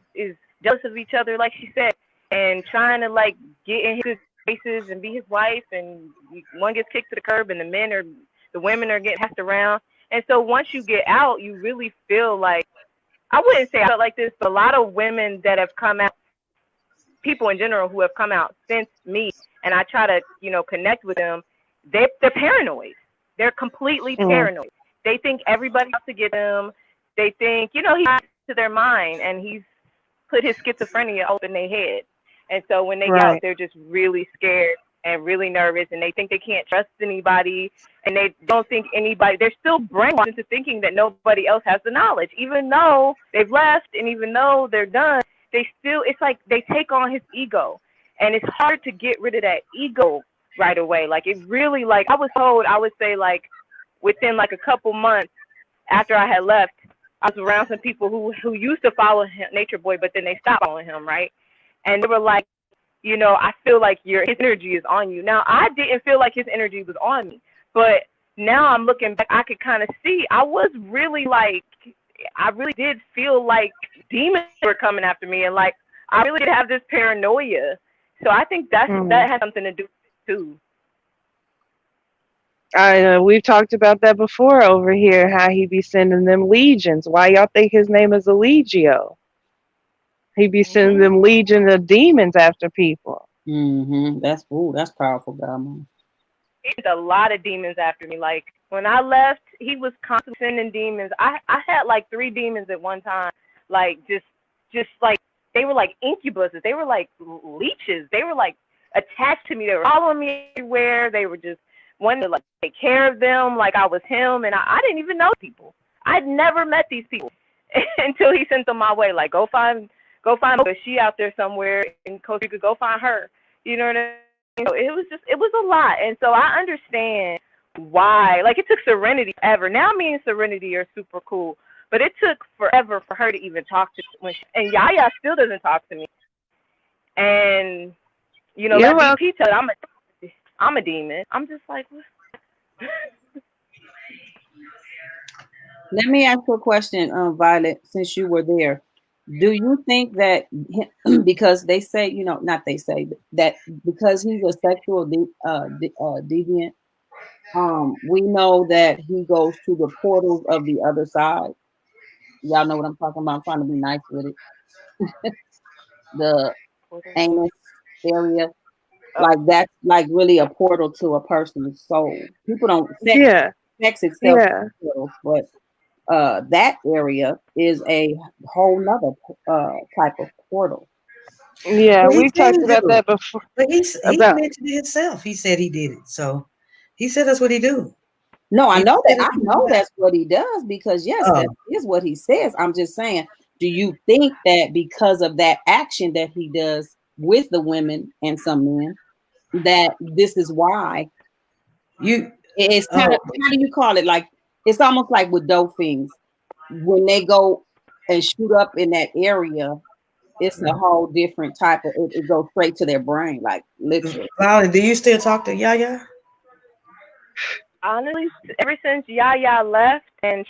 jealous of each other, like she said, and trying to get in his faces and be his wife, and one gets kicked to the curb, and the women are getting passed around. And so once you get out, you really feel like, I wouldn't say I felt like this, but a lot of women that have come out, people in general who have come out since me, and I try to connect with them, they're paranoid. They're completely paranoid. They think everybody has to get them. They think he's to their mind, and he's put his schizophrenia up in their head. And so when they get out, they're just really scared and really nervous, and they think they can't trust anybody, and they don't think anybody, they're still brainwashed into thinking that nobody else has the knowledge. Even though they've left and even though they're done, it's like they take on his ego. And it's hard to get rid of that ego right away. Like it really, like I was told, I would say like within like a couple months after I had left, I was around some people who used to follow him, Nature Boy, but then they stopped following him, right? And they were like, you know, I feel like his energy is on you. Now I didn't feel like his energy was on me, but now I'm looking back, I could kind of see I was really like, I really did feel like demons were coming after me, and like I really did have this paranoia. So I think that has something to do with it too. We've talked about that before over here. How he be sending them legions. Why y'all think his name is Allegio? He be sending them legions of demons after people. That's powerful, Godmother. He sent a lot of demons after me. Like when I left, he was constantly sending demons. I had like 3 demons at one time. Like just like they were like incubuses. They were like leeches. They were like attached to me. They were following me everywhere. They were just wanting to like take care of them like I was him. And I didn't even know people. I'd never met these people until he sent them my way. Like go find her. She out there somewhere in Costa Rica. Go find her. You know what I mean? So it was a lot. And so I understand why. Like it took Serenity forever. Now me and Serenity are super cool. But it took forever for her to even talk to me. And Yaya still doesn't talk to me. And, you know, let BP tell her I'm a demon. I'm just like, what? Let me ask you a question, Violet, since you were there. Do you think that because they say, you know, not they say, that because he's a sexual deviant, we know that he goes to the portals of the other side? Y'all know what I'm talking about. I'm trying to be nice with it. The anus area, like that's like really a portal to a person's soul. People don't sex itself, portals, but that area is a whole nother type of portal. Yeah, we've talked about that before. But he mentioned it himself. He said he did it. So he said that's what he do. No, I know that. I know that's what he does because yes, that is what he says. I'm just saying, do you think that because of that action that he does with the women and some men, that this is why it's kind of, how do you call it? Like it's almost like with dolphins when they go and shoot up in that area. It's a whole different type of. It goes straight to their brain, like literally. Lolly, do you still talk to Yaya? Honestly, ever since Yaya left, and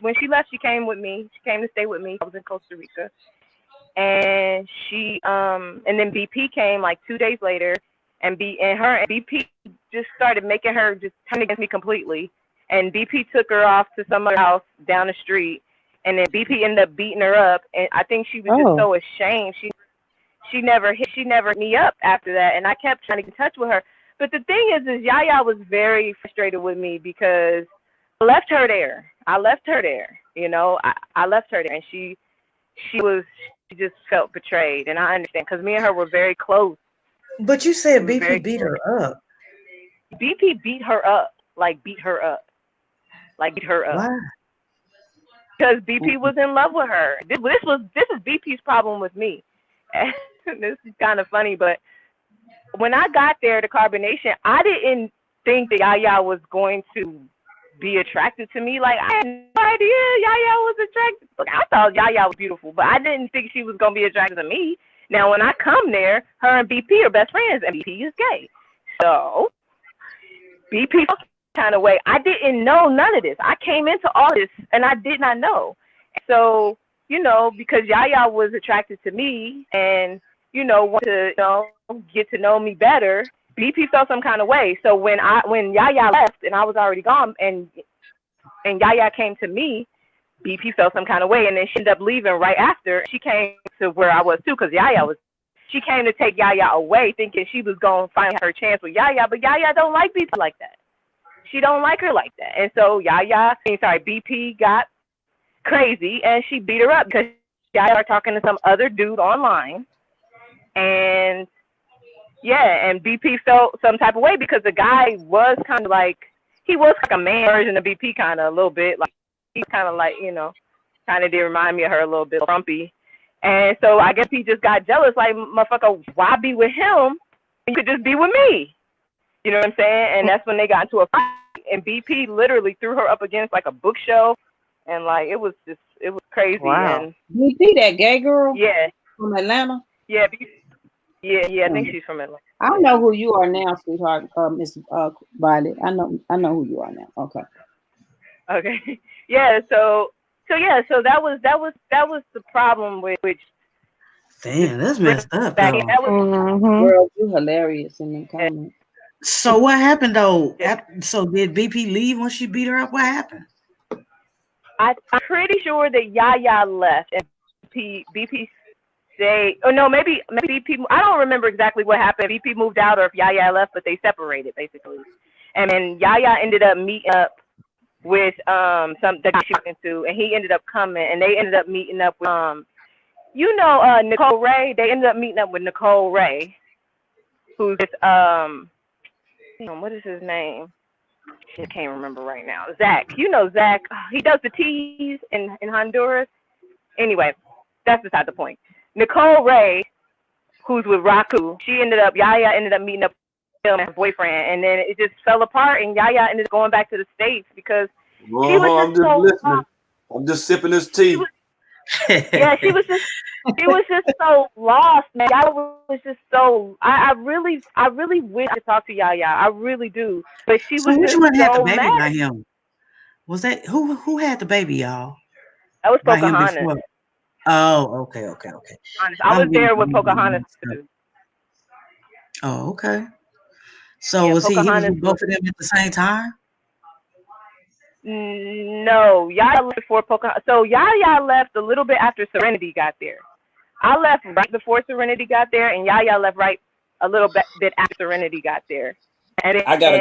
when she left, she came with me. She came to stay with me. I was in Costa Rica, and and then BP came like 2 days later, and BP just started making her just turn against me completely. And BP took her off to some other house down the street, and then BP ended up beating her up. And I think she was just so ashamed. She never hit me up after that, and I kept trying to get in touch with her. But the thing is Yaya was very frustrated with me because I left her there. You know, I left her there, and she just felt betrayed, and I understand because me and her were very close. But you said BP beat her up. BP beat her up. Why? Because BP was in love with her. This is BP's problem with me. And this is kind of funny, but when I got there to Carbonation, I didn't think that Yaya was going to be attracted to me. Like, I had no idea Yaya was attracted. Look, I thought Yaya was beautiful, but I didn't think she was going to be attracted to me. Now, when I come there, her and BP are best friends, and BP is gay. So, BP kind of way. I didn't know none of this. I came into all this, and I did not know. So, you know, because Yaya was attracted to me and, you know, wanted to, get to know me better, BP felt some kind of way. So when Yaya left and I was already gone and Yaya came to me, BP felt some kind of way. And then she ended up leaving right after. She came to where I was too because she came to take Yaya away thinking she was going to find her chance with Yaya. But Yaya don't like people like that. She don't like her like that. And so BP got crazy and she beat her up because Yaya started talking to some other dude online. And and BP felt some type of way because the guy was kind of like, he was like a man version of BP kind of a little bit. Like, he kind of like, kind of did remind me of her a little bit, frumpy. And so I guess he just got jealous, like, motherfucker, why be with him? You could just be with me. You know what I'm saying? And that's when they got into a fight. And BP literally threw her up against like a bookshelf. And like, it was crazy. Wow. And BP, that gay girl? Yeah. From Atlanta? Yeah. Yeah, I think she's from Atlanta. I don't know who you are now, sweetheart, Miss Violet. I know who you are now. Okay. Okay. Yeah, so that was the problem with which Damn, that's messed up back. though. That was Girl, you hilarious in them comments. So what happened though? So did BP leave when she beat her up? What happened? I'm pretty sure that Yaya left and BP stayed. Oh no, maybe BP. I don't remember exactly what happened. BP moved out or if Yaya left, but they separated basically. And then Yaya ended up meeting up with some that she went to, and he ended up coming, and they ended up meeting up with Nicole Ray. They ended up meeting up with Nicole Ray, who's this what is his name? I can't remember right now. Zach. You know Zach. He does the teas in Honduras. Anyway, that's beside the point. Nicole Ray, who's with Raku, Yaya ended up meeting up with him and her boyfriend, and then it just fell apart, and Yaya ended up going back to the States because she was just listening. I'm just sipping this tea. She was just so lost, man. Yaya was just so. I really wish I could talk to Yaya. I really do. But she was which just one had the so baby mad. by him? Was that who had the baby, y'all? That was By him Pocahontas. before. Oh, okay. I was there with Pocahontas too. Oh, okay. So Yeah, was he was Pocahontas with both of them at the same time? No, Yaya left before Pocahontas. So Yaya left a little bit after Serenity got there. I left right before Serenity got there, and Yaya left right a little bit after Serenity got there. And I got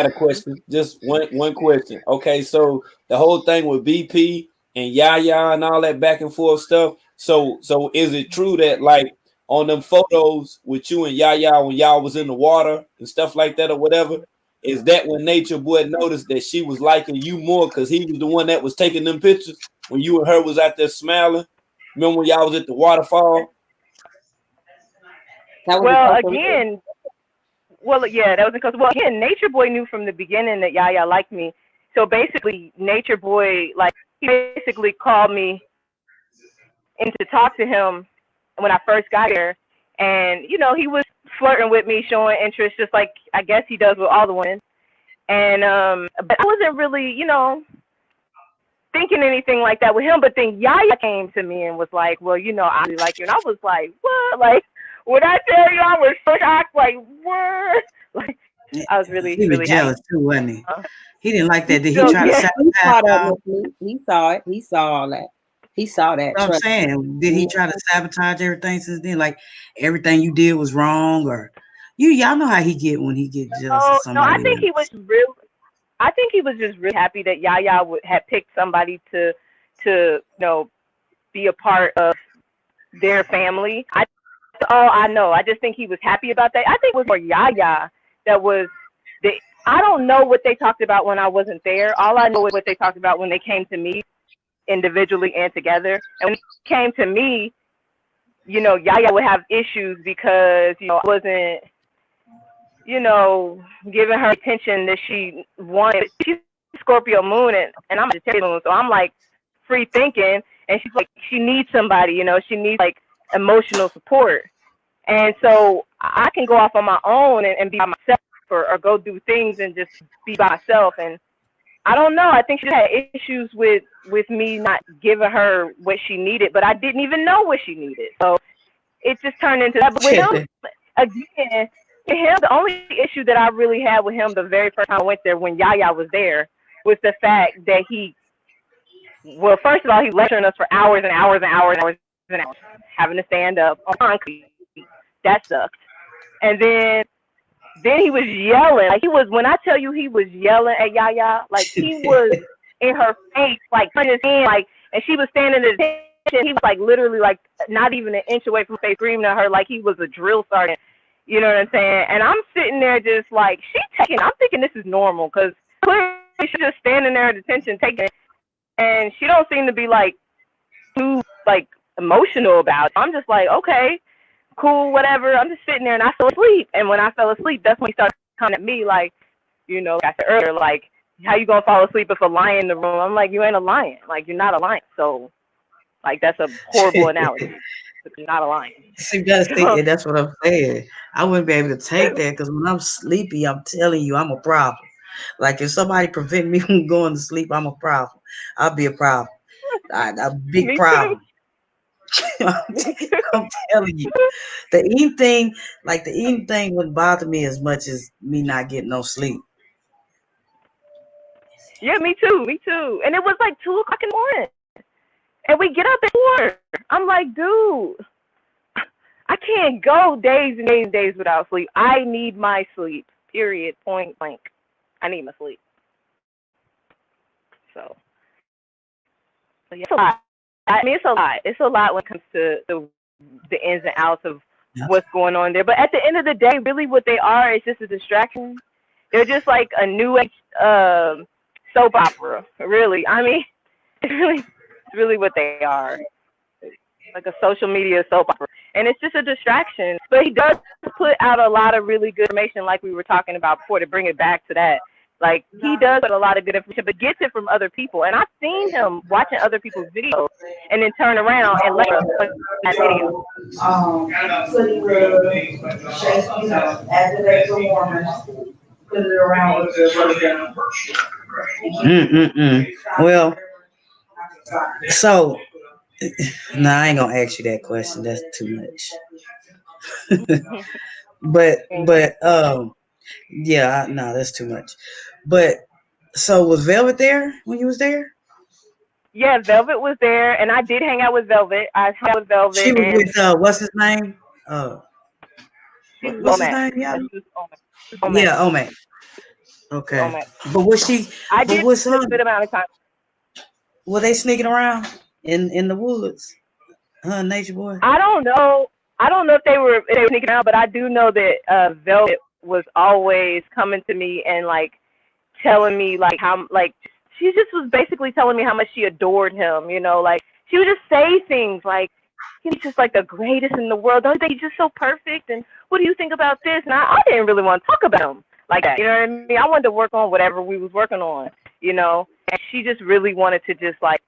a question. Just one question. Okay, so the whole thing with BP and Yaya and all that back and forth stuff. So is it true that like on them photos with you and Yaya when y'all was in the water and stuff like that or whatever, is that when Nature Boy noticed that she was liking you more because he was the one that was taking them pictures when you and her was out there smiling? Remember when y'all was at the waterfall? Well, again, that was because again, Nature Boy knew from the beginning that Yaya liked me. So basically, Nature Boy he basically called me in to talk to him when I first got here, and he was flirting with me, showing interest, just like I guess he does with all the women. And but I wasn't really, thinking anything like that with him. But then Yaya came to me and was like, "Well, I really like you," and I was like, "What?" Like, when I tell you, I was so shocked. Like, what? Like, I was really, he was really jealous happy. too, wasn't he? He didn't like that. Did he So, try to sabotage y'all? He saw it. He saw all that. He saw that. I'm saying, did he try to sabotage everything since then? Like everything you did was wrong, or y'all know how he get when he get jealous of somebody. No, I think he was just really happy that Yaya had picked somebody to be a part of their family. I know. I just think he was happy about that. I think it was more Yaya that was I don't know what they talked about when I wasn't there. All I know is what they talked about when they came to me individually and together. And when it came to me, Yaya would have issues because, I wasn't, giving her attention that she wanted. She's Scorpio moon and I'm a Sagittarius moon, so I'm like free thinking, and she's like, she needs somebody, she needs like emotional support. And so I can go off on my own and be by myself or go do things and just be by myself. And I don't know. I think she had issues with me not giving her what she needed, but I didn't even know what she needed. So it just turned into that. But with him, again, the only issue that I really had with him the very first time I went there when Yaya was there was the fact that first of all, he lecturing us for hours and hours and hours and hours and hours, having to stand up on concrete. That sucked. And then he was yelling. Like when I tell you he was yelling at Yaya, like he was in her face, like putting his hand, like, and she was standing at attention. He was like literally like not even an inch away from her face, screaming at her like he was a drill sergeant. You know what I'm saying? And I'm sitting there just like, I'm thinking this is normal because clearly she's just standing there at attention taking it. And she don't seem to be like too like emotional about it. I'm just like, okay, cool, whatever. I'm just sitting there and I fell asleep. And when I fell asleep, that's when he started coming at me like, like I said earlier, like, how you gonna fall asleep if a lion in the room? I'm like, you ain't a lion. Like, you're not a lion. So, like, that's a horrible analogy. You're not a lion. See, and that's what I'm saying. I wouldn't be able to take that because when I'm sleepy, I'm telling you, I'm a problem. Like if somebody prevent me from going to sleep, I'm a problem. I'll be a problem. A big Me too. problem. Me too. I'm telling you, the eating thing wouldn't bother me as much as me not getting no sleep. Yeah, me too. Me too. And it was like 2 o'clock in the morning, and we get up at 4. I'm like, dude, I can't go days and days and days without sleep. I need my sleep. Period. Point blank. I need my sleep. So yeah, it's a lot. I mean, it's a lot. It's a lot when it comes to the ins and outs of what's going on there. But at the end of the day, really, what they are is just a distraction. They're just like a new age soap opera. Really, I mean, it's really what they are. Like a social media soap opera. And it's just a distraction. But he does put out a lot of really good information, like we were talking about before, to bring it back to that. Like, he does put a lot of good information, but gets it from other people. And I've seen him watching other people's videos and then turn around and let us put that video. Put after that performance, put it around. Well, so no, I ain't gonna ask you that question. That's too much. but yeah, no, that's too much. But so was Velvet there when you was there? Yeah, Velvet was there, and I did hang out with Velvet. I hung out with She Velvet, was and with what's his name? she was What's his Omac. name? Yeah, She was Omac. yeah, Omac. Okay, Omac. but was she? I But did was spend a good amount of time. were they sneaking around in the woods? Nature Boy. I don't know. I don't know if they were sneaking out, but I do know that Velvet was always coming to me and like telling me like how like she just was basically telling me how much she adored him. Like she would just say things like, he's just like the greatest in the world. Don't you think he's just so perfect? And what do you think about this? And I didn't really want to talk about him like that. You know what I mean? I wanted to work on whatever we was working on. And she just really wanted to just like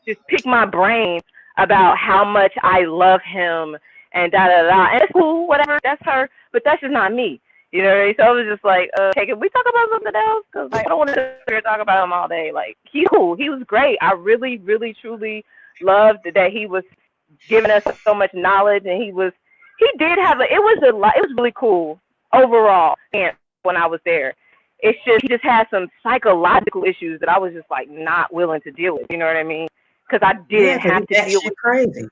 just pick my brain about how much I love him and da da da. And it's cool, whatever. That's her, but that's just not me. You know what I mean? So I was just like, hey, can we talk about something else? Because like, I don't want to sit here and talk about him all day. Like, he's cool. He was great. I really, really, truly loved that he was giving us so much knowledge, and he did have it was a lot. It was really cool overall. And when I was there, it's just he just had some psychological issues that I was just like not willing to deal with. You know what I mean? Because I didn't have to deal with crazy.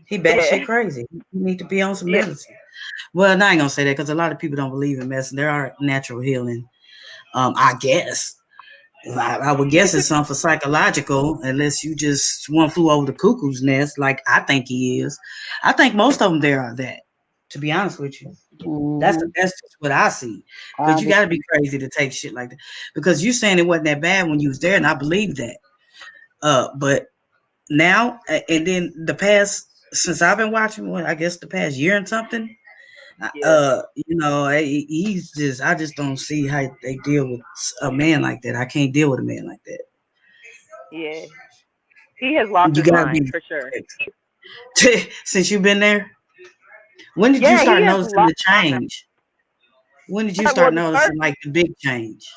He batshit crazy. You need to be on some medicine. Well, I ain't gonna say that because a lot of people don't believe in medicine. There are natural healing. I guess. I would guess it's something for psychological, unless you just one flew over the cuckoo's nest, like I think he is. I think most of them there are that. To be honest with you, that's just what I see. Because you got to be crazy to take shit like that. Because you saying it wasn't that bad when you was there, and I believe that. But now, and then the past since I've been watching, I guess the past year and something. He's just I just don't see how they deal with a man like that. I can't deal with a man like that. Yeah. He has lost You his gotta mind be for sure. since you've been there. When did you Yeah, start he has noticing the lost his mind. change? When did you Well, start noticing like the big change?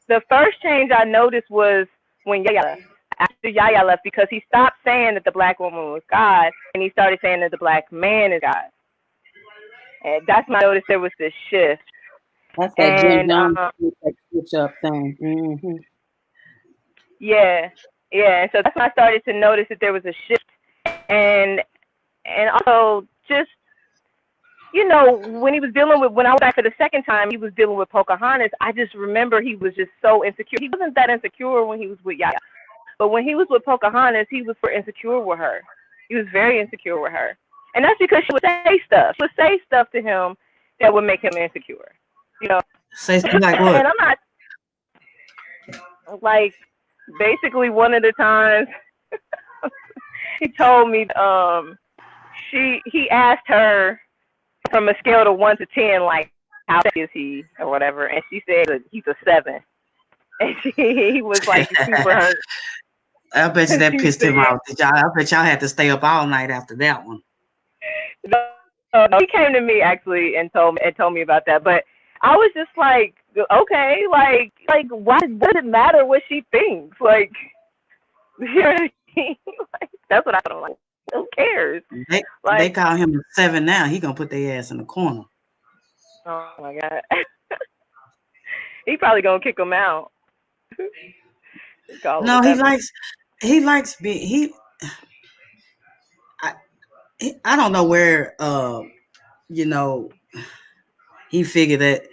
the first change I noticed was when Yaya left. After Yaya left, because he stopped saying that the black woman was God, and he started saying that the black man is God. And that's when I noticed there was this shift. That's that Jim Jones switch up thing. Mm-hmm. Yeah. And so that's when I started to notice that there was a shift, and also just when he was when I went back for the second time, he was dealing with Pocahontas. I just remember he was just so insecure. He wasn't that insecure when he was with Yaya, but when he was with Pocahontas, he was insecure with her. He was very insecure with her, and that's because she would say stuff. She would say stuff to him that would make him insecure. Say something like what? And I'm not like basically one of the times. He told me he asked her from a scale of 1 to 10, like how is he or whatever, and she said that he's a 7, and he was like super hurt. I bet you that She pissed him said, off. I bet y'all had to stay up all night after that one. no, he came to me actually and told me about that, but I was just like, okay, like why does it matter what she thinks? Like, you know what I mean? Like, that's what I don't like. Who cares? They Like, call him a 7 now. He gonna put their ass in the corner. oh my god, he probably gonna kick him out. Call him a No, he 7. likes being I, I don't know where you know he figured that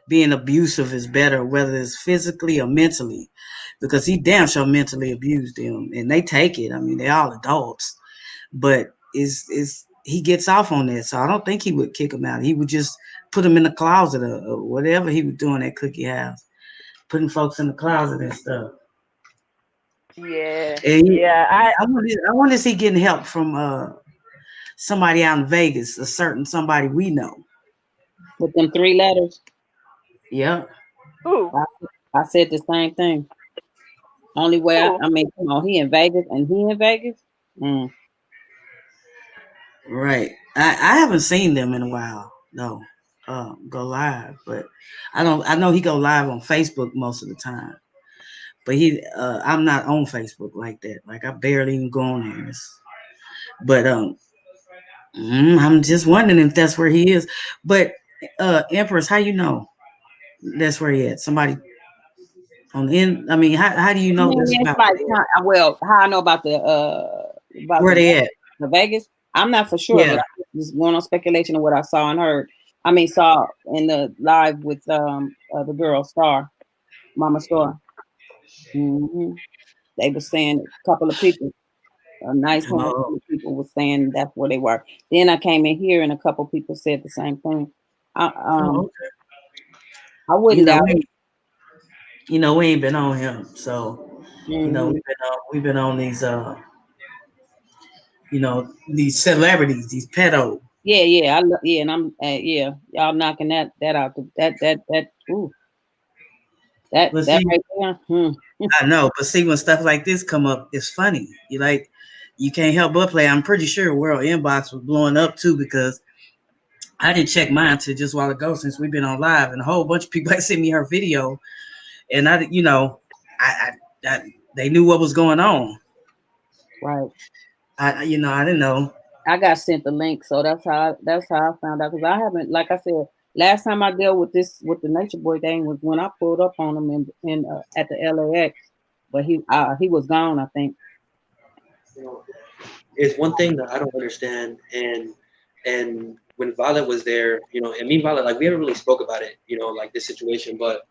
being abusive is better, whether it's physically or mentally, because he damn sure mentally abused them, and they take it. I mean, they all adults, but is he gets off on that, so I don't think he would kick him out. He would just put him in the closet or whatever he was doing at Cookie House, putting folks in the closet and stuff. Yeah, And yeah. I wonder is he getting help from somebody out in Vegas, a certain somebody we know. With them 3 letters. Yeah. Who? I said the same thing. Only way Who? I mean, come on, he in Vegas and he in Vegas. Right. I haven't seen them in a while, no. Go live, but I know he go live on Facebook most of the time. But I'm not on Facebook like that. Like I barely even go on there. But I'm just wondering if that's where he is. But Empress, how you know that's where he at? Somebody on the end. I mean, how do you I know mean, that's it's about like well, how I know about where they at? the Vegas. I'm not for sure, Yeah. but I'm just going on speculation of what I saw and heard. I mean, saw in the live with the girl Star, Mama.Star. They were saying a couple of people, a nice Oh, handful of people were saying that's where they were. Then I came in here and a couple of people said the same thing. I okay. I You wouldn't know, doubt it. we ain't been on him, so Mm-hmm. we've been on these celebrities, these pedo. Yeah, yeah, and I'm yeah, y'all knocking that out. That ooh, But that see, right there. I know, but see, when stuff like this come up, it's funny. You can't help but play. I'm pretty sure World Inbox was blowing up too because I didn't check mine till just a while ago since we've been on live, and a whole bunch of people had sent me her video, and I they knew what was going on. Right. I didn't know. I got sent the link, so that's how I found out. Because I haven't, like I said, last time I dealt with this with the Nature Boy thing was when I pulled up on him in at the LAX, but he was gone. I think. You know, it's one thing that I don't understand, and when Violet was there, and me and Violet, like we haven't really spoke about it, like this situation, but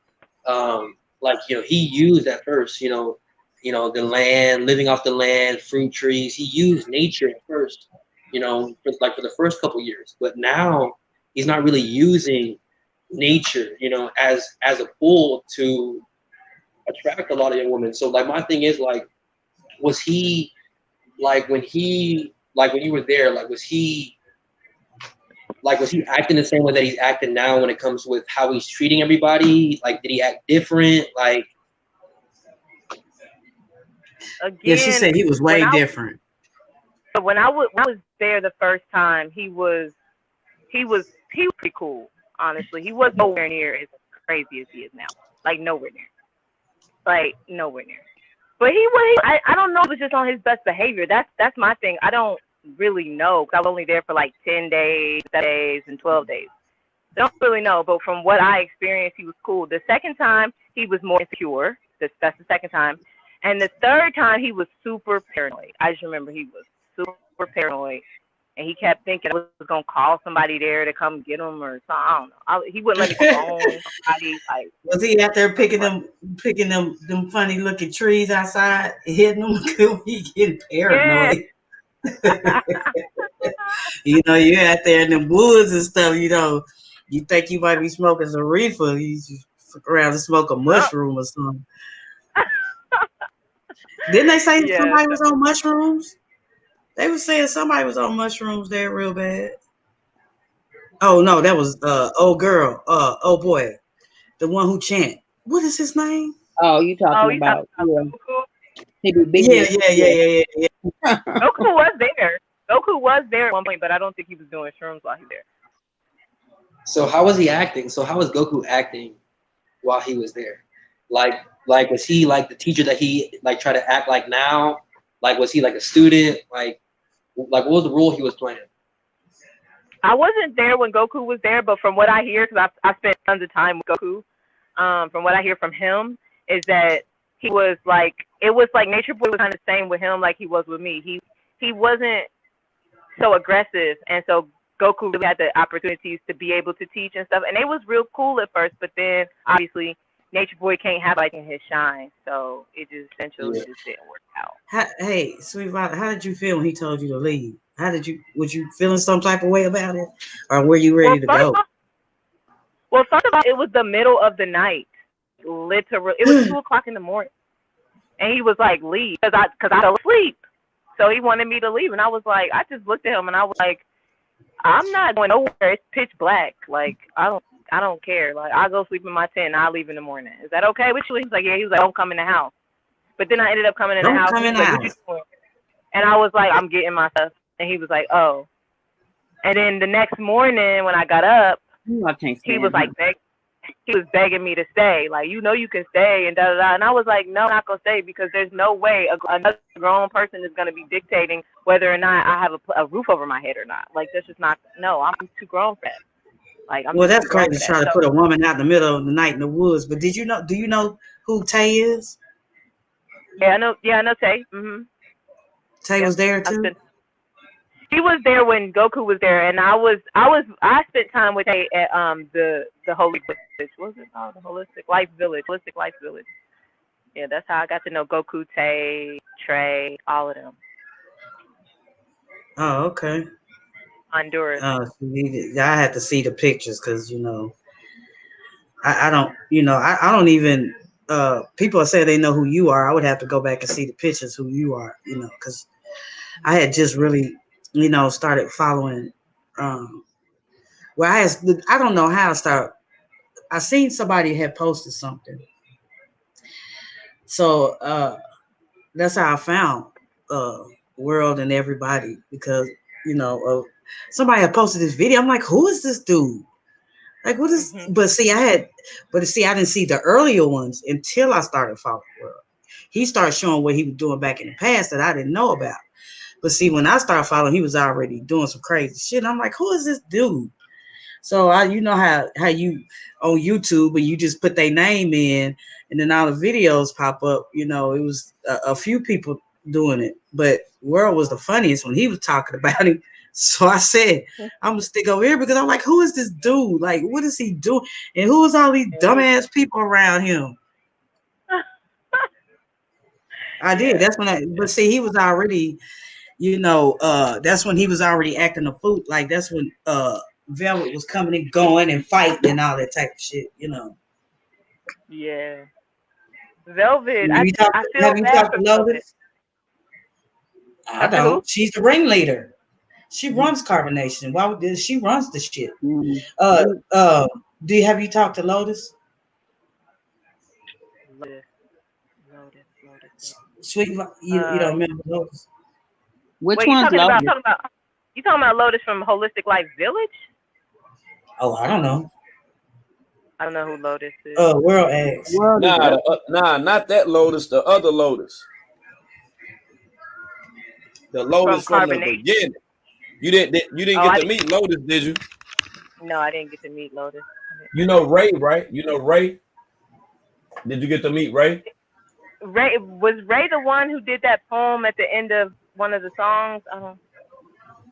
like he used at first, the land, living off the land, fruit trees. He used nature at first, for the first couple years, but now he's not really using nature, as a pull to attract a lot of young women. So like my thing is like, was he when you were there, was he acting the same way that he's acting now when it comes with how he's treating everybody? Like, did he act different? Like, Yeah, she Again, said he was way different. when I was there the first time, he was pretty cool. Honestly, he was nowhere near as crazy as he is now. Like nowhere near. Like nowhere near. But I don't know if it's just on his best behavior. That's my thing. I don't really know because I was only there for like 10 days, 7 days, and 12 days. I don't really know, but from what I experienced, he was cool. The second time, he was more insecure. That's the second time. And the third time, he was super paranoid. I just remember he was super paranoid. And he kept thinking I was going to call somebody there to come get him or something. I don't know. He wouldn't let me phone somebody. Like, Was he out there picking them funny looking trees outside, hitting them? He getting yeah. paranoid. You're out there in the woods and stuff. You think you might be smoking some reefer. You just fuck around and smoke a mushroom or something. Didn't they say Yeah, somebody was on mushrooms? They were saying somebody was on mushrooms there real bad. Oh no, that was old girl, old boy, the one who chant. What is his name? Oh, you Oh, talking you talking about, about yeah. Goku? He be beating Yeah, it. yeah, yeah, Yeah. yeah, yeah, yeah. Goku was there. Goku was there at one point, but I don't think he was doing shrooms while he was there. So how was he acting? So how was Goku acting while he was there? Like was he like the teacher that he like try to act like now? Like was he like a student? Like what was the role he was playing? I wasn't there when Goku was there, but from what I hear, because I spent tons of time with Goku, from what I hear from him is that he was like, it was like Nature Boy was kind of the same with him like he was with me. He wasn't so aggressive, and so Goku really had the opportunities to be able to teach and stuff, and it was real cool at first, but then obviously Nature Boy can't have like in his shine, so it just essentially Yeah. just didn't work out. Hey, sweetheart, how did you feel when he told you to leave? How did you? Was you feeling some type of way about it, or were you Well, ready to go? first of all, it was the middle of the night, literally. It was 2 o'clock in the morning, and he was like, "Leave," because I fell asleep. So he wanted me to leave, and I was like, I just looked at him, and I was like, I'm not going nowhere. It's pitch black. Like I don't care. Like I'll go sleep in my tent, and I'll leave in the morning. Is that okay with you? He's like, yeah. He was like, don't come in the house. But then I ended up coming in the Don't house. come He in was the like, what you house. doing? And I was like, I'm getting my stuff. And he was like, oh. And then the next morning when I got up, I can't he stand was like, him. he was begging me to stay. Like, you know, you can stay and da da da. And I was like, no, I'm not gonna stay because there's no way another grown person is gonna be dictating whether or not I have a roof over my head or not. Like, that's just not. No, I'm too grown for that. Like, I'm Well, just that's too grown crazy for to that. try to So, put a woman out in the middle of the night in the woods. But did you know? Do you know who Tay is? yeah, I know. Yeah, I know Tay. Tay Yep. was there too. He was there when Goku was there, and I spent time with Tay at the Holy Village. What was it called? The Holistic Life Village. Holistic Life Village. Yeah, that's how I got to know Goku, Tay, Trey, all of them. Oh, okay. Honduras. I had to see the pictures because I don't I don't even people say they know who you are. I would have to go back and see the pictures who you are, because I had just really started following. Well, I don't know how to start. I seen somebody had posted something, so that's how I found World and Everybody because somebody had posted this video. I'm like, who is this dude? Like, what is? But see, I didn't see the earlier ones until I started following World. He started showing what he was doing back in the past that I didn't know about. But see, when I started following, he was already doing some crazy shit. I'm like, who is this dude? So you know how you on YouTube and you just put their name in, and then all the videos pop up. It was a few people doing it, but World was the funniest when he was talking about him. So I said, I'm gonna stick over here because I'm like, who is this dude? Like, what is he doing? And who is all these dumbass people around him? I did. That's when but see, he was already, that's when he was already acting a fool. Like that's when Velvet was coming and going and fighting and all that type of shit. Yeah. Velvet. Have you talked, I feel have you bad talked for to Velvet. Lotus? I Talk to who? don't. She's the ringleader. She runs Carbonation. Why would she runs the shit? Have you talked to Lotus? Lotus. Sweet, you don't remember Lotus? Which Wait, one's Lotus? You talking about Lotus from Holistic Life Village? Oh, I don't know. I don't know who Lotus is. World X. Nah, not that Lotus. The other Lotus. The Lotus from the beginning. You didn't get to meet Lotus, did you? No, I didn't get to meet Lotus. You know Ray, right? You know Ray. Did you get to meet Ray? Ray was Ray the one who did that poem at the end of one of the songs.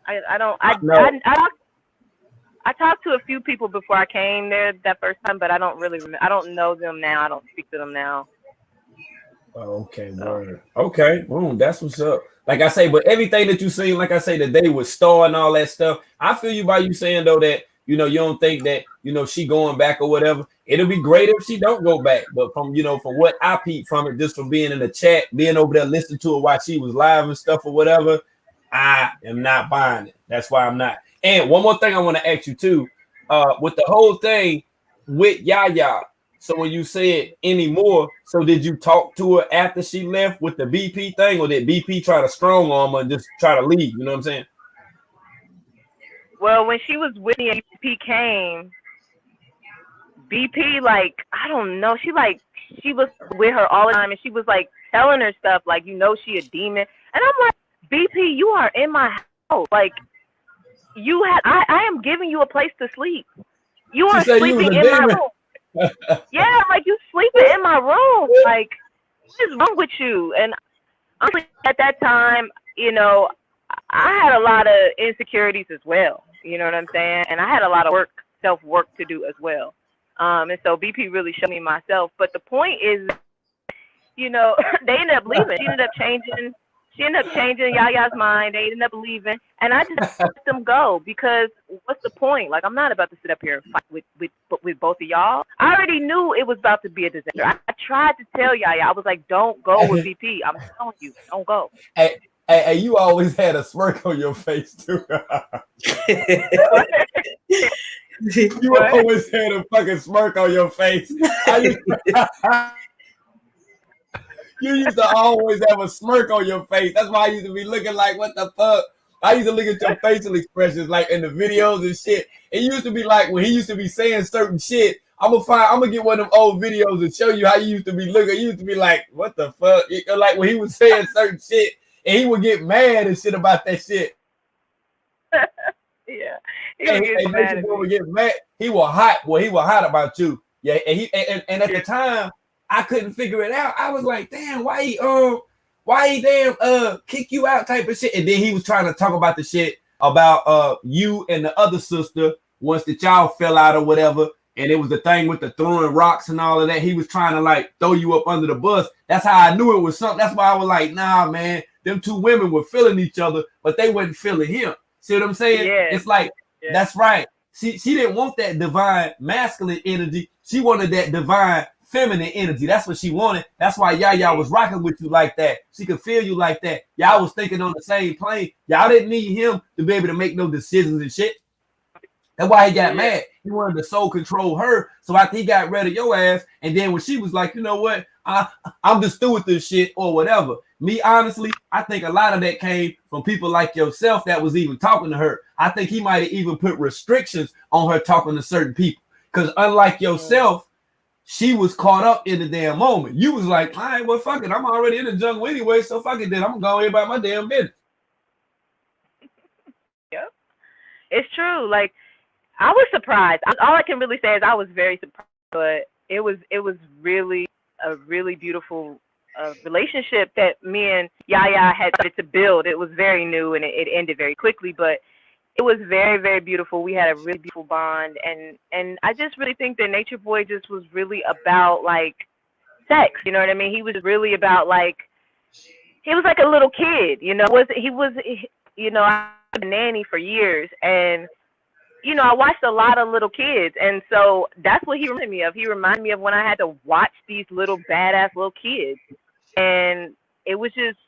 I talked to a few people before I came there that first time, but I don't really remember. I don't know them now. I don't speak to them now. Oh, okay, word. Okay, boom. That's what's up. Like I say, but everything that you seen, like I say, the day with Star and all that stuff. I feel you by you saying though that you don't think that she going back or whatever. It'll be great if she don't go back. But from from what I peeped from it, just from being in the chat, being over there listening to her while she was live and stuff or whatever, I am not buying it. That's why I'm not. And one more thing I want to ask you too, with the whole thing with Yaya. So when you said anymore, so did you talk to her after she left with the BP thing, or did BP try to strong arm her and just try to leave? You know what I'm saying? Well, when she was with me and BP came, BP, like, I don't know, she was with her all the time, and she was like telling her stuff like, she a demon, and I'm like, BP, you are in my house, like, I am giving you a place to sleep. You She are said you was sleeping a in my demon. room. Yeah, like, you sleeping in my room. Like, what is wrong with you? And honestly, at that time, I had a lot of insecurities as well. You know what I'm saying? And I had a lot of self work to do as well. And so BP really showed me myself. But the point is, they ended up leaving. She ended up changing Yaya's mind. They ended up leaving, and I just let them go because what's the point? Like, I'm not about to sit up here and fight with both of y'all. I already knew it was about to be a disaster. I tried to tell Yaya. I was like, don't go with BP. I'm telling you, don't go. Hey, you always had a smirk on your face too. You always had a fucking smirk on your face. You used to always have a smirk on your face. That's why I used to be looking like, what the fuck? I used to look at your facial expressions like in the videos and shit. It used to be like when he used to be saying certain shit. I'm gonna get one of them old videos and show you how you used to be looking. You used to be like, what the fuck? Like when he was saying certain shit and he would get mad and shit about that shit. Yeah, would get mad. He was hot. Well, he was hot about you. Yeah, and at the time, I couldn't figure it out. I was like, damn, why he kick you out type of shit. And then he was trying to talk about the shit about you and the other sister once that y'all fell out or whatever. And it was the thing with the throwing rocks and all of that. He was trying to like throw you up under the bus. That's how I knew it was something. That's why I was like, nah, man, them two women were feeling each other, but they wasn't feeling him. See what I'm saying? Yeah. It's like, that's right. She didn't want that divine masculine energy. She wanted that divine feminine energy. That's what she wanted. That's why Yaya was rocking with you like that. She could feel you like that. Y'all was thinking on the same plane. Y'all didn't need him to be able to make no decisions and shit. That's why he got mad. He wanted to soul control her. So after he got rid of your ass, and then when she was like, you know what, I'm just through with this shit or whatever. Me, honestly, I think a lot of that came from people like yourself that was even talking to her. I think he might have even put restrictions on her talking to certain people. Because unlike yourself, she was caught up in the damn moment. You was like, all right, well, fuck it. I'm already in the jungle anyway, so fuck it then. I'm going to go about my damn business. Yep. It's true. Like, I was surprised. All I can really say is I was very surprised, but it was really a really beautiful relationship that me and Yaya had started to build. It was very new and it ended very quickly, but it was very, very beautiful. We had a really beautiful bond, and I just really think that Nature Boy just was really about like sex. You know what I mean? He was really about like, he was like a little kid. I was a nanny for years, and I watched a lot of little kids, and so that's what he reminded me of. He reminded me of when I had to watch these little badass little kids, and it was just,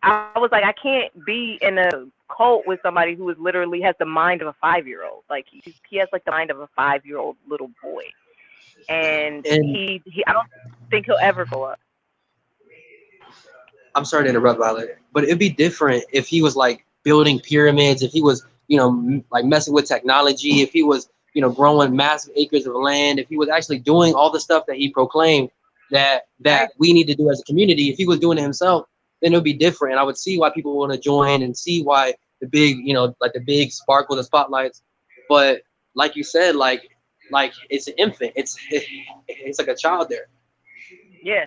I was like, I can't be in a cult with somebody who is literally has the mind of a 5-year-old. Like he has like the mind of a 5-year-old little boy, and he I don't think he'll ever grow up. I'm sorry to interrupt, Violet, but it'd be different if he was like building pyramids, if he was, like messing with technology, if he was, growing massive acres of land, if he was actually doing all the stuff that he proclaimed that we need to do as a community. If he was doing it himself, then it would be different. And I would see why people want to join and see why the big, like the big sparkle, the spotlights. But like you said, like it's an infant. It's like a child there. Yeah.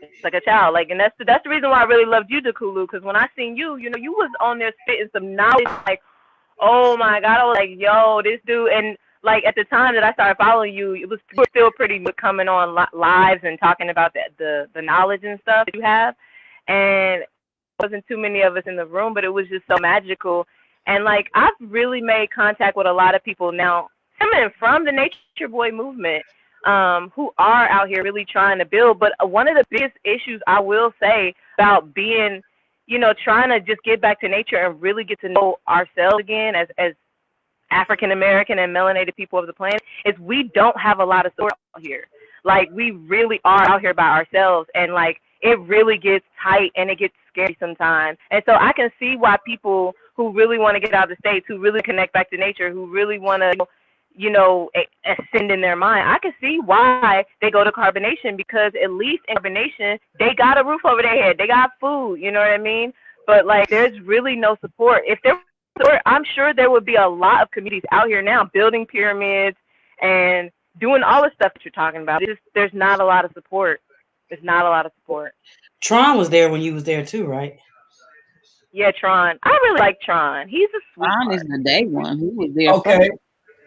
It's like a child, like, and that's the reason why I really loved you, Dakulu, because when I seen you, you was on there spitting some knowledge, like, oh my God, I was like, yo, this dude, and like at the time that I started following you, it was still pretty coming on lives and talking about the knowledge and stuff that you have, and there wasn't too many of us in the room, but it was just so magical, and like I've really made contact with a lot of people now, coming from the Nature Boy movement. Who are out here really trying to build. But one of the biggest issues I will say about being trying to just get back to nature and really get to know ourselves again as African American and melanated people of the planet, is we don't have a lot of support out here. Like, we really are out here by ourselves, and like it really gets tight and it gets scary sometimes. And so I can see why people who really want to get out of the States, who really connect back to nature, who really want to, ascend in their mind, I can see why they go to carbonation, because at least in carbonation, they got a roof over their head, they got food, you know what I mean? But like, there's really no support. If there was support, I'm sure there would be a lot of communities out here now building pyramids and doing all the stuff that you're talking about. There's not a lot of support. There's not a lot of support. Tron was there when you was there too, right? Yeah, Tron. I really like Tron. He's a sweetheart. Tron is the day one. He was there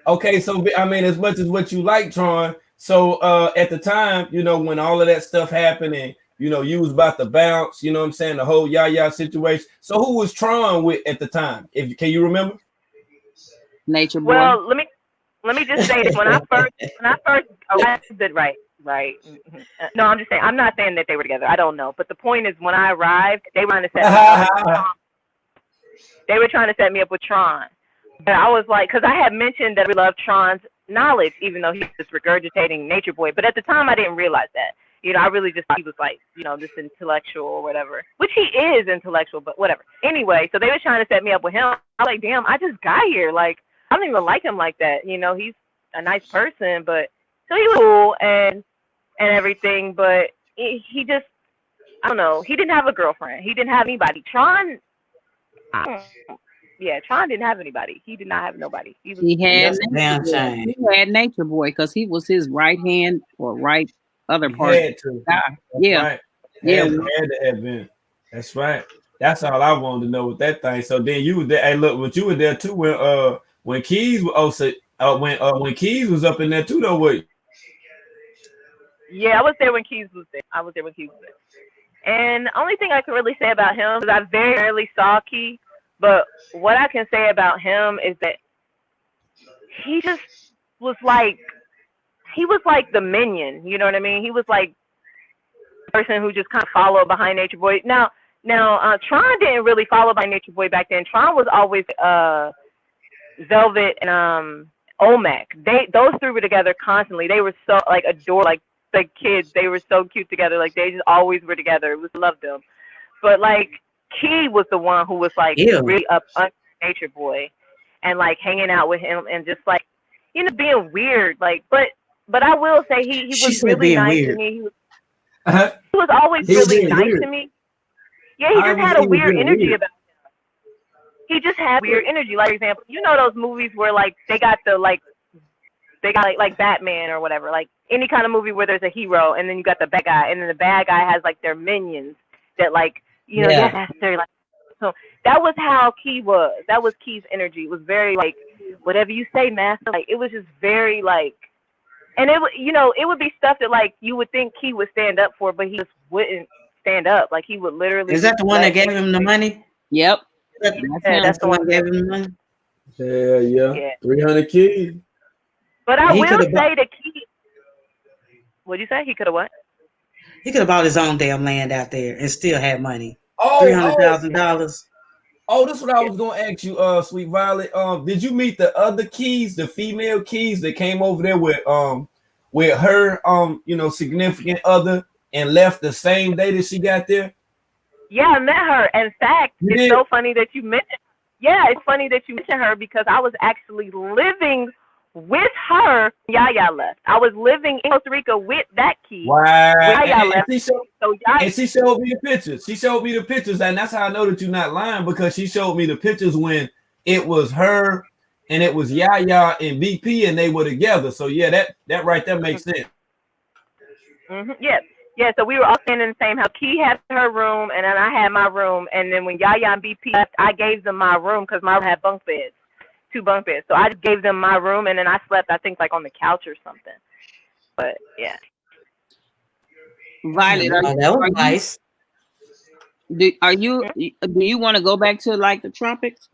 Okay, so I mean, as much as what you like, Tron, so at the time, when all of that stuff happened and you was about to bounce, you know what I'm saying, the whole Yaya situation. So who was Tron with at the time? Can you remember? Nature Boy. Well, let me just say this. When I first right. No, I'm just saying, I'm not saying that they were together. I don't know. But the point is, when I arrived, they were trying to set me up with Tron. They were trying to set me up with Tron. But I was like, because I had mentioned that we love Tron's knowledge, even though he's just regurgitating Nature Boy. But at the time, I didn't realize that. I really just thought he was like, this intellectual or whatever, which he is intellectual, but whatever. Anyway, so they were trying to set me up with him. I was like, damn, I just got here. Like, I don't even like him like that. He's a nice person, but so he was cool and everything, but he just, I don't know. He didn't have a girlfriend. He didn't have anybody. Tron didn't have anybody. He did not have nobody. He had Nature Boy because he was his right hand or right other part. Had to. Yeah. Right. Had to have been. That's right. That's all I wanted to know with that thing. So then you were there. Hey, look, but you were there too when Keys was also when Keys was up in there too, though. Wait. Yeah, I was there when Keys was there. And the only thing I can really say about him is I very rarely saw Key, but what I can say about him is that he just was like, the minion, you know what I mean? He was like the person who just kind of followed behind Nature Boy. Now, Tron didn't really follow behind Nature Boy back then. Tron was always Velvet and Olmec. Those three were together constantly. They were so like adored, like kids. They were so cute together. Like, they just always were together. It was, loved them. But like, Key was the one who was like really up under Nature Boy and like hanging out with him and just like, being weird. Like, but I will say he was really nice to me. He was always really nice to me. Yeah, he just had a weird energy about him. He just had weird energy. Like, for example, those movies where like they got like Batman or whatever, like any kind of movie where there's a hero and then you got the bad guy and then the bad guy has like their minions that like, master, like, so that was how Key was. That was Key's energy. It was very like, whatever you say, master. Like, it was just very like, and it would be stuff that like you would think Key would stand up for, but he just wouldn't stand up. Like, he would literally. Is that the one that gave him the money? Yep. That's the one that gave him the money. Yeah. 300 Keys. But I will say that Key. What'd you say? He could have what? He could have bought his own damn land out there and still had money. $300,000. Oh, that's what I was gonna ask you, Sweet Violet. Did you meet the other Keys, the female Keys that came over there with her significant other and left the same day that she got there? Yeah, I met her. In fact, it's so funny that you mentioned. Yeah, it's funny that you mentioned her because I was actually living with her when Yaya left. I was living in Costa Rica with that Key. Wow. When Yaya left. And she showed me the pictures. And that's how I know that you're not lying, because she showed me the pictures when it was her and it was Yaya and BP and they were together. So yeah, that right there makes sense. Mm-hmm. Yeah. So we were all staying in the same house. Key had her room and then I had my room. And then when Yaya and BP left, I gave them my room because my room had bunk beds. 2 bunk beds. So I just gave them my room and then I slept, I think, like on the couch or something. But yeah. Violet, that was nice. Do you want to go back to like the tropics?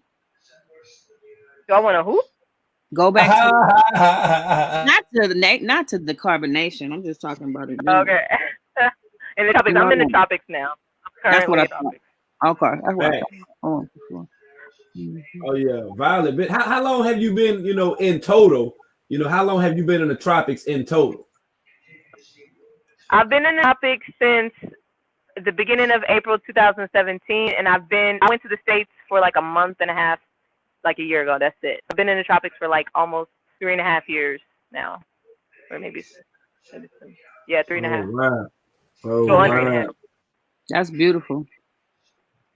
Do I want to who? Go back to not to the carbonation. I'm just talking about it. Okay. In the tropics, I'm in the tropics now. That's what I thought. Okay, that's what I Right. thought. Oh, Oh yeah, Violet. But how long have you been, in total? How long have you been in the tropics in total? I've been in the tropics since the beginning of April 2017, and I went to the States for like a month and a half, like a year ago. That's it. I've been in the tropics for like almost 3.5 years now, or maybe yeah, three and a Oh half. wow. Oh Go on 3.5. wow. that's beautiful.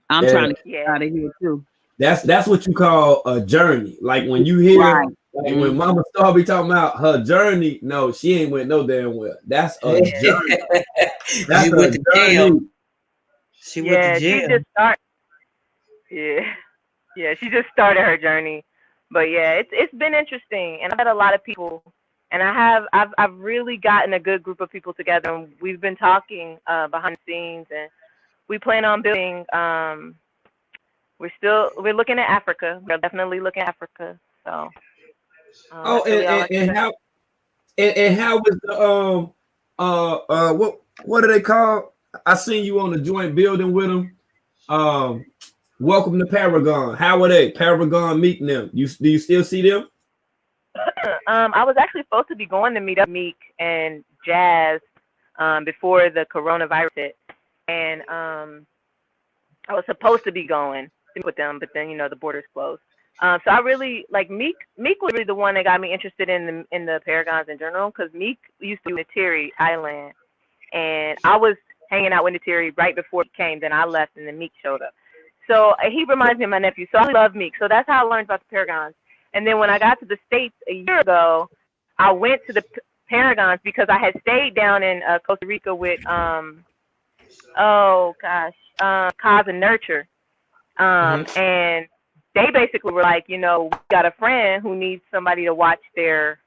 I'm Yeah, trying to get Yeah. out of here too. that's what you call a journey. Like when you hear, Right. like when Mama.Star be talking about her journey, no, she ain't went no damn well. That's a journey. She That's a went to jail. journey. She went to Yeah, she jail. just started. Yeah, yeah, she just started her journey. But yeah, it's been interesting, and I've had a lot of people, and I've really gotten a good group of people together, and we've been talking behind the scenes, and we plan on building. We're looking at Africa. We're definitely looking at Africa. So Oh, that's really all I can and say. how and how was the what do they call? I seen you on the joint building with them. Welcome to Paragon. How are they? Paragon meeting them. Do you still see them? I was actually supposed to be going to meet up Meek and Jazz before the coronavirus hit, and I was supposed to be going with them, but then the borders closed. So I really like Meek. Meek was really the one that got me interested in the Paragons in general, because Meek used to be in Natiri Island, and I was hanging out with Natiri right before he came. Then I left, and then Meek showed up. So he reminds me of my nephew. So I love Meek. So that's how I learned about the Paragons. And then when I got to the States a year ago, I went to the Paragons because I had stayed down in Costa Rica with Cause and Nurture. And they basically were like, we got a friend who needs somebody to watch their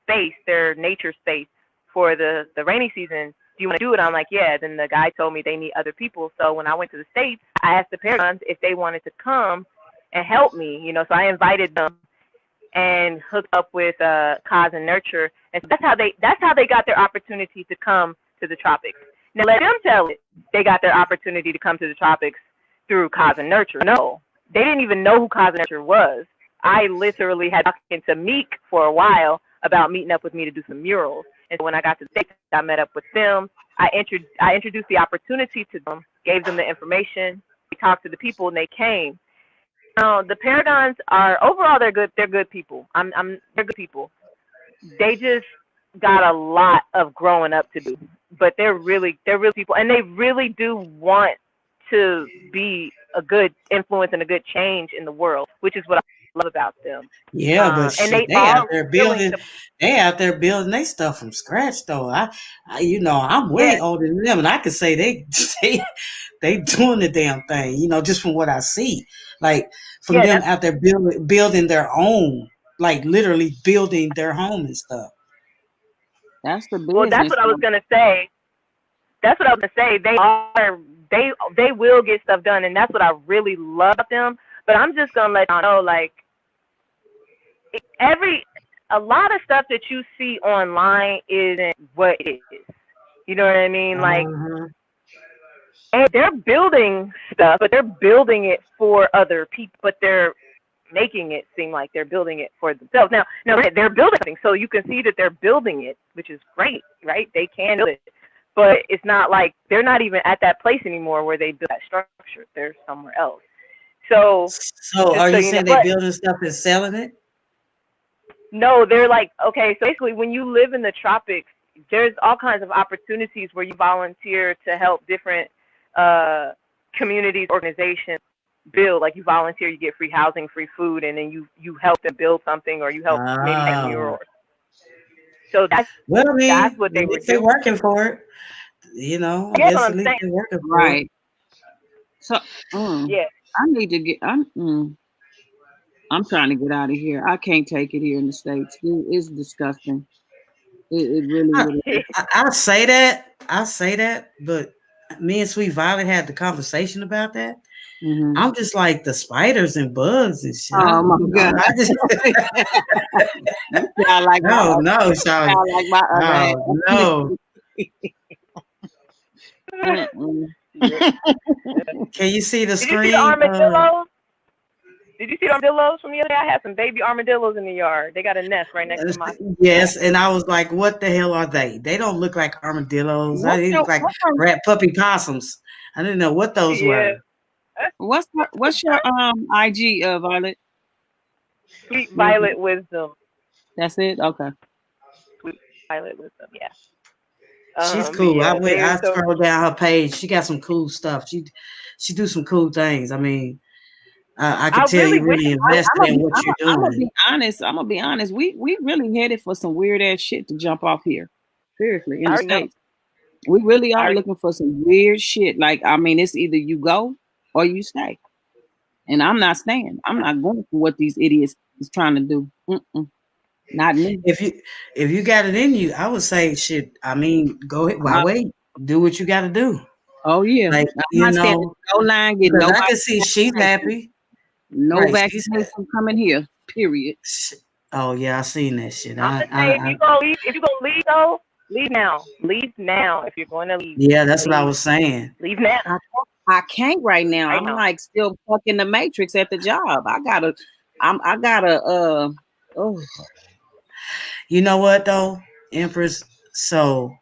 space, their nature space for the rainy season. Do you want to do it? I'm like, yeah. Then the guy told me they need other people. So when I went to the States, I asked the Paragons if they wanted to come and help me, So I invited them and hooked up with Cause and Nurture. And so that's how they got their opportunity to come to the tropics. Now let them tell it. They got their opportunity to come to the tropics through Cause and Nurture. No, they didn't even know who Cause and Nurture was. I literally had talking to Meek for a while about meeting up with me to do some murals. And so when I got to the States, I met up with them. I introduced the opportunity to them, gave them the information. We talked to the people, and they came. The Paragons are overall they're good. They're good people. They're good people. They just got a lot of growing up to do, but they're really people, and they really do want to be a good influence and a good change in the world, which is what I love about them. Yeah, but And shit, they are willing to. they out there building their stuff from scratch though. I'm Yeah, way older than them, and I could say they doing the damn thing, just from what I see. Like from yeah. them out there building their own, like literally building their home and stuff. That's the Well, that's business. what I was gonna say. That's what I was gonna say. They will get stuff done, and that's what I really love about them. But I'm just gonna let y'all know, like a lot of stuff that you see online isn't what it is. You know what I mean? Like, and they're building stuff, but they're building it for other people. But they're making it seem like they're building it for themselves. Now, they're building something, so you can see that they're building it, which is great, right? They can build it, but it's not like they're not even at that place anymore where they build that structure. They're somewhere else. So, So just are so you you know, saying they but building stuff and selling it? no, they're like, okay, so basically when you live in the tropics, there's all kinds of opportunities where you volunteer to help different communities, organizations build. Like you volunteer, you get free housing, free food, and then you help them build something, or you help maybe make a Oh, mural. So well, I that's mean, what they were if they're doing. working for it, I Yeah, that's what guess at I'm least saying. they're working for it. Right. So Yeah. I need to get I'm trying to get out of here. I can't take it here in the States. It's disgusting. It really, I, really is. I say that, but me and Sweet Violet had the conversation about that. Mm-hmm. I'm just like the spiders and bugs and shit. Oh my God. I just You sound like my no, no, you sorry. sound like my other half. No, no. Mm-mm. Can you see the Did you see the screen? armadillos? Did you see the armadillos from the other day? I had some baby armadillos in the yard. They got a nest right next to my Yes, and I was like, "What the hell are they? They don't look like armadillos. What's They your look like rat puppy possums." I didn't know what those Yeah. were. what's your IG, Violet? Sweet Violet Wisdom. That's it. Okay. Sweet Violet Wisdom. Yeah. She's But cool. yeah, I so scrolled down her page. She got some cool stuff. She do some cool things. I mean, I can I tell really you wish really I'm invested gonna in be, what you're I'm gonna doing. be honest. I'm gonna be honest. We really headed for some weird ass shit to jump off here. Seriously, in I the already know. States, we really I are already looking for some weird shit. Like, I mean, it's either you go or you stay. And I'm not staying. I'm not going for what these idiots is trying to do. Not me. If you got it in you, I would say shit. I mean, go ahead. Why Uh, wait? Do what you got to do. oh yeah, Like I'm you not standing know, no line. Get because I nobody can see she's happy. no Right? She's. vaccination coming here. Period. Oh yeah, I seen that shit. I'm gonna say if you gonna leave though, leave now. Leave now if you're going to leave. Yeah, that's what I Leave. was saying. Leave now. I can't right now. Right I'm now. like still fucking the matrix at the job. I gotta oh You know what though, Empress? So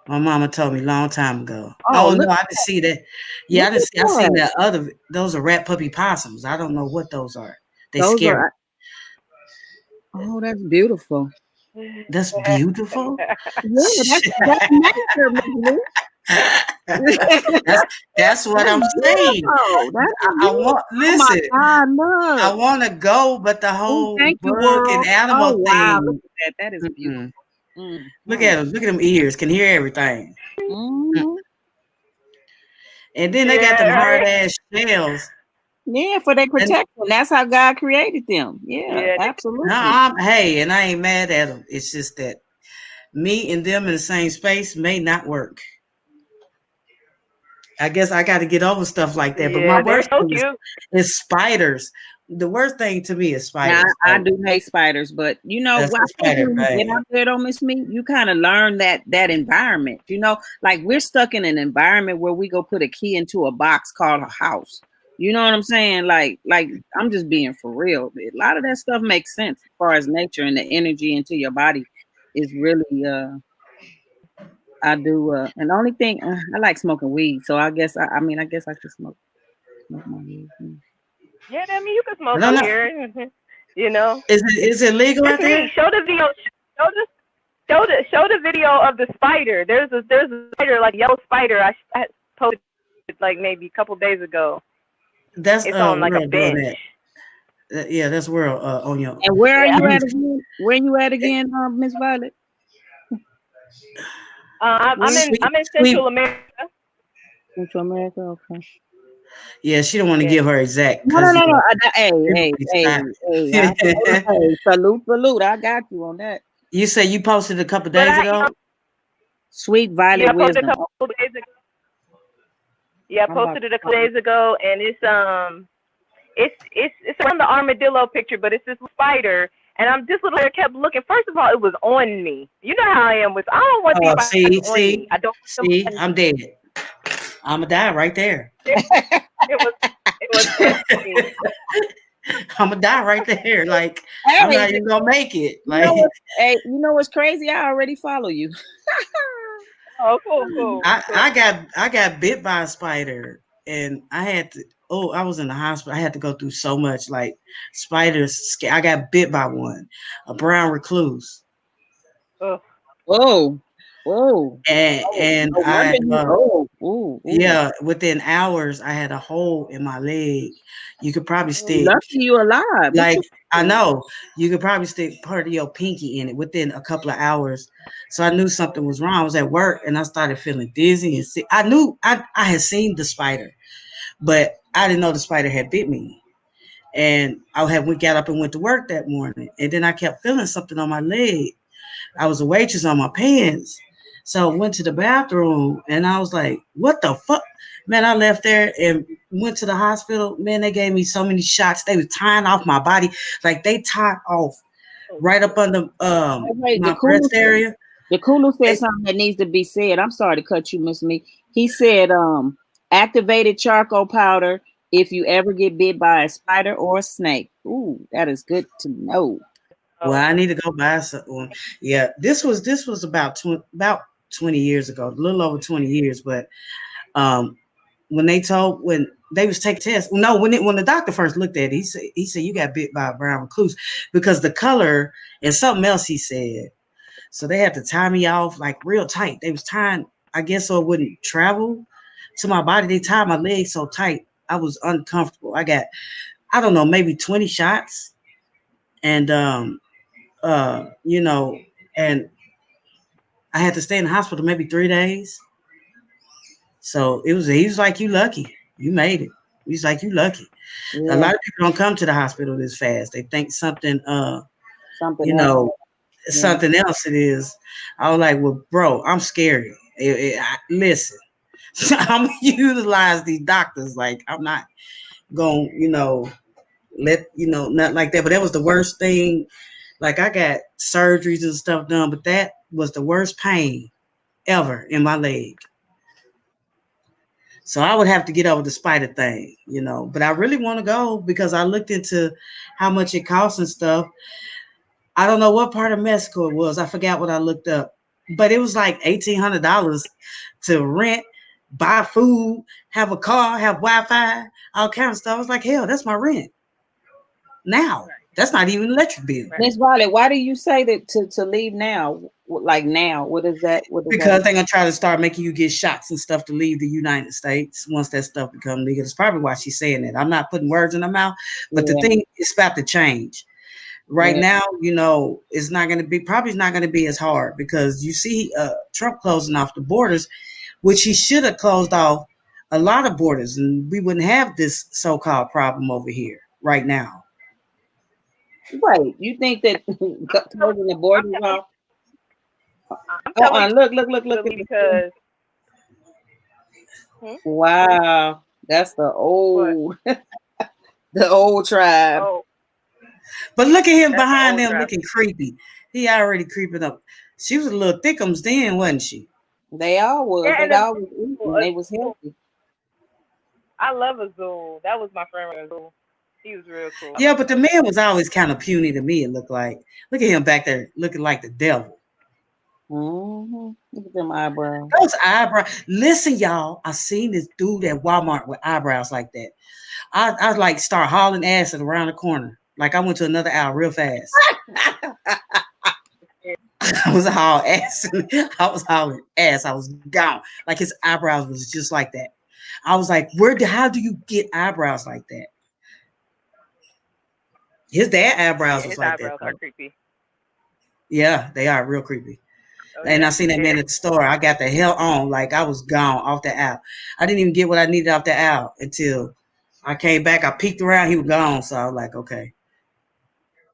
my mama told me a long time ago. oh Oh look no, I didn't see that. Yeah, look I didn't at see. I seen that. that other. Those are rat puppy possums. I don't know what those are. They Those scary. are oh that's beautiful. That's beautiful. Yeah, that's nature, Miss Lou. that's that's what That's I'm saying. beautiful. That's I want beautiful. Oh my listen. God, I look. want to go, but the Oh, whole thank you, bug and world. Oh animal wow, look thing. at that. That is beautiful. Mm-mm. Look at them. Look at them ears. Can hear everything. Mm-hmm. And then they got them Yeah, hard right. ass shells. Yeah, for their And protection. That's how God created them. Yeah, Yeah, absolutely. hey, and I ain't mad at them. It's just that me and them in the same space may not work. I guess I got to get over stuff like that. But my yeah, they're worst so thing cute. is spiders. The worst thing to me is Now spiders. I Like do hate spiders, but you know, that's I a think spider, when you get bad. out there, don't miss me. You kind of learn that environment. You know, like we're stuck in an environment where we go put a key into a box called a house. You know what I'm saying? Like I'm just being for real. A lot of that stuff makes sense as far as nature and the energy into your body is really I do and the only thing I like smoking weed, so I guess I mean I guess I could smoke my weed. Yeah, I mean you can I smoke don't out know. here. You know, Is it legal it's out there? me. Show the video. Show the video of the spider. There's a spider, like yellow spider. I posted it like maybe a couple days ago. That's It's on like a world doing bench. that. Yeah, that's world on your. And where are Yeah. you at again? Where you at again, Miss Violet? I'm in Sweet, Central sweet. America. Central America, okay. Yeah, she don't want to Yeah. give her exact No, because no, you no, no. know Hey, people hey, be hey, shy. hey, hey, salute. I got you on that. You said you posted a couple But days ago. Sweet Violet I posted a Wisdom. couple days ago. Yeah, I I'm about posted it a couple days ago, and it's from the armadillo picture, but it's this spider, and this little spider kept looking. First of all, it was on me. You know how I am with. I don't want these spiders on me. I don't want them. I'm dead. I'ma die right there. It was on me. I'ma die right there. Like I'm hey, not even gonna make it. you Like know what? Hey, you know what's crazy? I already follow you. Oh, cool. I got bit by a spider and I had to I was in the hospital. I had to go through so much like spiders. I got bit by one, a brown recluse. Ugh. Whoa. And No wonder I you. Ooh. yeah, within hours I had a hole in my leg. You could probably stick Lucky you alive. like I know you could probably stick part of your pinky in it within a couple of hours. So I knew something was wrong. I was at work and I started feeling dizzy and sick. I knew I had seen the spider, but I didn't know the spider had bit me. And we got up and went to work that morning. And then I kept feeling something on my leg. I was a waitress on my pants. So I went to the bathroom and I was like, what the fuck? Man, I left there and went to the hospital. Man, they gave me so many shots. They was tying off my body. Like they tied off right up under Wait, my breast area. The Kulu said something that needs to be said. I'm sorry to cut you, Miss Me. He said, Activated charcoal powder if you ever get bit by a spider or a snake. Ooh, that is good to know. Well, I need to go buy some. Yeah, this was about 20 years ago, a little over 20 years. But um, when they was taking tests, no, when the doctor first looked at it, he said you got bit by a brown recluse because the color and something else he said. So they had to tie me off like real tight. They was tying, I guess, so it wouldn't travel to my body. They tied my legs so tight, I was uncomfortable. I got, I don't know, maybe 20 shots, and you know, and I had to stay in the hospital maybe 3 days. So he was like, you lucky. You made it. He's like, you lucky. A Yeah, lot of people don't come to the hospital this fast. They think something something you else. know, Yeah. something else it is. I was like, well, bro, I'm scary. Listen, I'm gonna utilize these doctors. Like, I'm not gonna, nothing like that. But that was the worst thing. Like, I got surgeries and stuff done, but that was the worst pain ever in my leg. So I would have to get over the spider thing. But I really want to go because I looked into how much it costs and stuff. I don't know what part of Mexico it was. I forgot what I looked up, but it was like $1,800 to rent, buy food, have a car, have Wi-Fi, all kind of stuff. I was like, hell, that's my rent. Now that's not even electric bill. Miss Violet, why do you say that to leave now? Like now, what is that? What is Because that? they're gonna try to start making you get shots and stuff to leave the United States once that stuff becomes legal. That's probably why she's saying that. I'm not putting words in her mouth, but the Yeah, thing is about to change. Right yeah. now, it's not going to be probably not going to be as hard because you see Trump closing off the borders, which he should have closed off a lot of borders, and we wouldn't have this so-called problem over here right now. Wait, you think that closing the borders off? I'm telling you Look at this. because Wow, that's the what? old, the old tribe. Oh, But look at him that's the behind old them trap. looking creepy. He already creeping up. She was a little thickums then, wasn't she? They all was. Yeah, They and all was eating. They was Azul. healthy. I love Azul. That was my friend Azul. He was real cool. I Yeah, love but the him. man was always kind of puny to me. It looked like. Look at him back there looking like the devil. Look at them eyebrows. Those eyebrows. Listen, y'all. I seen this dude at Walmart with eyebrows like that. I like start hauling ass at around the corner. Like I went to another aisle real fast. I was hauling ass. I was hauling ass. I was gone. Like his eyebrows was just like that. I was like, how do you get eyebrows like that? His dad eyebrows Yeah, was his like that eyebrows are though. creepy. Yeah, they are real creepy. Oh And yeah. I seen that man at the store. I got the hell on. Like I was gone off the aisle. I didn't even get what I needed off the aisle until I came back. I peeked around. He was gone. So I was like, okay.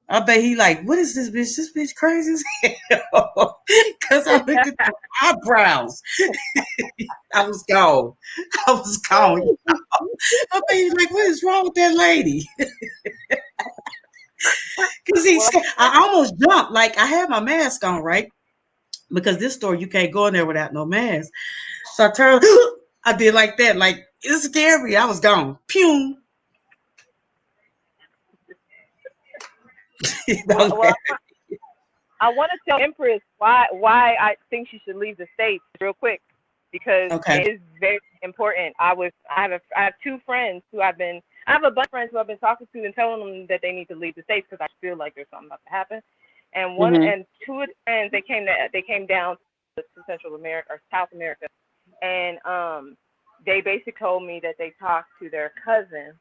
I bet he like, what is this bitch? This bitch crazy as hell. Because I looked at the eyebrows. I was gone. I was gone. I bet he's like, what is wrong with that lady? Because Well, I almost jumped. Like I had my mask on, right? Because this store you can't go in there without no mask. So I turned, I did like that, like it scared me. I was gone. Pew. well, Don't well, I want to tell Empress why I think she should leave the states real quick because okay. it is very important. I have two friends who I have a bunch of friends who I've been talking to and telling them that they need to leave the states because I feel like there's something about to happen. And two of the friends they came down to Central America or South America, and they basically told me that they talked to their cousin,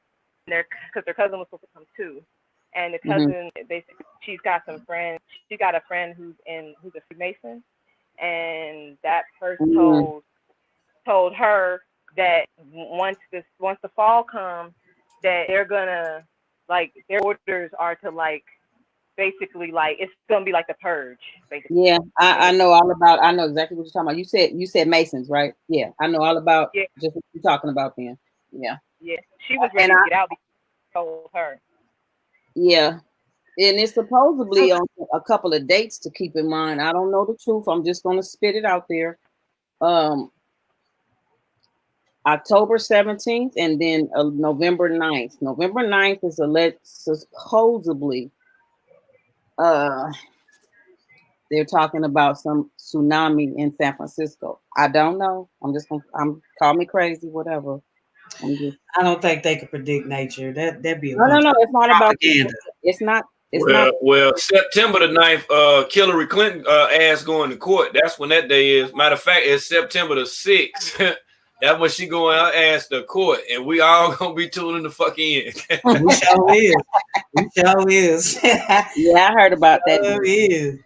because their cousin was supposed to come too. And the cousin, basically, she's got some friends. She got a friend who's a Freemason, and that person told her that once the fall comes, that they're gonna like their orders are to like basically like it's gonna be like the purge, basically. Yeah, I know all about. I know exactly what you're talking about. You said Masons, right? Yeah, I know all about. Yeah, just what you're talking about then. Yeah, yeah. She was ready to get out because I told her. Yeah. And it's supposedly on a couple of dates to keep in mind. I don't know the truth. I'm just going to spit it out there. October 17th and then November 9th. November 9th is supposedly they're talking about some tsunami in San Francisco. I don't know. I'm call me crazy, whatever. I don't think they could predict nature. That'd be a No, bunch of it's not about propaganda. It's not. Well, September the 9th, Hillary Clinton ass going to court. That's when that day is. Matter of fact, it's September the 6th. That's when she going her ass to court, and we all gonna be tuning the fuck in. We sure is. We sure is. Yeah, I heard about that. Is.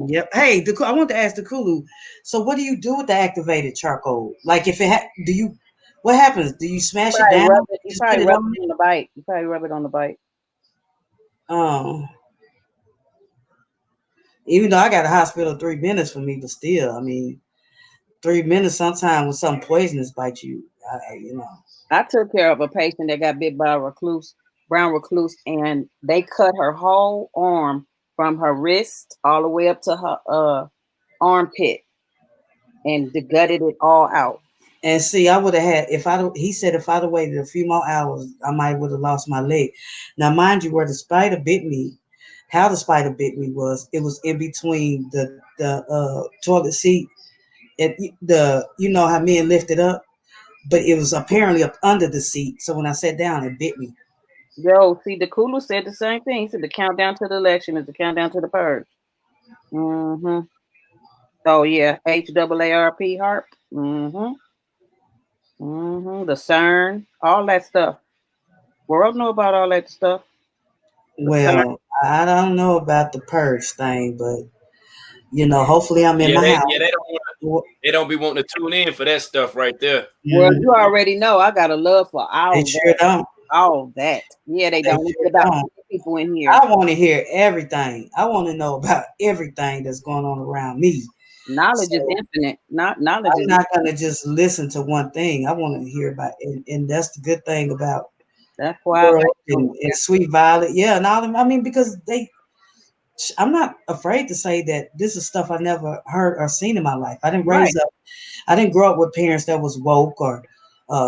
Yep. Hey, I want to ask the Kulu. So, what do you do with the activated charcoal? Like, if do you? What happens? Do you smash it down? You probably rub it on the bite. You probably rub it on the bite. Even though I got a hospital 3 minutes for me, but still, I mean, 3 minutes sometimes when something poisonous bites you, I took care of a patient that got bit by a brown recluse, and they cut her whole arm from her wrist all the way up to her armpit, and they gutted it all out. And see, I would have had he said if I'd have waited a few more hours, I might would have lost my leg. Now, mind you, where the spider bit me, how the spider bit me it was in between the toilet seat and you know how men lift it up, but it was apparently up under the seat. So when I sat down, it bit me. Yo, see, the Kulu said the same thing. He said the countdown to the election is the countdown to the purge. Mm-hmm. Oh yeah, HAARP harp. Mm-hmm. Mm-hmm. The CERN, all that stuff. World know about all that stuff. Well, I don't know about the purge thing, but hopefully I'm in my house. Yeah, they don't be wanting to tune in for that stuff right there. Well, you already know I got a love for all they sure don't. All that. Yeah, they don't. Sure about people in here. I want to hear everything. I want to know about everything that's going on around me. Knowledge is infinite. Knowledge. I'm not going to just listen to one thing. I want to hear about it, and that's the good thing about that's why and Sweet Violet. Yeah, and I mean because I'm not afraid to say that this is stuff I never heard or seen in my life. I didn't I didn't grow up with parents that was woke or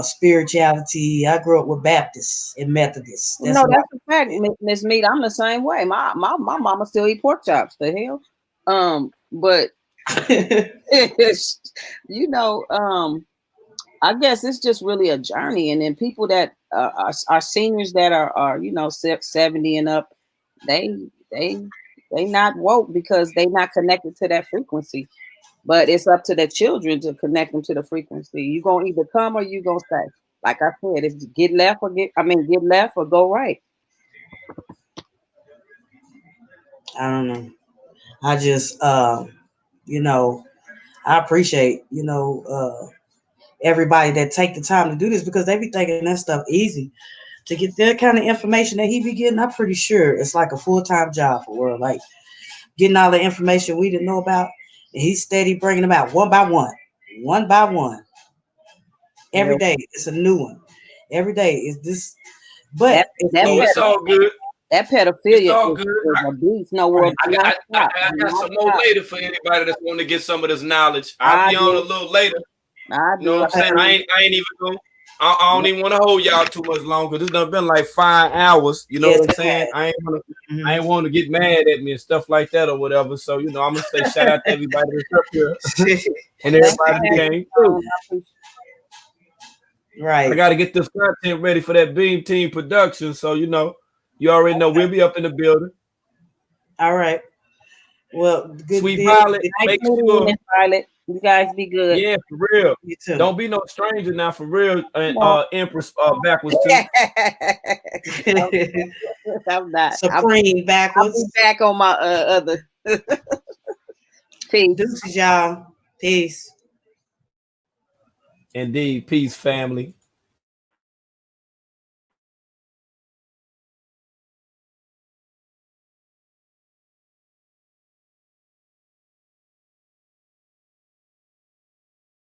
spirituality. I grew up with Baptists and Methodists. That's a fact, Miss Meat. I'm the same way. My mama still eat pork chops. The hell, but I guess it's just really a journey, and then people that are seniors that are 70 and up, they not woke because they not connected to that frequency. But it's up to the children to connect them to the frequency. You gonna either come or you gonna stay. Like I said, it's get left or go right. I don't know. I just I appreciate everybody that take the time to do this because they be thinking that stuff easy. To get that kind of information that he be getting, I'm pretty sure it's like a full-time job for World. Like getting all the information we didn't know about, and he's steady bringing them out one by one. Every day it's a new one. Every day is this, but it's all good. That pedophilia is a beast. No world. I got some more later for anybody that's want to get some of this knowledge. I'll be on a little later. You know what I'm saying? I ain't even going. I don't even want to hold y'all too much longer. This done been like 5 hours. You know what I'm saying? I ain't want to get mad at me and stuff like that or whatever. So I'm gonna say shout out to everybody that's up here and everybody who came through. Right. I got to get this content ready for that Beam Team production. So you already know we'll be up in the building. All right. Well, good. Sweet Violet, make sure. Violet. You guys be good. Yeah, for real. You too. Don't be no stranger now, for real. And Empress backwards too. I'm not. Supreme backwards. I'll be back on my other. Peace. Deuces, y'all. Peace. Indeed. Peace, family.